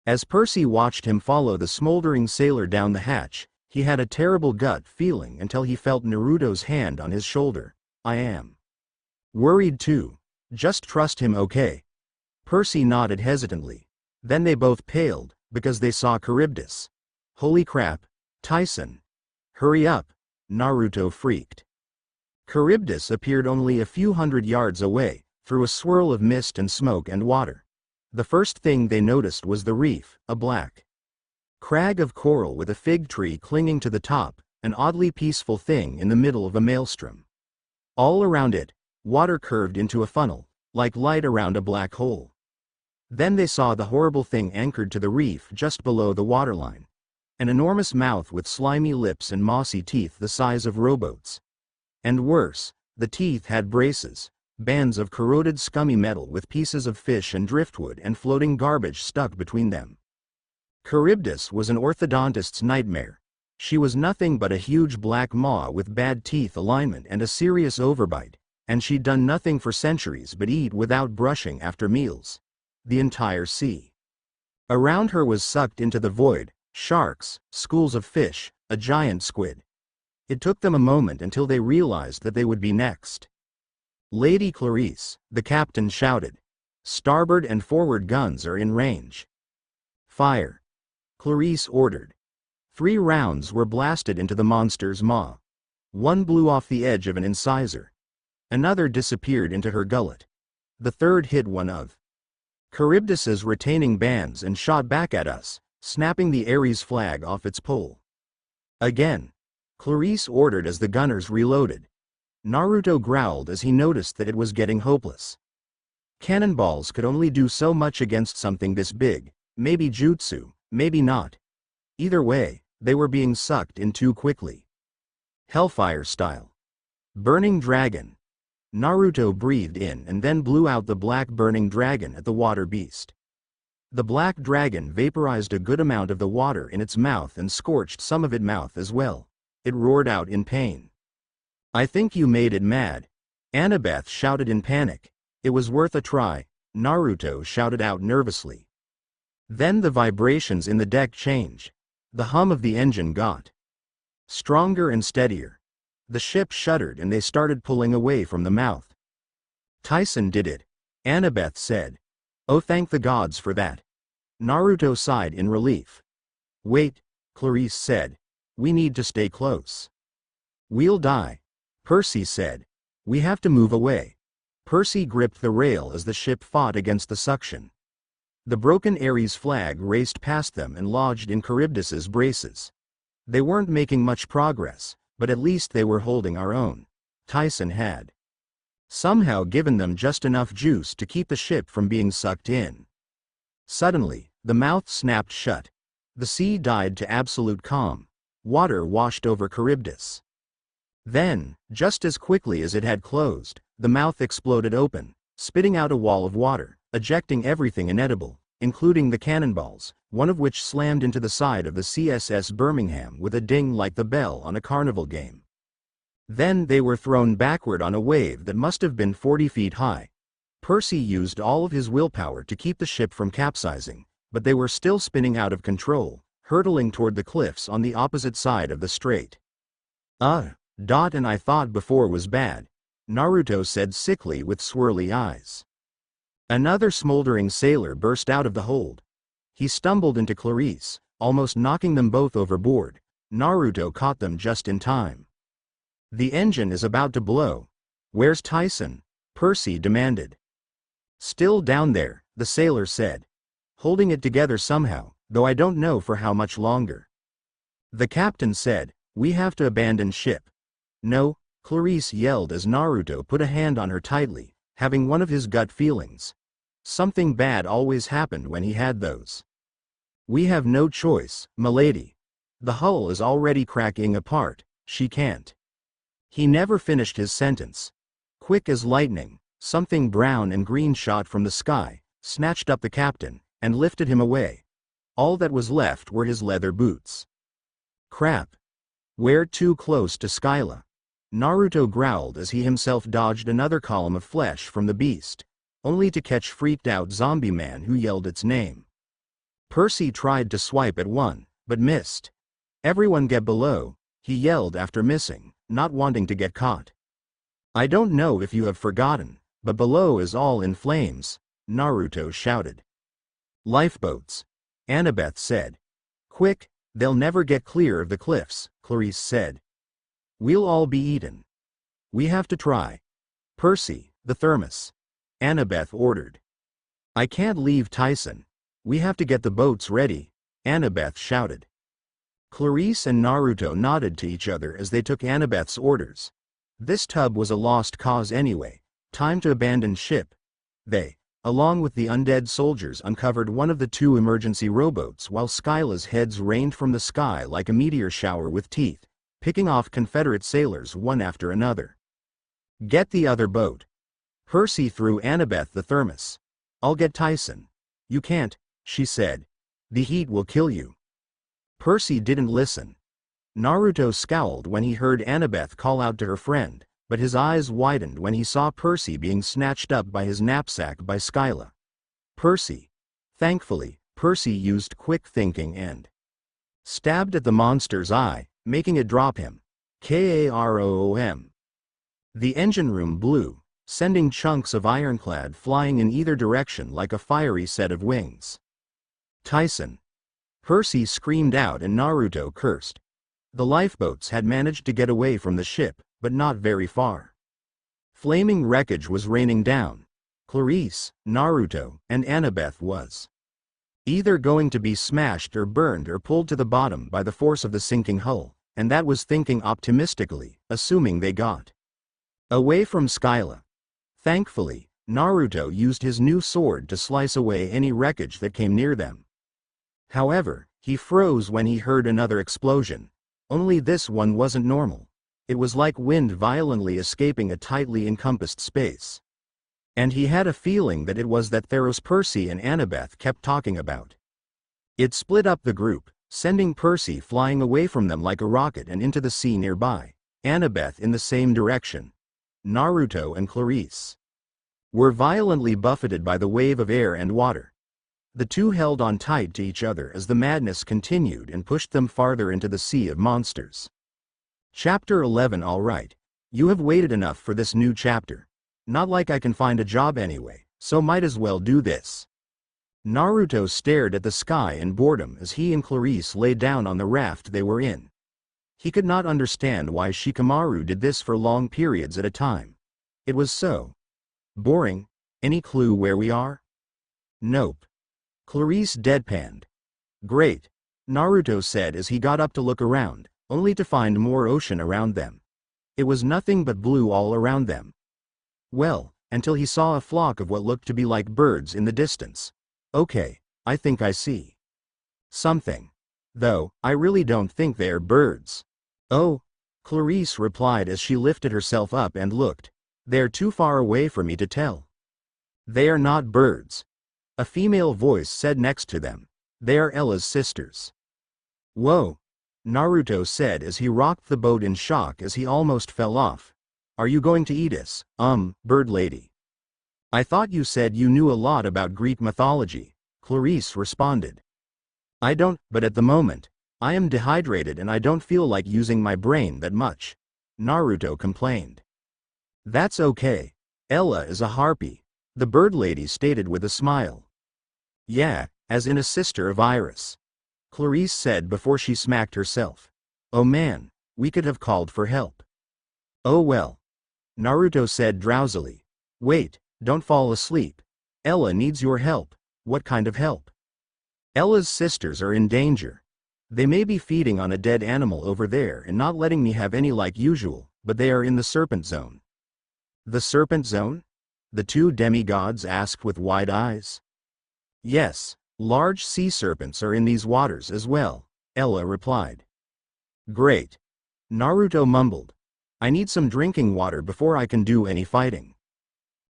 [SPEAKER 1] As Percy watched him follow the smoldering sailor down the hatch, he had a terrible gut feeling until he felt Naruto's hand on his shoulder. I am worried too. Just trust him, okay? Percy nodded hesitantly. Then they both paled, because they saw Charybdis. Holy crap, Tyson. Hurry up, Naruto freaked. Charybdis appeared only a few hundred yards away, through a swirl of mist and smoke and water. The first thing they noticed was the reef, a black crag of coral with a fig tree clinging to the top, an oddly peaceful thing in the middle of a maelstrom. All around it, water curved into a funnel, like light around a black hole. Then they saw the horrible thing anchored to the reef just below the waterline. An enormous mouth with slimy lips and mossy teeth the size of rowboats. And worse, the teeth had braces, bands of corroded scummy metal with pieces of fish and driftwood and floating garbage stuck between them. Charybdis was an orthodontist's nightmare. She was nothing but a huge black maw with bad teeth alignment and a serious overbite, and she'd done nothing for centuries but eat without brushing after meals. The entire sea around her was sucked into the void, sharks, schools of fish, a giant squid. It took them a moment until they realized that they would be next. Lady Clarice, the captain shouted. Starboard and forward guns are in range. Fire. Clarice ordered. 3 rounds were blasted into the monster's maw. One blew off the edge of an incisor. Another disappeared into her gullet. The third hit one of Charybdis's retaining bands and shot back at us, snapping the Ares flag off its pole. Again. Clarice ordered as the gunners reloaded. Naruto growled as he noticed that it was getting hopeless. Cannonballs could only do so much against something this big, maybe jutsu, maybe not. Either way, they were being sucked in too quickly. Hellfire style. Burning dragon. Naruto breathed in and then blew out the black burning dragon at the water beast. The black dragon vaporized a good amount of the water in its mouth and scorched some of its mouth as well. It roared out in pain. I think you made it mad. Annabeth shouted in panic. It was worth a try, Naruto shouted out nervously. Then the vibrations in the deck changed. The hum of the engine got stronger and steadier. The ship shuddered and they started pulling away from the mouth. Tyson did it, Annabeth said. Oh, thank the gods for that. Naruto sighed in relief. Wait, Clarice said. We need to stay close. We'll die, Percy said. We have to move away. Percy gripped the rail as the ship fought against the suction. The broken Ares flag raced past them and lodged in Charybdis's braces. They weren't making much progress, but at least they were holding our own. Tyson had somehow given them just enough juice to keep the ship from being sucked in. Suddenly, the mouth snapped shut. The sea died to absolute calm. Water washed over Charybdis. Then, just as quickly as it had closed, the mouth exploded open, spitting out a wall of water, ejecting everything inedible, including the cannonballs, one of which slammed into the side of the CSS Birmingham with a ding like the bell on a carnival game. Then they were thrown backward on a wave that must have been 40 feet high. Percy used all of his willpower to keep the ship from capsizing, but they were still spinning out of control, hurtling toward the cliffs on the opposite side of the strait. And I thought before was bad, Naruto said sickly with swirly eyes. Another smoldering sailor burst out of the hold. He stumbled into Clarice, almost knocking them both overboard. Naruto caught them just in time. The engine is about to blow. Where's Tyson? Percy demanded. Still down there, the sailor said. Holding it together somehow, though I don't know for how much longer. The captain said, we have to abandon ship. No, Clarice yelled as Naruto put a hand on her tightly, having one of his gut feelings. Something bad always happened when he had those. We have no choice, milady. The hull is already cracking apart, she can't. He never finished his sentence. Quick as lightning, something brown and green shot from the sky, snatched up the captain, and lifted him away. All that was left were his leather boots. Crap. We're too close to Skyla. Naruto growled as he himself dodged another column of flesh from the beast, only to catch freaked-out zombie man who yelled its name. Percy tried to swipe at one, but missed. Everyone get below, he yelled after missing, not wanting to get caught. I don't know if you have forgotten, but below is all in flames, Naruto shouted. Lifeboats, Annabeth said. Quick, they'll never get clear of the cliffs, Clarice said. We'll all be eaten. We have to try. Percy, the thermos, Annabeth ordered. I can't leave Tyson. We have to get the boats ready, Annabeth shouted. Clarice and Naruto nodded to each other as they took Annabeth's orders. This tub was a lost cause anyway. Time to abandon ship. They, along with the undead soldiers, uncovered one of the two emergency rowboats while Skyla's heads rained from the sky like a meteor shower with teeth, picking off Confederate sailors one after another. Get the other boat. Percy threw Annabeth the thermos. I'll get Tyson. You can't, she said. The heat will kill you. Percy didn't listen. Naruto scowled when he heard Annabeth call out to her friend, but his eyes widened when he saw Percy being snatched up by his knapsack by Skyla. Percy. Thankfully, Percy used quick thinking and stabbed at the monster's eye, making it drop him. Karoom. The engine room blew, sending chunks of ironclad flying in either direction like a fiery set of wings. Tyson. Percy screamed out and Naruto cursed. The lifeboats had managed to get away from the ship, but not very far. Flaming wreckage was raining down. Clarice, Naruto, and Annabeth was either going to be smashed or burned or pulled to the bottom by the force of the sinking hull, and that was thinking optimistically, assuming they got away from Skyla. Thankfully, Naruto used his new sword to slice away any wreckage that came near them. However, he froze when he heard another explosion. Only this one wasn't normal. It was like wind violently escaping a tightly encompassed space. And he had a feeling that it was that Theros Percy and Annabeth kept talking about. It split up the group, sending Percy flying away from them like a rocket and into the sea nearby, Annabeth in the same direction. Naruto and Clarice were violently buffeted by the wave of air and water. The two held on tight to each other as the madness continued and pushed them farther into the sea of monsters. Chapter 11. All right. You have waited enough for this new chapter. Not like I can find a job anyway, so might as well do this. Naruto stared at the sky in boredom as he and Clarice lay down on the raft they were in. He could not understand why Shikamaru did this for long periods at a time. It was so boring. Any clue where we are? Nope. Clarice deadpanned. Great, Naruto said as he got up to look around, only to find more ocean around them. It was nothing but blue all around them. Well, until he saw a flock of what looked to be like birds in the distance. Okay, I think I see something. Though, I really don't think they're birds. Oh, Clarice replied as she lifted herself up and looked. They're too far away for me to tell. They are not birds. A female voice said next to them. They are Ella's sisters. Whoa, Naruto said as he rocked the boat in shock as he almost fell off. Are you going to eat us, bird lady? I thought you said you knew a lot about Greek mythology, Clarice responded. I don't, but at the moment, I am dehydrated and I don't feel like using my brain that much, Naruto complained. That's okay. Ella is a harpy, the bird lady stated with a smile. Yeah, as in a sister of Iris, Clarice said before she smacked herself. Oh man, we could have called for help. Oh well, Naruto said drowsily. Wait, don't fall asleep. Ella needs your help. What kind of help? Ella's sisters are in danger. They may be feeding on a dead animal over there and not letting me have any like usual, but they are in the serpent zone. The serpent zone? The two demigods asked with wide eyes. Yes, large sea serpents are in these waters as well, Ella replied. Great. Naruto mumbled. I need some drinking water before I can do any fighting.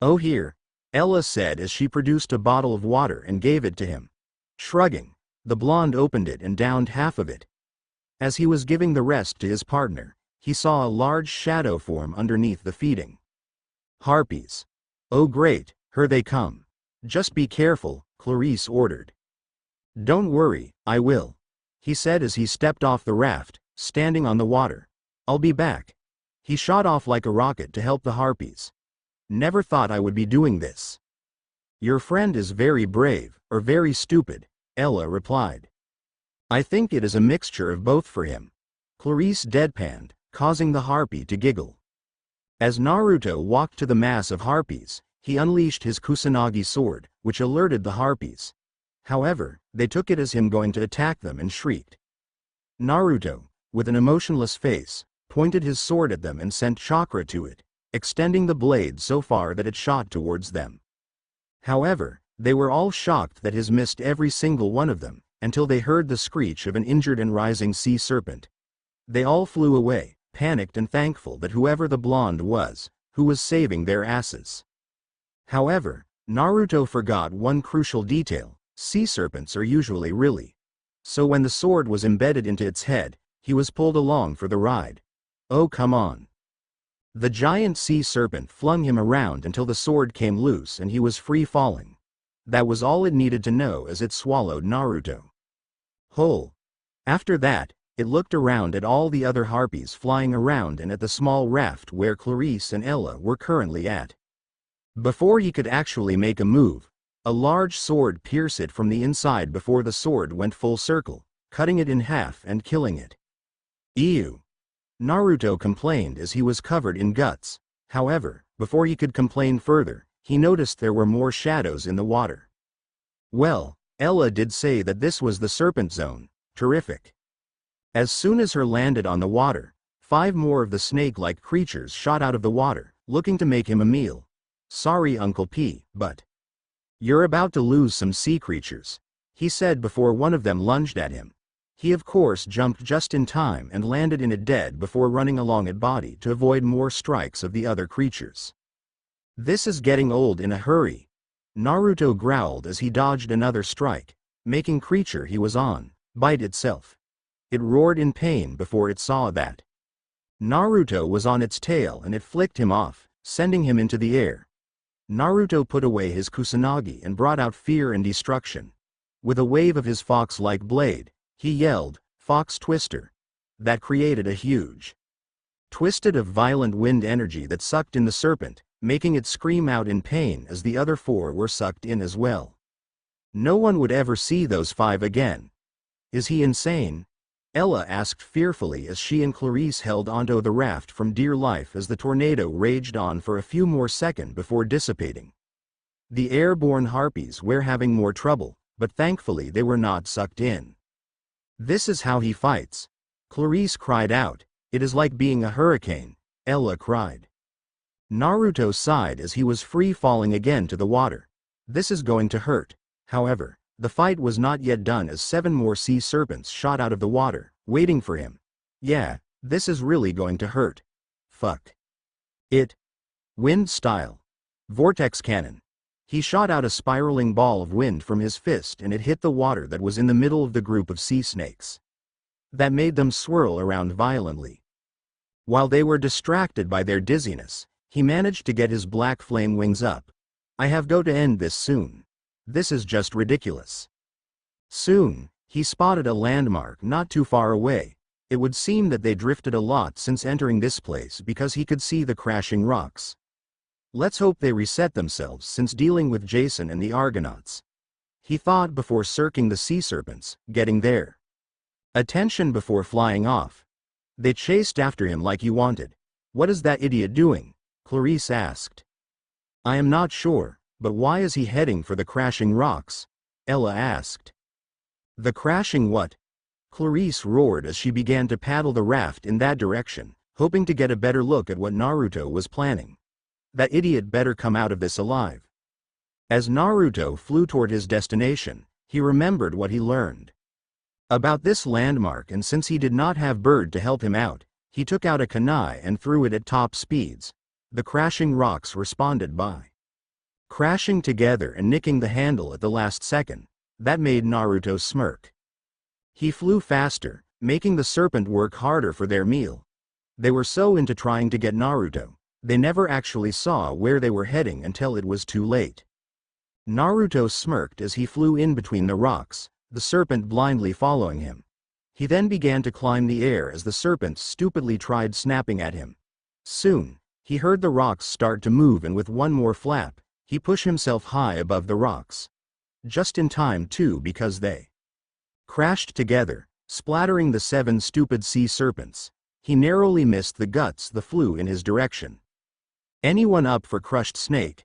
[SPEAKER 1] Oh here, Ella said as she produced a bottle of water and gave it to him. Shrugging, the blonde opened it and downed half of it. As he was giving the rest to his partner, he saw a large shadow form underneath the feeding. Harpies. Oh great, here they come. Just be careful, Clarice ordered. Don't worry, I will, he said as he stepped off the raft, standing on the water. I'll be back. He shot off like a rocket to help the harpies. Never thought I would be doing this. Your friend is very brave, or very stupid, Ella replied. I think it is a mixture of both for him. Clarice deadpanned, causing the harpy to giggle. As Naruto walked to the mass of harpies, he unleashed his Kusanagi sword, which alerted the harpies. However, they took it as him going to attack them and shrieked. Naruto, with an emotionless face, pointed his sword at them and sent chakra to it, extending the blade so far that it shot towards them. However, they were all shocked that his missed every single one of them, until they heard the screech of an injured and rising sea serpent. They all flew away, panicked and thankful that whoever the blonde was, who was saving their asses. However, Naruto forgot one crucial detail: sea serpents are usually really. So when the sword was embedded into its head, he was pulled along for the ride. Oh come on. The giant sea serpent flung him around until the sword came loose and he was free falling. That was all it needed to know as it swallowed Naruto whole. After that, it looked around at all the other harpies flying around and at the small raft where Clarice and Ella were currently at. Before he could actually make a move, a large sword pierced it from the inside before the sword went full circle, cutting it in half and killing it. Ew! Naruto complained as he was covered in guts. However, before he could complain further, he noticed there were more shadows in the water. Well, Ella did say that this was the serpent zone. Terrific. As soon as her landed on the water, 5 more of the snake-like creatures shot out of the water, looking to make him a meal. Sorry Uncle P, but you're about to lose some sea creatures, he said before one of them lunged at him. He of course jumped just in time and landed in it dead before running along at body to avoid more strikes of the other creatures. This is getting old in a hurry, Naruto growled as he dodged another strike, making creature he was on bite itself. It roared in pain before it saw that Naruto was on its tail and it flicked him off, sending him into the air. Naruto put away his Kusanagi and brought out fear and destruction. With a wave of his fox-like blade, he yelled, "Fox Twister!" That created a huge twisted of violent wind energy that sucked in the serpent, making it scream out in pain as the other 4 were sucked in as well. No one would ever see those 5 again. Is he insane? Ella asked fearfully as she and Clarice held onto the raft from dear life as the tornado raged on for a few more seconds before dissipating. The airborne harpies were having more trouble, but thankfully they were not sucked in. This is how he fights. Clarice cried out. It is like being a hurricane, Ella cried. Naruto sighed as he was free falling again to the water. This is going to hurt. However, The fight was not yet done as 7 more sea serpents shot out of the water, waiting for him. Yeah, this is really going to hurt. Fuck it. Wind style. Vortex cannon. He shot out a spiraling ball of wind from his fist and it hit the water that was in the middle of the group of sea snakes. That made them swirl around violently. While they were distracted by their dizziness, he managed to get his black flame wings up. I have got to end this soon. This is just ridiculous. Soon, he spotted a landmark not too far away. It would seem that they drifted a lot since entering this place because he could see the crashing rocks. Let's hope they reset themselves since dealing with Jason and the Argonauts. He thought before circling the sea serpents, getting their attention before flying off. They chased after him like he wanted. What is that idiot doing? Clarice asked. I am not sure, but why is he heading for the crashing rocks? Ella asked. The crashing what? Clarice roared as she began to paddle the raft in that direction, hoping to get a better look at what Naruto was planning. That idiot better come out of this alive. As Naruto flew toward his destination, he remembered what he learned about this landmark, and since he did not have Bird to help him out, he took out a kunai and threw it at top speeds. The crashing rocks responded by crashing together and nicking the handle at the last second. That made Naruto smirk. He flew faster, making the serpent work harder for their meal. They were so into trying to get Naruto, they never actually saw where they were heading until it was too late. Naruto smirked as he flew in between the rocks, the serpent blindly following him. He then began to climb the air as the serpent stupidly tried snapping at him. Soon, he heard the rocks start to move, and with one more flap, he pushed himself high above the rocks. Just in time too, because they crashed together, splattering the 7 stupid sea serpents. He narrowly missed the guts that flew in his direction. Anyone up for crushed snake?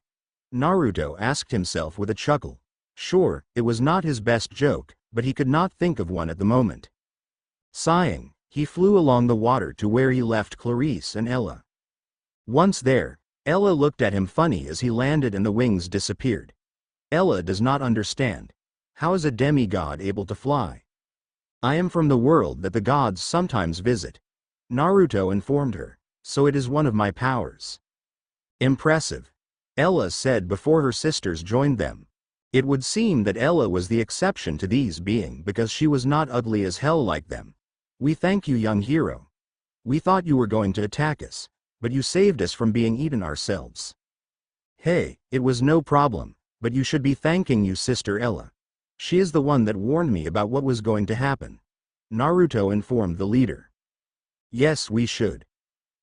[SPEAKER 1] Naruto asked himself with a chuckle. Sure, it was not his best joke, but he could not think of one at the moment. Sighing, he flew along the water to where he left Clarice and Ella. Once there, Ella looked at him funny as he landed and the wings disappeared. Ella does not understand. How is a demigod able to fly? I am from the world that the gods sometimes visit. Naruto informed her, so it is one of my powers. Impressive. Ella said before her sisters joined them. It would seem that Ella was the exception to these being because she was not ugly as hell like them. We thank you, young hero. We thought you were going to attack us, but you saved us from being eaten ourselves. Hey, it was no problem, but you should be thanking you sister Ella. She is the one that warned me about what was going to happen. Naruto informed the leader. Yes, we should.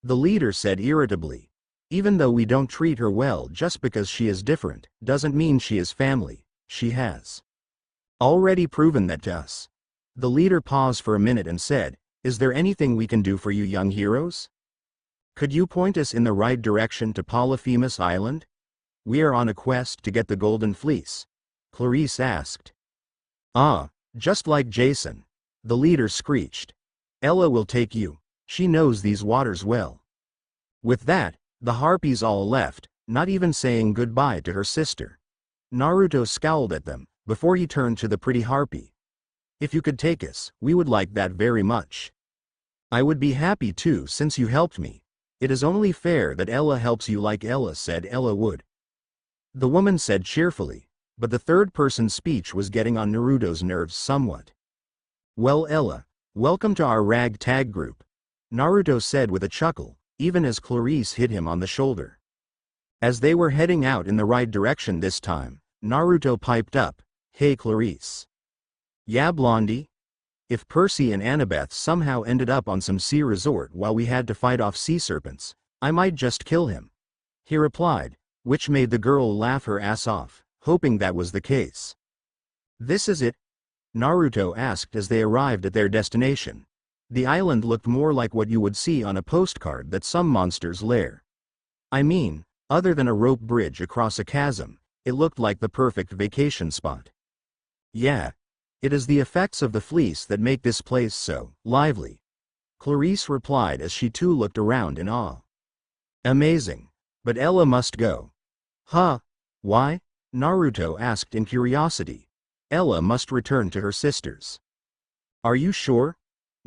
[SPEAKER 1] The leader said irritably. Even though we don't treat her well just because she is different, doesn't mean she is family. She has already proven that to us. The leader paused for a minute and said, is there anything we can do for you young heroes? Could you point us in the right direction to Polyphemus Island? We are on a quest to get the Golden Fleece. Clarice asked. Ah, just like Jason. The leader screeched. Ella will take you. She knows these waters well. With that, the harpies all left, not even saying goodbye to her sister. Naruto scowled at them, before he turned to the pretty harpy. If you could take us, we would like that very much. I would be happy too since you helped me. It is only fair that Ella helps you like Ella said Ella would. The woman said cheerfully, but the third-person speech was getting on Naruto's nerves somewhat. Well Ella, welcome to our ragtag group. Naruto said with a chuckle, even as Clarice hit him on the shoulder. As they were heading out in the right direction this time, Naruto piped up, hey Clarice. Yeah blondie? If Percy and Annabeth somehow ended up on some sea resort while we had to fight off sea serpents, I might just kill him. He replied, which made the girl laugh her ass off, hoping that was the case. This is it? Naruto asked as they arrived at their destination. The island looked more like what you would see on a postcard that some monster's lair. I mean, other than a rope bridge across a chasm, it looked like the perfect vacation spot. Yeah. It is the effects of the fleece that make this place so lively. Clarice replied as she too looked around in awe. Amazing. But Ella must go. Huh? Why? Naruto asked in curiosity. Ella must return to her sisters. Are you sure?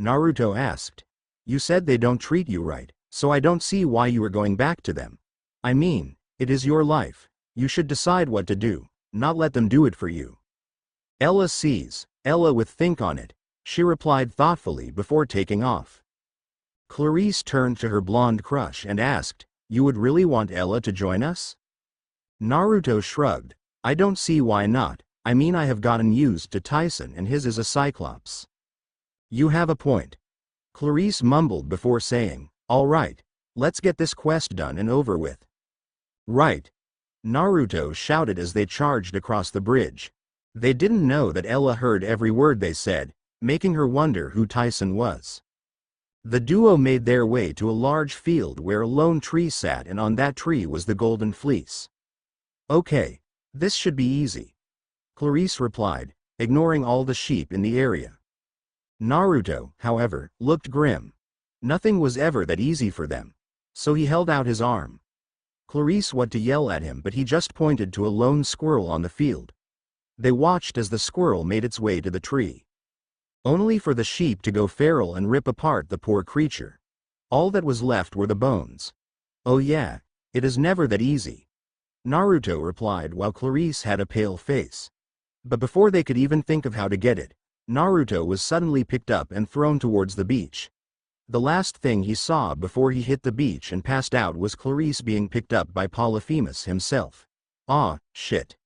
[SPEAKER 1] Naruto asked. You said they don't treat you right, so I don't see why you are going back to them. I mean, it is your life. You should decide what to do, not let them do it for you. Ella sees, Ella with think on it, she replied thoughtfully before taking off. Clarice turned to her blonde crush and asked, you would really want Ella to join us? Naruto shrugged, I don't see why not, I mean I have gotten used to Tyson and his is a cyclops. You have a point. Clarice mumbled before saying, all right, let's get this quest done and over with. Right. Naruto shouted as they charged across the bridge. They didn't know that Ella heard every word they said, making her wonder who Tyson was. The duo made their way to a large field where a lone tree sat, and on that tree was the golden fleece. Okay, this should be easy, Clarice replied, ignoring all the sheep in the area. Naruto, however, looked grim. Nothing was ever that easy for them. So he held out his arm. Clarice wanted to yell at him, but he just pointed to a lone squirrel on the field. They watched as the squirrel made its way to the tree, only for the sheep to go feral and rip apart the poor creature. All that was left were the bones. Oh yeah, it is never that easy, Naruto replied while Clarice had a pale face. But before they could even think of how to get it, Naruto was suddenly picked up and thrown towards the beach. The last thing he saw before he hit the beach and passed out was Clarice being picked up by Polyphemus himself. Ah, shit.